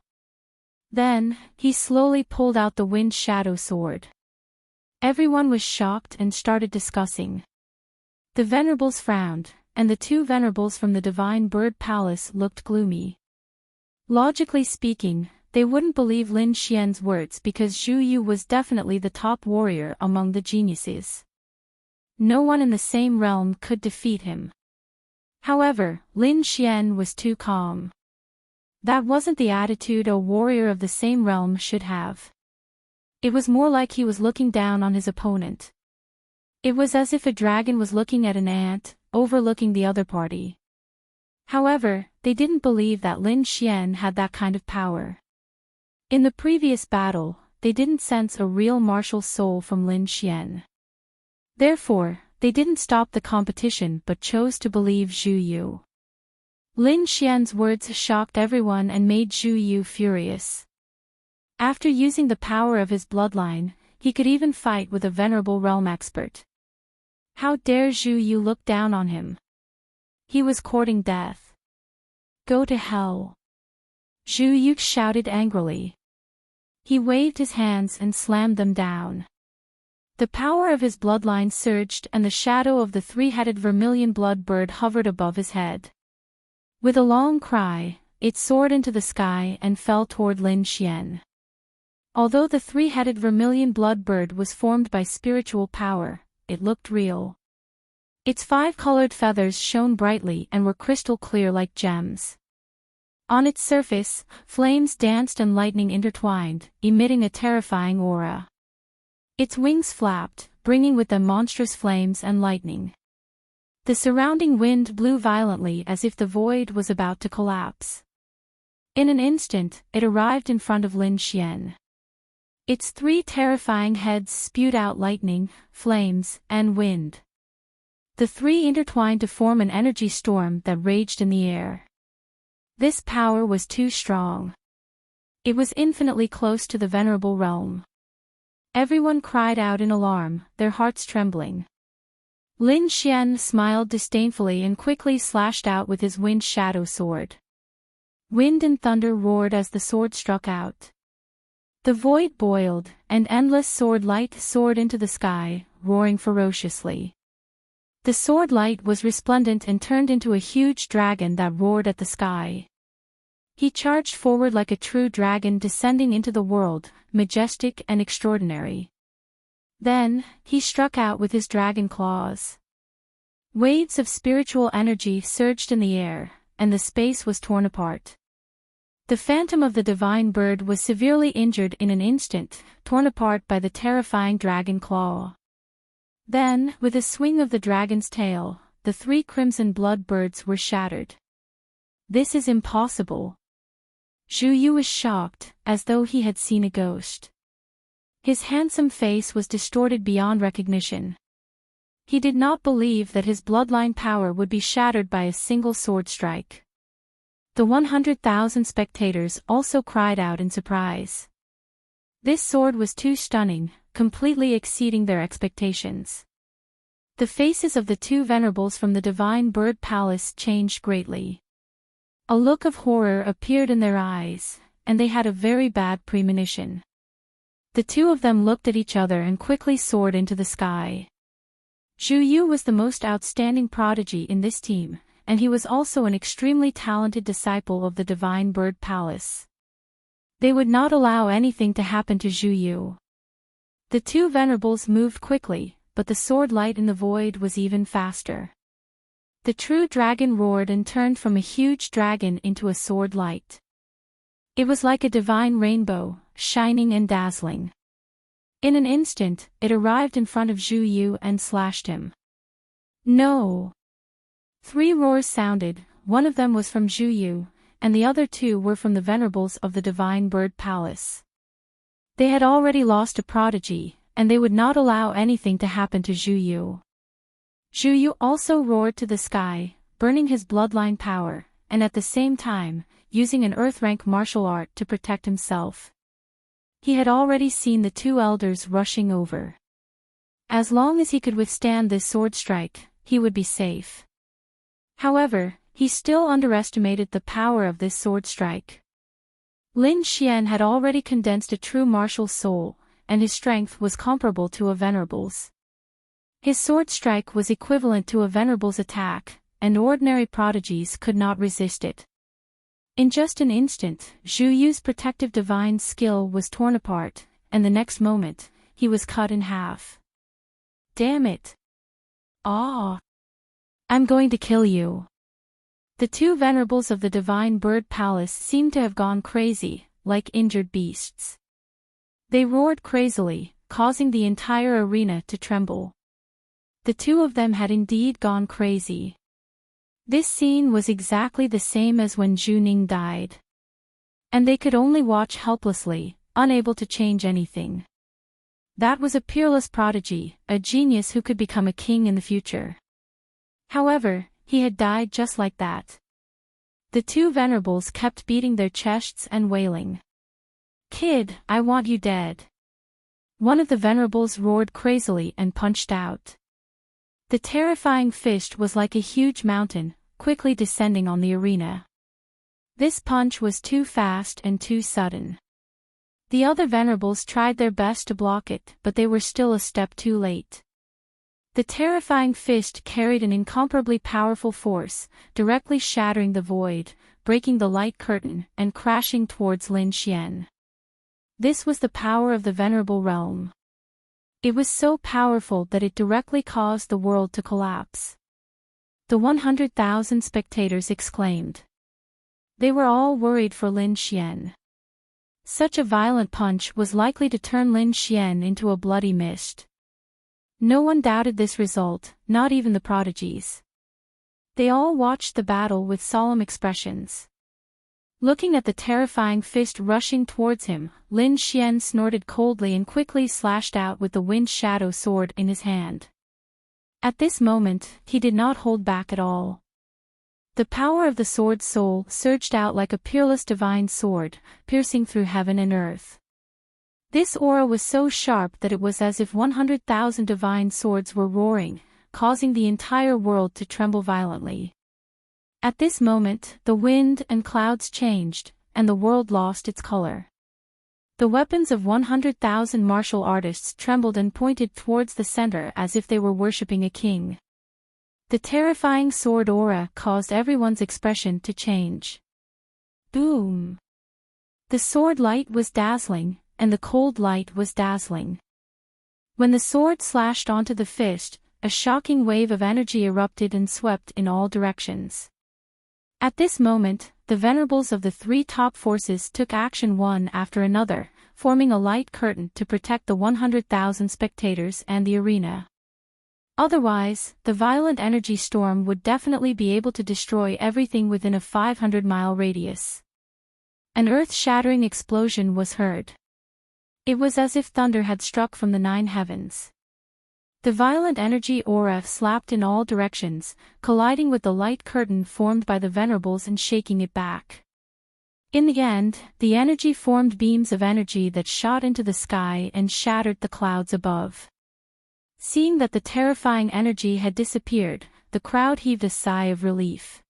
Then, he slowly pulled out the wind shadow sword. Everyone was shocked and started discussing. The venerables frowned, and the 2 venerables from the Divine Bird Palace looked gloomy. Logically speaking, they wouldn't believe Lin Xian's words because Zhu Yu was definitely the top warrior among the geniuses. No one in the same realm could defeat him. However, Lin Xian was too calm. That wasn't the attitude a warrior of the same realm should have. It was more like he was looking down on his opponent. It was as if a dragon was looking at an ant, overlooking the other party. However, they didn't believe that Lin Xian had that kind of power. In the previous battle, they didn't sense a real martial soul from Lin Xian. Therefore, they didn't stop the competition but chose to believe Zhu Yu. Lin Xian's words shocked everyone and made Zhu Yu furious. After using the power of his bloodline, he could even fight with a venerable realm expert. How dare Zhu Yu look down on him? He was courting death. Go to hell. Zhu Yu shouted angrily. He waved his hands and slammed them down. The power of his bloodline surged and the shadow of the 3-headed vermilion blood bird hovered above his head. With a long cry, it soared into the sky and fell toward Lin Xian. Although the 3-headed vermilion blood bird was formed by spiritual power, it looked real. Its 5-colored feathers shone brightly and were crystal clear like gems. On its surface, flames danced and lightning intertwined, emitting a terrifying aura. Its wings flapped, bringing with them monstrous flames and lightning. The surrounding wind blew violently as if the void was about to collapse. In an instant, it arrived in front of Lin Xian. Its 3 terrifying heads spewed out lightning, flames, and wind. The 3 intertwined to form an energy storm that raged in the air. This power was too strong. It was infinitely close to the venerable realm. Everyone cried out in alarm, their hearts trembling. Lin Xian smiled disdainfully and quickly slashed out with his wind shadow sword. Wind and thunder roared as the sword struck out. The void boiled, and endless sword light soared into the sky, roaring ferociously. The sword light was resplendent and turned into a huge dragon that roared at the sky. He charged forward like a true dragon descending into the world, majestic and extraordinary. Then, he struck out with his dragon claws. Waves of spiritual energy surged in the air, and the space was torn apart. The phantom of the divine bird was severely injured in an instant, torn apart by the terrifying dragon claw. Then, with a swing of the dragon's tail, the 3 crimson blood birds were shattered. "This is impossible." Zhu Yu was shocked, as though he had seen a ghost. His handsome face was distorted beyond recognition. He did not believe that his bloodline power would be shattered by a single sword strike. The 100,000 spectators also cried out in surprise. This sword was too stunning, completely exceeding their expectations. The faces of the 2 venerables from the Divine Bird Palace changed greatly. A look of horror appeared in their eyes, and they had a very bad premonition. The 2 of them looked at each other and quickly soared into the sky. Zhu Yu was the most outstanding prodigy in this team, and he was also an extremely talented disciple of the Divine Bird Palace. They would not allow anything to happen to Zhu Yu. The 2 venerables moved quickly, but the sword light in the void was even faster. The true dragon roared and turned from a huge dragon into a sword light. It was like a divine rainbow, shining and dazzling. In an instant, it arrived in front of Zhu Yu and slashed him. "No!" 3 roars sounded, one of them was from Zhu Yu, and the other 2 were from the venerables of the Divine Bird Palace. They had already lost a prodigy, and they would not allow anything to happen to Zhu Yu. Zhu Yu also roared to the sky, burning his bloodline power, and at the same time, using an earth-rank martial art to protect himself. He had already seen the 2 elders rushing over. As long as he could withstand this sword strike, he would be safe. However, he still underestimated the power of this sword strike. Lin Xian had already condensed a true martial soul, and his strength was comparable to a venerable's. His sword strike was equivalent to a venerable's attack, and ordinary prodigies could not resist it. In just an instant, Zhu Yu's protective divine skill was torn apart, and the next moment, he was cut in half. "Damn it! Ah! I'm going to kill you." The 2 venerables of the Divine Bird Palace seemed to have gone crazy, like injured beasts. They roared crazily, causing the entire arena to tremble. The 2 of them had indeed gone crazy. This scene was exactly the same as when Zhu Ning died. And they could only watch helplessly, unable to change anything. That was a peerless prodigy, a genius who could become a king in the future. However, he had died just like that. The 2 venerables kept beating their chests and wailing. "Kid, I want you dead." One of the venerables roared crazily and punched out. The terrifying fist was like a huge mountain, quickly descending on the arena. This punch was too fast and too sudden. The other venerables tried their best to block it, but they were still a step too late. The terrifying fist carried an incomparably powerful force, directly shattering the void, breaking the light curtain, and crashing towards Lin Xian. This was the power of the venerable realm. It was so powerful that it directly caused the world to collapse. The 100,000 spectators exclaimed. They were all worried for Lin Xian. Such a violent punch was likely to turn Lin Xian into a bloody mist. No one doubted this result, not even the prodigies. They all watched the battle with solemn expressions. Looking at the terrifying fist rushing towards him, Lin Xian snorted coldly and quickly slashed out with the wind shadow sword in his hand. At this moment, he did not hold back at all. The power of the sword's soul surged out like a peerless divine sword, piercing through heaven and earth. This aura was so sharp that it was as if 100,000 divine swords were roaring, causing the entire world to tremble violently. At this moment, the wind and clouds changed, and the world lost its color. The weapons of 100,000 martial artists trembled and pointed towards the center as if they were worshipping a king. The terrifying sword aura caused everyone's expression to change. Boom! The sword light was dazzling, and the cold light was dazzling. When the sword slashed onto the fist, a shocking wave of energy erupted and swept in all directions. At this moment, the venerables of the 3 top forces took action one after another, forming a light curtain to protect the 100,000 spectators and the arena. Otherwise, the violent energy storm would definitely be able to destroy everything within a 500-mile radius. An earth-shattering explosion was heard. It was as if thunder had struck from the 9 heavens. The violent energy aura slapped in all directions, colliding with the light curtain formed by the Venerables and shaking it back. In the end, the energy formed beams of energy that shot into the sky and shattered the clouds above. Seeing that the terrifying energy had disappeared, the crowd heaved a sigh of relief.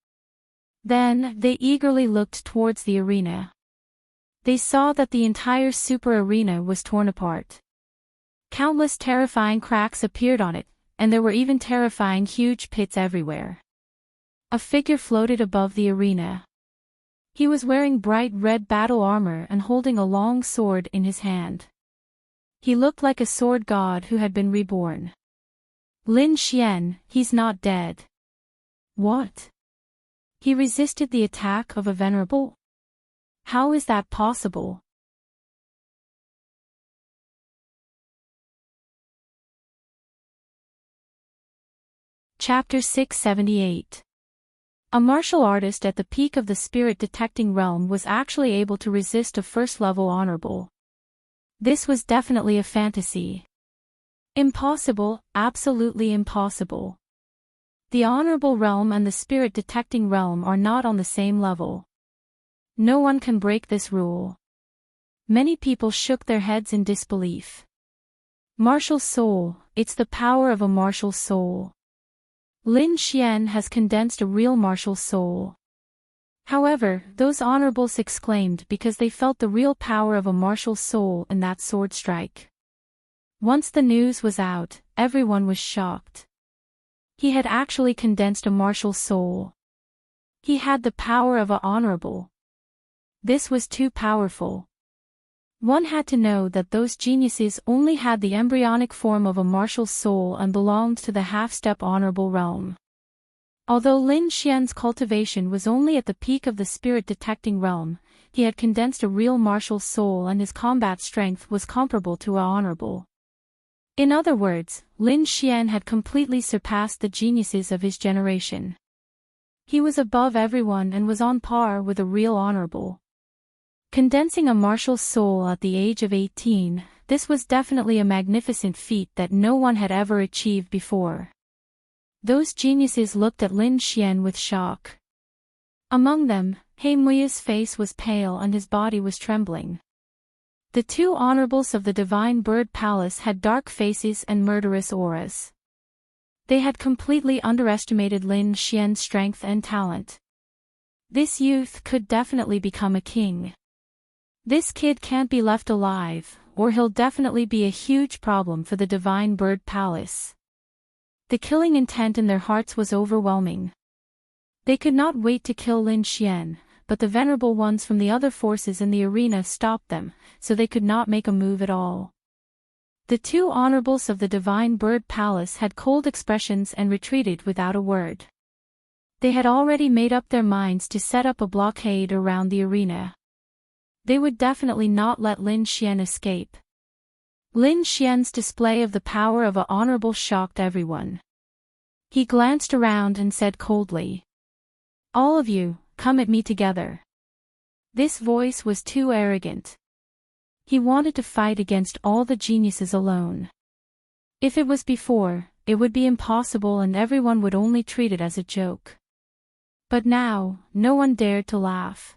Then, they eagerly looked towards the arena. They saw that the entire super arena was torn apart. Countless terrifying cracks appeared on it, and there were even terrifying huge pits everywhere. A figure floated above the arena. He was wearing bright red battle armor and holding a long sword in his hand. He looked like a sword god who had been reborn. Lin Xian, he's not dead. What? He resisted the attack of a venerable? How is that possible? Chapter 678. A martial artist at the peak of the spirit-detecting realm was actually able to resist a first-level honorable. This was definitely a fantasy. Impossible, absolutely impossible. The honorable realm and the spirit-detecting realm are not on the same level. No one can break this rule. Many people shook their heads in disbelief. Martial soul, it's the power of a martial soul. Lin Xian has condensed a real martial soul. However, those honorables exclaimed because they felt the real power of a martial soul in that sword strike. Once the news was out, everyone was shocked. He had actually condensed a martial soul. He had the power of a honorable. This was too powerful. One had to know that those geniuses only had the embryonic form of a martial soul and belonged to the half-step honorable realm. Although Lin Xian's cultivation was only at the peak of the spirit-detecting realm, he had condensed a real martial soul and his combat strength was comparable to a honorable. In other words, Lin Xian had completely surpassed the geniuses of his generation. He was above everyone and was on par with a real honorable. Condensing a martial soul at the age of 18, this was definitely a magnificent feat that no one had ever achieved before. Those geniuses looked at Lin Xian with shock. Among them, He Mui's face was pale and his body was trembling. The 2 honorables of the Divine Bird Palace had dark faces and murderous auras. They had completely underestimated Lin Xian's strength and talent. This youth could definitely become a king. This kid can't be left alive, or he'll definitely be a huge problem for the Divine Bird Palace. The killing intent in their hearts was overwhelming. They could not wait to kill Lin Xian, but the venerable ones from the other forces in the arena stopped them, so they could not make a move at all. The 2 honorables of the Divine Bird Palace had cold expressions and retreated without a word. They had already made up their minds to set up a blockade around the arena. They would definitely not let Lin Xian escape. Lin Xian's display of the power of a honorable shocked everyone. He glanced around and said coldly, "All of you, come at me together." This voice was too arrogant. He wanted to fight against all the geniuses alone. If it was before, it would be impossible and everyone would only treat it as a joke. But now, no one dared to laugh.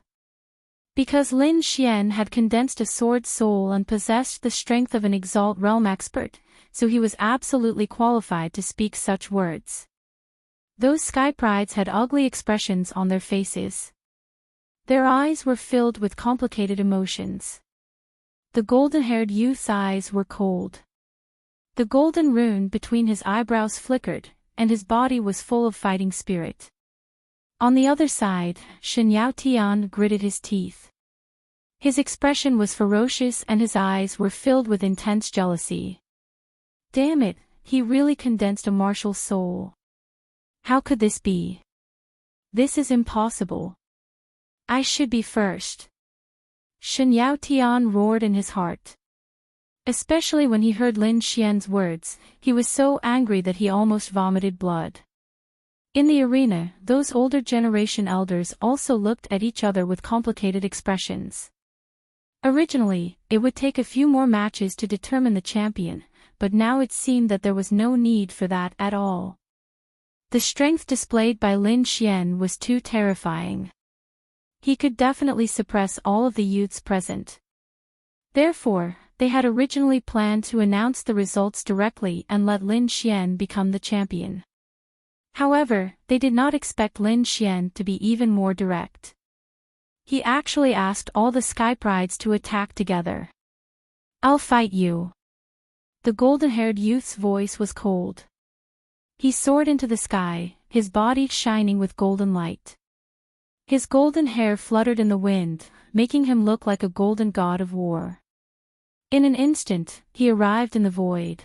Because Lin Xian had condensed a sword soul and possessed the strength of an Exalt Realm expert, so he was absolutely qualified to speak such words. Those sky prides had ugly expressions on their faces. Their eyes were filled with complicated emotions. The golden-haired youth's eyes were cold. The golden rune between his eyebrows flickered, and his body was full of fighting spirit. On the other side, Shen Yao Tian gritted his teeth. His expression was ferocious and his eyes were filled with intense jealousy. Damn it, he really condensed a martial soul. How could this be? This is impossible. I should be first. Shen Yao Tian roared in his heart. Especially when he heard Lin Xian's words, he was so angry that he almost vomited blood. In the arena, those older generation elders also looked at each other with complicated expressions. Originally, it would take a few more matches to determine the champion, but now it seemed that there was no need for that at all. The strength displayed by Lin Xian was too terrifying. He could definitely suppress all of the youths present. Therefore, they had originally planned to announce the results directly and let Lin Xian become the champion. However, they did not expect Lin Xian to be even more direct. He actually asked all the Sky Prides to attack together. "I'll fight you." The golden-haired youth's voice was cold. He soared into the sky, his body shining with golden light. His golden hair fluttered in the wind, making him look like a golden god of war. In an instant, he arrived in the void.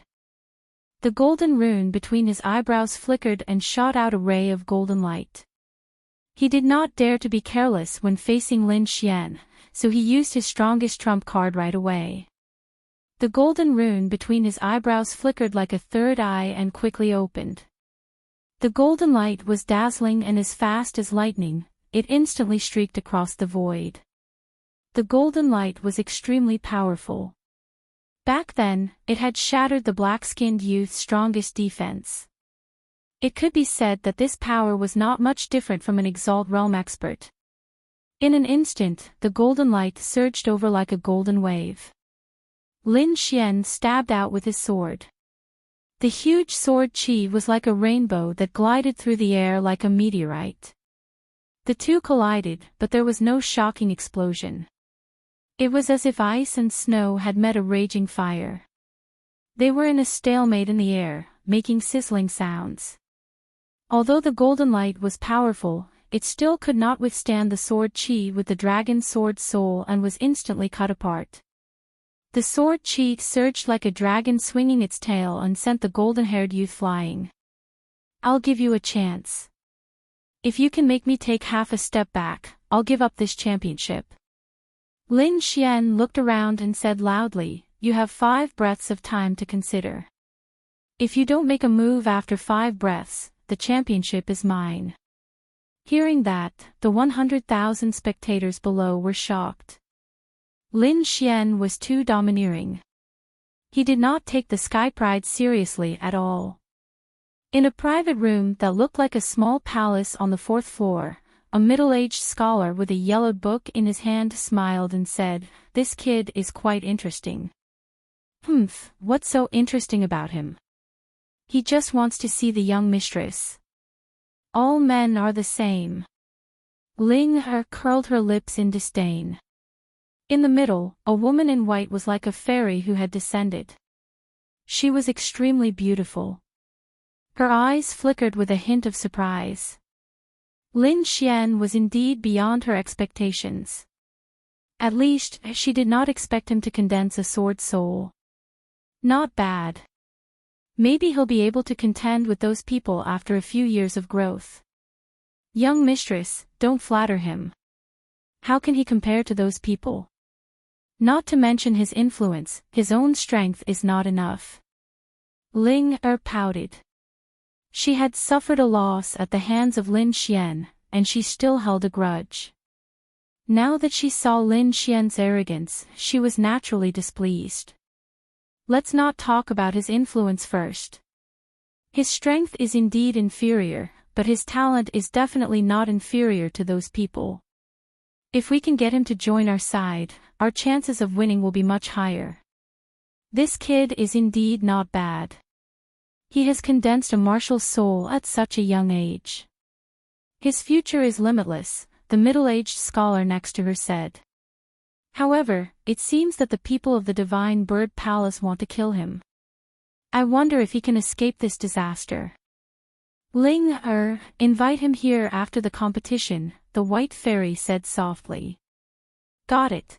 The golden rune between his eyebrows flickered and shot out a ray of golden light. He did not dare to be careless when facing Lin Xian, so he used his strongest trump card right away. The golden rune between his eyebrows flickered like a third eye and quickly opened. The golden light was dazzling and as fast as lightning, it instantly streaked across the void. The golden light was extremely powerful. Back then, it had shattered the black-skinned youth's strongest defense. It could be said that this power was not much different from an Exalt Realm expert. In an instant, the golden light surged over like a golden wave. Lin Xian stabbed out with his sword. The huge sword chi was like a rainbow that glided through the air like a meteorite. The two collided, but there was no shocking explosion. It was as if ice and snow had met a raging fire. They were in a stalemate in the air, making sizzling sounds. Although the golden light was powerful, it still could not withstand the sword chi with the dragon sword soul and was instantly cut apart. The sword chi surged like a dragon swinging its tail and sent the golden-haired youth flying. "I'll give you a chance. If you can make me take half a step back, I'll give up this championship." Lin Xian looked around and said loudly, "You have 5 breaths of time to consider. If you don't make a move after 5 breaths, the championship is mine." Hearing that, the 100,000 spectators below were shocked. Lin Xian was too domineering. He did not take the Sky Pride seriously at all. In a private room that looked like a small palace on the 4th floor, a middle-aged scholar with a yellowed book in his hand smiled and said, "This kid is quite interesting." "Humph, what's so interesting about him? He just wants to see the young mistress. All men are the same." Ling He curled her lips in disdain. In the middle, a woman in white was like a fairy who had descended. She was extremely beautiful. Her eyes flickered with a hint of surprise. Lin Xian was indeed beyond her expectations. At least, she did not expect him to condense a sword soul. Not bad. Maybe he'll be able to contend with those people after a few years of growth. Young mistress, don't flatter him. How can he compare to those people? Not to mention his influence, his own strength is not enough. Ling pouted. She had suffered a loss at the hands of Lin Xian, and she still held a grudge. Now that she saw Lin Xian's arrogance, she was naturally displeased. Let's not talk about his influence first. His strength is indeed inferior, but his talent is definitely not inferior to those people. If we can get him to join our side, our chances of winning will be much higher. This kid is indeed not bad. He has condensed a martial soul at such a young age. His future is limitless, the middle-aged scholar next to her said. However, it seems that the people of the Divine Bird Palace want to kill him. I wonder if he can escape this disaster. Ling invite him here after the competition, the white fairy said softly. Got it.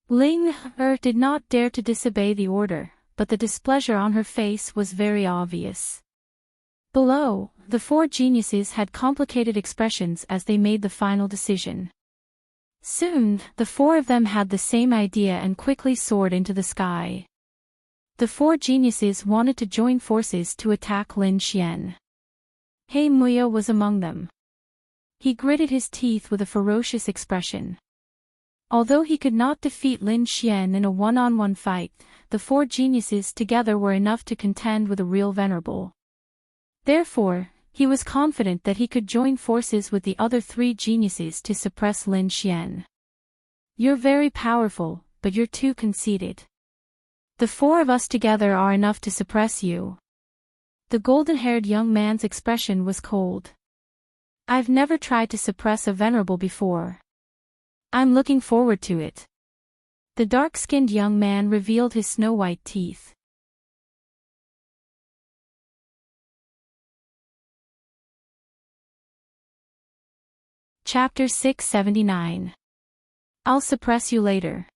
Ling did not dare to disobey the order, but the displeasure on her face was very obvious. Below, the 4 geniuses had complicated expressions as they made the final decision. Soon, the 4 of them had the same idea and quickly soared into the sky. The four geniuses wanted to join forces to attack Lin Xian. He Muya was among them. He gritted his teeth with a ferocious expression. Although he could not defeat Lin Xian in a one-on-one fight, the four geniuses together were enough to contend with a real venerable. Therefore, he was confident that he could join forces with the other three geniuses to suppress Lin Xian. You're very powerful, but you're too conceited. The four of us together are enough to suppress you. The golden-haired young man's expression was cold. I've never tried to suppress a venerable before. I'm looking forward to it. The dark-skinned young man revealed his snow-white teeth. Chapter 679. I'll suppress you later.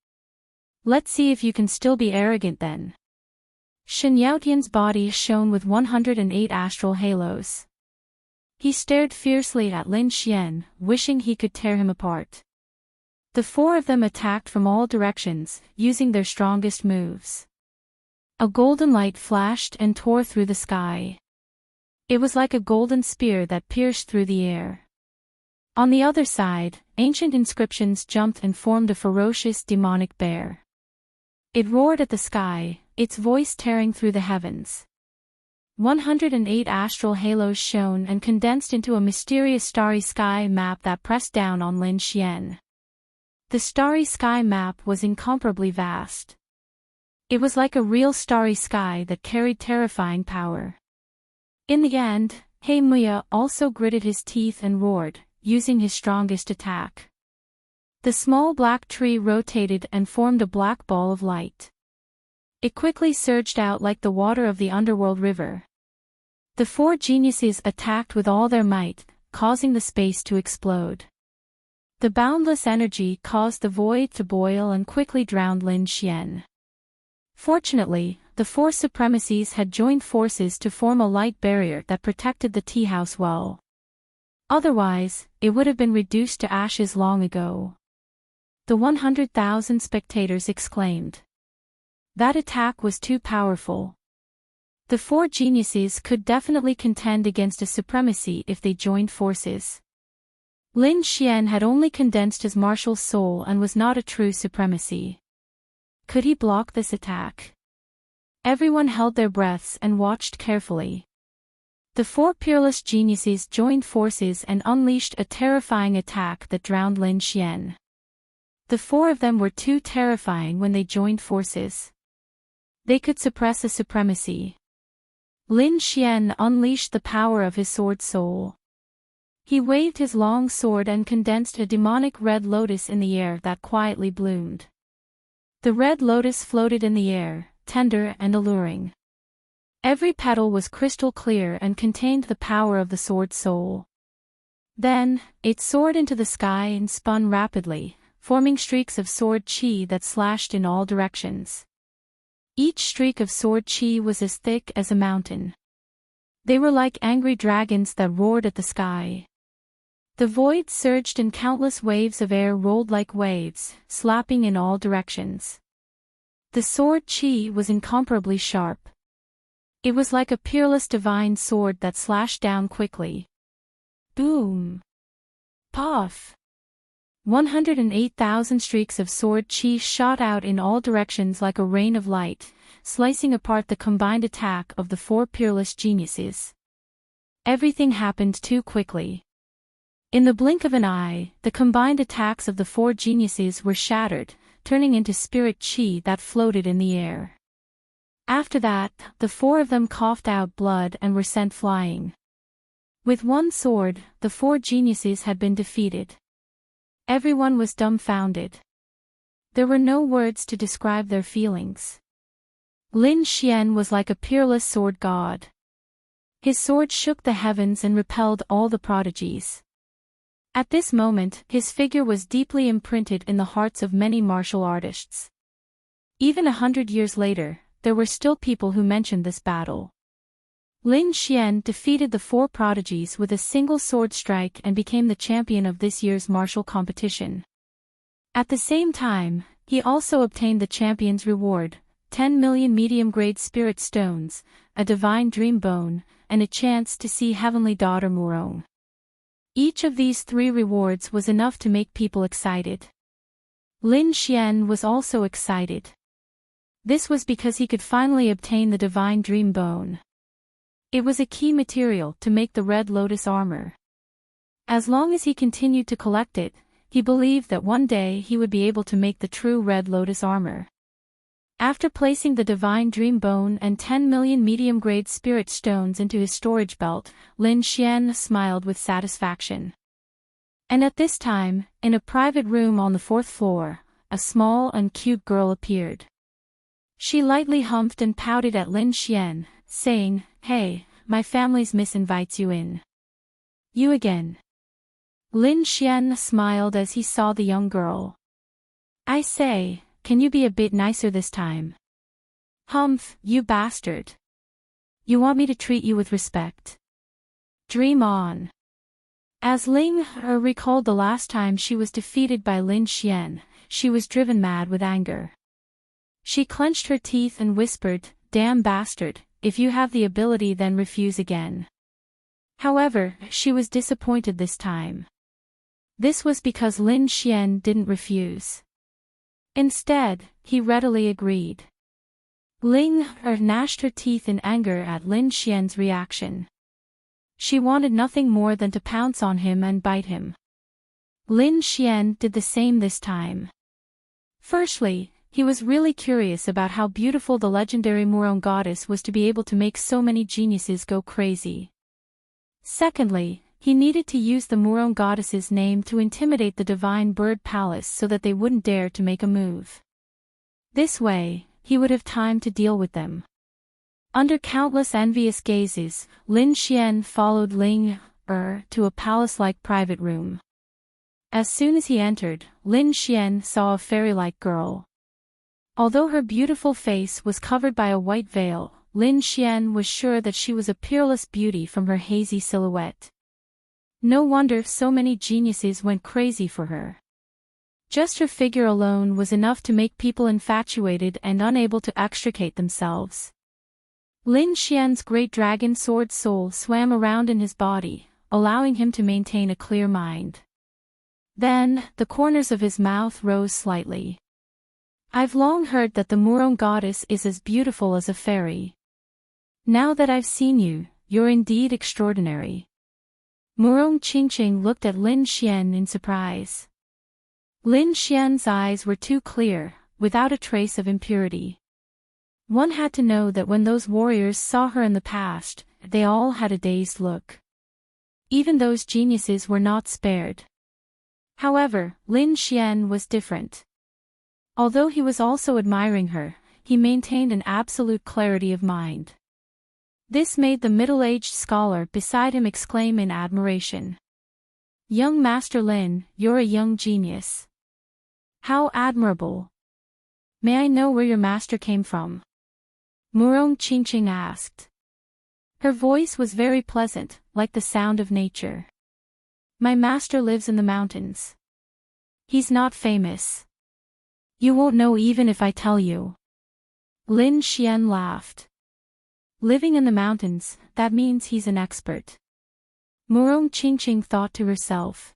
Let's see if you can still be arrogant then. Shen Yaotian's body shone with 108 astral halos. He stared fiercely at Lin Xian, wishing he could tear him apart. The four of them attacked from all directions, using their strongest moves. A golden light flashed and tore through the sky. It was like a golden spear that pierced through the air. On the other side, ancient inscriptions jumped and formed a ferocious demonic bear. It roared at the sky, its voice tearing through the heavens. 108 astral halos shone and condensed into a mysterious starry sky map that pressed down on Lin Xian. The starry sky map was incomparably vast. It was like a real starry sky that carried terrifying power. In the end, He Muya also gritted his teeth and roared, using his strongest attack. The small black tree rotated and formed a black ball of light. It quickly surged out like the water of the underworld river. The four geniuses attacked with all their might, causing the space to explode. The boundless energy caused the void to boil and quickly drowned Lin Xian. Fortunately, the four supremacies had joined forces to form a light barrier that protected the tea house well. Otherwise, it would have been reduced to ashes long ago. The 100,000 spectators exclaimed. That attack was too powerful. The four geniuses could definitely contend against a supremacy if they joined forces. Lin Xian had only condensed his martial soul and was not a true supremacy. Could he block this attack? Everyone held their breaths and watched carefully. The four peerless geniuses joined forces and unleashed a terrifying attack that drowned Lin Xian. The four of them were too terrifying when they joined forces. They could suppress a supremacy. Lin Xian unleashed the power of his sword soul. He waved his long sword and condensed a demonic red lotus in the air that quietly bloomed. The red lotus floated in the air, tender and alluring. Every petal was crystal clear and contained the power of the sword soul. Then, it soared into the sky and spun rapidly, forming streaks of sword chi that slashed in all directions. Each streak of sword chi was as thick as a mountain. They were like angry dragons that roared at the sky. The void surged and countless waves of air rolled like waves, slapping in all directions. The sword chi was incomparably sharp. It was like a peerless divine sword that slashed down quickly. Boom! Puff! 108,000 streaks of sword chi shot out in all directions like a rain of light, slicing apart the combined attack of the four peerless geniuses. Everything happened too quickly. In the blink of an eye, the combined attacks of the four geniuses were shattered, turning into spirit chi that floated in the air. After that, the four of them coughed out blood and were sent flying. With one sword, the four geniuses had been defeated. Everyone was dumbfounded. There were no words to describe their feelings. Lin Xian was like a peerless sword god. His sword shook the heavens and repelled all the prodigies. At this moment, his figure was deeply imprinted in the hearts of many martial artists. Even 100 years later, there were still people who mentioned this battle. Lin Xian defeated the four prodigies with a single sword strike and became the champion of this year's martial competition. At the same time, he also obtained the champion's reward, 10 million medium-grade spirit stones, a divine dream bone, and a chance to see heavenly daughter Murong. Each of these 3 rewards was enough to make people excited. Lin Xian was also excited. This was because he could finally obtain the divine dream bone. It was a key material to make the Red Lotus armor. As long as he continued to collect it, he believed that one day he would be able to make the true Red Lotus armor. After placing the divine dream bone and 10 million medium-grade spirit stones into his storage belt, Lin Xian smiled with satisfaction. And at this time, in a private room on the 4th floor, a small and cute girl appeared. She lightly humphed and pouted at Lin Xian, saying, "Hey, my family's miss invites you in." "You again?" Lin Xian smiled as he saw the young girl. "I say, can you be a bit nicer this time?" "Humph, you bastard. You want me to treat you with respect? Dream on." As Ling recalled the last time she was defeated by Lin Xian, she was driven mad with anger. She clenched her teeth and whispered, "Damn bastard, if you have the ability then refuse again." However, she was disappointed this time. This was because Lin Xian didn't refuse. Instead, he readily agreed. Ling gnashed her teeth in anger at Lin Xian's reaction. She wanted nothing more than to pounce on him and bite him. Lin Xian did the same this time. Firstly, he was really curious about how beautiful the legendary Murong goddess was to be able to make so many geniuses go crazy. Secondly, he needed to use the Murong goddess's name to intimidate the divine bird palace so that they wouldn't dare to make a move. This way, he would have time to deal with them. Under countless envious gazes, Lin Xian followed Ling to a palace-like private room. As soon as he entered, Lin Xian saw a fairy-like girl. Although her beautiful face was covered by a white veil, Lin Xian was sure that she was a peerless beauty from her hazy silhouette. No wonder so many geniuses went crazy for her. Just her figure alone was enough to make people infatuated and unable to extricate themselves. Lin Xian's great dragon sword soul swam around in his body, allowing him to maintain a clear mind. Then, the corners of his mouth rose slightly. "I've long heard that the Murong goddess is as beautiful as a fairy. Now that I've seen you, you're indeed extraordinary." Murong Qingqing looked at Lin Xian in surprise. Lin Xian's eyes were too clear, without a trace of impurity. One had to know that when those warriors saw her in the past, they all had a dazed look. Even those geniuses were not spared. However, Lin Xian was different. Although he was also admiring her, he maintained an absolute clarity of mind. This made the middle-aged scholar beside him exclaim in admiration. "Young Master Lin, you're a young genius. How admirable. May I know where your master came from?" Murong Qingqing asked. Her voice was very pleasant, like the sound of nature. "My master lives in the mountains. He's not famous. You won't know even if I tell you." Lin Xian laughed. "Living in the mountains, that means he's an expert." Murong Qingqing thought to herself.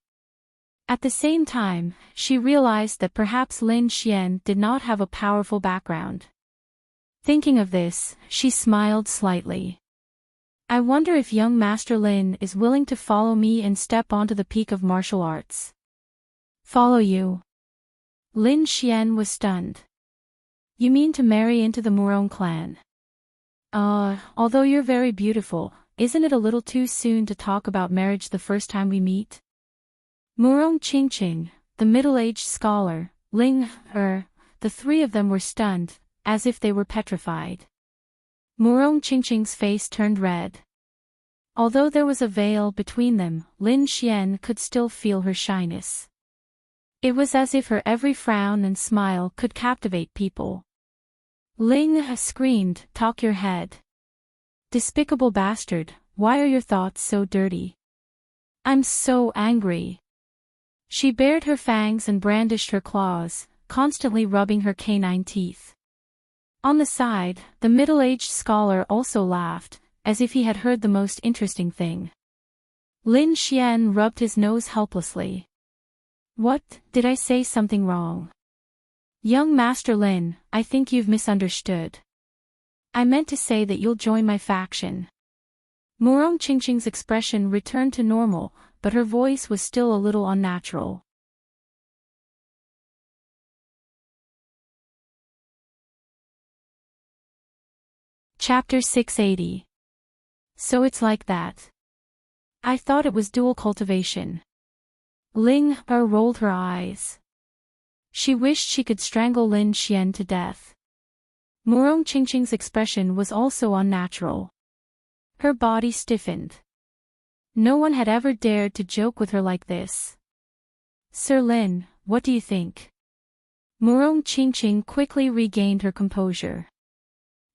At the same time, she realized that perhaps Lin Xian did not have a powerful background. Thinking of this, she smiled slightly. "I wonder if young Master Lin is willing to follow me and step onto the peak of martial arts." "Follow you?" Lin Xian was stunned. "You mean to marry into the Murong clan?" Although you're very beautiful, isn't it a little too soon to talk about marriage the first time we meet?" Murong Qingqing, the middle-aged scholar, Ling the 3 of them were stunned, as if they were petrified. Murong Qingqing's face turned red. Although there was a veil between them, Lin Xian could still feel her shyness. It was as if her every frown and smile could captivate people. Ling screamed, "Talk your head. Despicable bastard, why are your thoughts so dirty? I'm so angry." She bared her fangs and brandished her claws, constantly rubbing her canine teeth. On the side, the middle-aged scholar also laughed, as if he had heard the most interesting thing. Lin Xian rubbed his nose helplessly. What, did I say something wrong? Young Master Lin, I think you've misunderstood. I meant to say that you'll join my faction. Murong Qingqing's expression returned to normal, but her voice was still a little unnatural. Chapter 680. So it's like that. I thought it was dual cultivation. Ling Er rolled her eyes. She wished she could strangle Lin Xian to death. Murong Qingqing's expression was also unnatural. Her body stiffened. No one had ever dared to joke with her like this. Sir Lin, what do you think? Murong Qingqing quickly regained her composure.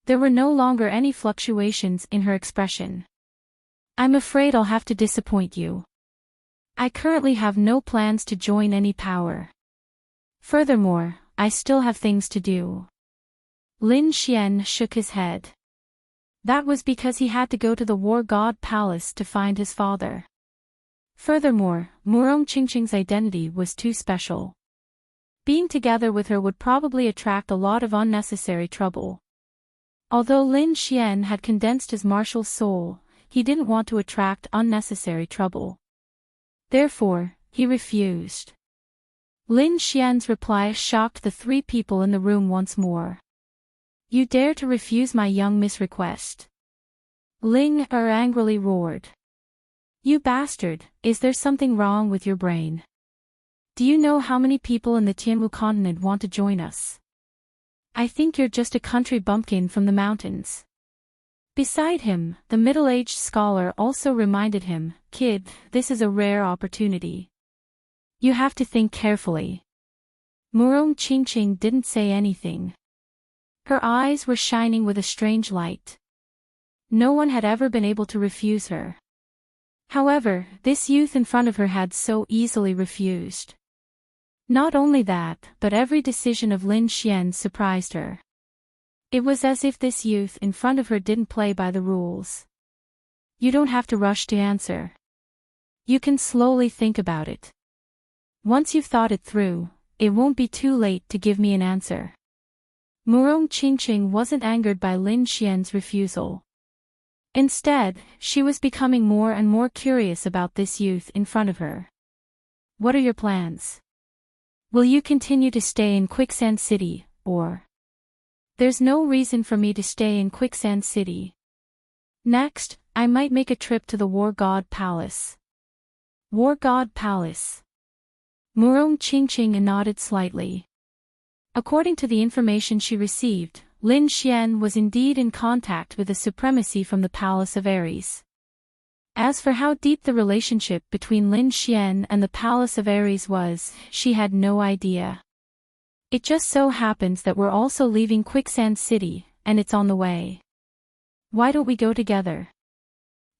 There were no longer any fluctuations in her expression. I'm afraid I'll have to disappoint you. I currently have no plans to join any power. Furthermore, I still have things to do. Lin Xian shook his head. That was because he had to go to the War God Palace to find his father. Furthermore, Murong Qingqing's identity was too special. Being together with her would probably attract a lot of unnecessary trouble. Although Lin Xian had condensed his martial soul, he didn't want to attract unnecessary trouble. Therefore, he refused. Lin Xian's reply shocked the three people in the room once more. You dare to refuse my young miss request? Ling Er angrily roared. You bastard, is there something wrong with your brain? Do you know how many people in the Tianwu continent want to join us? I think you're just a country bumpkin from the mountains. Beside him, the middle-aged scholar also reminded him, Kid, this is a rare opportunity. You have to think carefully. Murong Qingqing didn't say anything. Her eyes were shining with a strange light. No one had ever been able to refuse her. However, this youth in front of her had so easily refused. Not only that, but every decision of Lin Xian surprised her. It was as if this youth in front of her didn't play by the rules. You don't have to rush to answer. You can slowly think about it. Once you've thought it through, it won't be too late to give me an answer. Murong Qingqing wasn't angered by Lin Xian's refusal. Instead, she was becoming more and more curious about this youth in front of her. What are your plans? Will you continue to stay in Quicksand City, or? There's no reason for me to stay in Quicksand City. Next, I might make a trip to the War God Palace. War God Palace. Murong Qingqing nodded slightly. According to the information she received, Lin Xian was indeed in contact with the supremacy from the Palace of Ares. As for how deep the relationship between Lin Xian and the Palace of Ares was, she had no idea. It just so happens that we're also leaving Quicksand City, and it's on the way. Why don't we go together?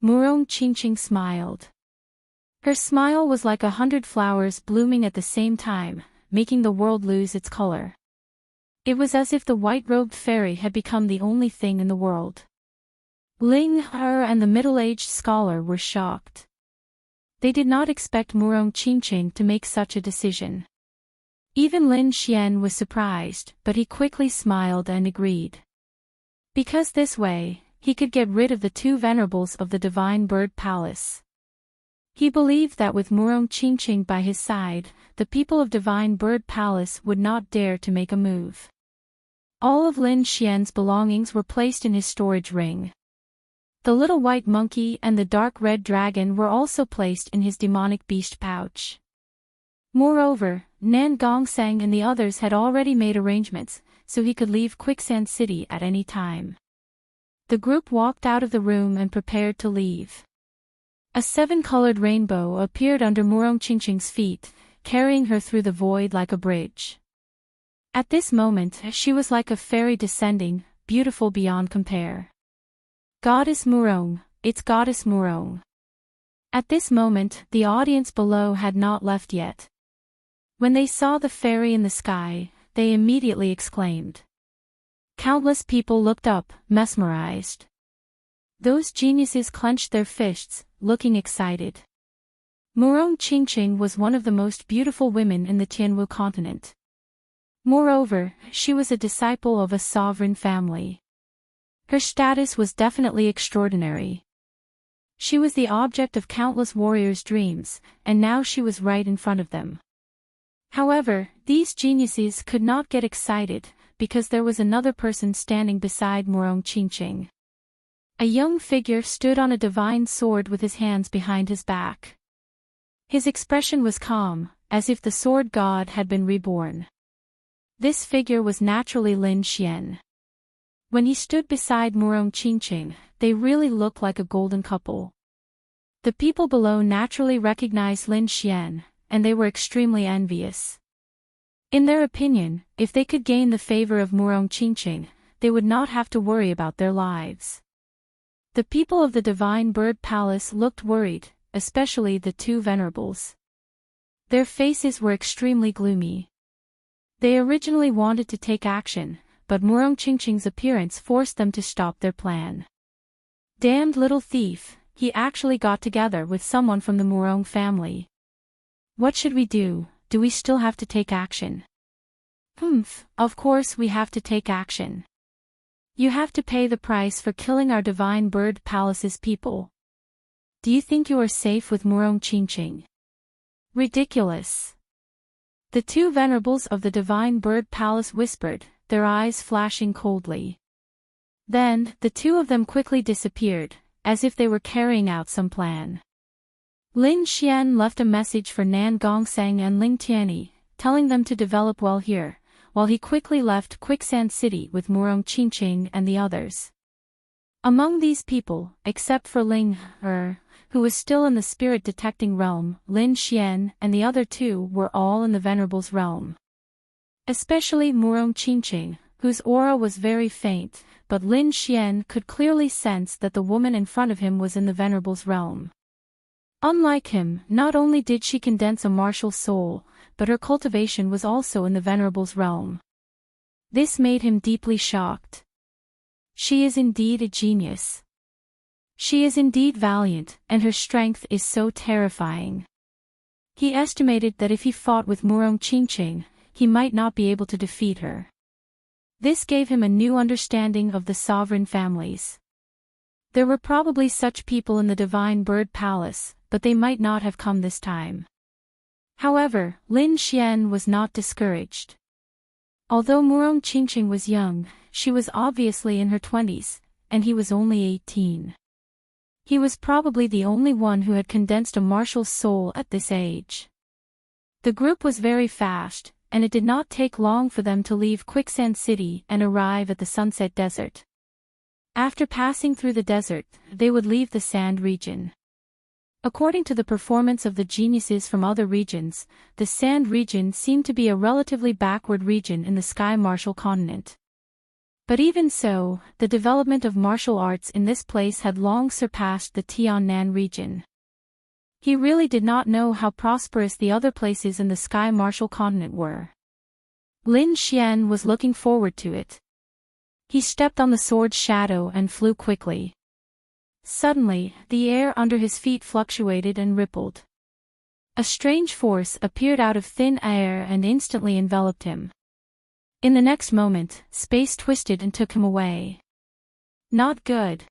Murong Qingqing smiled. Her smile was like 100 flowers blooming at the same time, making the world lose its color. It was as if the white-robed fairy had become the only thing in the world. Ling Er and the middle-aged scholar were shocked. They did not expect Murong Qingqing to make such a decision. Even Lin Xian was surprised, but he quickly smiled and agreed. Because this way, he could get rid of the two venerables of the Divine Bird Palace. He believed that with Murong Qingqing by his side, the people of Divine Bird Palace would not dare to make a move. All of Lin Xian's belongings were placed in his storage ring. The little white monkey and the dark red dragon were also placed in his demonic beast pouch. Moreover, Nan Gongsang and the others had already made arrangements, so he could leave Quicksand City at any time. The group walked out of the room and prepared to leave. A seven-colored rainbow appeared under Murong Qingqing's feet, carrying her through the void like a bridge. At this moment, she was like a fairy descending, beautiful beyond compare. Goddess Murong, it's Goddess Murong. At this moment, the audience below had not left yet. When they saw the fairy in the sky, they immediately exclaimed. Countless people looked up, mesmerized. Those geniuses clenched their fists, looking excited. Murong Qingqing was one of the most beautiful women in the Tianwu continent. Moreover, she was a disciple of a sovereign family. Her status was definitely extraordinary. She was the object of countless warriors' dreams, and now she was right in front of them. However, these geniuses could not get excited, because there was another person standing beside Murong Qingqing. A young figure stood on a divine sword with his hands behind his back. His expression was calm, as if the sword god had been reborn. This figure was naturally Lin Xian. When he stood beside Murong Qingqing, they really looked like a golden couple. The people below naturally recognized Lin Xian, and they were extremely envious. In their opinion, if they could gain the favor of Murong Qingqing, they would not have to worry about their lives. The people of the Divine Bird Palace looked worried, especially the two venerables. Their faces were extremely gloomy. They originally wanted to take action, but Murong Qingqing's appearance forced them to stop their plan. Damned little thief, he actually got together with someone from the Murong family. What should we do? Do we still have to take action? Of course we have to take action. You have to pay the price for killing our Divine Bird Palace's people. Do you think you are safe with Murong Qingqing? Ridiculous. The two venerables of the Divine Bird Palace whispered, their eyes flashing coldly. Then, the two of them quickly disappeared, as if they were carrying out some plan. Lin Xian left a message for Nan Gongseng and Ling Tianyi, telling them to develop well here, while he quickly left Quicksand City with Murong Qingqing and the others. Among these people, except for Ling who was still in the spirit-detecting realm, Lin Xian and the other two were all in the Venerable's realm. Especially Murong Qingqing, whose aura was very faint, but Lin Xian could clearly sense that the woman in front of him was in the Venerable's realm. Unlike him, not only did she condense a martial soul, but her cultivation was also in the Venerable's realm. This made him deeply shocked. She is indeed a genius. She is indeed valiant, and her strength is so terrifying. He estimated that if he fought with Murong Qingqing, he might not be able to defeat her. This gave him a new understanding of the sovereign families. There were probably such people in the Divine Bird Palace, but they might not have come this time. However, Lin Xian was not discouraged. Although Murong Qingqing was young, she was obviously in her 20s, and he was only 18. He was probably the only one who had condensed a martial soul at this age. The group was very fast, and it did not take long for them to leave Quicksand City and arrive at the Sunset Desert. After passing through the desert, they would leave the sand region. According to the performance of the geniuses from other regions, the sand region seemed to be a relatively backward region in the Sky Martial continent. But even so, the development of martial arts in this place had long surpassed the Tiannan region. He really did not know how prosperous the other places in the Sky Martial continent were. Lin Xian was looking forward to it. He stepped on the sword's shadow and flew quickly. Suddenly, the air under his feet fluctuated and rippled. A strange force appeared out of thin air and instantly enveloped him. In the next moment, space twisted and took him away. Not good.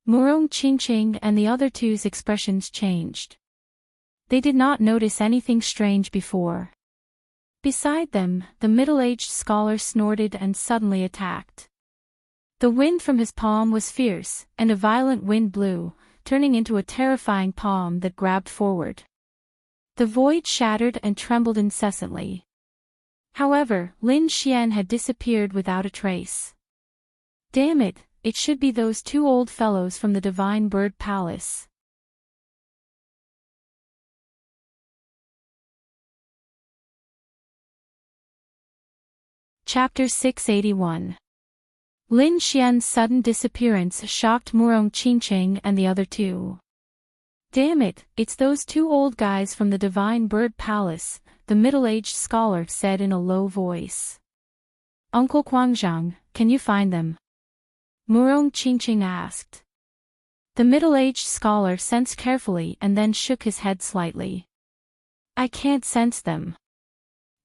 Murong Qingqing and the other two's expressions changed. They did not notice anything strange before. Beside them, the middle-aged scholar snorted and suddenly attacked. The wind from his palm was fierce, and a violent wind blew, turning into a terrifying palm that grabbed forward. The void shattered and trembled incessantly. However, Lin Xian had disappeared without a trace. Damn it, it should be those two old fellows from the Divine Bird Palace. Chapter 681. Lin Xian's sudden disappearance shocked Murong Qingqing and the other two. Damn it, it's those two old guys from the Divine Bird Palace, the middle-aged scholar said in a low voice. Uncle Guangzhang, can you find them? Murong Qingqing asked. The middle-aged scholar sensed carefully and then shook his head slightly. I can't sense them.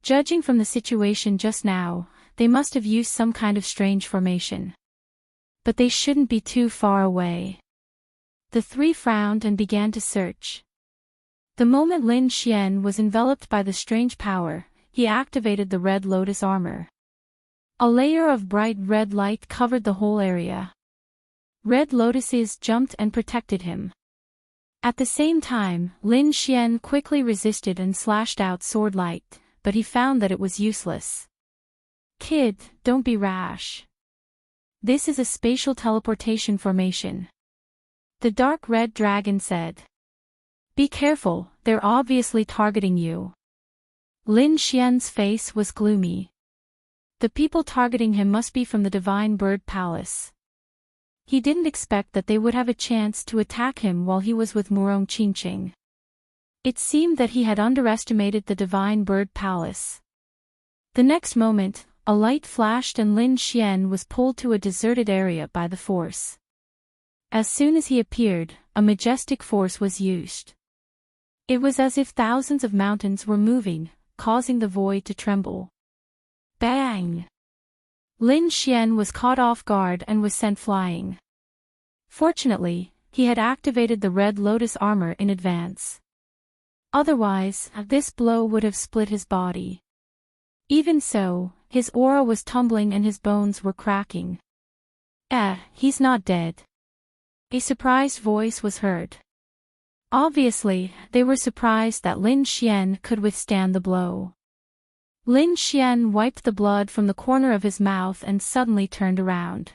Judging from the situation just now, they must have used some kind of strange formation. But they shouldn't be too far away. The three frowned and began to search. The moment Lin Xian was enveloped by the strange power, he activated the Red Lotus armor. A layer of bright red light covered the whole area. Red lotuses jumped and protected him. At the same time, Lin Xian quickly resisted and slashed out sword light, but he found that it was useless. Kid, don't be rash. This is a spatial teleportation formation. The dark red dragon said. Be careful, they're obviously targeting you. Lin Xian's face was gloomy. The people targeting him must be from the Divine Bird Palace. He didn't expect that they would have a chance to attack him while he was with Murong Qingqing. It seemed that he had underestimated the Divine Bird Palace. The next moment, a light flashed and Lin Xian was pulled to a deserted area by the force. As soon as he appeared, a majestic force was used. It was as if thousands of mountains were moving, causing the void to tremble. Bang! Lin Xian was caught off guard and was sent flying. Fortunately, he had activated the Red Lotus armor in advance. Otherwise, this blow would have split his body. Even so, his aura was tumbling and his bones were cracking. He's not dead. A surprised voice was heard. Obviously, they were surprised that Lin Xian could withstand the blow. Lin Xian wiped the blood from the corner of his mouth and suddenly turned around.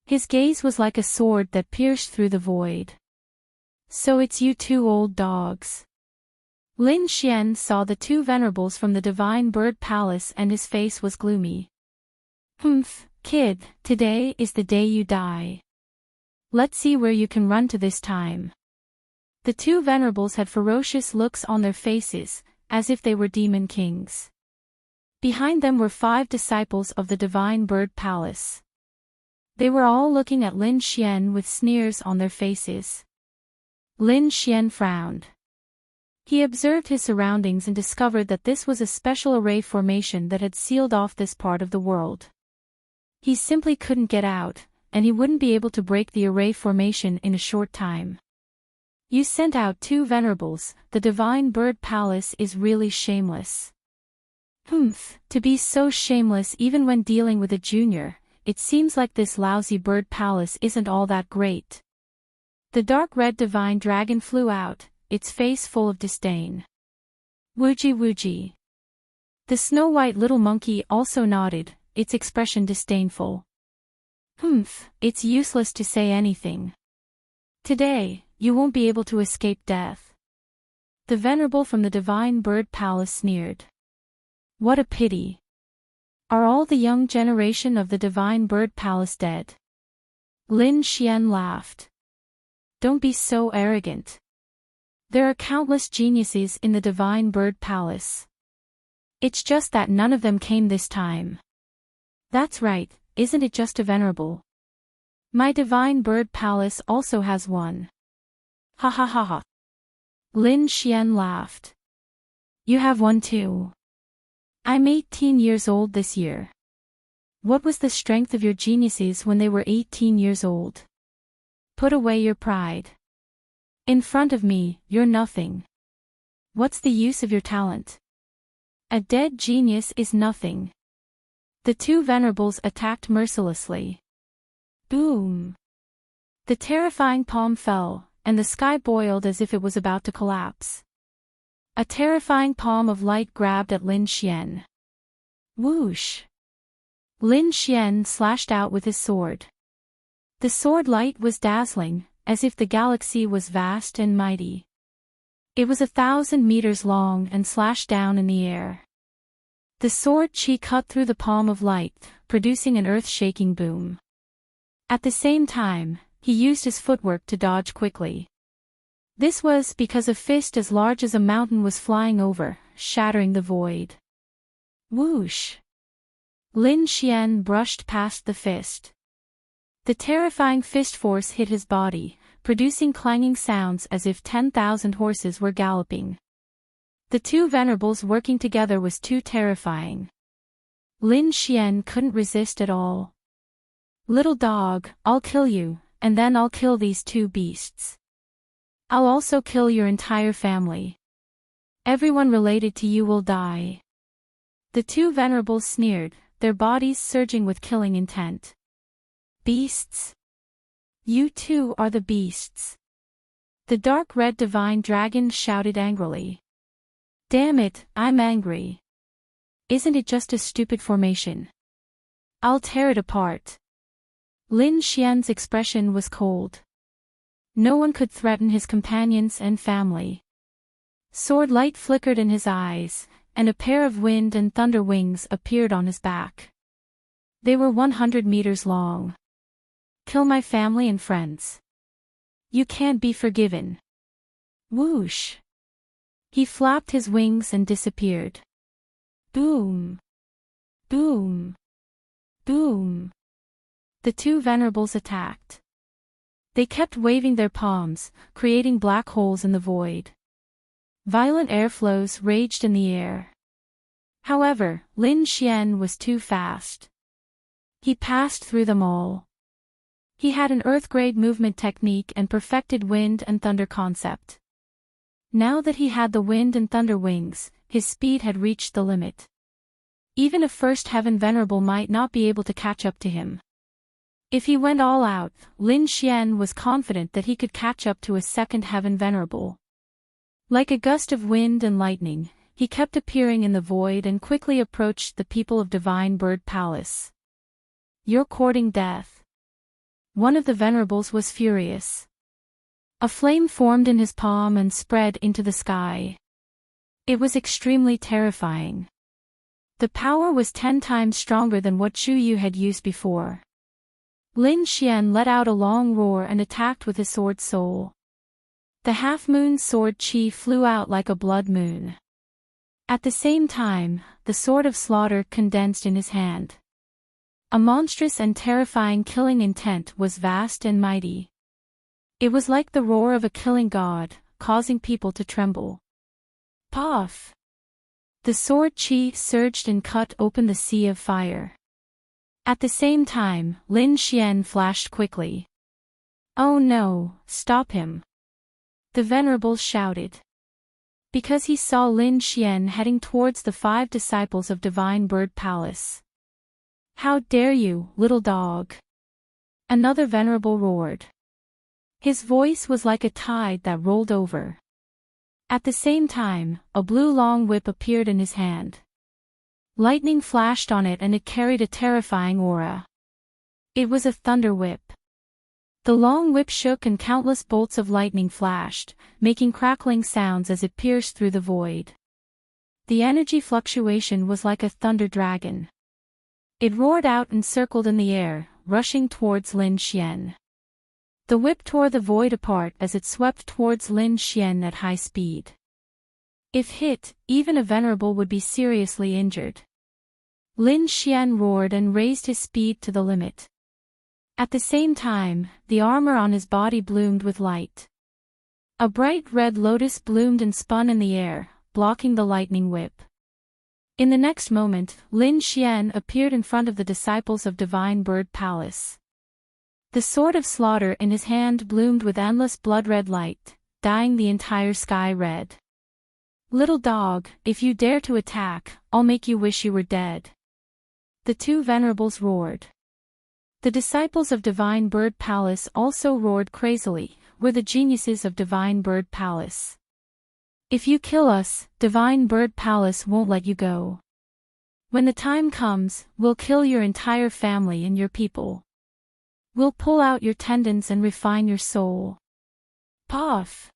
His gaze was like a sword that pierced through the void. So it's you two old dogs. Lin Xian saw the two venerables from the Divine Bird Palace and his face was gloomy. Kid, today is the day you die. Let's see where you can run to this time. The two venerables had ferocious looks on their faces, as if they were demon kings. Behind them were 5 disciples of the Divine Bird Palace. They were all looking at Lin Xian with sneers on their faces. Lin Xian frowned. He observed his surroundings and discovered that this was a special array formation that had sealed off this part of the world. He simply couldn't get out, and he wouldn't be able to break the array formation in a short time. You sent out 2 venerables, the Divine Bird Palace is really shameless. To be so shameless even when dealing with a junior, it seems like this lousy bird palace isn't all that great. The dark red divine dragon flew out, its face full of disdain. Wooji wooji. The snow-white little monkey also nodded, its expression disdainful. It's useless to say anything. Today, you won't be able to escape death. The venerable from the Divine Bird Palace sneered. What a pity. Are all the young generation of the Divine Bird Palace dead? Lin Xian laughed. Don't be so arrogant. There are countless geniuses in the Divine Bird Palace. It's just that none of them came this time. That's right, isn't it just a venerable? My Divine Bird Palace also has one. Ha ha ha ha. Lin Xian laughed. You have one too. I'm 18 years old this year. What was the strength of your geniuses when they were 18 years old? Put away your pride. In front of me, you're nothing. What's the use of your talent? A dead genius is nothing. The 2 venerables attacked mercilessly. Boom! The terrifying palm fell, and the sky boiled as if it was about to collapse. A terrifying palm of light grabbed at Lin Xian. Whoosh! Lin Xian slashed out with his sword. The sword light was dazzling, as if the galaxy was vast and mighty. It was 1,000 meters long and slashed down in the air. The sword chi cut through the palm of light, producing an earth-shaking boom. At the same time, he used his footwork to dodge quickly. This was because a fist as large as a mountain was flying over, shattering the void. Whoosh! Lin Xian brushed past the fist. The terrifying fist force hit his body, producing clanging sounds as if 10,000 horses were galloping. The two venerables working together was too terrifying. Lin Xian couldn't resist at all. "Little dog, I'll kill you, and then I'll kill these two beasts. I'll also kill your entire family. Everyone related to you will die." The two venerables sneered, their bodies surging with killing intent. "Beasts? You two are the beasts." The dark red divine dragon shouted angrily. "Damn it, I'm angry. Isn't it just a stupid formation? I'll tear it apart." Lin Xian's expression was cold. No one could threaten his companions and family. Sword light flickered in his eyes, and a pair of wind and thunder wings appeared on his back. They were 100 meters long. "Kill my family and friends. You can't be forgiven." Whoosh! He flapped his wings and disappeared. Boom! Boom! Boom! The two venerables attacked. They kept waving their palms, creating black holes in the void. Violent airflows raged in the air. However, Lin Xian was too fast. He passed through them all. He had an Earth-grade movement technique and perfected wind and thunder concept. Now that he had the wind and thunder wings, his speed had reached the limit. Even a first heaven venerable might not be able to catch up to him. If he went all out, Lin Xian was confident that he could catch up to a second heaven venerable. Like a gust of wind and lightning, he kept appearing in the void and quickly approached the people of Divine Bird Palace. "You're courting death." One of the venerables was furious. A flame formed in his palm and spread into the sky. It was extremely terrifying. The power was 10 times stronger than what Chu Yu had used before. Lin Xian let out a long roar and attacked with his sword soul. The half-moon sword chi flew out like a blood moon. At the same time, the sword of slaughter condensed in his hand. A monstrous and terrifying killing intent was vast and mighty. It was like the roar of a killing god, causing people to tremble. Puff! The sword chi surged and cut open the sea of fire. At the same time, Lin Xian flashed quickly. "Oh no, stop him!" the venerables shouted. Because he saw Lin Xian heading towards the 5 disciples of Divine Bird Palace. "How dare you, little dog!" another venerable roared. His voice was like a tide that rolled over. At the same time, a blue long whip appeared in his hand. Lightning flashed on it and it carried a terrifying aura. It was a thunder whip. The long whip shook and countless bolts of lightning flashed, making crackling sounds as it pierced through the void. The energy fluctuation was like a thunder dragon. It roared out and circled in the air, rushing towards Lin Xian. The whip tore the void apart as it swept towards Lin Xian at high speed. If hit, even a venerable would be seriously injured. Lin Xian roared and raised his speed to the limit. At the same time, the armor on his body bloomed with light. A bright red lotus bloomed and spun in the air, blocking the lightning whip. In the next moment, Lin Xian appeared in front of the disciples of Divine Bird Palace. The sword of slaughter in his hand bloomed with endless blood-red light, dyeing the entire sky red. "Little dog, if you dare to attack, I'll make you wish you were dead," the two venerables roared. The disciples of Divine Bird Palace also roared crazily, "We're the geniuses of Divine Bird Palace. If you kill us, Divine Bird Palace won't let you go. When the time comes, we'll kill your entire family and your people. We'll pull out your tendons and refine your soul." Puff!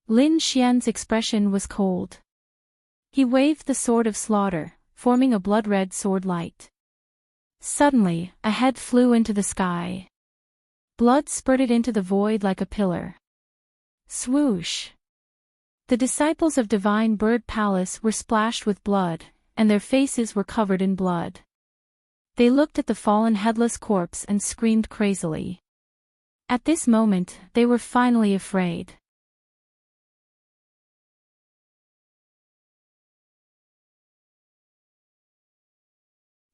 Lin Xian's expression was cold. He waved the sword of slaughter, forming a blood-red sword light. Suddenly, a head flew into the sky. Blood spurted into the void like a pillar. Swoosh! The disciples of Divine Bird Palace were splashed with blood, and their faces were covered in blood. They looked at the fallen headless corpse and screamed crazily. At this moment, they were finally afraid.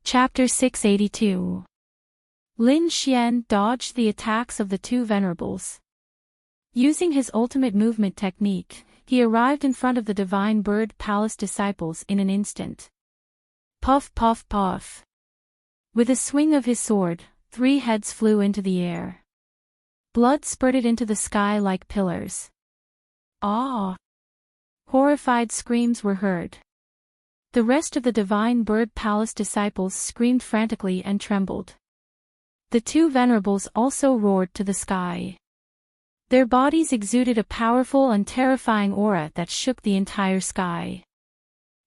Chapter 682. Lin Xian dodged the attacks of the two venerables. Using his ultimate movement technique, he arrived in front of the Divine Bird Palace disciples in an instant. Puff puff puff. With a swing of his sword, 3 heads flew into the air. Blood spurted into the sky like pillars. Ah! Horrified screams were heard. The rest of the Divine Bird Palace disciples screamed frantically and trembled. The two venerables also roared to the sky. Their bodies exuded a powerful and terrifying aura that shook the entire sky.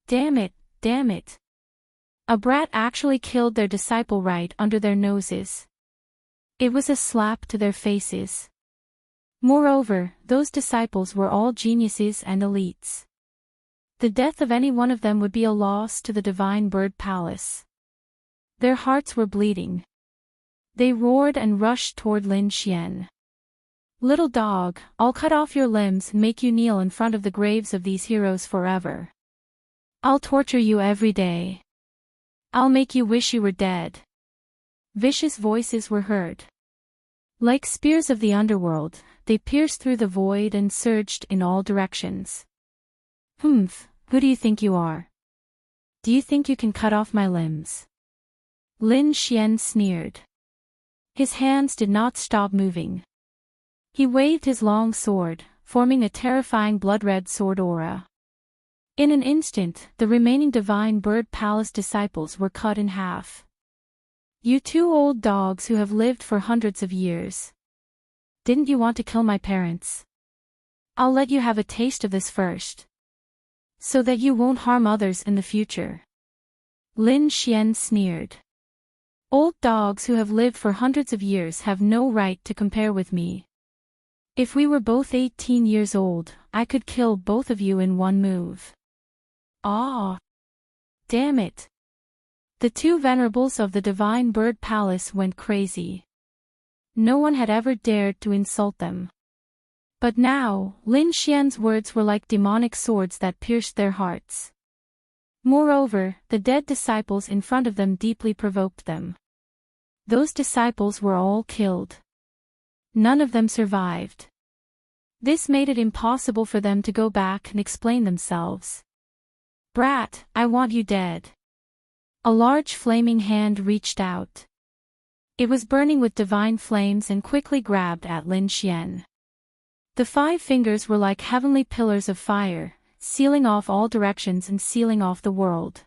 Damn it, damn it. A brat actually killed their disciple right under their noses. It was a slap to their faces. Moreover, those disciples were all geniuses and elites. The death of any one of them would be a loss to the Divine Bird Palace. Their hearts were bleeding. They roared and rushed toward Lin Xian. Little dog, I'll cut off your limbs and make you kneel in front of the graves of these heroes forever. I'll torture you every day. I'll make you wish you were dead. Vicious voices were heard. Like spears of the underworld, they pierced through the void and surged in all directions. Humph, who do you think you are? Do you think you can cut off my limbs? Lin Xian sneered. His hands did not stop moving. He waved his long sword, forming a terrifying blood-red sword aura. In an instant, the remaining Divine Bird Palace disciples were cut in half. You two old dogs who have lived for hundreds of years. Didn't you want to kill my parents? I'll let you have a taste of this first. So that you won't harm others in the future. Lin Xian sneered. Old dogs who have lived for hundreds of years have no right to compare with me. If we were both 18 years old, I could kill both of you in one move. Ah! Damn it! The two venerables of the Divine Bird Palace went crazy. No one had ever dared to insult them. But now, Lin Xian's words were like demonic swords that pierced their hearts. Moreover, the dead disciples in front of them deeply provoked them. Those disciples were all killed. None of them survived. This made it impossible for them to go back and explain themselves. Brat, I want you dead. A large flaming hand reached out. It was burning with divine flames and quickly grabbed at Lin Xian. The 5 fingers were like heavenly pillars of fire, sealing off all directions and sealing off the world.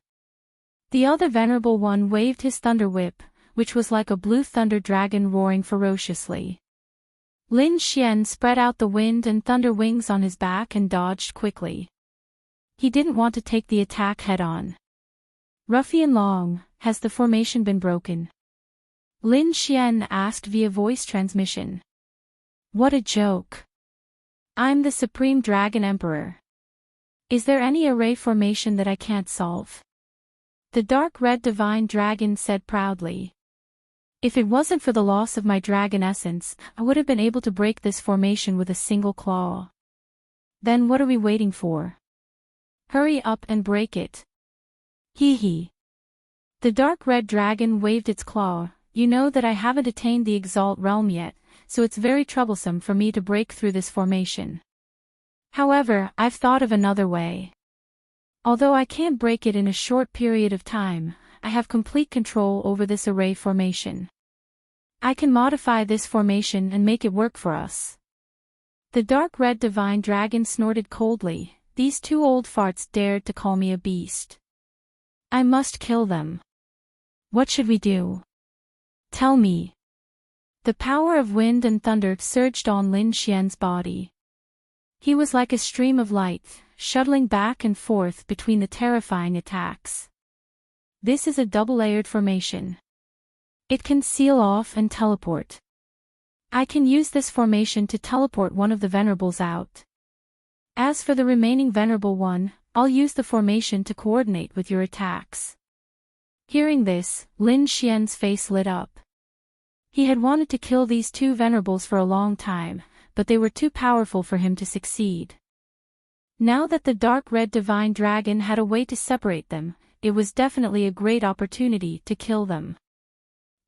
The other venerable one waved his thunder whip, which was like a blue thunder dragon roaring ferociously. Lin Xian spread out the wind and thunder wings on his back and dodged quickly. He didn't want to take the attack head-on. Ruffian Long, has the formation been broken? Lin Xian asked via voice transmission. What a joke. I'm the Supreme Dragon Emperor. Is there any array formation that I can't solve? The dark red divine dragon said proudly. If it wasn't for the loss of my dragon essence, I would have been able to break this formation with a single claw. Then what are we waiting for? Hurry up and break it. Hee hee. The dark red dragon waved its claw. You know that I haven't attained the Exalt realm yet, so it's very troublesome for me to break through this formation. However, I've thought of another way. Although I can't break it in a short period of time, I have complete control over this array formation. I can modify this formation and make it work for us. The dark red divine dragon snorted coldly. These two old farts dared to call me a beast. I must kill them. What should we do? Tell me. The power of wind and thunder surged on Lin Xian's body. He was like a stream of light, shuttling back and forth between the terrifying attacks. This is a double-layered formation. It can seal off and teleport. I can use this formation to teleport one of the venerables out. As for the remaining venerable one, I'll use the formation to coordinate with your attacks. Hearing this, Lin Xian's face lit up. He had wanted to kill these two venerables for a long time, but they were too powerful for him to succeed. Now that the dark red divine dragon had a way to separate them, it was definitely a great opportunity to kill them.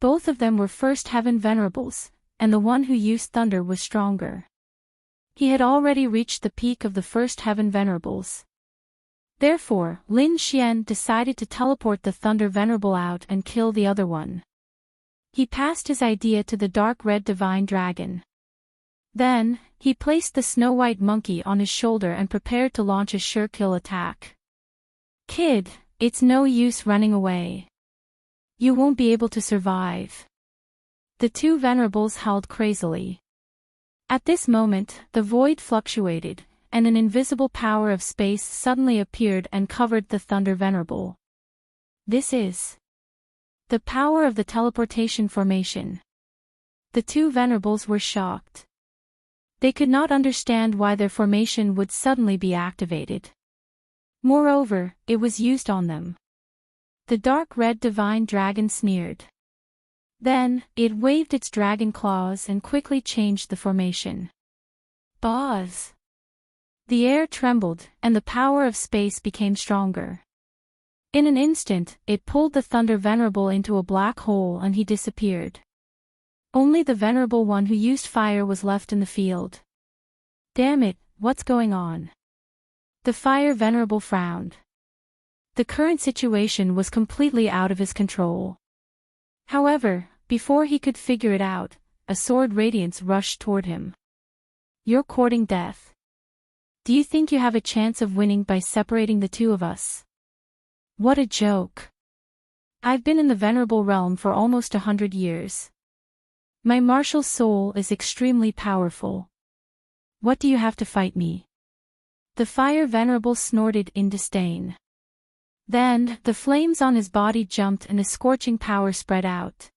Both of them were first heaven venerables, and the one who used thunder was stronger. He had already reached the peak of the first heaven venerables. Therefore, Lin Xian decided to teleport the thunder venerable out and kill the other one. He passed his idea to the dark red divine dragon. Then, he placed the snow-white monkey on his shoulder and prepared to launch a sure-kill attack. "Kid, it's no use running away. You won't be able to survive." The two venerables howled crazily. At this moment, the void fluctuated, and an invisible power of space suddenly appeared and covered the thunder venerable. This is the power of the teleportation formation. The two venerables were shocked. They could not understand why their formation would suddenly be activated. Moreover, it was used on them. The dark red divine dragon sneered. Then, it waved its dragon claws and quickly changed the formation. Buzz! The air trembled, and the power of space became stronger. In an instant, it pulled the thunder venerable into a black hole and he disappeared. Only the venerable one who used fire was left in the field. "Damn it, what's going on?" The fire venerable frowned. The current situation was completely out of his control. However, before he could figure it out, a sword radiance rushed toward him. "You're courting death. Do you think you have a chance of winning by separating the two of us? What a joke. I've been in the venerable realm for almost 100 years. My martial soul is extremely powerful. What do you have to fight me?" The fire venerable snorted in disdain. Then, the flames on his body jumped and a scorching power spread out.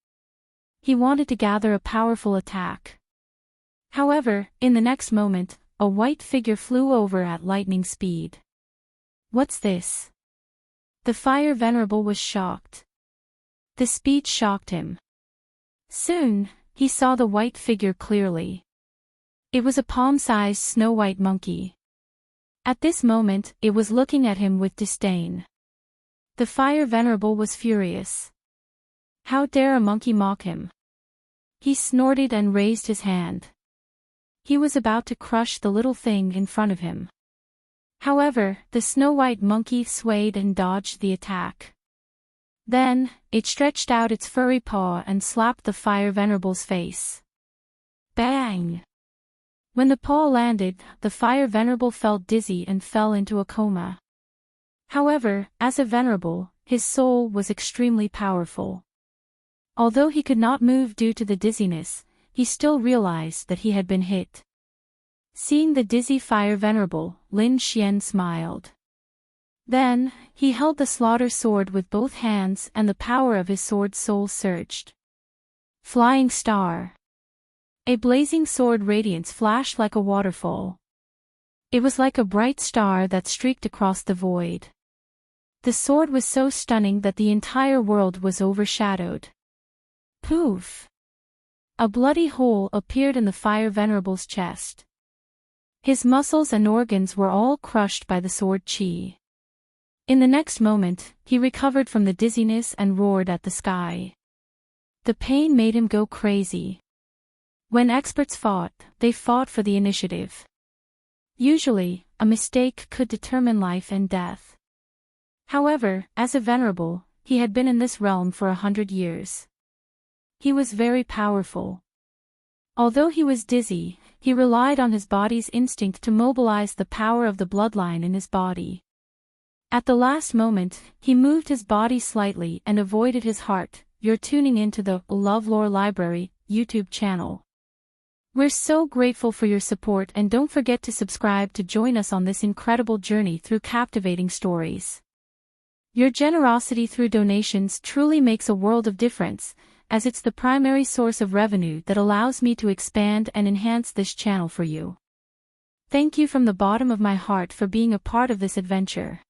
He wanted to gather a powerful attack. However, in the next moment, a white figure flew over at lightning speed. "What's this?" The fire venerable was shocked. The speed shocked him. Soon, he saw the white figure clearly. It was a palm-sized snow-white monkey. At this moment, it was looking at him with disdain. The fire venerable was furious. How dare a monkey mock him? He snorted and raised his hand. He was about to crush the little thing in front of him. However, the snow-white monkey swayed and dodged the attack. Then, it stretched out its furry paw and slapped the fire venerable's face. Bang! When the paw landed, the fire venerable felt dizzy and fell into a coma. However, as a venerable, his soul was extremely powerful. Although he could not move due to the dizziness, he still realized that he had been hit. Seeing the dizzy fire venerable, Lin Xian smiled. Then, he held the slaughter sword with both hands and the power of his sword's soul surged. Flying star. A blazing sword radiance flashed like a waterfall. It was like a bright star that streaked across the void. The sword was so stunning that the entire world was overshadowed. Poof! A bloody hole appeared in the fire venerable's chest. His muscles and organs were all crushed by the sword chi. In the next moment, he recovered from the dizziness and roared at the sky. The pain made him go crazy. When experts fought, they fought for the initiative. Usually, a mistake could determine life and death. However, as a venerable, he had been in this realm for 100 years. He was very powerful. Although he was dizzy, he relied on his body's instinct to mobilize the power of the bloodline in his body. At the last moment, he moved his body slightly and avoided his heart. You're tuning into the LoveLore Library YouTube channel. We're so grateful for your support and don't forget to subscribe to join us on this incredible journey through captivating stories. Your generosity through donations truly makes a world of difference, as it's the primary source of revenue that allows me to expand and enhance this channel for you. Thank you from the bottom of my heart for being a part of this adventure.